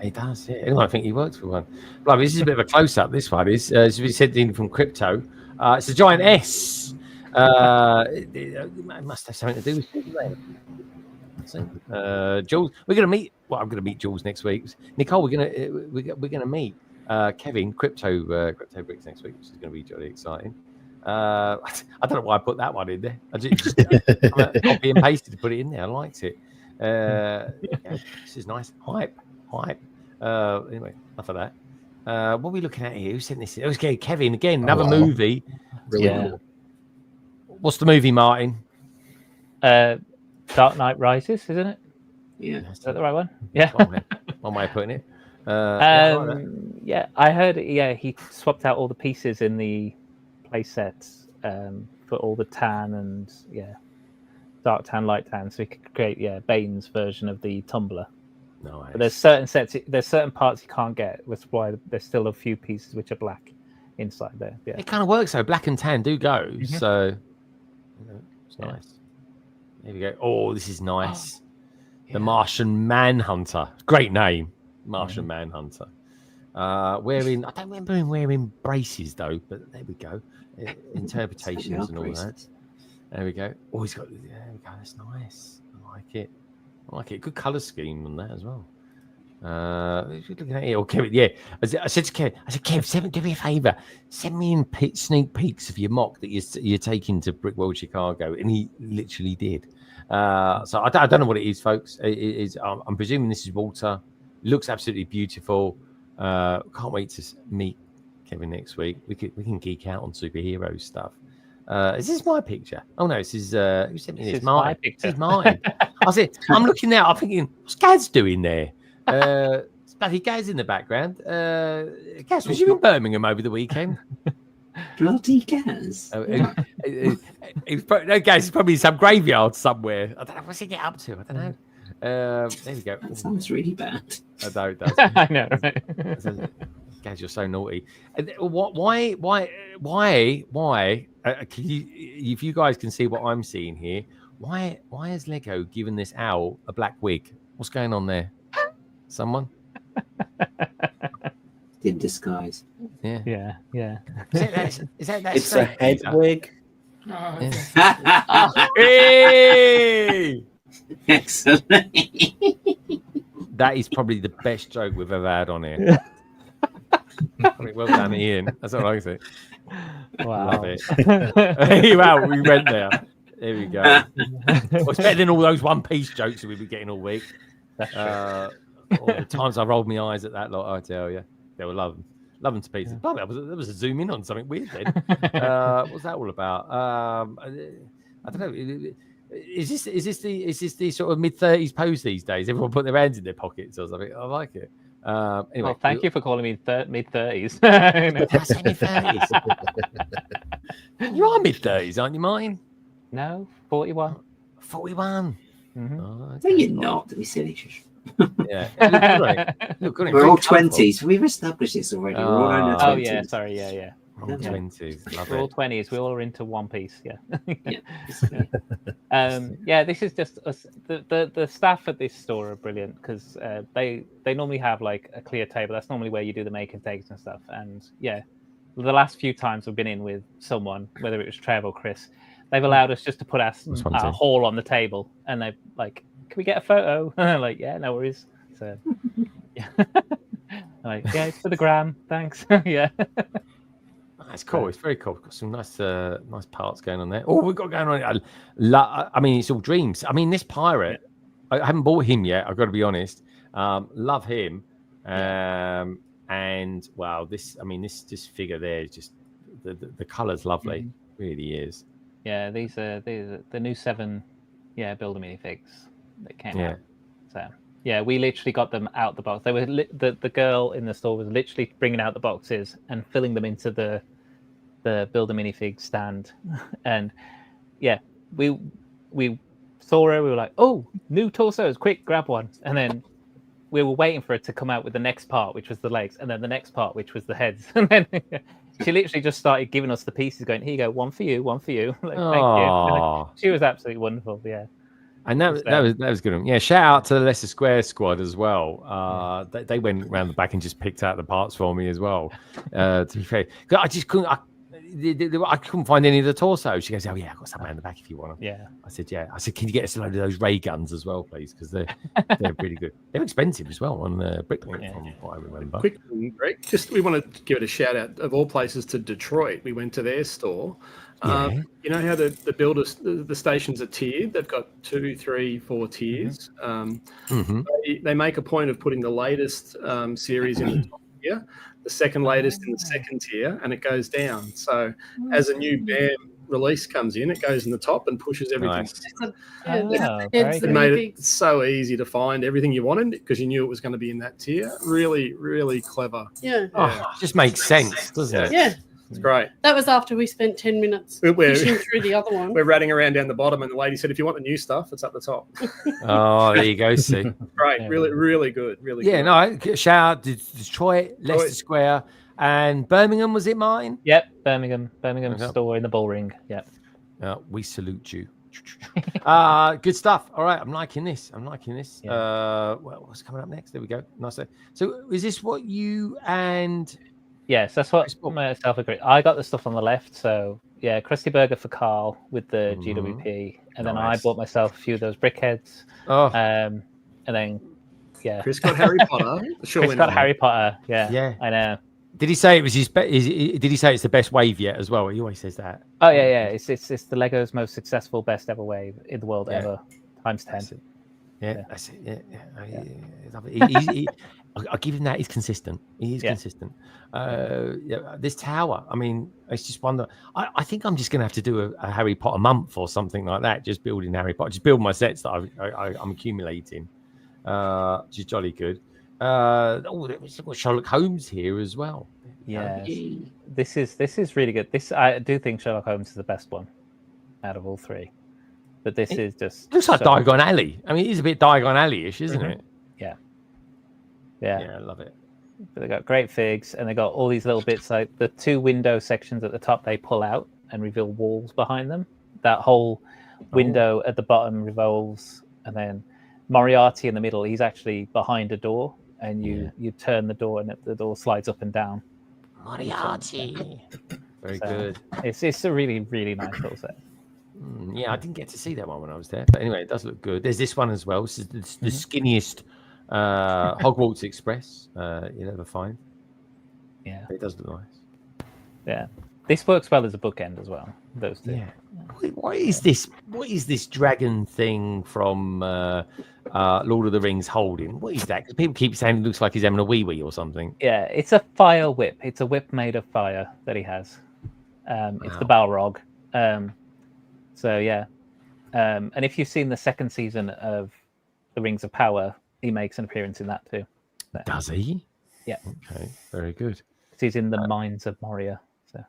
He does. Yeah. Anyway, I think he works for one. Well, this is a bit of a close up. This one is, as we said in from Crypto. It's a giant S. It must have something to do with it. Jules, we're going to meet. Well, I'm going to meet Jules next week. Nicole, we're going to meet Kevin Crypto Bricks next week, which is going to be jolly exciting. I don't know why I put that one in there. I just copy and pasted to put it in there. I liked it. Yeah, this is nice. Hype. Anyway, enough of that. What are we looking at here? Who sent this? It was Kevin again. Another movie. Really cool. What's the movie, Martin? Dark Knight Rises, isn't it? Yeah. Is that the right one? Yeah. One way of putting it. Yeah, I heard. Yeah, he swapped out all the pieces in the play sets for all the tan and dark tan, light tan, so he could create Bane's version of the tumbler. Nice. But there's certain parts you can't get, which is why there's still a few pieces which are black inside there. Yeah, it kind of works though. Black and tan do go, so it's nice. There we go. Oh, this is nice. The Martian Manhunter. Great name. Martian Manhunter. Wearing, I don't remember him wearing braces though, but there we go. Interpretations and all that. There we go. Oh, he's got. There we go. That's nice. I like it. Good color scheme on that as well. Looking at it, or Kevin, yeah. I said to Kev, do me a favor, send me in sneak peeks of your mock that you're taking to Brickworld Chicago, and he literally did. So I don't know what it is, folks. I'm presuming this is Walter. Looks absolutely beautiful. Can't wait to meet Kevin next week. We can geek out on superhero stuff. Is this my picture? Oh no, this is who sent me this? My picture. This is mine. I said, I'm looking now. I'm thinking, what's Gaz doing there? Bloody Gaz in the background. Gaz, was you in Birmingham over the weekend? Bloody Gaz. No, Gaz is probably in some graveyard somewhere. I don't know. What's he get up to? I don't know. There we go. That sounds really bad. I know it does. I know, right? Gaz, you're so naughty. Why? Can you, if you guys can see what I'm seeing here, why has Lego given this owl a black wig? What's going on there? Someone? In disguise. Yeah. Is that It's a head wig. Hey! Excellent. That is probably the best joke we've ever had on here. Well done, Ian. That's all I can say. Wow. Love it. Wow, we went there. There we go. Well, it's better than all those One Piece jokes that we've been getting all week. All the times I rolled my eyes at that lot, I tell you, they were loving to pieces. Yeah. There was a zoom in on something weird then. What's that all about? I don't know. Is this the sort of mid-30s pose these days? Everyone put their hands in their pockets or something. I like it. Anyway, well, thank you for calling me mid-30s. That's mid-30s. You are mid-30s, aren't you, mine? No, 41. 41. Mm-hmm. No, you're not. Be silly. Yeah. Look, we're all 20s. We've established this already. We're all in the 20s. Oh, yeah. Sorry. Yeah. We're all 20s. Love we're all it. 20s. We're all into One Piece. Yeah. Yeah. This is just us. The staff at this store are brilliant because they normally have like a clear table. That's normally where you do the make and takes and stuff. And yeah, the last few times we've been in with someone, whether it was Trevor or Chris, they've allowed us just to put our haul on the table, and they've like, can we get a photo? Like, yeah, no worries. So, yeah, like, yeah, it's for the gram. Thanks. Yeah, that's cool. It's very cool. Got some nice parts going on there. Oh, we've got going on. I mean, it's all dreams. I mean, this pirate, I haven't bought him yet. I've got to be honest. Love him. And wow, this figure there is just the color's lovely. Mm-hmm. Really is. Yeah, these are the new 7 builder minifigs that came out. So yeah, we literally got them out the box. They were the girl in the store was literally bringing out the boxes and filling them into the builder minifig stand. And yeah, we saw her, we were like, oh, new torsos, quick, grab one. And then we were waiting for it to come out with the next part, which was the legs, and then the next part, which was the heads. And then she literally just started giving us the pieces, going, here you go, one for you, one for you. Like, thank you. She was absolutely wonderful. Yeah. And that was good. Yeah, shout out to the Leicester Square squad as well. They went around the back and just picked out the parts for me as well. To be fair, I just couldn't. I couldn't find any of the torso. She goes, "Oh yeah, I've got some around the back if you want them." Yeah. I said, "Yeah." I said, "Can you get us a load of those ray guns as well, please? Because they're pretty good. They're expensive as well on Brickmania, from what I remember." Quick, Greg, we want to give it a shout out of all places to Detroit. We went to their store. You know how the builders, the stations are tiered? They've got 2, 3, 4 tiers. They make a point of putting the latest series in the top tier, the second latest in the second tier, and it goes down. So as a new BAM release comes in, it goes in the top and pushes everything. Nice. It made it so easy to find everything you wanted because you knew it was going to be in that tier. Really, really clever. Yeah. Oh, it just makes sense, doesn't it? Yeah. It's great. That was after we spent 10 minutes fishing through the other one. We're ratting around down the bottom, and the lady said, if you want the new stuff, it's up the top. Oh, there you go. See. Great. Really, really good. Really good. Yeah, no, shout out to Detroit, Leicester Square, and Birmingham, was it mine? Yep, Birmingham store in the Bull Ring. Yep. We salute you. Good stuff. All right, I'm liking this. Yeah. Well, what's coming up next? There we go. Nice. So is this what you and Yes, that's what myself agree. I got the stuff on the left, so yeah, Krusty Burger for Carl with the GWP, and then I bought myself a few of those Brickheads. And then Chris got Harry Potter. Chris got Harry Potter. Yeah, I know. Did he say it was his? Did he say it's the best wave yet as well? He always says that. Oh yeah. It's the Lego's most successful, best ever wave in the world ever, times 10. Yeah, that's it. Yeah. I'll give him that. He's consistent. He is consistent. This tower. I mean, it's just one that I think I'm just going to have to do a Harry Potter month or something like that. Just building Harry Potter. Just build my sets that I'm accumulating. Which is jolly good. There's got Sherlock Holmes here as well. Yeah, this is really good. I do think Sherlock Holmes is the best one out of all three. But this is just looks like Diagon Alley. I mean, it is a bit Diagon Alley-ish, isn't it? Yeah, I love it. But they got great figs, and they got all these little bits like the 2 window sections at the top. They pull out and reveal walls behind them. That whole window at the bottom revolves, and then Moriarty in the middle. He's actually behind a door, and you turn the door, and the door slides up and down. Moriarty, very good. It's a really, really nice little set. Yeah, I didn't get to see that one when I was there, but anyway, it does look good. There's this one as well. This is the skinniest Hogwarts Express you'll ever find. Yeah, it does look nice. Yeah, this works well as a bookend as well. Those two. Yeah. What is this? What is this dragon thing from Lord of the Rings holding? What is that? Because people keep saying it looks like he's having a wee or something. Yeah, it's a fire whip. It's a whip made of fire that he has. It's the Balrog. So yeah, and if you've seen the second season of The Rings of Power, he makes an appearance in that too. So, does he? Yeah. Okay, very good. He's in the Mines of Moria. So.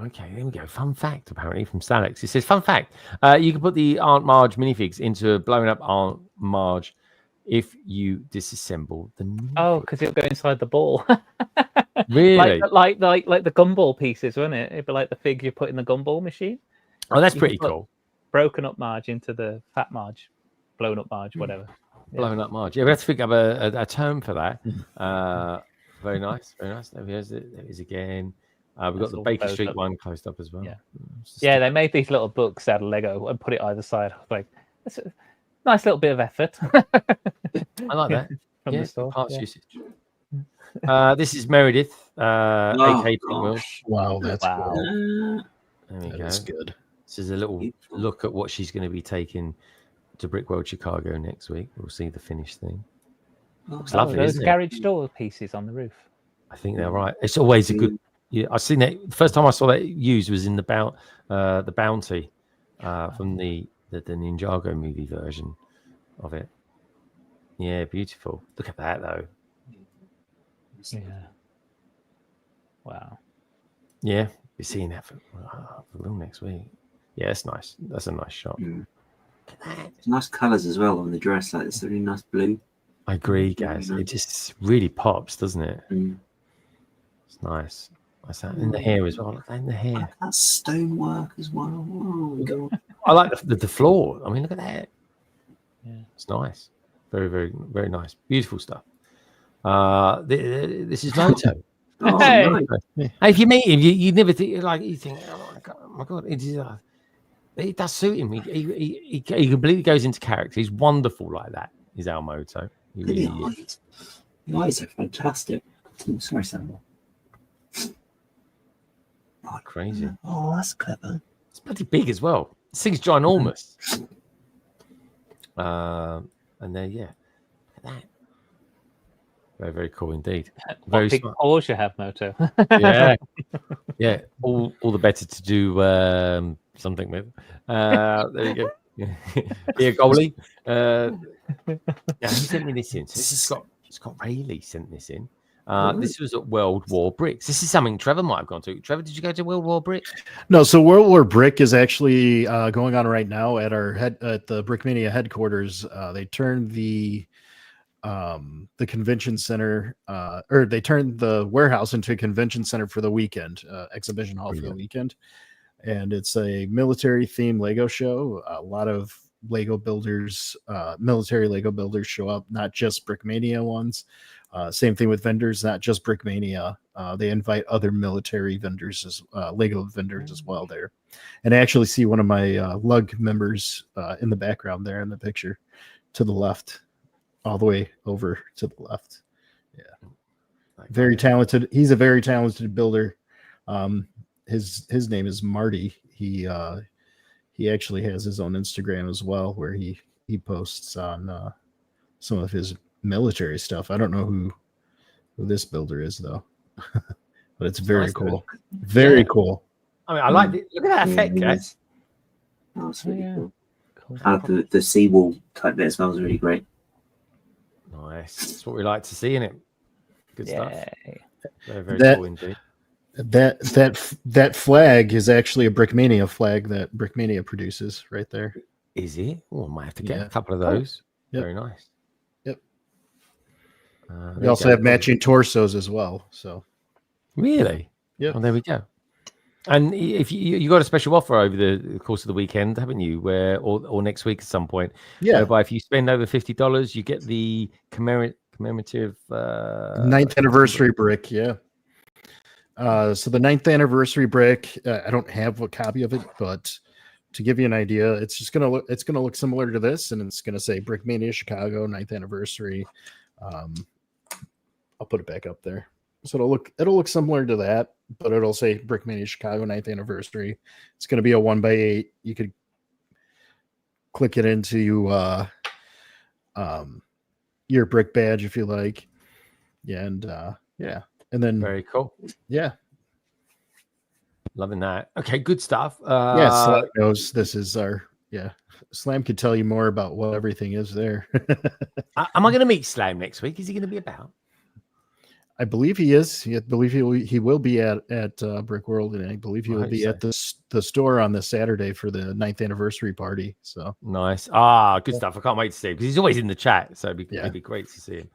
Okay, there we go. Fun fact, apparently, from Stalex. It says, fun fact, you can put the Aunt Marge minifigs into a blown up Aunt Marge if you disassemble the minifig. Oh, because it'll go inside the ball. Really? like the gumball pieces, wouldn't it? It'd be like the fig you put in the gumball machine. Oh, that's pretty cool. Broken up Marge into the fat Marge, blown up Marge, whatever. Blown up Marge. Yeah, we have to figure out a term for that. Very nice, very nice. There it is again. We've got the Baker Street one closed up as well. Yeah, they made these little books out of Lego and put it either side. Like, it's a nice little bit of effort. I like that. From the store. Parts usage. This is Meredith, aka Brickworld. Wow, that's cool. There we go. That's good. This is a little look at what she's going to be taking to Brickworld Chicago next week. We'll see the finished thing. It's lovely, those isn't it? garage door pieces on the roof. I think they're right. It's always a good. Yeah, I've seen that. The first time I saw that used was in the Bounty from the Ninjago movie version of it. Yeah, beautiful. Look at that though. Yeah. Wow. Yeah, you're seeing that for real next week. Yeah, that's nice. That's a nice shot. Nice colours as well on the dress. Like it's a really nice blue. I agree, guys. It just really pops, doesn't it? It's nice. What's that in the hair as well? Look in the hair. That stonework as well. Oh god! I like the floor. I mean, look at that. Yeah, it's nice. Very, very, very nice. Beautiful stuff. This is Moto. Hey. Hey, if you meet him, you never think you think, oh my god, it does suit him. He completely goes into character. He's wonderful like that. Is our Moto. He really is. The eyes are fantastic. Oh, sorry, Samuel. Oh, crazy. Oh, that's clever. It's bloody big as well. This thing's ginormous. And then look at that. Very, very cool indeed. Very big paws you have, Moto. Yeah. All the better to do something with. There you go. Here, goalie. Who sent me this in? So this is Scott Rayleigh sent this in. This was at World War Bricks. This is something Trevor might have gone to. Trevor, did you go to World War Brick? No, so World War Brick is actually going on right now at the Brickmania headquarters. They turned the convention center, or they turned the warehouse into a convention center for the weekend, exhibition hall for the weekend. and it's a military themed Lego show. A lot of Lego builders, military Lego builders show up, not just Brickmania ones. Same thing with vendors, not just Brickmania. They invite other military vendors, Lego vendors as well there. And I actually see one of my lug members in the background there in the picture to the left, all the way over to the left. Yeah. Very talented. He's a very talented builder. His name is Marty. He actually has his own Instagram as well, where he posts on some of his military stuff. I don't know who this builder is though, but it's very cool. Very cool. I mean, I like it. Look at that effect, guys. Oh, that's really cool. The seawall type bit as well is really great. Nice. That's what we like to see in it. Good stuff. Very, very cool indeed. That flag is actually a Brickmania flag that Brickmania produces right there. Is it? Oh, I might have to get a couple of those. Yep. Very nice. Yep. We also have matching torsos as well. So really? Yeah. Well, there we go. And if you got a special offer over the course of the weekend, haven't you? Where or next week at some point? Yeah. Whereby if you spend over $50, you get the commemorative 9th anniversary brick. Yeah. So the 9th anniversary brick, I don't have a copy of it, but to give you an idea, it's gonna look similar to this, and it's gonna say Brickmania Chicago 9th anniversary. I'll put it back up there. So it'll look similar to that, but it'll say Brickmania Chicago 9th anniversary. It's gonna be a 1x8. You could click it into your brick badge if you like. Yeah, and yeah. And then very cool. Yeah. Loving that. Okay, good stuff. Slam knows this is our Slam could tell you more about what everything is there. Am I going to meet Slam next week? Is he going to be about? I believe he is. I believe he will be at Brickworld, and I believe he will be at the store on the Saturday for the 9th anniversary party. So nice. Good stuff. I can't wait to see him because he's always in the chat. So it'd be great to see him.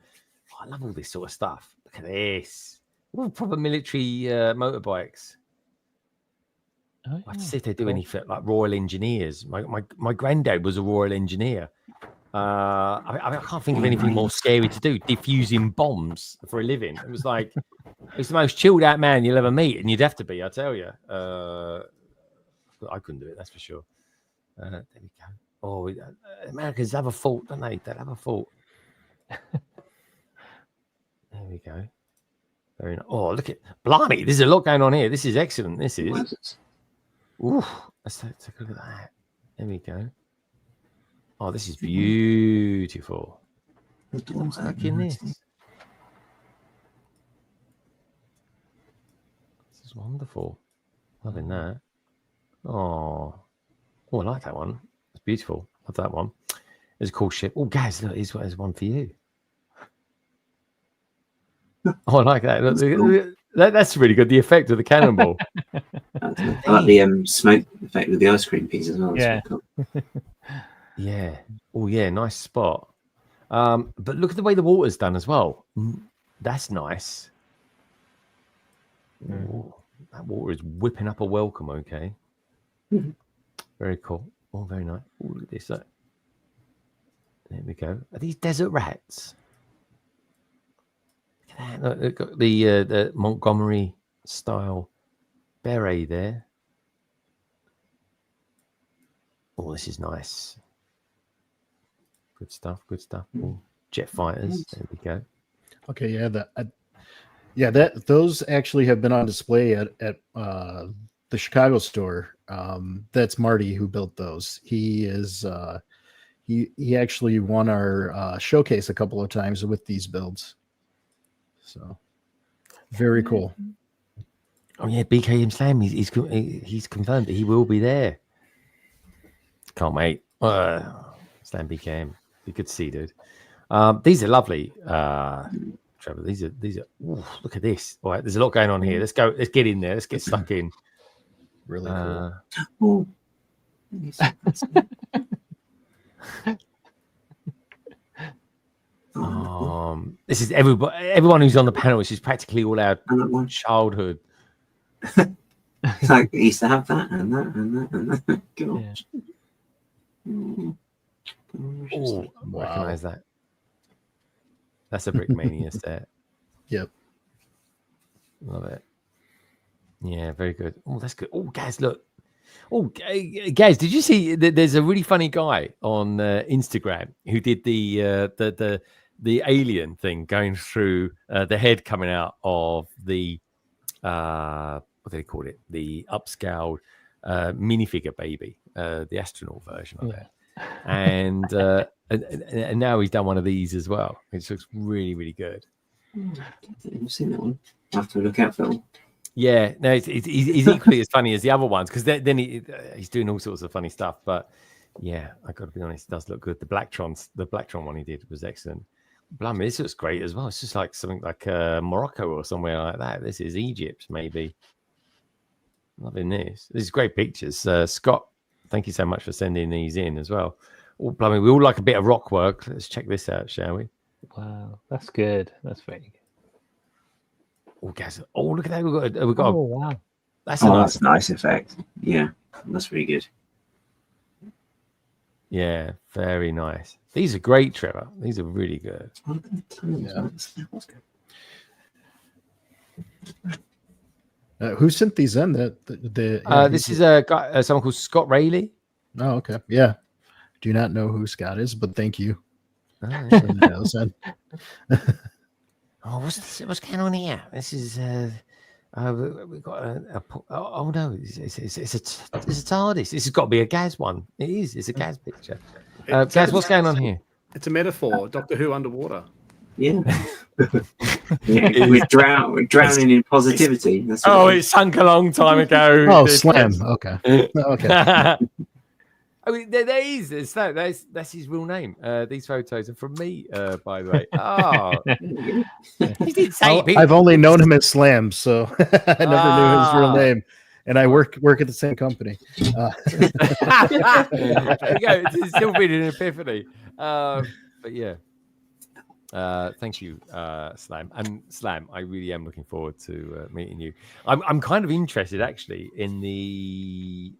Oh, I love all this sort of stuff. Look at this. All proper military motorbikes. I have to see if they do anything like Royal Engineers. My granddad was a Royal Engineer. I can't think of anything more scary to do. Diffusing bombs for a living. It was like it's the most chilled out man you'll ever meet, and you'd have to be. I tell you. I couldn't do it. That's for sure. There we go. Oh, Americans have a fault, don't they? They have a fault. There we go. Very nice. Oh, look at blimey! There's a lot going on here. This is excellent. This is. Ooh, let's take a look at that. There we go. Oh, this is beautiful. What's stuck in this? This is wonderful. Loving that. Oh, I like that one. It's beautiful. Love that one. It's a cool ship. Oh, Gaz, look, here's one for you. Oh, I like that. Look, that's really good. The effect of the cannonball. I like the smoke effect with the ice cream piece as well. Yeah. Cool. Yeah. Oh, yeah. Nice spot. But look at the way the water's done as well. That's nice. Ooh, that water is whipping up a welcome. Okay. Very cool. Oh, very nice. Oh, look at this. Look. There we go. Are these desert rats? Look, they've got the Montgomery style beret there. Oh, this is nice. Good stuff. Good stuff. Ooh, jet fighters. There we go. Okay, yeah, those actually have been on display at the Chicago store. That's Marty who built those. He is he actually won our showcase a couple of times with these builds. So very cool. Oh yeah, BKM Slam. He's confirmed that he will be there. Can't wait. Slam BKM. Be good to see, dude. These are lovely, Trevor. These are. Ooh, look at this. All right, there's a lot going on here. Let's go. Let's get in there. Let's get stuck in. Really cool. This is everyone who's on the panel. This is practically all our childhood. It's like I used to have that and that and that and that. Gosh. Oh, recognize that. That's a Brickmania set. Yep. Love it. Yeah, very good. Oh, that's good. Oh, guys, look. Oh, guys, did you see? There's a really funny guy on Instagram who did the alien thing going through the head coming out of the what do they call it? The upscaled minifigure baby, the astronaut version of it. And now he's done one of these as well. It looks really, really good. I've seen that one. I have to look out for it. Yeah, no, he's equally as funny as the other ones because then he's doing all sorts of funny stuff. But yeah, I got to be honest, it does look good. The Blacktron one he did was excellent. Blimey, this looks great as well. It's just like something like Morocco or somewhere like that. This is Egypt, maybe. Loving this. These great pictures. Scott, thank you so much for sending these in as well. Oh, blimey, we all like a bit of rock work. Let's check this out, shall we? Wow, that's good. That's very good. Oh, guys! Oh, look at that! We've got. Oh, wow! That's a nice effect. Yeah, that's really good. Yeah, very nice. These are great, Trevor. These are really good. Who sent these in? This is a guy, someone called Scott Rayleigh. Oh, okay. Yeah. Do not know who Scott is, but thank you. Oh, what's going on here? This is we've got oh no, it's a TARDIS. This has got to be a Gaz one. It is. It's a Gaz picture. Gaz, what's going on here? It's a metaphor. Doctor Who underwater. Yeah. We're drowning in positivity. That's it sunk a long time ago. Oh, Slam. Okay. Okay. I mean, there is. That's his real name. These photos are from me, by the way. Oh, he did say it. I've only known him as Slam, so I never knew his real name. And I work at the same company. There you go. It's still been an epiphany. But yeah. Thank you, Slam. And Slam, I really am looking forward to meeting you. I'm kind of interested actually in the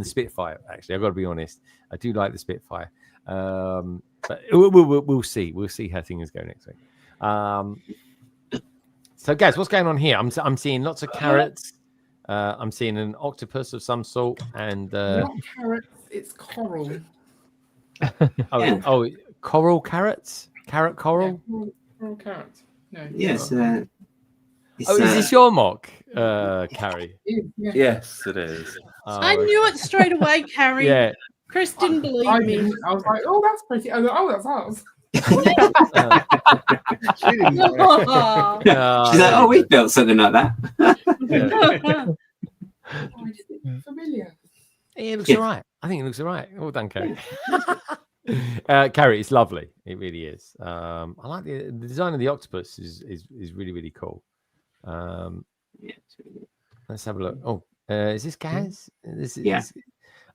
Spitfire. Actually, I've got to be honest. I do like the Spitfire. But we'll see. We'll see how things go next week. So, guys, what's going on here? I'm seeing lots of carrots. I'm seeing an octopus of some sort, and not carrots. It's coral. Coral carrots. Carrot coral? Yeah, coral carrot. No. Yes. Is this your mock, Carrie? Yeah. Yes, it is. I knew it straight away, Carrie. Yeah. Chris didn't believe me. I was like, oh, that's pretty. I was like, oh, that's ours. She didn't know. She's like, oh, we built something like that. I just think it's familiar. It looks all right. I think it looks all right. Well done, Carrie. Carrie, it's lovely. It really is. I like the design of the octopus is really, really cool. Let's have a look. Oh, is this Gaz? This is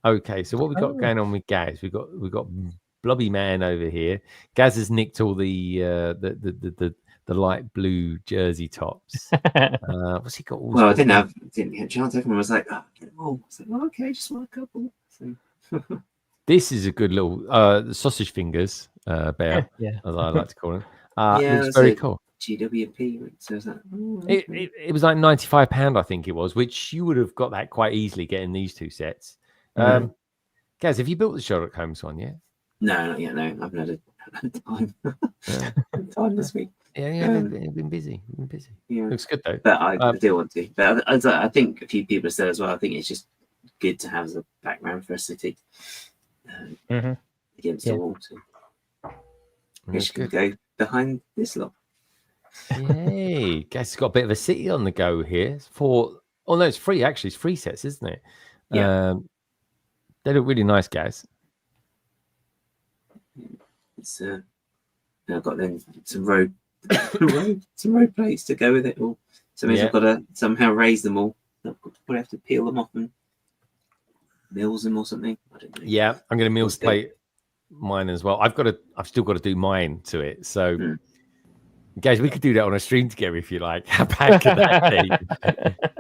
okay. So what we got going on with Gaz? We got Blobby Man over here. Gaz has nicked all the light blue jersey tops. What's he got? Well, I didn't get a chance. Everyone was like, oh, get them all. I was like, well, okay, just want a couple. So. This is a good little sausage fingers bear, as I like to call them. It's very cool. GWP. So is that? Oh, okay. It was like £95, I think it was, which you would have got that quite easily getting these two sets. Gaz, have you built the Sherlock Holmes one yet? No, not yet. No, I haven't had time. Time this week. Yeah, I've been busy. Yeah, looks good though. But I do want to. But I think a few people have said as well. I think it's just good to have as a background for a city. Against the wall too. Which can go behind this lot. Yay! Guess it's got a bit of a city on the go here. It's free actually. It's free sets, isn't it? Yeah. They look really nice, guys. It's I've got then some road plates to go with it all. So maybe I've got to somehow raise them all. I'll probably have to peel them off and mills them or something. I don't know. Yeah, I'm going to mills plate mine as well. I've still got to do mine to it. So, guys, we could do that on a stream together if you like. How bad could that be?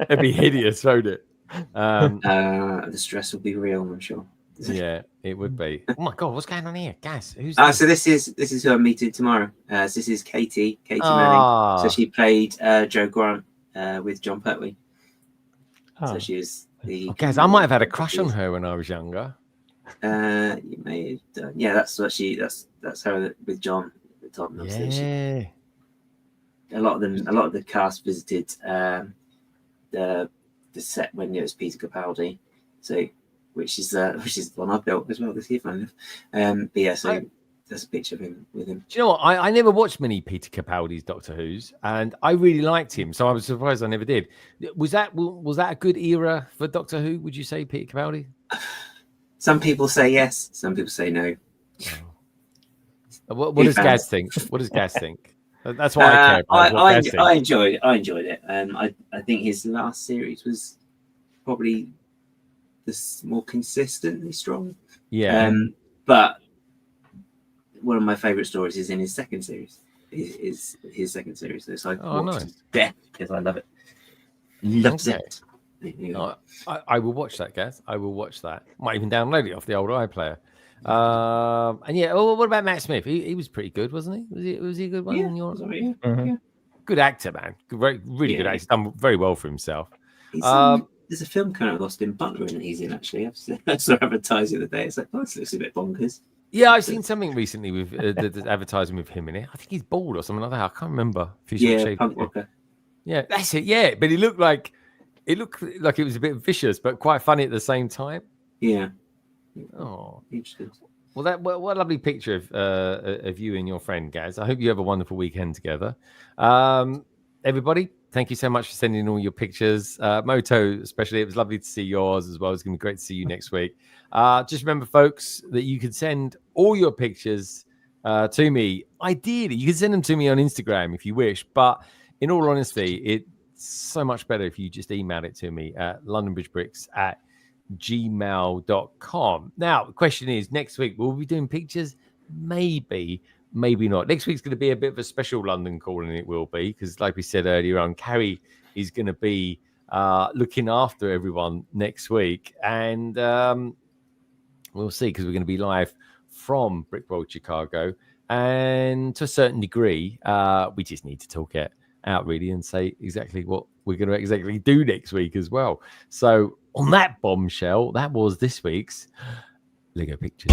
It'd be hideous, won't it? The stress will be real, I'm sure. Yeah, it would be. Oh my god, what's going on here? Gaz, who's so this is who I'm meeting tomorrow. So this is Katie Manning. So she played Jo Grant with John Pertwee. So she was the. Gaz, I might have had a crush on her when I was younger. You may have done. Yeah, that's her with John at the top. Yeah. A lot of the cast visited the set when it was Peter Capaldi. So. Which is the one I built as well this year, funny enough. But yeah, so there's a picture of him with him. Do you know what? I never watched many Peter Capaldi's Doctor Who's, and I really liked him, so I was surprised I never did. Was that a good era for Doctor Who? Would you say, Peter Capaldi? Some people say yes, some people say no. What does Gaz think? What does Gaz think? That's what I care about. I enjoyed it. I think his last series was probably more consistently strong. Yeah. But one of my favorite stories is in his second series. Is his second series. So I watched death because I love it. Loves it. I will watch that, Gaz. I will watch that. Might even download it off the old iPlayer. And yeah. Oh, what about Matt Smith? He was pretty good, wasn't he? Was he a good one? Yeah. Good actor, man. Really good actor. He's done very well for himself. There's a film kind of Austin Butler in it. He's in actually. I saw advertising the other day. It's like, this looks a bit bonkers. Yeah, I've seen something recently with the advertising with him in it. I think he's bald or something like that. I can't remember. Punk rocker. Yeah, that's it. Yeah, but it looked like it was a bit vicious, but quite funny at the same time. Yeah. Oh, interesting. Well, what a lovely picture of you and your friend, Gaz. I hope you have a wonderful weekend together. Everybody, thank you so much for sending in all your pictures. Moto, especially, it was lovely to see yours as well. It's going to be great to see you next week. Just remember, folks, that you can send all your pictures to me. Ideally, you can send them to me on Instagram if you wish. But in all honesty, it's so much better if you just email it to me at londonbridgebricks@gmail.com. Now, the question is, next week, will we be doing pictures? Maybe not. Next week's going to be a bit of a special London call, and it will be because, like we said earlier on, Carrie is going to be looking after everyone next week, and we'll see because we're going to be live from Brickworld Chicago, and to a certain degree, we just need to talk it out really and say exactly what we're going to exactly do next week as well. So, on that bombshell, that was this week's Lego Pictures.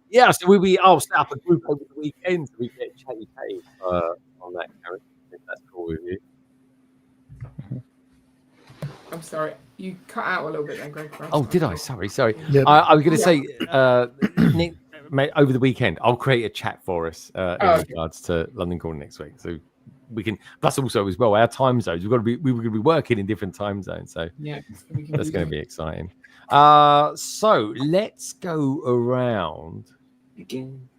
Yeah, so I'll set up a group over the weekend so we get chatty on that character, if that's cool with you. I'm sorry, you cut out a little bit there, Greg. Oh, did I? Sorry. Yep. I was going to say, Nick, mate, over the weekend, I'll create a chat for us in regards to London Calling next week, so we can. Plus, also as well, our time zones. We were going to be working in different time zones, so yeah, that's going to be exciting. So let's go around again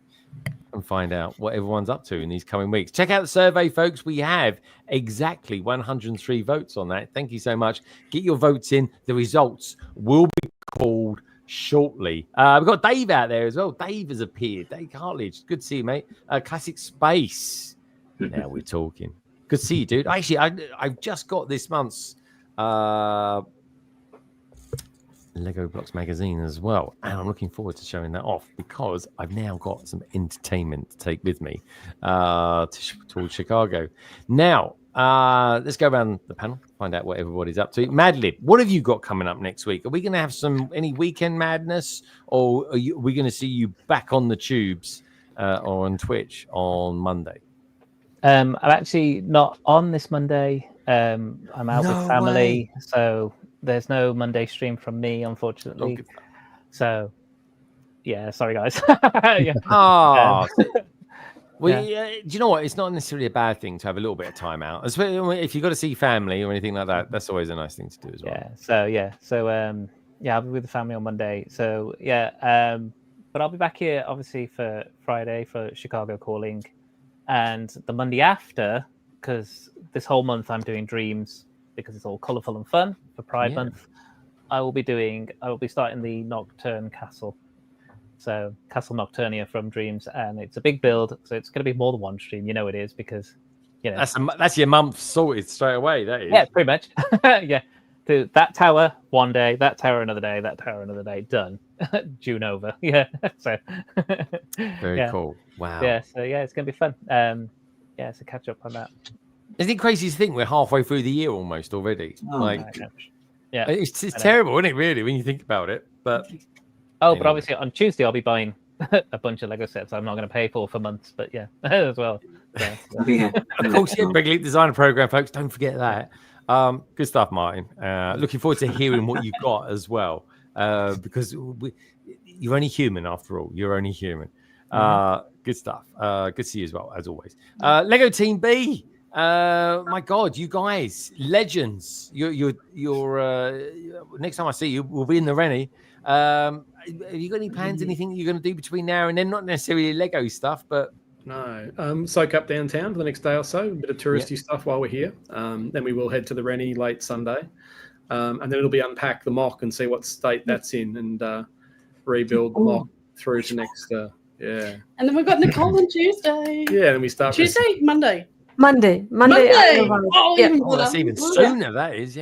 and find out what everyone's up to in these coming weeks. Check out the survey, folks. We have exactly 103 votes on that. Thank you so much. Get your votes in. The results will be called shortly. We've got Dave out there as well. Dave has appeared. Dave Cartledge. Good to see you, mate. Classic Space. Now we're talking. Good to see you, dude. Actually, I've just got this month's Lego Blocks magazine as well, and I'm looking forward to showing that off because I've now got some entertainment to take with me towards Chicago. Now, let's go around the panel, find out what everybody's up to. Madlib, what have you got coming up next week? Are we going to have any weekend madness, or are we going to see you back on the tubes or on Twitch on Monday? I'm actually not on this Monday. I'm out with family, so there's no Monday stream from me, unfortunately. So, yeah, sorry, guys. Yeah. Oh, well, do you know what? It's not necessarily a bad thing to have a little bit of time out, especially if you've got to see family or anything like that. That's always a nice thing to do as well. So I'll be with the family on Monday. So but I'll be back here obviously for Friday for Chicago Calling, and the Monday after, because this whole month I'm doing Dreams because it's all colourful and fun for Pride Month. I will be starting the Nocturne Castle. So Castle Nocturnia from Dreams, and it's a big build, so it's going to be more than one stream. You know it is because that's your month sorted straight away. That is, yeah, pretty much. Yeah, to that tower one day, that tower another day, that tower another day, done. June over. Yeah, so very cool. Wow. Yeah, so it's going to be fun. Yeah, so catch up on that. Isn't it crazy to think we're halfway through the year almost already? Yeah, it's terrible, isn't it? Really, when you think about it. But but obviously on Tuesday I'll be buying a bunch of Lego sets I'm not going to pay for months, but as well. So. Of course, Brickleap Designer Program, folks. Don't forget that. Good stuff, Martin. Looking forward to hearing what you've got as well, because you're only human after all. You're only human. Good stuff. Good to see you as well, as always. Lego Team B. My God, you guys, legends. You're next time I see you, we'll be in the Rennie. Have you got any plans? Anything that you're going to do between now and then? Not necessarily Lego stuff, but no. Soak up downtown for the next day or so. A bit of touristy stuff while we're here. Then we will head to the Rennie late Sunday, and then it'll be unpack the mock and see what state that's in, and rebuild the mock through to next. And then we've got Nicole on Tuesday. Yeah, and we start Tuesday, Monday. Monday. That's even sooner. That is,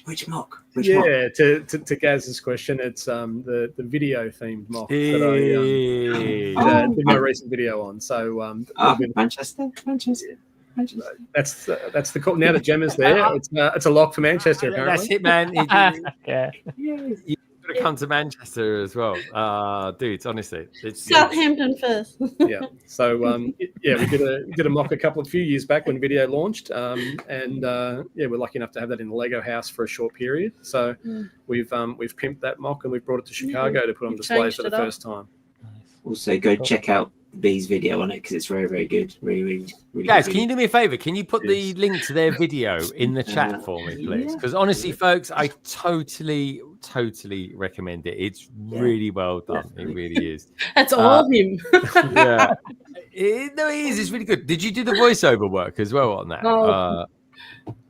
Which mock? To Gaz's question, it's the video themed mock that I did my recent video on. So Manchester. That's the call. Now that Gemma's there, it's a lock for Manchester. Apparently, that's it, man. You got to come to Manchester as well, dudes. Honestly, it's Southampton first. So we did a mock a few years back when video launched, and we're lucky enough to have that in the Lego house for a short period. So we've pimped that mock and we've brought it to Chicago to put on display for the first time. Also, go check out B's video on it because it's very, very good. Really guys, good. can you do me a favor? Can you put the link to their video in the chat for me, please? Because honestly, folks, I totally recommend it. It's really well done. It really is. That's all of him. It is. It's really good. Did you do the voiceover work as well on that?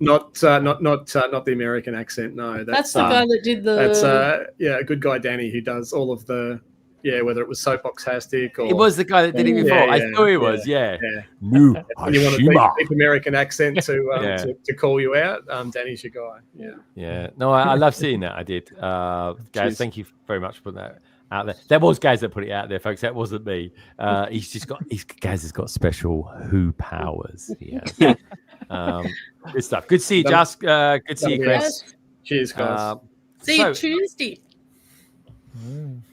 Not the American accent. No, that's the guy that did the. That's a good guy, Danny, who does all of the. Yeah, whether it was Soapbox-tastic or... It was the guy that did it before. I thought it was, No, and you want a deep American accent to call you out, Danny's your guy. Yeah. No, I love seeing that. I did. Guys, thank you very much for putting that out there. There was guys that put it out there, folks. That wasn't me. Gaz has got special Who powers. Yeah. Good stuff. Good to see you, Just. Good to see you, Chris. Cheers, guys. See you Tuesday.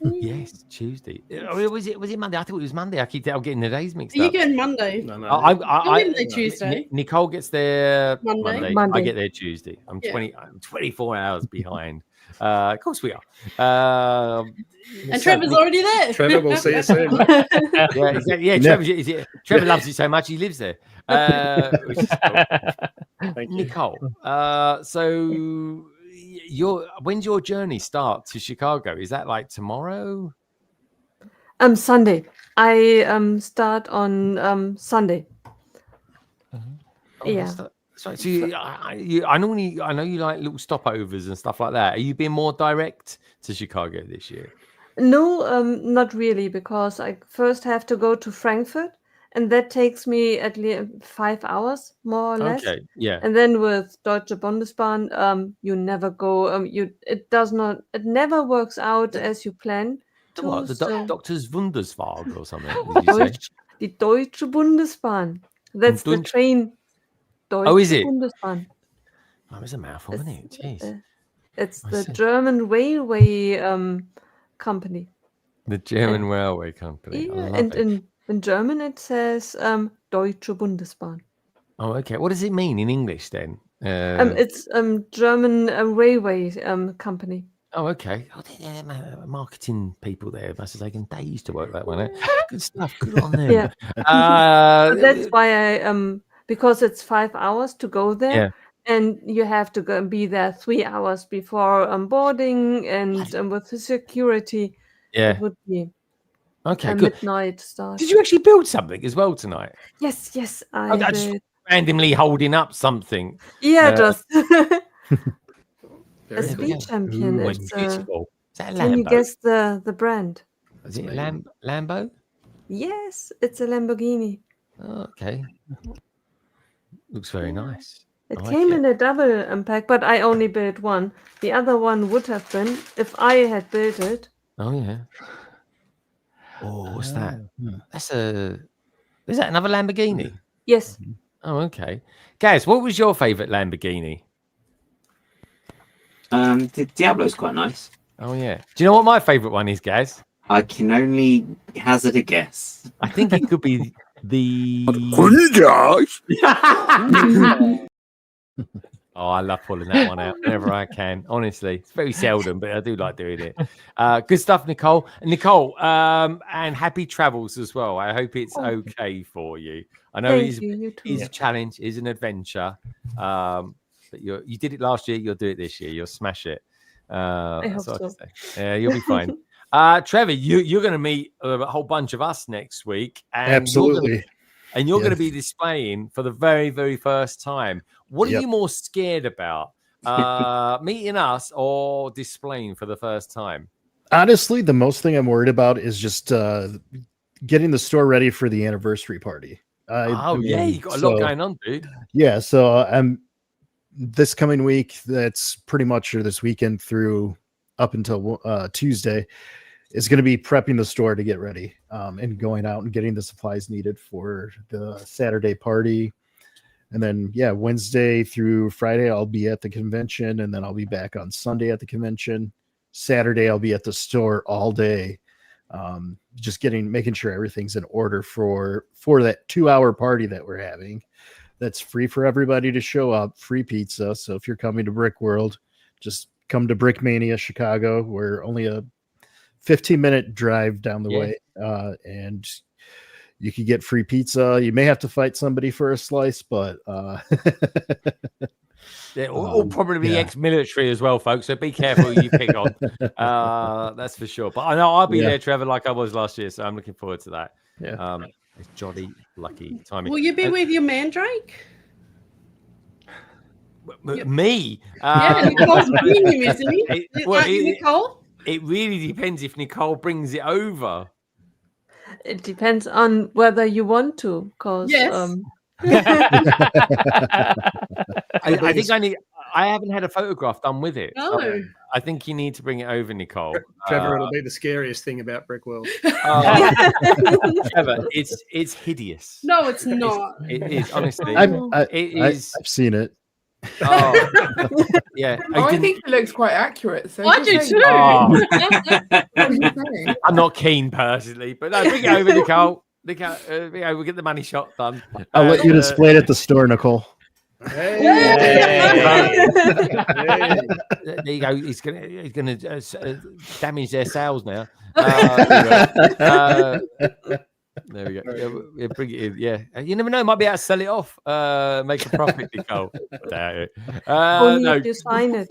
Yes, Tuesday. Was it Monday? I thought it was Monday. I'm getting the days mixed up. You going Monday? No. I'm in there Tuesday. Nicole gets there Monday. I get there Tuesday. I'm 24 hours behind. Of course we are. And Trevor's already there. Trevor, we'll see you soon. Trevor loves it so much he lives there. Which is cool. Thank you. Nicole. So. When's your journey start to Chicago? Is that like tomorrow? Sunday. I start on Sunday. So I know you like little stopovers and stuff like that. Are you being more direct to Chicago this year? No, not really, because I first have to go to Frankfurt. And that takes me at least 5 hours, more or less. Okay, yeah. And then with Deutsche Bundesbahn, you never go. It never works out as you plan. What? The Doctor's Wunderswagen or something? Die Deutsche Bundesbahn. That's the train. Deutsche is it? Bundesbahn. That was a mouthful, isn't it? Jeez. It's the German railway company. The German railway company. Yeah, and in German, it says Deutsche Bundesbahn. Oh, okay. What does it mean in English then? It's German railway company. Oh, okay. Oh, they're marketing people there must have taken days to work that one out. Good stuff. Good on them. Yeah. That's why because it's 5 hours to go there, and you have to go and be there 3 hours before boarding, and with the security, it would be. Okay, good. Midnight start. Did you actually build something as well tonight? Yes, I did. Just randomly holding up something. Yeah, just a Very speed champion. Ooh, it's beautiful. Is that a Can you Lambo? guess the brand? Is it a Lambo? Yes, it's a Lamborghini. Oh, okay. Looks very nice. It I like came it. in a double pack, but I only built one. The other one would have been if I had built it. Oh yeah. Oh, what's that? That's a. Is that another Lamborghini? Yes. Oh, okay. Gaz, what was your favourite Lamborghini? Diablo's quite nice. Oh yeah. Do you know what my favourite one is, Gaz? I can only hazard a guess. I think it could be the. Oh, I love pulling that one out whenever I can. Honestly, it's very seldom, but I do like doing it. Good stuff, Nicole. Nicole, and happy travels as well. I hope it's okay for you. I know it is a challenge, is an adventure. But you did it last year. You'll do it this year. You'll smash it. I hope so. Yeah, you'll be fine. Trevor, you're going to meet a whole bunch of us next week. And Absolutely. You're going to be displaying for the very, very first time. What are you more scared about? Meeting us or displaying for the first time? Honestly, the most thing I'm worried about is just getting the store ready for the anniversary party. You got a lot going on, dude. Yeah, so I'm this coming week. That's pretty much this weekend through up until Tuesday. Is going to be prepping the store to get ready and going out and getting the supplies needed for the Saturday party. And then, Wednesday through Friday, I'll be at the convention, and then I'll be back on Sunday at the convention. Saturday, I'll be at the store all day, just making sure everything's in order for that 2-hour party that we're having. That's free for everybody to show up, free pizza. So if you're coming to Brickworld, just come to Brickmania, Chicago. We're only a 15-minute drive down the way, and you could get free pizza. You may have to fight somebody for a slice, but they're all probably ex-military as well, folks. So be careful who you pick on. That's for sure. But I know I'll be there, Trevor, like I was last year. So I'm looking forward to that. Yeah, it's jolly lucky timing. Will you be with your mandrake? Me? Nicole's bringing him, isn't he? Nicole? It really depends if Nicole brings it over. It depends on whether you want to, because I think I haven't had a photograph done with it. No. So I think you need to bring it over, Nicole. Trevor, it'll be the scariest thing about Brickworld. Trevor, it's hideous. No, it's not. It is, honestly. I've seen it. Oh, yeah. I think it looks quite accurate. So I do too. I'm not keen personally, but no, bring it over, Nicole. We'll get the money shot done. I'll let you display it at the store, Nicole. There you go. He's gonna damage their sales now. There we go. Yeah, bring it in. Yeah, you never know. Might be able to sell it off. Make a profit, Nicole. No, just sign it.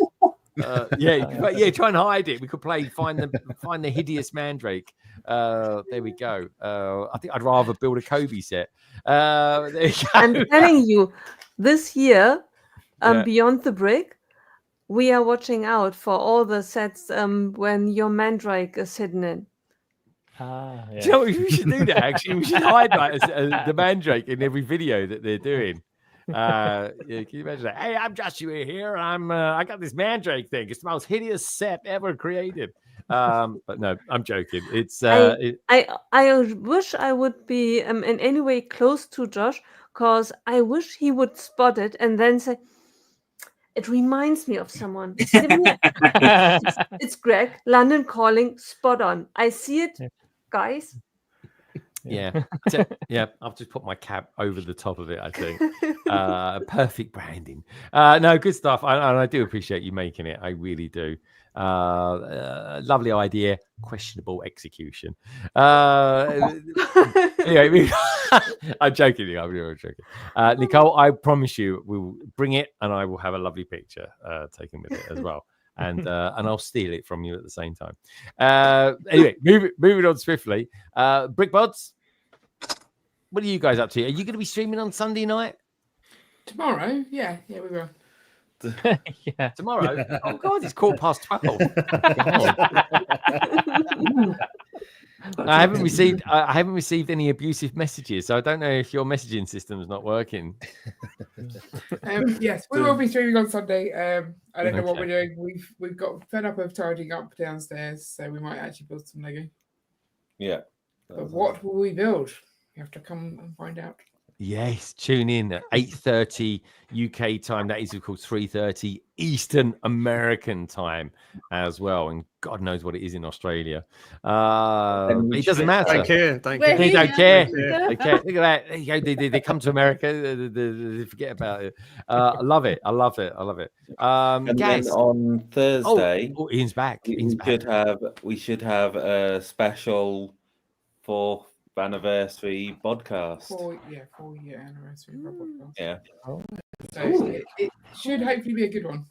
Try and hide it. We could find the hideous mandrake. There we go. I think I'd rather build a Kobe set. There you go. I'm telling you, this year, Beyond the Brick, we are watching out for all the sets when your mandrake is hidden in. Do you know what? We should do that, actually. We should hide the mandrake in every video that they're doing. Can you imagine that? Hey, I'm Joshua here. I got this mandrake thing. It's the most hideous set ever created. But no, I'm joking. It's I wish I would be in any way close to Josh, because I wish he would spot it and then say, it reminds me of someone. It's Greg, London Calling, spot on. I see it, guys. Yeah. I've just put my cap over the top of it, I think. Perfect branding. No, good stuff. I do appreciate you making it. I really do. Lovely idea, questionable execution. Anyway, I'm joking. I'm really joking. Nicole, I promise you, we'll bring it, and I will have a lovely picture taken with it as well. And I'll steal it from you at the same time. Anyway, moving on swiftly. Brickbods, what are you guys up to? Are you going to be streaming on Sunday night? Tomorrow? Yeah, we will. Yeah, tomorrow. Oh God, it's 12:15. I haven't received any abusive messages, so I don't know if your messaging system's not working. Yes, we will be streaming on Sunday. I don't know what Okay. we're doing. We've got fed up of tidying up downstairs, so we might actually build some Lego. Yeah. But what will we build? You have to come and find out. Yes, tune in at 8:30 UK time. That is, of course, 3:30 Eastern American time as well. And God knows what it is in Australia. It doesn't matter. Don't care. Don't We're care. They don't here. care. Yeah. They care. Look at that. There you go. They come to America. They forget about it. I love it. I love it. I love it. And Guys, then on Thursday, Ian's back. Ian's back. we should have a special 4th anniversary podcast. 4-year anniversary of our podcast. Yeah. So it should hopefully be a good one.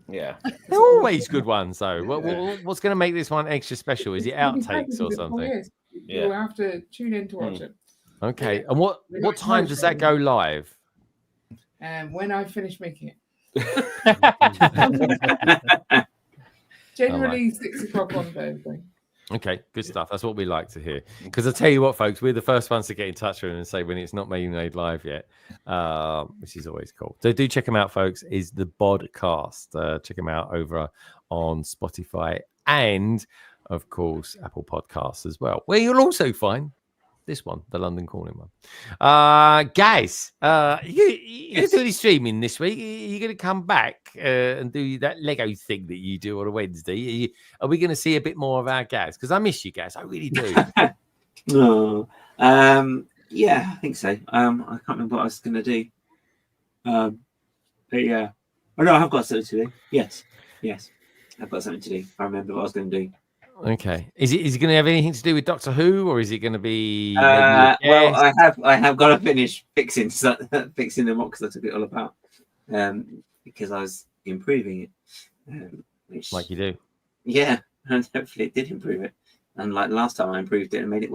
Yeah. They're always good ones, though. What's going to make this one extra special? Is it outtakes or something? You'll have to tune in to watch it. Okay. And what time does that go live? When I finish making it. Generally 6 o'clock on Thursday. Okay, good stuff. That's what we like to hear. Because I tell you what, folks, we're the first ones to get in touch with them and say when it's not being made live yet, which is always cool. So do check them out, folks. Is the podcast. Check them out over on Spotify and, of course, Apple Podcasts as well, where you'll also find this one, the London Calling one. Guys, you're doing streaming this week. Are you going to come back and do that Lego thing that you do on a Wednesday? Are we going to see a bit more of our Gaz? Because I miss you guys. I really do. Yeah, I think so. I can't remember what I was going to do. But yeah. Oh, no, I have got something to do. Yes. I've got something to do. I remember what I was going to do. Okay. Is it going to have anything to do with Doctor Who, or is it going to be? Well, I have got to finish fixing them up because I took it all apart because I was improving it. Which, like you do. Yeah, and hopefully it did improve it. And like last time I improved it and made it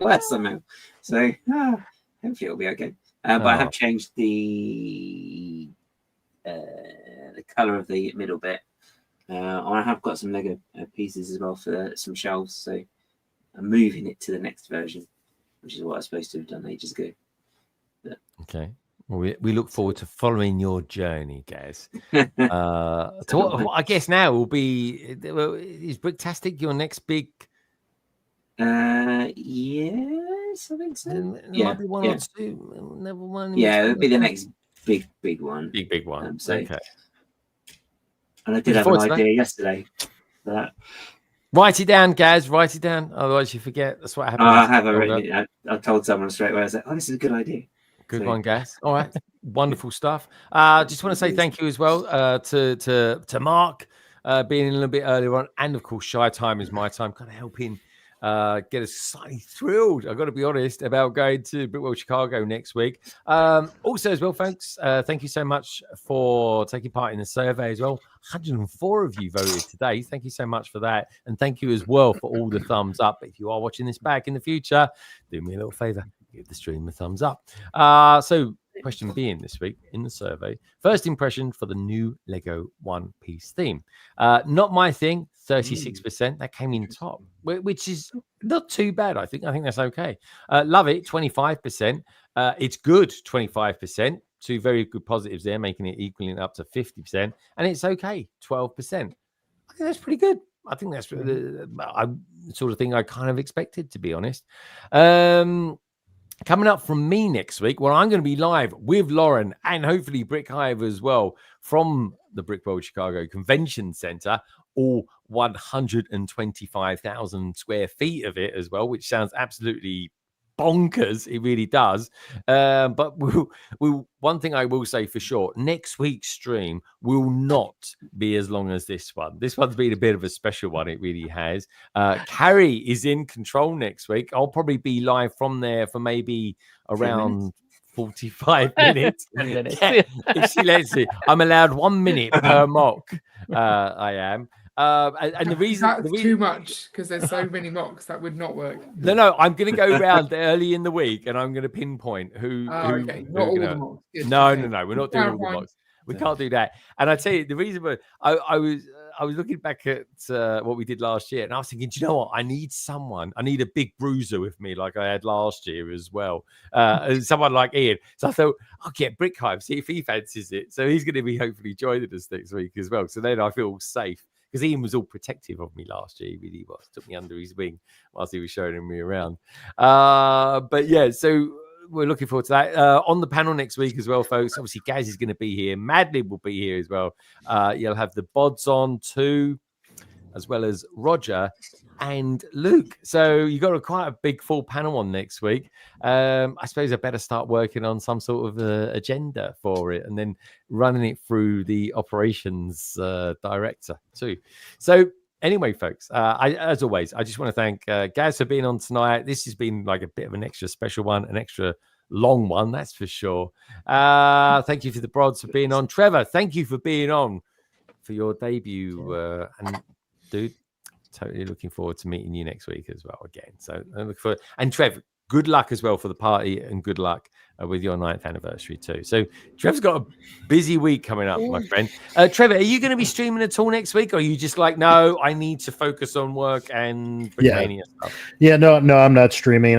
worse somehow. So hopefully it'll be okay. But I have changed the color of the middle bit. I have got some Lego pieces as well for some shelves, so I'm moving it to the next version, which is what I was supposed to have done ages ago. But... Okay. Well, we look forward to following your journey, Gaz. So what I guess now will be, is Bricktastic your next big? Yes, I think so. Yeah, one or two. Never one. Yeah, it'll be the next big one. Big one. So, okay. And I did have an idea yesterday for that. Write it down, Gaz. Write it down. Otherwise, you forget. That's what happens. I have already. I told someone straight away. I was like, "Oh, this is a good idea." Good one, Gaz. All right, wonderful stuff. Just want to say thank you as well to Mark being a little bit earlier on, and of course, Shy Time is my time, kind of helping get us slightly thrilled. I've got to be honest about going to Brickworld Chicago next week. Also, as well, folks, thank you so much for taking part in the survey as well. 104 of you voted today. Thank you so much for that, and thank you as well for all the thumbs up. If you are watching this back in the future, do me a little favor. Give the stream a thumbs up. So question being this week in the survey, first impression for the new Lego One Piece theme. Not my thing, 36%. That came in top, which is not too bad. I think that's okay. Love it, 25%. It's good, 25%. Two very good positives there, making it equaling up to 50%. And it's okay, 12%. I think that's pretty good. I think that's the sort of thing I kind of expected, to be honest. Coming up from me next week, well, I'm going to be live with Lauren and hopefully Brick Hive as well from the Brickworld Chicago Convention Center, all 125,000 square feet of it as well, which sounds absolutely bonkers. It really does. But one thing I will say for sure, next week's stream will not be as long as this one. This one's been a bit of a special one. It really has. Carrie is in control next week. I'll probably be live from there for maybe around 45 minutes. 10 minutes. Yeah, if she lets it. I'm allowed 1 minute per mock. I am. And the reason that's too much because there's so many mocks that would not work. No, I'm going to go around early in the week and I'm going to pinpoint who. Okay, not all the mocks. No, we're not doing all the mocks. We can't do that. And I tell you, the reason I I was looking back at what we did last year, and I was thinking, do you know what? I need someone. I need a big bruiser with me, like I had last year as well. Someone like Ian. So I thought, I'll get Brickhive, see if he fancies it. So he's going to be hopefully joining us next week as well. So then I feel safe. Because Ian was all protective of me last year. He really was. Took me under his wing whilst he was showing me around. But yeah, so we're looking forward to that. On the panel next week as well, folks. Obviously, Gaz is going to be here. Madlib will be here as well. You'll have the Bods on too, as well as Roger and Luke. So you've got quite a big full panel on next week. I suppose I better start working on some sort of agenda for it and then running it through the operations director too. So anyway, folks, as always, I just want to thank Gaz for being on tonight. This has been like a bit of an extra special one, an extra long one, that's for sure. Thank you for the Brods for being on. Trevor, thank you for being on for your debut. And dude, totally looking forward to meeting you next week as well again. So I look forward. And Trev, good luck as well for the party, and good luck with your 9th anniversary too. So Trev's got a busy week coming up, my friend. Trevor, are you going to be streaming at all next week, or are you just like, no, I need to focus on work and Brickmania stuff? Yeah, no, I'm not streaming.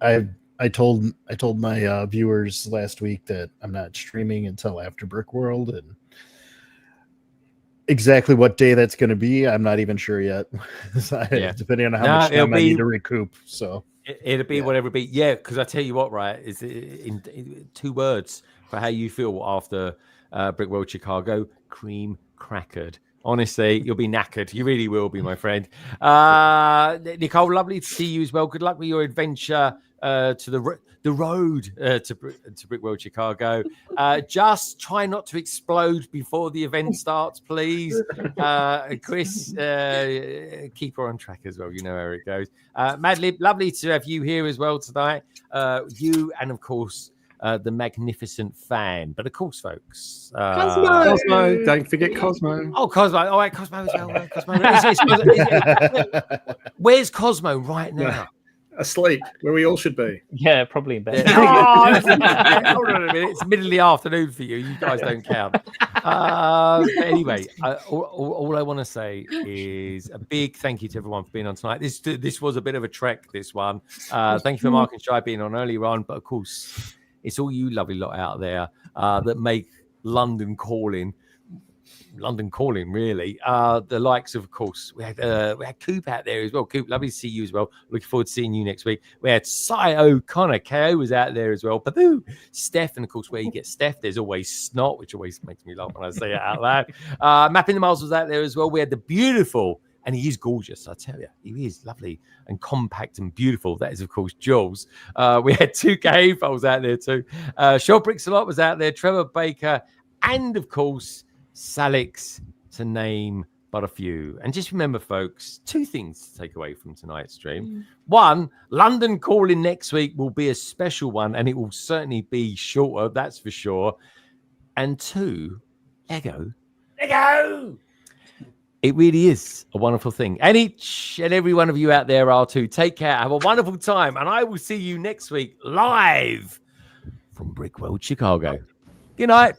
I told my viewers last week that I'm not streaming until after Brickworld, and exactly what day that's going to be, I'm not even sure yet. Depending on how much time I need to recoup. So it'll be whatever it be. Yeah, because I tell you what, right, is in 2 words for how you feel after Brickworld Chicago: cream crackered. Honestly, you'll be knackered. You really will be, my friend. Nicole, lovely to see you as well. Good luck with your adventure to the road to Brickworld Chicago. Just try not to explode before the event starts, please. Chris, keep her on track as well. You know how it goes. Madlib, lovely to have you here as well tonight. You and, of course, the magnificent fan. But, of course, folks. Cosmo. Don't forget Cosmo. Oh, Cosmo. All right, Cosmo as well. Cosmo. Where's Cosmo right now? Asleep, where we all should be. Yeah, probably in bed. Hold on a minute. It's middle of the afternoon for you. You guys don't count. Anyway, all I want to say is a big thank you to everyone for being on tonight. This was a bit of a trek, this one. Thank you for Mark and Shai being on earlier on. But, of course, it's all you lovely lot out there that make London calling, really. The likes of course, we had Coop out there as well. Coop, lovely to see you as well. Looking forward to seeing you next week. We had Cy O'Connor. KO was out there as well. Baboo, Steph, and of course, where you get Steph, there's always Snot, which always makes me laugh when I say it out loud. Mapping the Miles was out there as well. We had the beautiful, and he is gorgeous, I tell you. He is lovely and compact and beautiful. That is, of course, Jules. We had 2K Foles out there too. Shaw Bricks-a-Lot was out there. Trevor Baker, and of course, Salix, to name but a few. And just remember, folks, 2 things to take away from tonight's stream. 1, London calling next week will be a special one, and it will certainly be shorter, that's for sure. And 2, Lego. It really is a wonderful thing. And each and every one of you out there are too. Take care. Have a wonderful time. And I will see you next week live from Brickworld, Chicago. Good night.